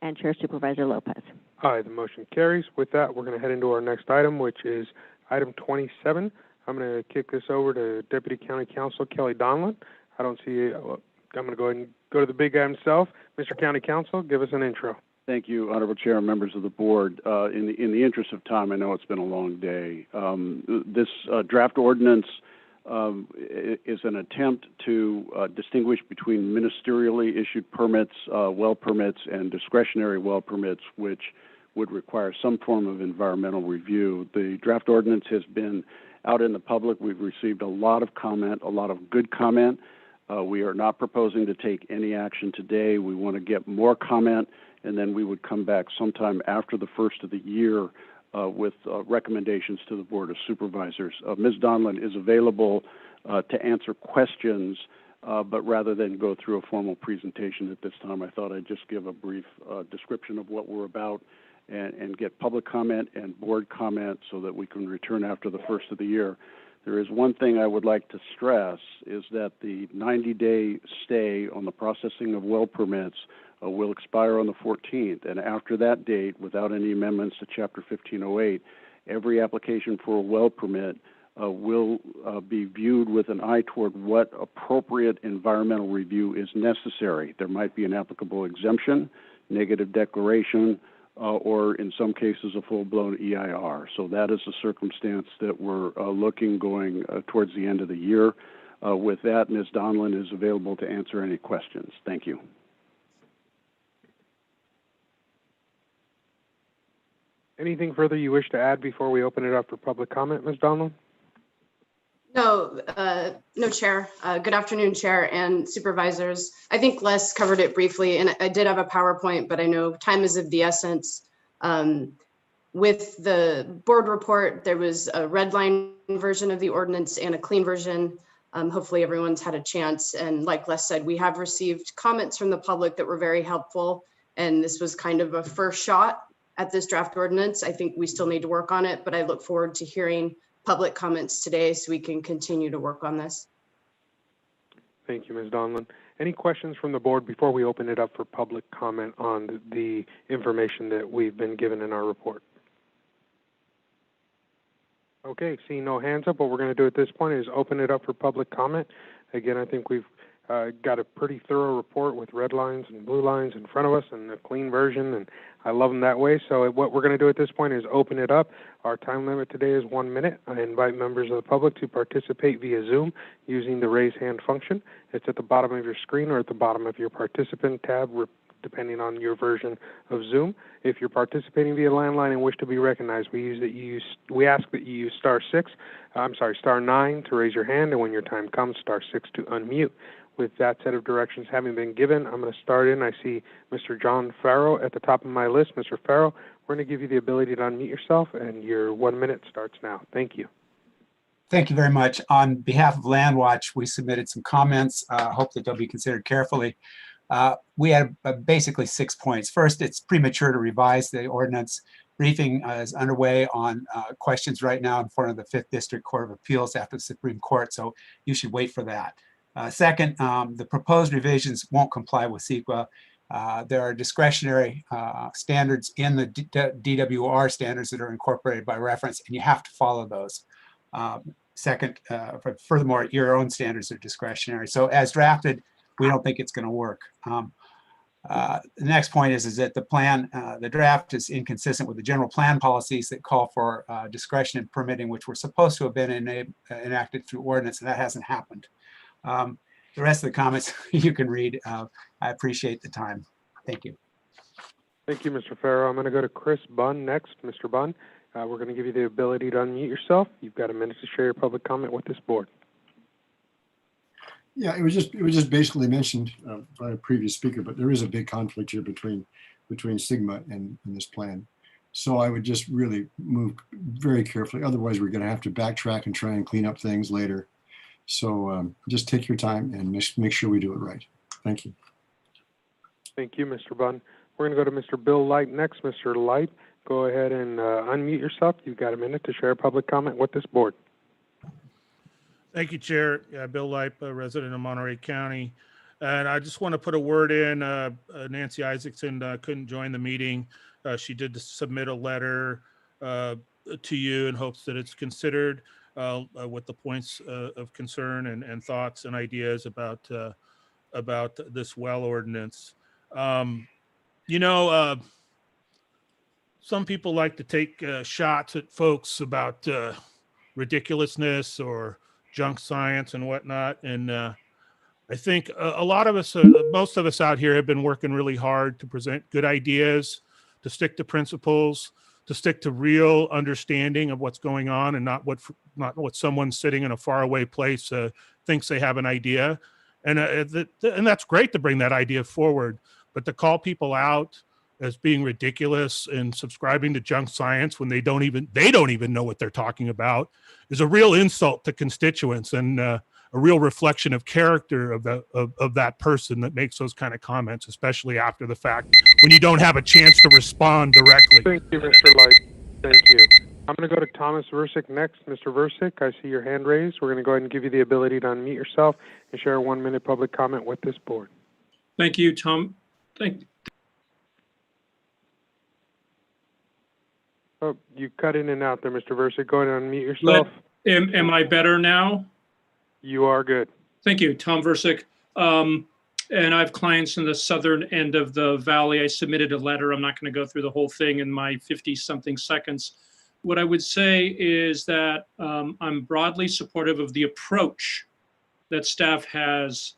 And Chair Supervisor Lopez. Aye, the motion carries. With that, we're going to head into our next item, which is item 27. I'm going to kick this over to Deputy County Counsel Kelly Donlan. I don't see, I'm going to go ahead and go to the big guy himself. Mr. County Counsel, give us an intro. Thank you, Honorable Chair and members of the board. In the interest of time, I know it's been a long day. This draft ordinance is an attempt to distinguish between ministerially issued permits, well permits, and discretionary well permits, which would require some form of environmental review. The draft ordinance has been out in the public. We've received a lot of comment, a lot of good comment. We are not proposing to take any action today. We want to get more comment, and then we would come back sometime after the first of the year with recommendations to the Board of Supervisors. Ms. Donlin is available to answer questions, but rather than go through a formal presentation at this time, I thought I'd just give a brief description of what we're about and get public comment and board comment so that we can return after the first of the year. There is one thing I would like to stress is that the 90-day stay on the processing of well permits will expire on the 14th, and after that date, without any amendments to Chapter 1508, every application for a well permit will be viewed with an eye toward what appropriate environmental review is necessary. There might be an applicable exemption, negative declaration, or in some cases a full-blown EIR. So that is the circumstance that we're looking going towards the end of the year. With that, Ms. Donlin is available to answer any questions. Thank you. Anything further you wish to add before we open it up for public comment, Ms. Donlin? No, no, Chair. Good afternoon, Chair and Supervisors. I think Les covered it briefly, and I did have a PowerPoint, but I know time is of the essence. With the board report, there was a red line version of the ordinance and a clean version. Hopefully everyone's had a chance. And like Les said, we have received comments from the public that were very helpful. And this was kind of a first shot at this draft ordinance. I think we still need to work on it, but I look forward to hearing public comments today so we can continue to work on this. Thank you, Ms. Donlin. Any questions from the board before we open it up for public comment on the information that we've been given in our report? Okay, seeing no hands up, what we're going to do at this point is open it up for public comment. Again, I think we've got a pretty thorough report with red lines and blue lines in front of us and a clean version, and I love them that way. So what we're going to do at this point is open it up. Our time limit today is 1 minute. I invite members of the public to participate via Zoom using the raise hand function. It's at the bottom of your screen or at the bottom of your participant tab, depending on your version of Zoom. If you're participating via landline and wish to be recognized, we ask that you use star 9 to raise your hand, and when your time comes, star 6 to unmute. With that set of directions having been given, I'm going to start in. I see Mr. John Farrow at the top of my list. Mr. Farrow, we're going to give you the ability to unmute yourself, and your 1 minute starts now. Thank you. Thank you very much. On behalf of Landwatch, we submitted some comments. Hope that they'll be considered carefully. We had basically 6 points. First, it's premature to revise the ordinance. Briefing is underway on questions right now in front of the 5th District Court of Appeals after the Supreme Court, so you should wait for that. Second, the proposed revisions won't comply with CEQA. There are discretionary standards in the DWR standards that are incorporated by reference, and you have to follow those. Second, furthermore, your own standards are discretionary. So as drafted, we don't think it's going to work. The next point is that the draft is inconsistent with the general plan policies that call for discretion in permitting, which were supposed to have been enacted through ordinance, and that hasn't happened. The rest of the comments you can read. I appreciate the time. Thank you. Thank you, Mr. Farrow. I'm going to go to Chris Bunn next. Mr. Bunn, we're going to give you the ability to unmute yourself. You've got a minute to share your public comment with this board. Yeah, it was just basically mentioned by a previous speaker, but there is a big conflict here between SGMA and this plan. So I would just really move very carefully. Otherwise, we're going to have to backtrack and try and clean up things later. So just take your time and make sure we do it right. Thank you. Thank you, Mr. Bunn. We're going to go to Mr. Bill Light next. Mr. Light, go ahead and unmute yourself. You've got a minute to share a public comment with this board. Thank you, Chair. Yeah, Bill Light, a resident of Monterey County. And I just want to put a word in. Nancy Isaacson couldn't join the meeting. She did submit a letter to you in hopes that it's considered with the points of concern and thoughts and ideas about this well ordinance. You know, some people like to take shots at folks about ridiculousness or junk science and whatnot. And I think a lot of us, most of us out here have been working really hard to present good ideas, to stick to principles, to stick to real understanding of what's going on, and not what someone sitting in a faraway place thinks they have an idea. And that's great to bring that idea forward, but to call people out as being ridiculous and subscribing to junk science when they don't even know what they're talking about is a real insult to constituents, and a real reflection of character of that person that makes those kind of comments, especially after the fact when you don't have a chance to respond directly. Thank you, Mr. Light. Thank you. I'm going to go to Thomas Versick next. Mr. Versick, I see your hand raised. We're going to go ahead and give you the ability to unmute yourself and share a 1-minute public comment with this board. Thank you, Tom. Oh, you cut in and out there, Mr. Versick. Go ahead and unmute yourself. Am I better now? You are good. Thank you, Tom Versick. And I have clients in the southern end of the valley. I submitted a letter. I'm not going to go through the whole thing in my 50-something seconds. What I would say is that I'm broadly supportive of the approach that staff has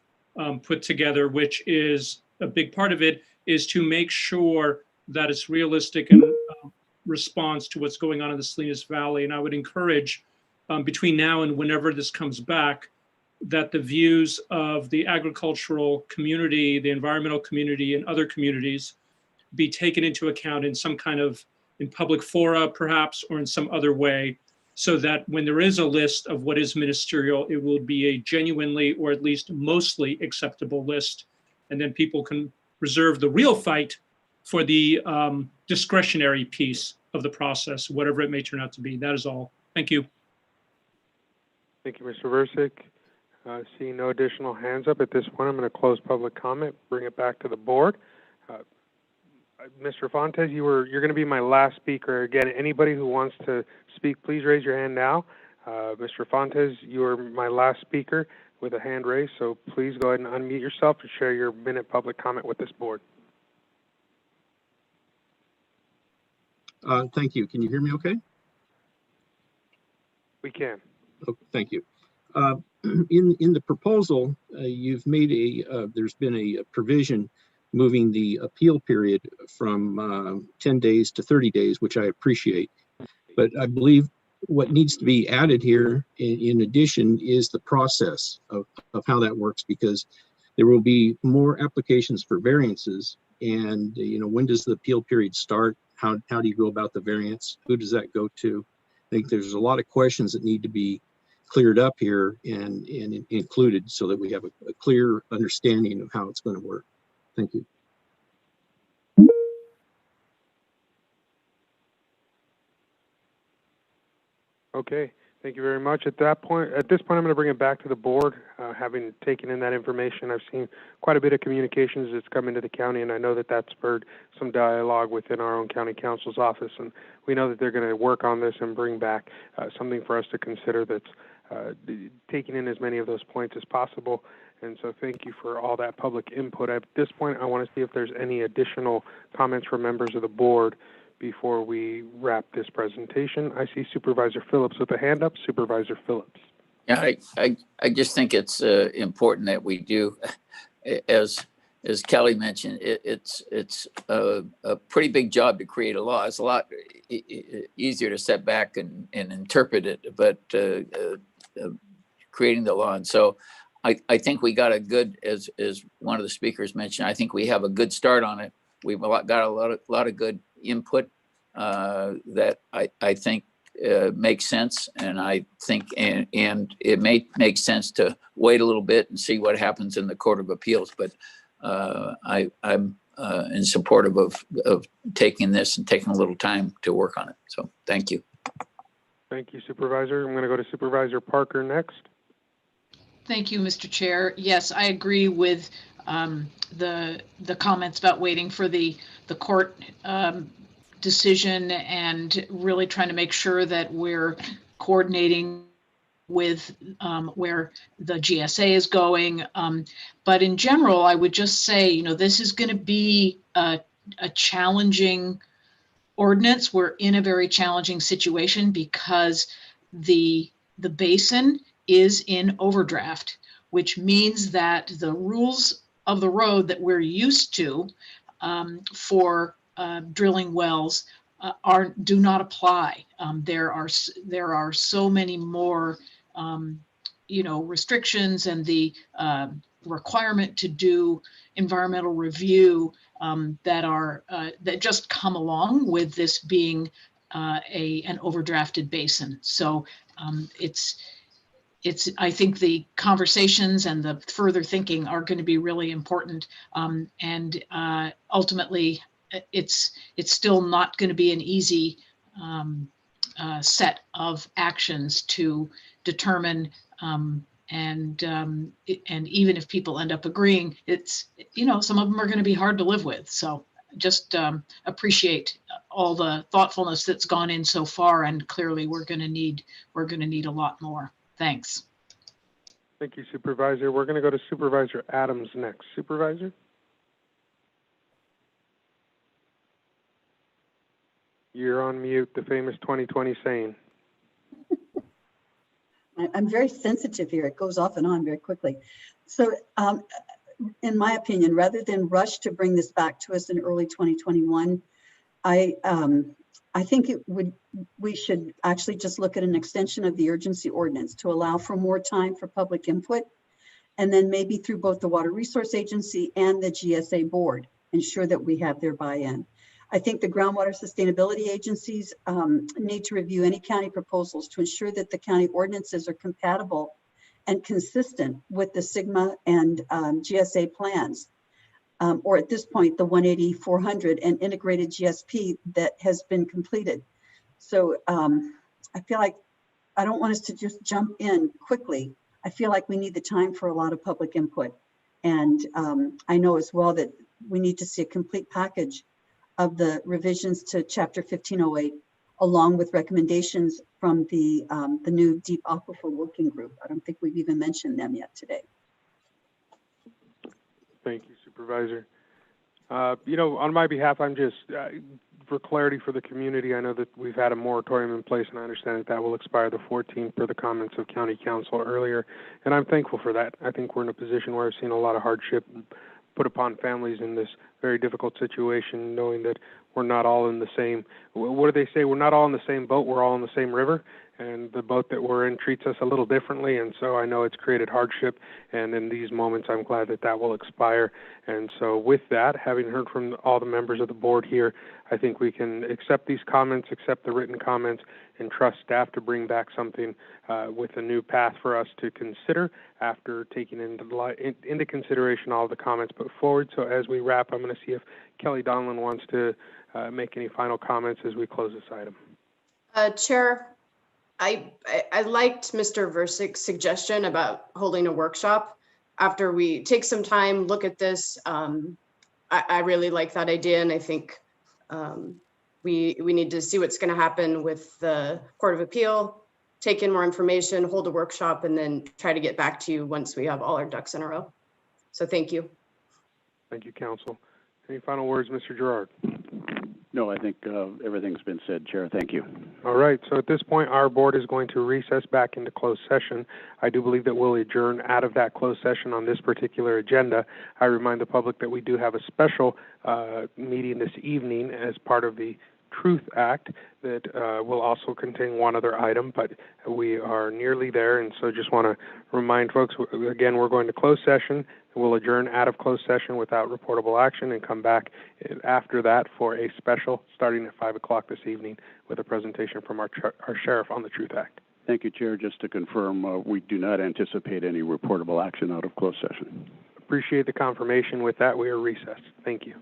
put together, which is a big part of it is to make sure that it's realistic and response to what's going on in the Salinas Valley. And I would encourage between now and whenever this comes back, that the views of the agricultural community, the environmental community, and other communities be taken into account in some kind of, in public fora perhaps, or in some other way, so that when there is a list of what is ministerial, it will be a genuinely, or at least mostly acceptable list. And then people can reserve the real fight for the discretionary piece of the process, whatever it may turn out to be. That is all. Thank you. Thank you, Mr. Versick. Seeing no additional hands up at this point, I'm going to close public comment, bring it back to the board. Mr. Fontes, you're going to be my last speaker. Again, anybody who wants to speak, please raise your hand now. Mr. Fontes, you are my last speaker with a hand raised, so please go ahead and unmute yourself and share your minute public comment with this board. Thank you. Can you hear me okay? We can. Oh, thank you. In the proposal, you've made there's been a provision moving the appeal period from 10 days to 30 days, which I appreciate. But I believe what needs to be added here in addition is the process of how that works, because there will be more applications for variances. And, when does the appeal period start? How do you go about the variance? Who does that go to? I think there's a lot of questions that need to be cleared up here and included so that we have a clear understanding of how it's going to work. Thank you. Okay, thank you very much. At this point, I'm going to bring it back to the board. Having taken in that information, I've seen quite a bit of communications that's come into the county, and I know that spurred some dialogue within our own county counsel's office, and we know that they're going to work on this and bring back something for us to consider that's taking in as many of those points as possible. And so thank you for all that public input. At this point, I want to see if there's any additional comments from members of the board before we wrap this presentation. I see Supervisor Phillips with a hand up. Supervisor Phillips. Yeah, I just think it's important that we do, as Kelly mentioned, it's a pretty big job to create a law. It's a lot easier to set back and interpret it, but creating the law. And so I think we got a good, as one of the speakers mentioned, I think we have a good start on it. We've got a lot of good input that I think makes sense, and I think and it may make sense to wait a little bit and see what happens in the Court of Appeals. But I'm in support of taking this and taking a little time to work on it. So thank you. Thank you, Supervisor. I'm going to go to Supervisor Parker next. Thank you, Mr. Chair. Yes, I agree with the comments about waiting for the court decision and really trying to make sure that we're coordinating with where the GSA is going. But in general, I would just say, this is going to be a challenging ordinance. We're in a very challenging situation because the basin is in overdraft, which means that the rules of the road that we're used to for drilling wells do not apply. There are so many more restrictions, and the requirement to do environmental review that just come along with this being an overdrafted basin. So I think the conversations and the further thinking are going to be really important, and ultimately it's still not going to be an easy set of actions to determine, and even if people end up agreeing, it's, some of them are going to be hard to live with. So just appreciate all the thoughtfulness that's gone in so far, and clearly we're going to need a lot more. Thanks. Thank you, Supervisor. We're going to go to Supervisor Adams next. Supervisor? You're on mute, the famous 2020 saying. I'm very sensitive here. It goes off and on very quickly. So in my opinion, rather than rush to bring this back to us in early 2021, I think we should actually just look at an extension of the urgency ordinance to allow for more time for public input, and then maybe through both the Water Resource Agency and the GSA board, ensure that we have their buy-in. I think the groundwater sustainability agencies need to review any county proposals to ensure that the county ordinances are compatible and consistent with the SGMA and GSA plans, or at this point, the 180-400 and integrated GSP that has been completed. So I feel like I don't want us to just jump in quickly. I feel like we need the time for a lot of public input. And I know as well that we need to see a complete package of the revisions to Chapter 1508, along with recommendations from the new Deep Aquifer Working Group. I don't think we've even mentioned them yet today. Thank you, Supervisor. On my behalf, I'm just, for clarity for the community, I know that we've had a moratorium in place, and I understand that will expire the 14th per the comments of County Council earlier, and I'm thankful for that. I think we're in a position where I've seen a lot of hardship put upon families in this very difficult situation, knowing that we're not all in the same, what do they say, we're not all in the same boat, we're all in the same river, and the boat that we're in treats us a little differently, and so I know it's created hardship, and in these moments I'm glad that will expire. And so with that, having heard from all the members of the board here, I think we can accept these comments, accept the written comments, and trust staff to bring back something with a new path for us to consider after taking into consideration all the comments put forward. So as we wrap, I'm going to see if Kelly Donlin wants to make any final comments as we close this item. Chair, I liked Mr. Versick's suggestion about holding a workshop after we take some time, look at this. I really like that idea, and I think we need to see what's going to happen with the Court of Appeal, take in more information, hold a workshop, and then try to get back to you once we have all our ducks in a row. So thank you. Thank you, Council. Any final words, Mr. Gerard? No, I think everything's been said, Chair. Thank you. All right. So at this point, our board is going to recess back into closed session. I do believe that we'll adjourn out of that closed session on this particular agenda. I remind the public that we do have a special meeting this evening as part of the Truth Act that will also contain one other item, but we are nearly there, and so just want to remind folks, again, we're going to closed session. We'll adjourn out of closed session without reportable action and come back after that for a special starting at 5 o'clock this evening with a presentation from our sheriff on the Truth Act. Thank you, Chair. Just to confirm, we do not anticipate any reportable action out of closed session. Appreciate the confirmation. With that, we are recessed. Thank you.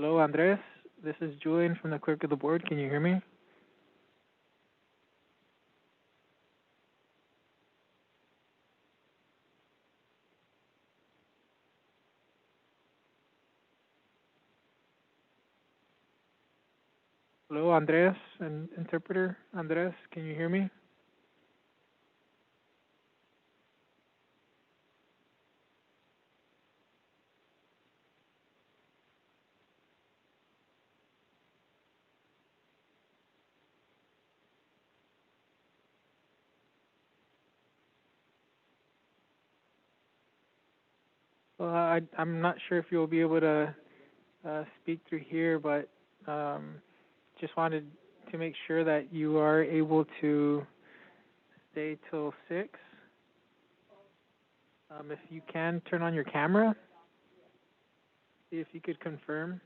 Hello, Andres. This is Julian from the clerk of the board. Can you hear me? Hello, Andres, an interpreter. Andres, can you hear me? Well, I'm not sure if you'll be able to speak through here, but just wanted to make sure that you are able to stay till 6. If you can, turn on your camera. See if you could confirm.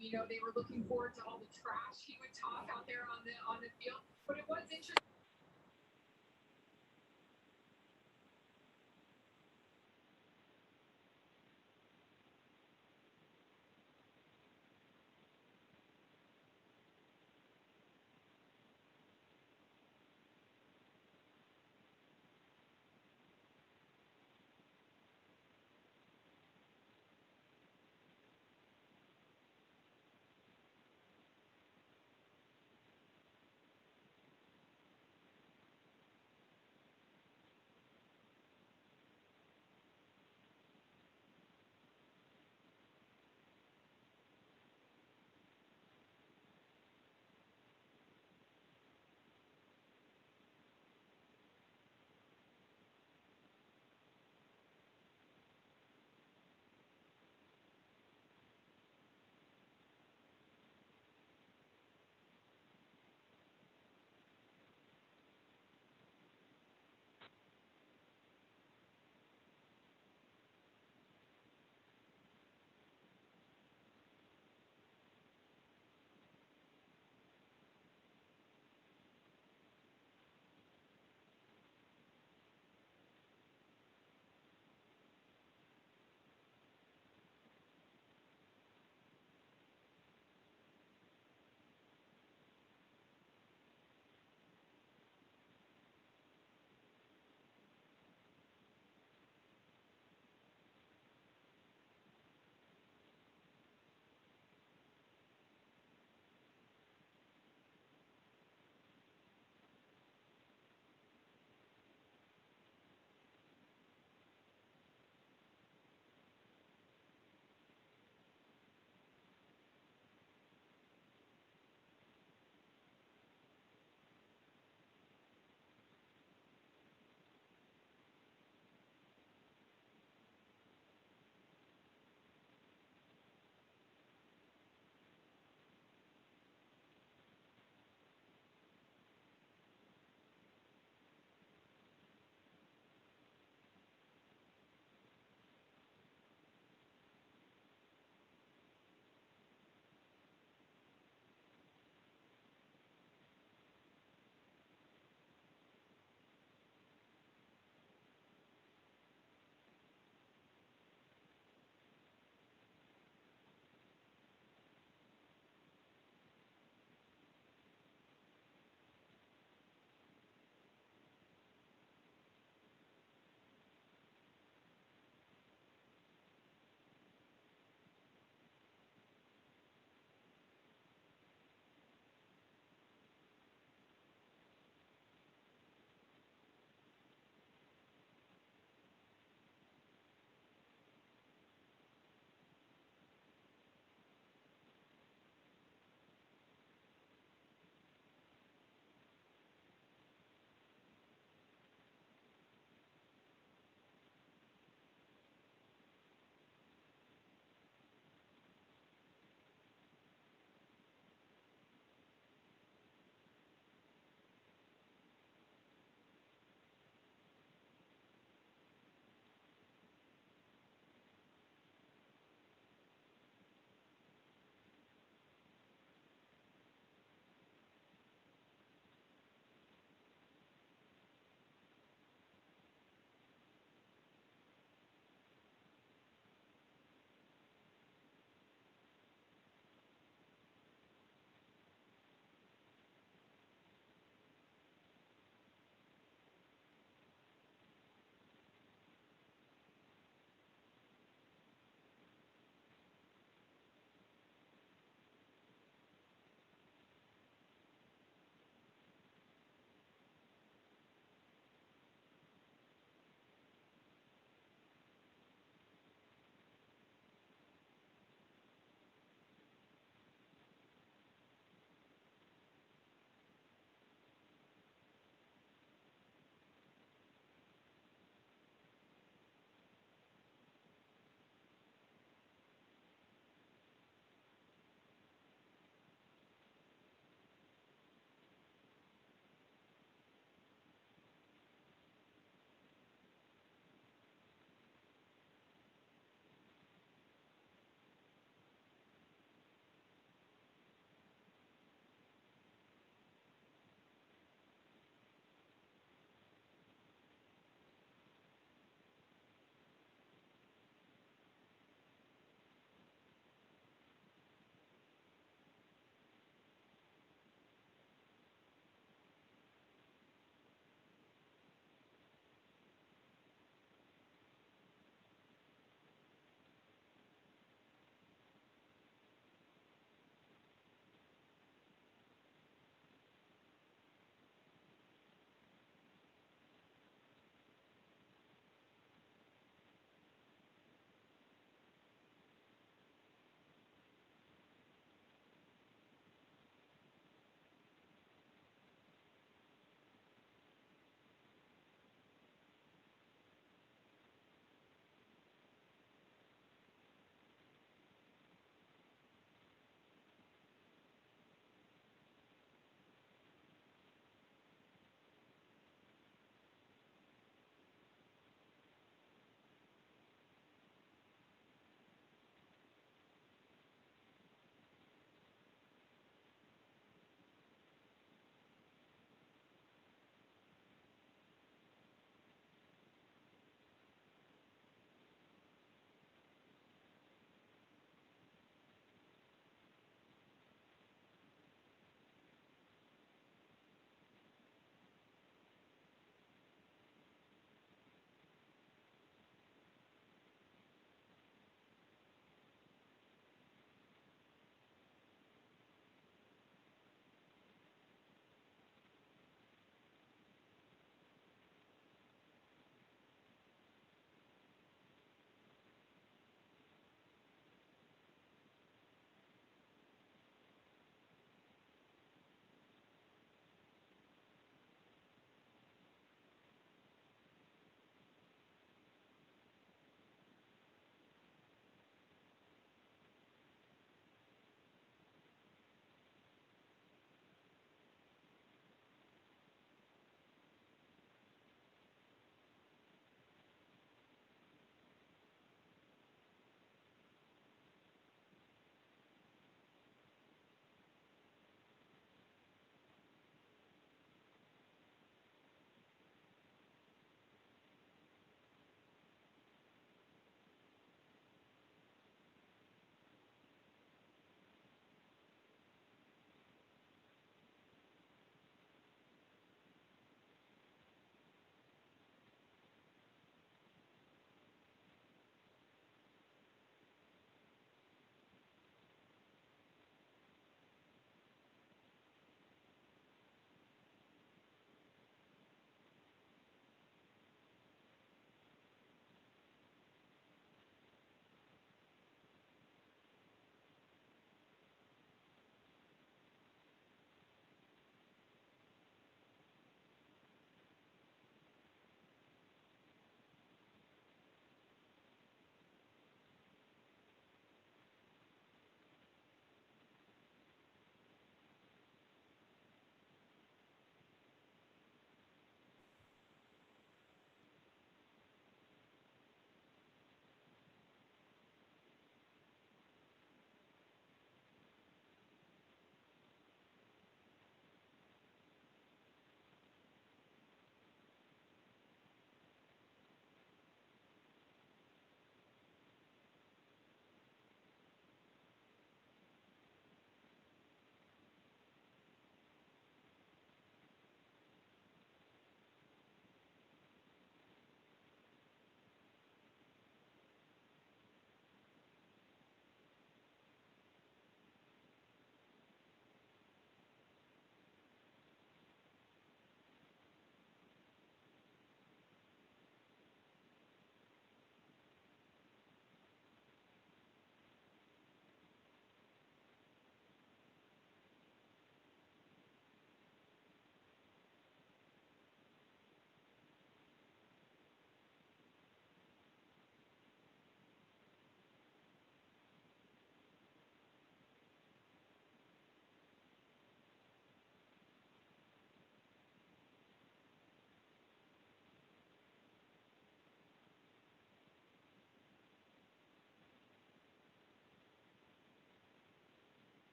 you know, they were looking forward to all the trash he would talk out there on the field. But it was interesting.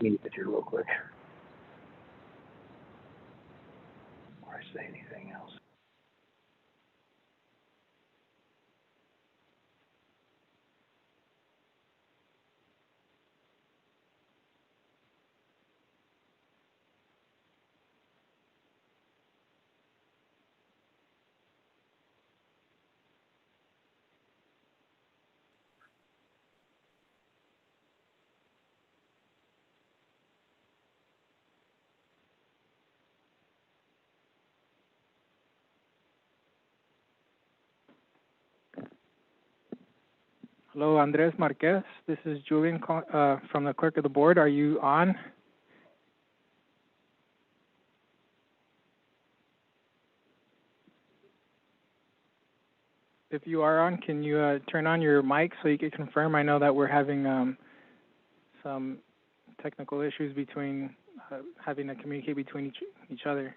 mini picture real quick. Before I say anything else. Hello, Andres Marquez. This is Julian from the clerk of the board. Are you on? If you are on, can you turn on your mic so you can confirm? I know that we're having some technical issues between having to communicate between each other.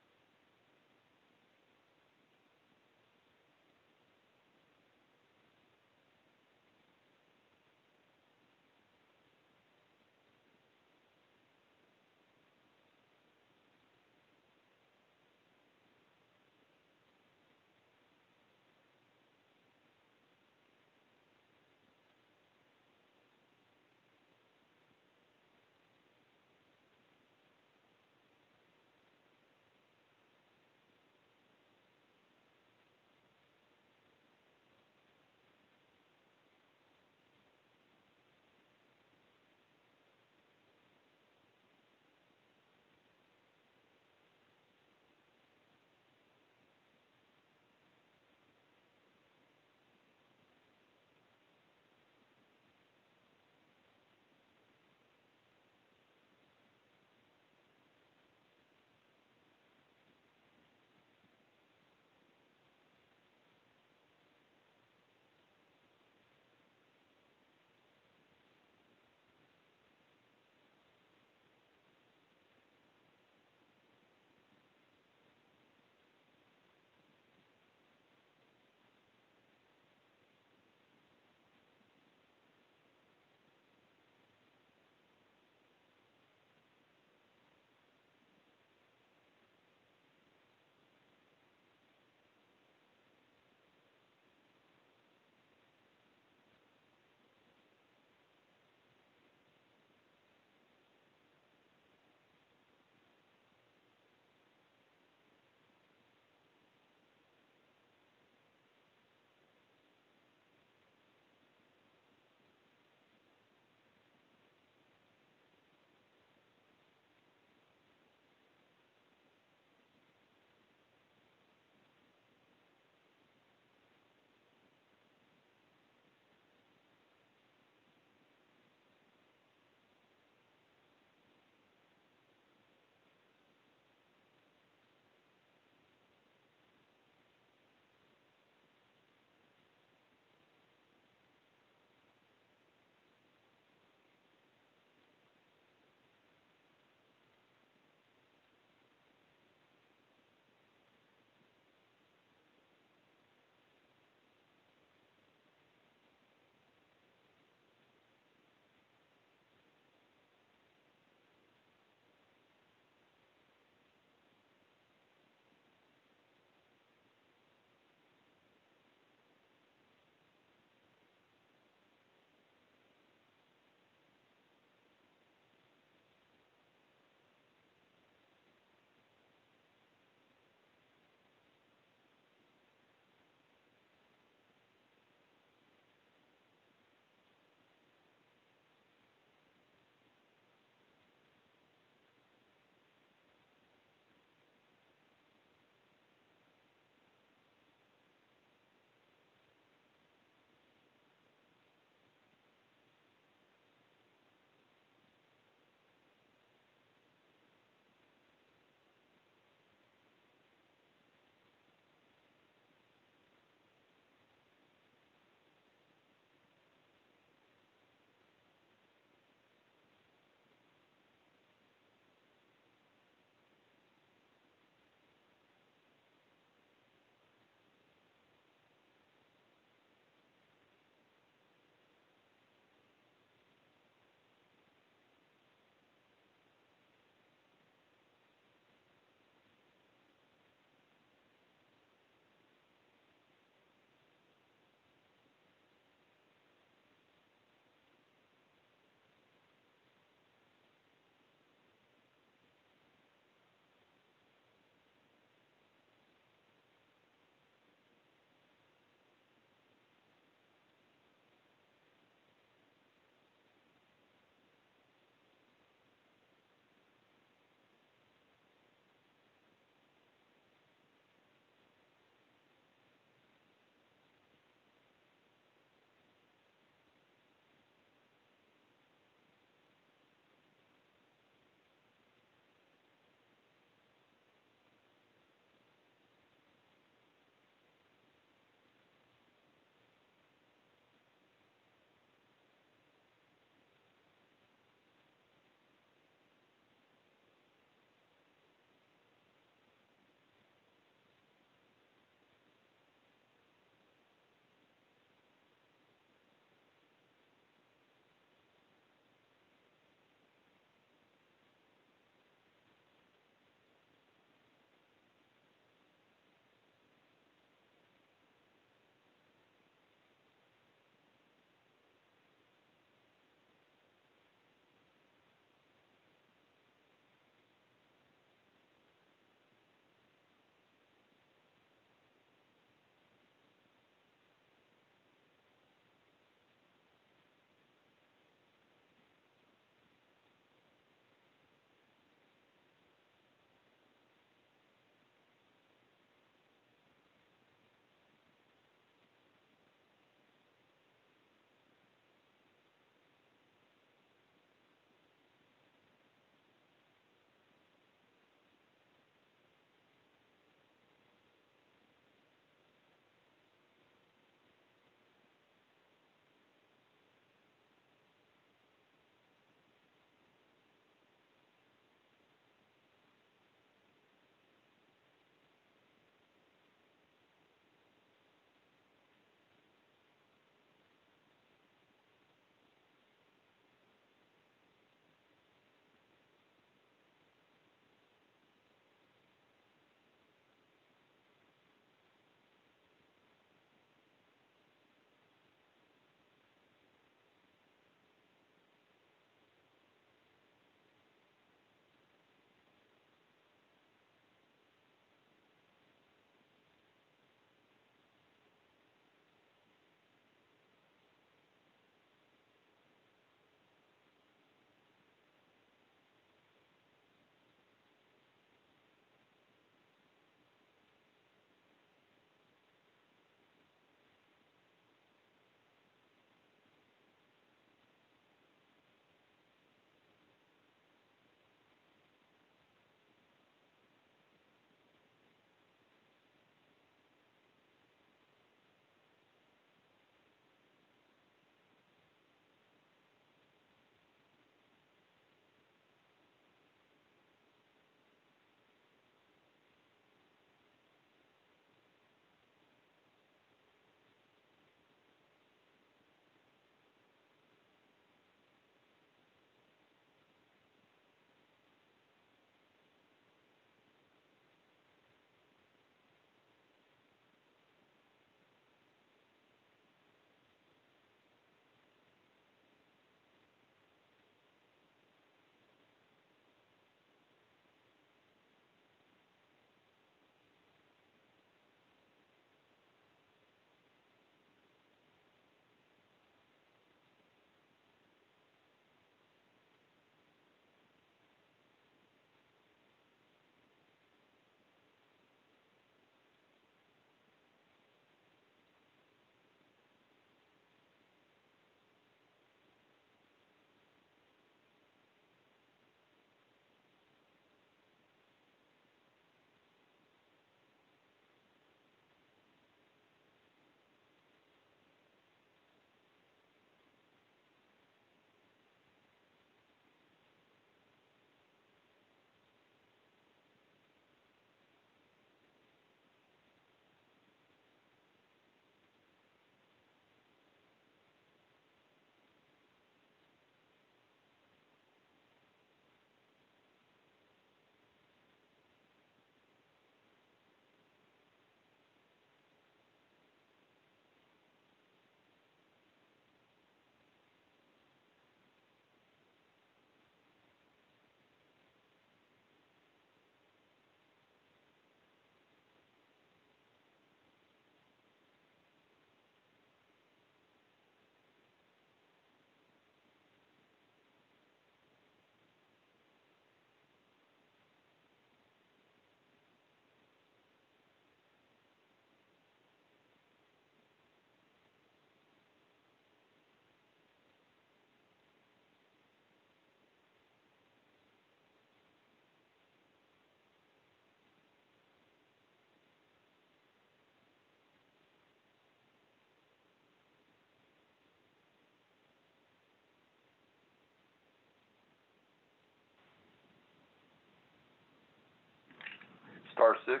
Star six.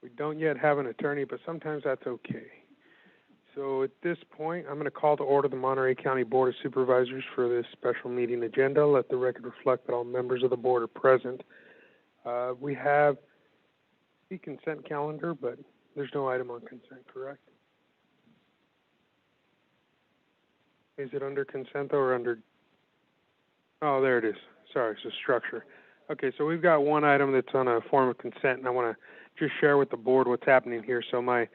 We don't yet have an attorney, but sometimes that's okay. So at this point, I'm going to call to order the Monterey County Board of Supervisors for this special meeting agenda. Let the record reflect that all members of the board are present. We have the consent calendar, but there's no item on consent, correct? Is it under consent or under? Oh, there it is. Sorry, it's a structure. Okay, so we've got one item that's on a form of consent, and I want to just share with the board what's happening here. So my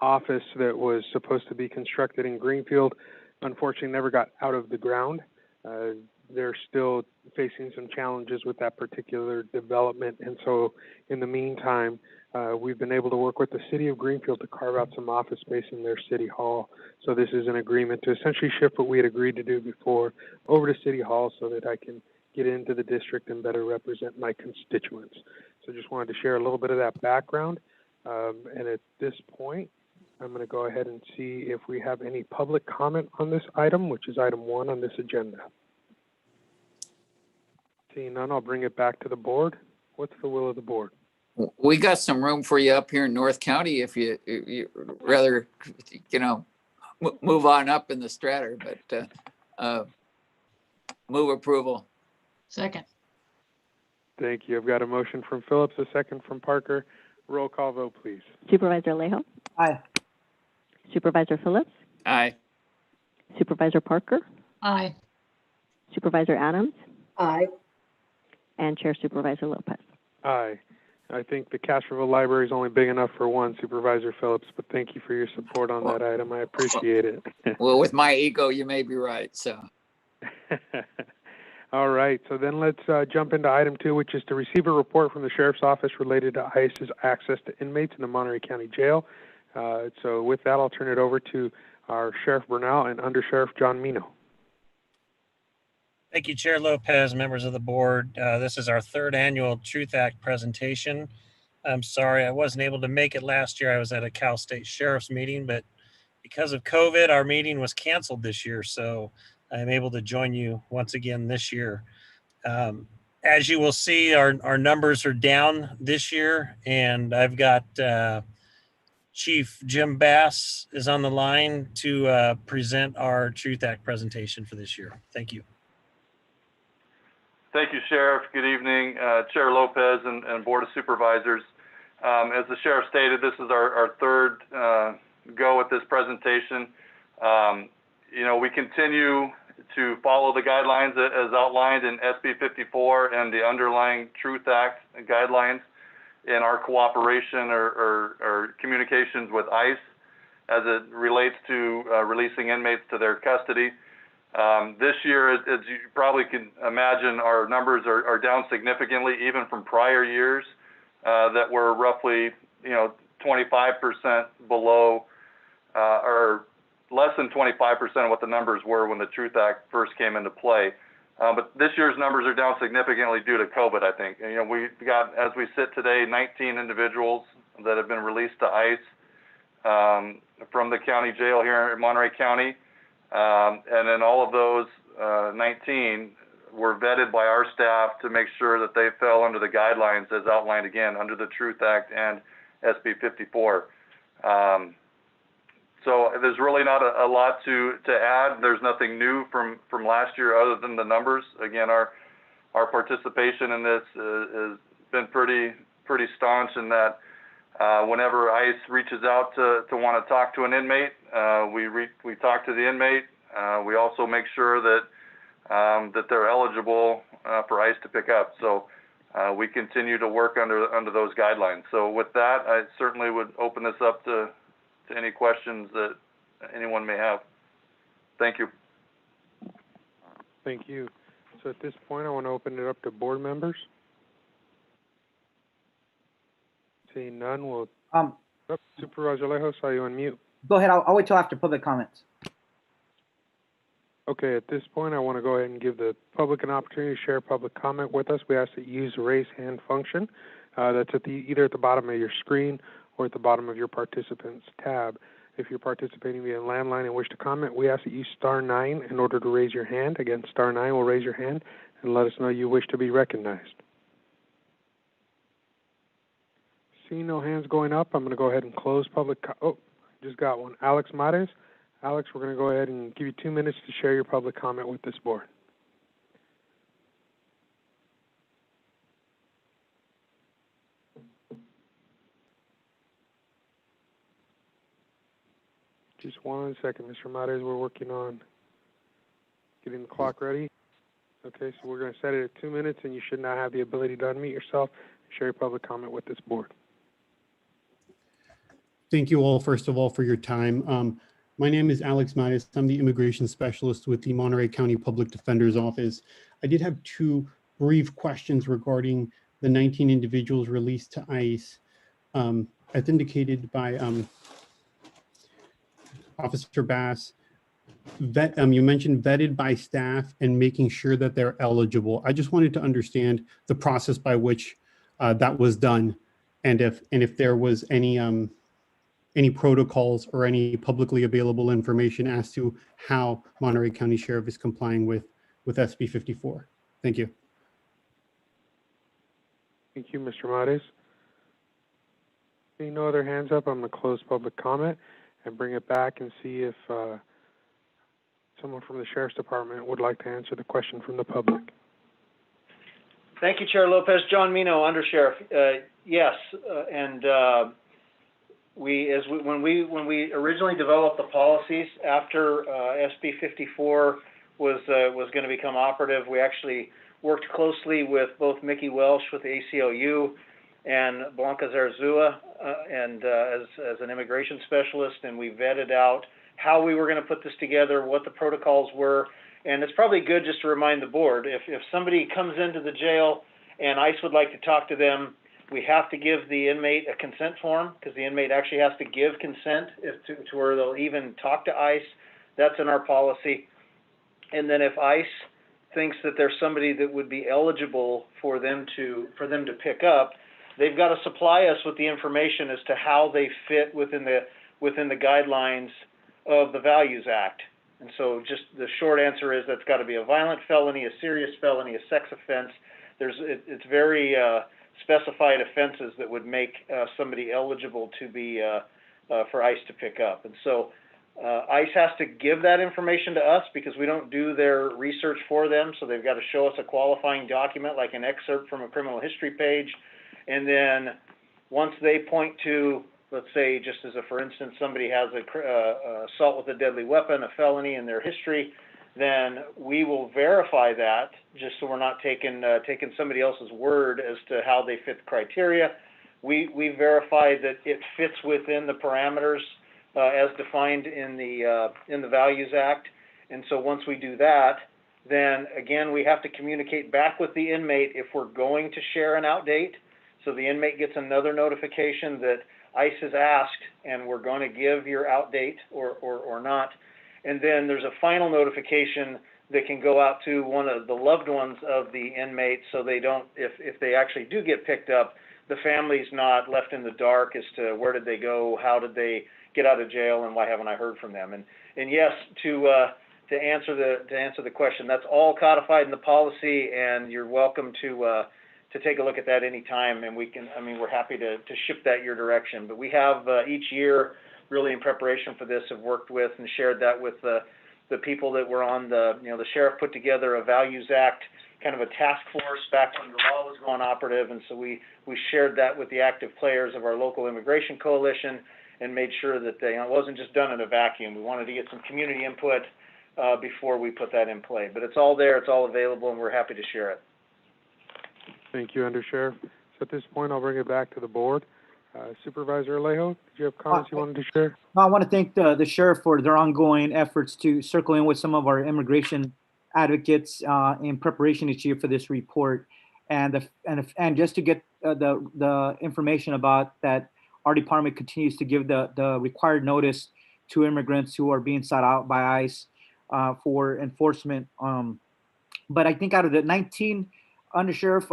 office that was supposed to be constructed in Greenfield, unfortunately never got out of the ground. They're still facing some challenges with that particular development, and so in the meantime, we've been able to work with the city of Greenfield to carve out some office space in their city hall. So this is an agreement to essentially shift what we had agreed to do before over to city hall so that I can get into the district and better represent my constituents. So just wanted to share a little bit of that background. And at this point, I'm going to go ahead and see if we have any public comment on this item, which is item 1 on this agenda. Seeing none, I'll bring it back to the board. What's the will of the board? We got some room for you up here in North County if you rather, move on up in the strata, but move approval. Second. Thank you. I've got a motion from Phillips, a second from Parker. Roll call vote, please. Supervisor Alejo? Aye. Supervisor Phillips? Aye. Supervisor Parker? Aye. Supervisor Adams? Aye. And Chair Supervisor Lopez. Aye. I think the Castroville Library is only big enough for one, Supervisor Phillips, but thank you for your support on that item. I appreciate it. Well, with my ego, you may be right, so. All right, so then let's jump into item 2, which is to receive a report from the Sheriff's Office related to ICE's access to inmates in the Monterey County Jail. So with that, I'll turn it over to our Sheriff Bernal and Under Sheriff John Mino. Thank you, Chair Lopez, members of the board. This is our 3rd annual Truth Act presentation. I'm sorry I wasn't able to make it last year. I was at a Cal State Sheriff's meeting, but because of COVID, our meeting was canceled this year. So I'm able to join you once again this year. As you will see, our numbers are down this year, and I've got Chief Jim Bass is on the line to present our Truth Act presentation for this year. Thank you. Thank you, Sheriff. Good evening, Chair Lopez and Board of Supervisors. As the Sheriff stated, this is our 3rd go at this presentation. We continue to follow the guidelines as outlined in SB 54 and the underlying Truth Act guidelines in our cooperation or communications with ICE as it relates to releasing inmates to their custody. This year, as you probably can imagine, our numbers are down significantly, even from prior years that were roughly, 25% below or less than 25% of what the numbers were when the Truth Act first came into play. But this year's numbers are down significantly due to COVID, I think. We've got, as we sit today, 19 individuals that have been released to ICE from the county jail here in Monterey County. And then all of those 19 were vetted by our staff to make sure that they fell under the guidelines as outlined again under the Truth Act and SB 54. So there's really not a lot to add. There's nothing new from last year other than the numbers. Again, our participation in this has been pretty staunch in that whenever ICE reaches out to want to talk to an inmate, we talk to the inmate. We also make sure that they're eligible for ICE to pick up. So we continue to work under those guidelines. So with that, I certainly would open this up to any questions that anyone may have. Thank you. Thank you. So at this point, I want to open it up to board members. Seeing none, we'll... Supervisor Alejo, saw you on mute. Go ahead. I'll wait till after public comments. Okay, at this point, I want to go ahead and give the public an opportunity to share public comment with us. We ask that you use the raise hand function. That's either at the bottom of your screen or at the bottom of your participants tab. If you're participating via landline and wish to comment, we ask that you *9 in order to raise your hand. Again, *9 will raise your hand and let us know you wish to be recognized. Seeing no hands going up, I'm going to go ahead and close just got one. Alex Mares. Alex, we're going to go ahead and give you 2 minutes to share your public comment with this board. Just 1 second, Mr. Mares. We're working on getting the clock ready. Okay, so we're going to set it at 2 minutes, and you should now have the ability to unmute yourself and share your public comment with this board. Thank you all, first of all, for your time. My name is Alex Mattis. I'm the immigration specialist with the Monterey County Public Defender's Office. I did have 2 brief questions regarding the 19 individuals released to ICE. As indicated by Officer Bass, you mentioned vetted by staff and making sure that they're eligible. I just wanted to understand the process by which that was done, and if there was any protocols or any publicly available information as to how Monterey County Sheriff is complying with SB 54. Thank you. Thank you, Mr. Mares. Seeing no other hands up, I'm going to close public comment and bring it back and see if someone from the Sheriff's Department would like to answer the question from the public. Thank you, Chair Lopez. John Mino, Undersheriff. Yes, when we originally developed the policies after SB 54 was going to become operative, we actually worked closely with both Mickey Welsh with the ACLU and Blanca Zarzua and as an immigration specialist, and we vetted out how we were going to put this together, what the protocols were. And it's probably good just to remind the board, if somebody comes into the jail and ICE would like to talk to them, we have to give the inmate a consent form, because the inmate actually has to give consent to where they'll even talk to ICE. That's in our policy. And then if ICE thinks that there's somebody that would be eligible for them to pick up, they've got to supply us with the information as to how they fit within the guidelines of the Values Act. And so just the short answer is that's got to be a violent felony, a serious felony, a sex offense. It's very specified offenses that would make somebody eligible to be for ICE to pick up. And so ICE has to give that information to us because we don't do their research for them. So they've got to show us a qualifying document like an excerpt from a criminal history page. And then once they point to, let's say, just as a for instance, somebody has a assault with a deadly weapon, a felony in their history, then we will verify that, just so we're not taking somebody else's word as to how they fit the criteria. We verify that it fits within the parameters as defined in the Values Act. And so once we do that, then again we have to communicate back with the inmate if we're going to share an outdate. So the inmate gets another notification that ICE has asked, and we're going to give your outdate or not. And then there's a final notification that can go out to one of the loved ones of the inmate, so they don't, if they actually do get picked up, the family's not left in the dark as to where did they go, how did they get out of jail, and why haven't I heard from them. And yes, to answer the question, that's all codified in the policy, and you're welcome to take a look at that anytime, and we're happy to ship that your direction. But we have each year, really in preparation for this, have worked with and shared that with the people that were on the sheriff put together a Values Act, kind of a task force back when the law was going operative, and so we shared that with the active players of our local immigration coalition and made sure that it wasn't just done in a vacuum. We wanted to get some community input before we put that in play. But it's all there, it's all available, and we're happy to share it. Thank you, Undersheriff. So at this point, I'll bring it back to the board. Supervisor Alejo, did you have comments you wanted to share? I want to thank the sheriff for their ongoing efforts to circle in with some of our immigration advocates in preparation each year for this report, and just to get the information about that, our department continues to give the required notice to immigrants who are being sought out by ICE for enforcement. But I think out of the 19, Undersheriff,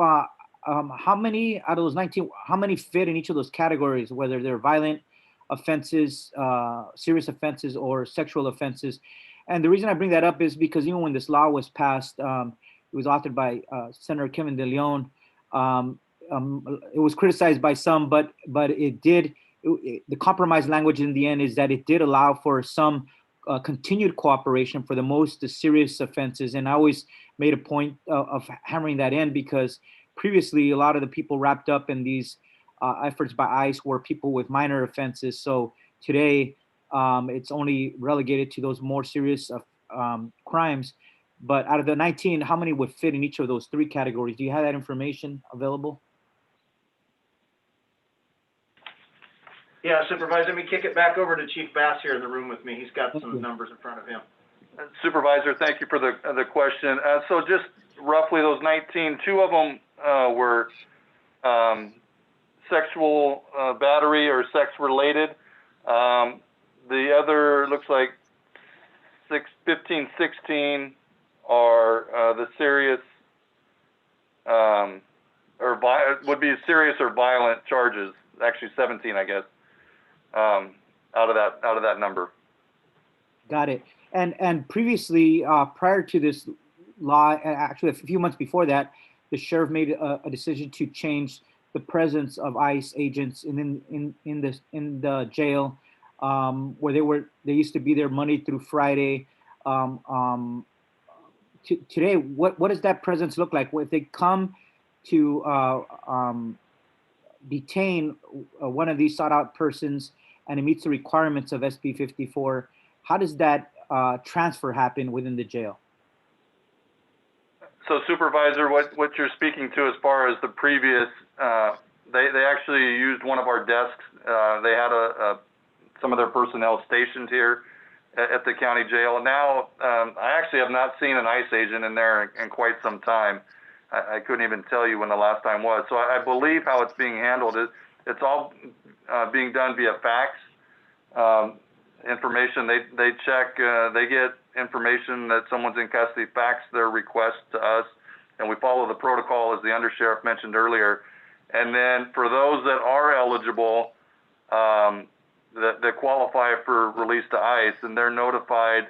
how many out of those 19, how many fit in each of those categories, whether they're violent offenses, serious offenses, or sexual offenses? And the reason I bring that up is because even when this law was passed, it was authored by Senator Kevin De Leon. it was criticized by some, but the compromise language in the end is that it did allow for some continued cooperation for the most serious offenses. And I always made a point of hammering that in, because previously a lot of the people wrapped up in these efforts by ICE were people with minor offenses. So today it's only relegated to those more serious crimes. But out of the 19, how many would fit in each of those three categories? Do you have that information available? Yeah, Supervisor, let me kick it back over to Chief Bass here in the room with me. He's got some numbers in front of him. Supervisor, thank you for the question. So just roughly those 19, 2 of them were sexual battery or sex related. The other looks like 15, 16 are the serious would be serious or violent charges. Actually 17, I guess, out of that number. Got it. And previously, prior to this law, actually a few months before that, the sheriff made a decision to change the presence of ICE agents in the jail, where they used to be there Monday through Friday. Today, what does that presence look like? If they come to detain one of these sought-out persons and it meets the requirements of SB 54, how does that transfer happen within the jail? So, Supervisor, what you're speaking to as far as the previous, they actually used one of our desks. They had some of their personnel stationed here at the county jail. Now, I actually have not seen an ICE agent in there in quite some time. I couldn't even tell you when the last time was. So I believe how it's being handled is it's all being done via fax. Information, they check, they get information that someone's in custody, fax their request to us, and we follow the protocol as the undersheriff mentioned earlier. And then for those that are eligible, that qualify for release to ICE, and they're notified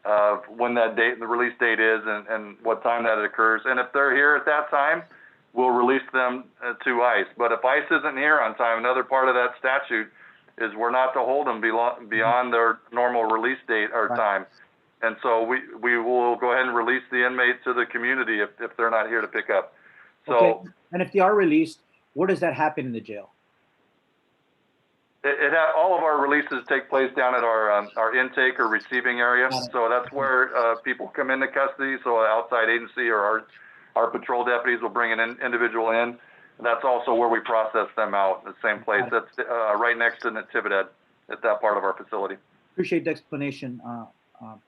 of when that date, the release date is, and what time that occurs. And if they're here at that time, we'll release them to ICE. But if ICE isn't here on time, another part of that statute is we're not to hold them beyond their normal release date or time. And so we will go ahead and release the inmate to the community if they're not here to pick up. So, okay. And if they are released, where does that happen in the jail? All of our releases take place down at our intake or receiving area. So that's where people come into custody. So an outside agency or our patrol deputies will bring an individual in. That's also where we process them out, the same place. That's right next to Natividad at that part of our facility. Appreciate the explanation,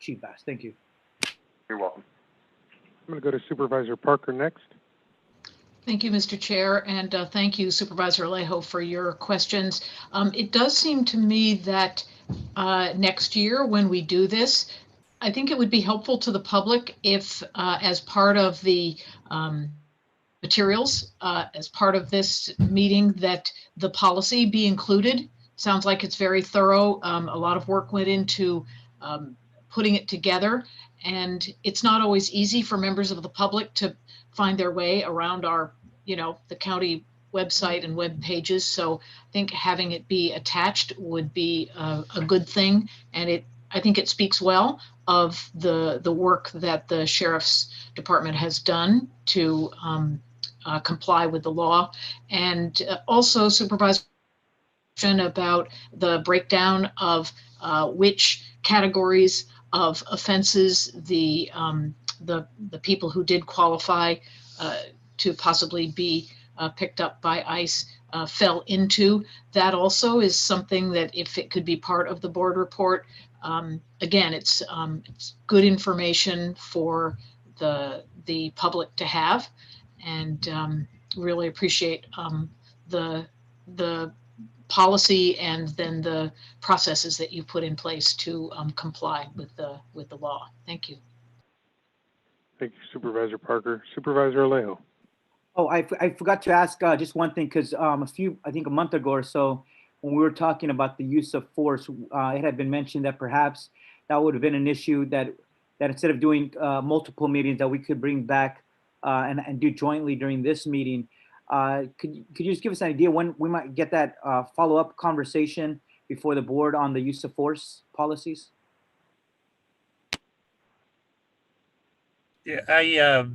Chief Bass. Thank you. You're welcome. I'm going to go to Supervisor Parker next. Thank you, Mr. Chair, and thank you, Supervisor Alejo, for your questions. It does seem to me that next year when we do this, I think it would be helpful to the public if, as part of the materials, as part of this meeting, that the policy be included. Sounds like it's very thorough. A lot of work went into putting it together, and it's not always easy for members of the public to find their way around our, the county website and web pages. So I think having it be attached would be a good thing. And I think it speaks well of the work that the Sheriff's Department has done to comply with the law. And also Supervisor about the breakdown of which categories of offenses the people who did qualify to possibly be picked up by ICE fell into. That also is something that, if it could be part of the board report, again, it's good information for the public to have, and really appreciate the policy and then the processes that you put in place to comply with the law. Thank you. Thank you, Supervisor Parker. Supervisor Alejo. Oh, I forgot to ask just one thing, because I think a month ago or so, when we were talking about the use of force, it had been mentioned that perhaps that would have been an issue that instead of doing multiple meetings, that we could bring back and do jointly during this meeting. Could you just give us an idea when we might get that follow-up conversation before the board on the use of force policies? Yeah,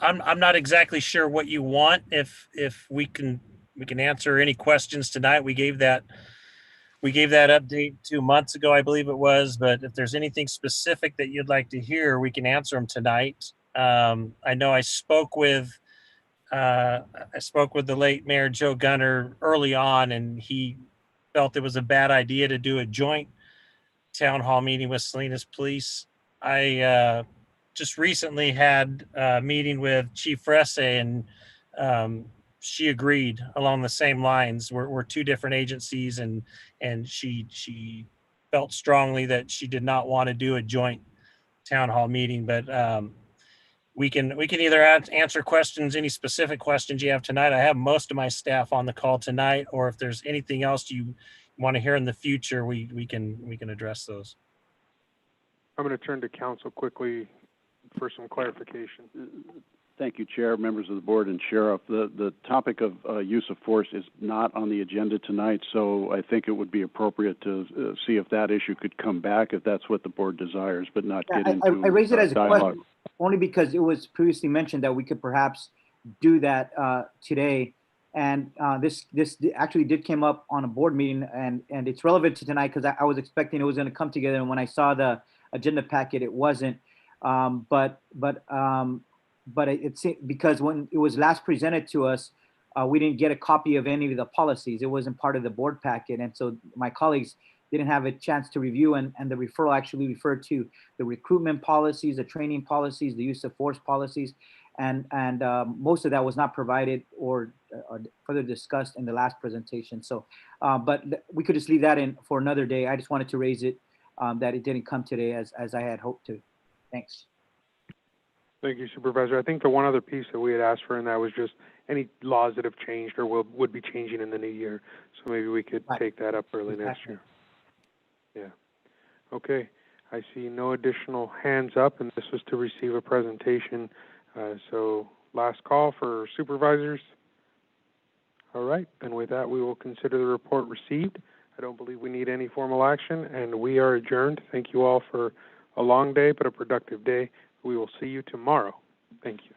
I'm not exactly sure what you want. If we can answer any questions tonight. We gave that update 2 months ago, I believe it was. But if there's anything specific that you'd like to hear, we can answer them tonight. I know I spoke with the late Mayor Joe Gunner early on, and he felt it was a bad idea to do a joint town hall meeting with Salinas Police. I just recently had a meeting with Chief Fresse, and she agreed along the same lines. We're two different agencies, and she felt strongly that she did not want to do a joint town hall meeting. But we can either answer questions, any specific questions you have tonight. I have most of my staff on the call tonight, or if there's anything else you want to hear in the future, we can address those. I'm going to turn to council quickly for some clarification. Thank you, Chair, members of the board, and Sheriff. The topic of use of force is not on the agenda tonight, so I think it would be appropriate to see if that issue could come back, if that's what the board desires, but not get into I raised it as a dialogue. question only because it was previously mentioned that we could perhaps do that today. And this actually did come up on a board meeting, and it's relevant to tonight because I was expecting it was going to come together, and when I saw the agenda packet, it wasn't. But it's because when it was last presented to us, we didn't get a copy of any of the policies. It wasn't part of the board packet, and so my colleagues didn't have a chance to review, and the referral actually referred to the recruitment policies, the training policies, the use of force policies, and most of that was not provided or further discussed in the last presentation. So, but we could just leave that in for another day. I just wanted to raise it, that it didn't come today as I had hoped to. Thanks. Thank you, Supervisor. I think the one other piece that we had asked for in that was just any laws that have changed or would be changing in the new year. So maybe we could take that up early next year. Yeah. Okay. I see no additional hands up, and this was to receive a presentation. So last call for supervisors. All right. And with that, we will consider the report received. I don't believe we need any formal action, and we are adjourned. Thank you all for a long day, but a productive day. We will see you tomorrow. Thank you.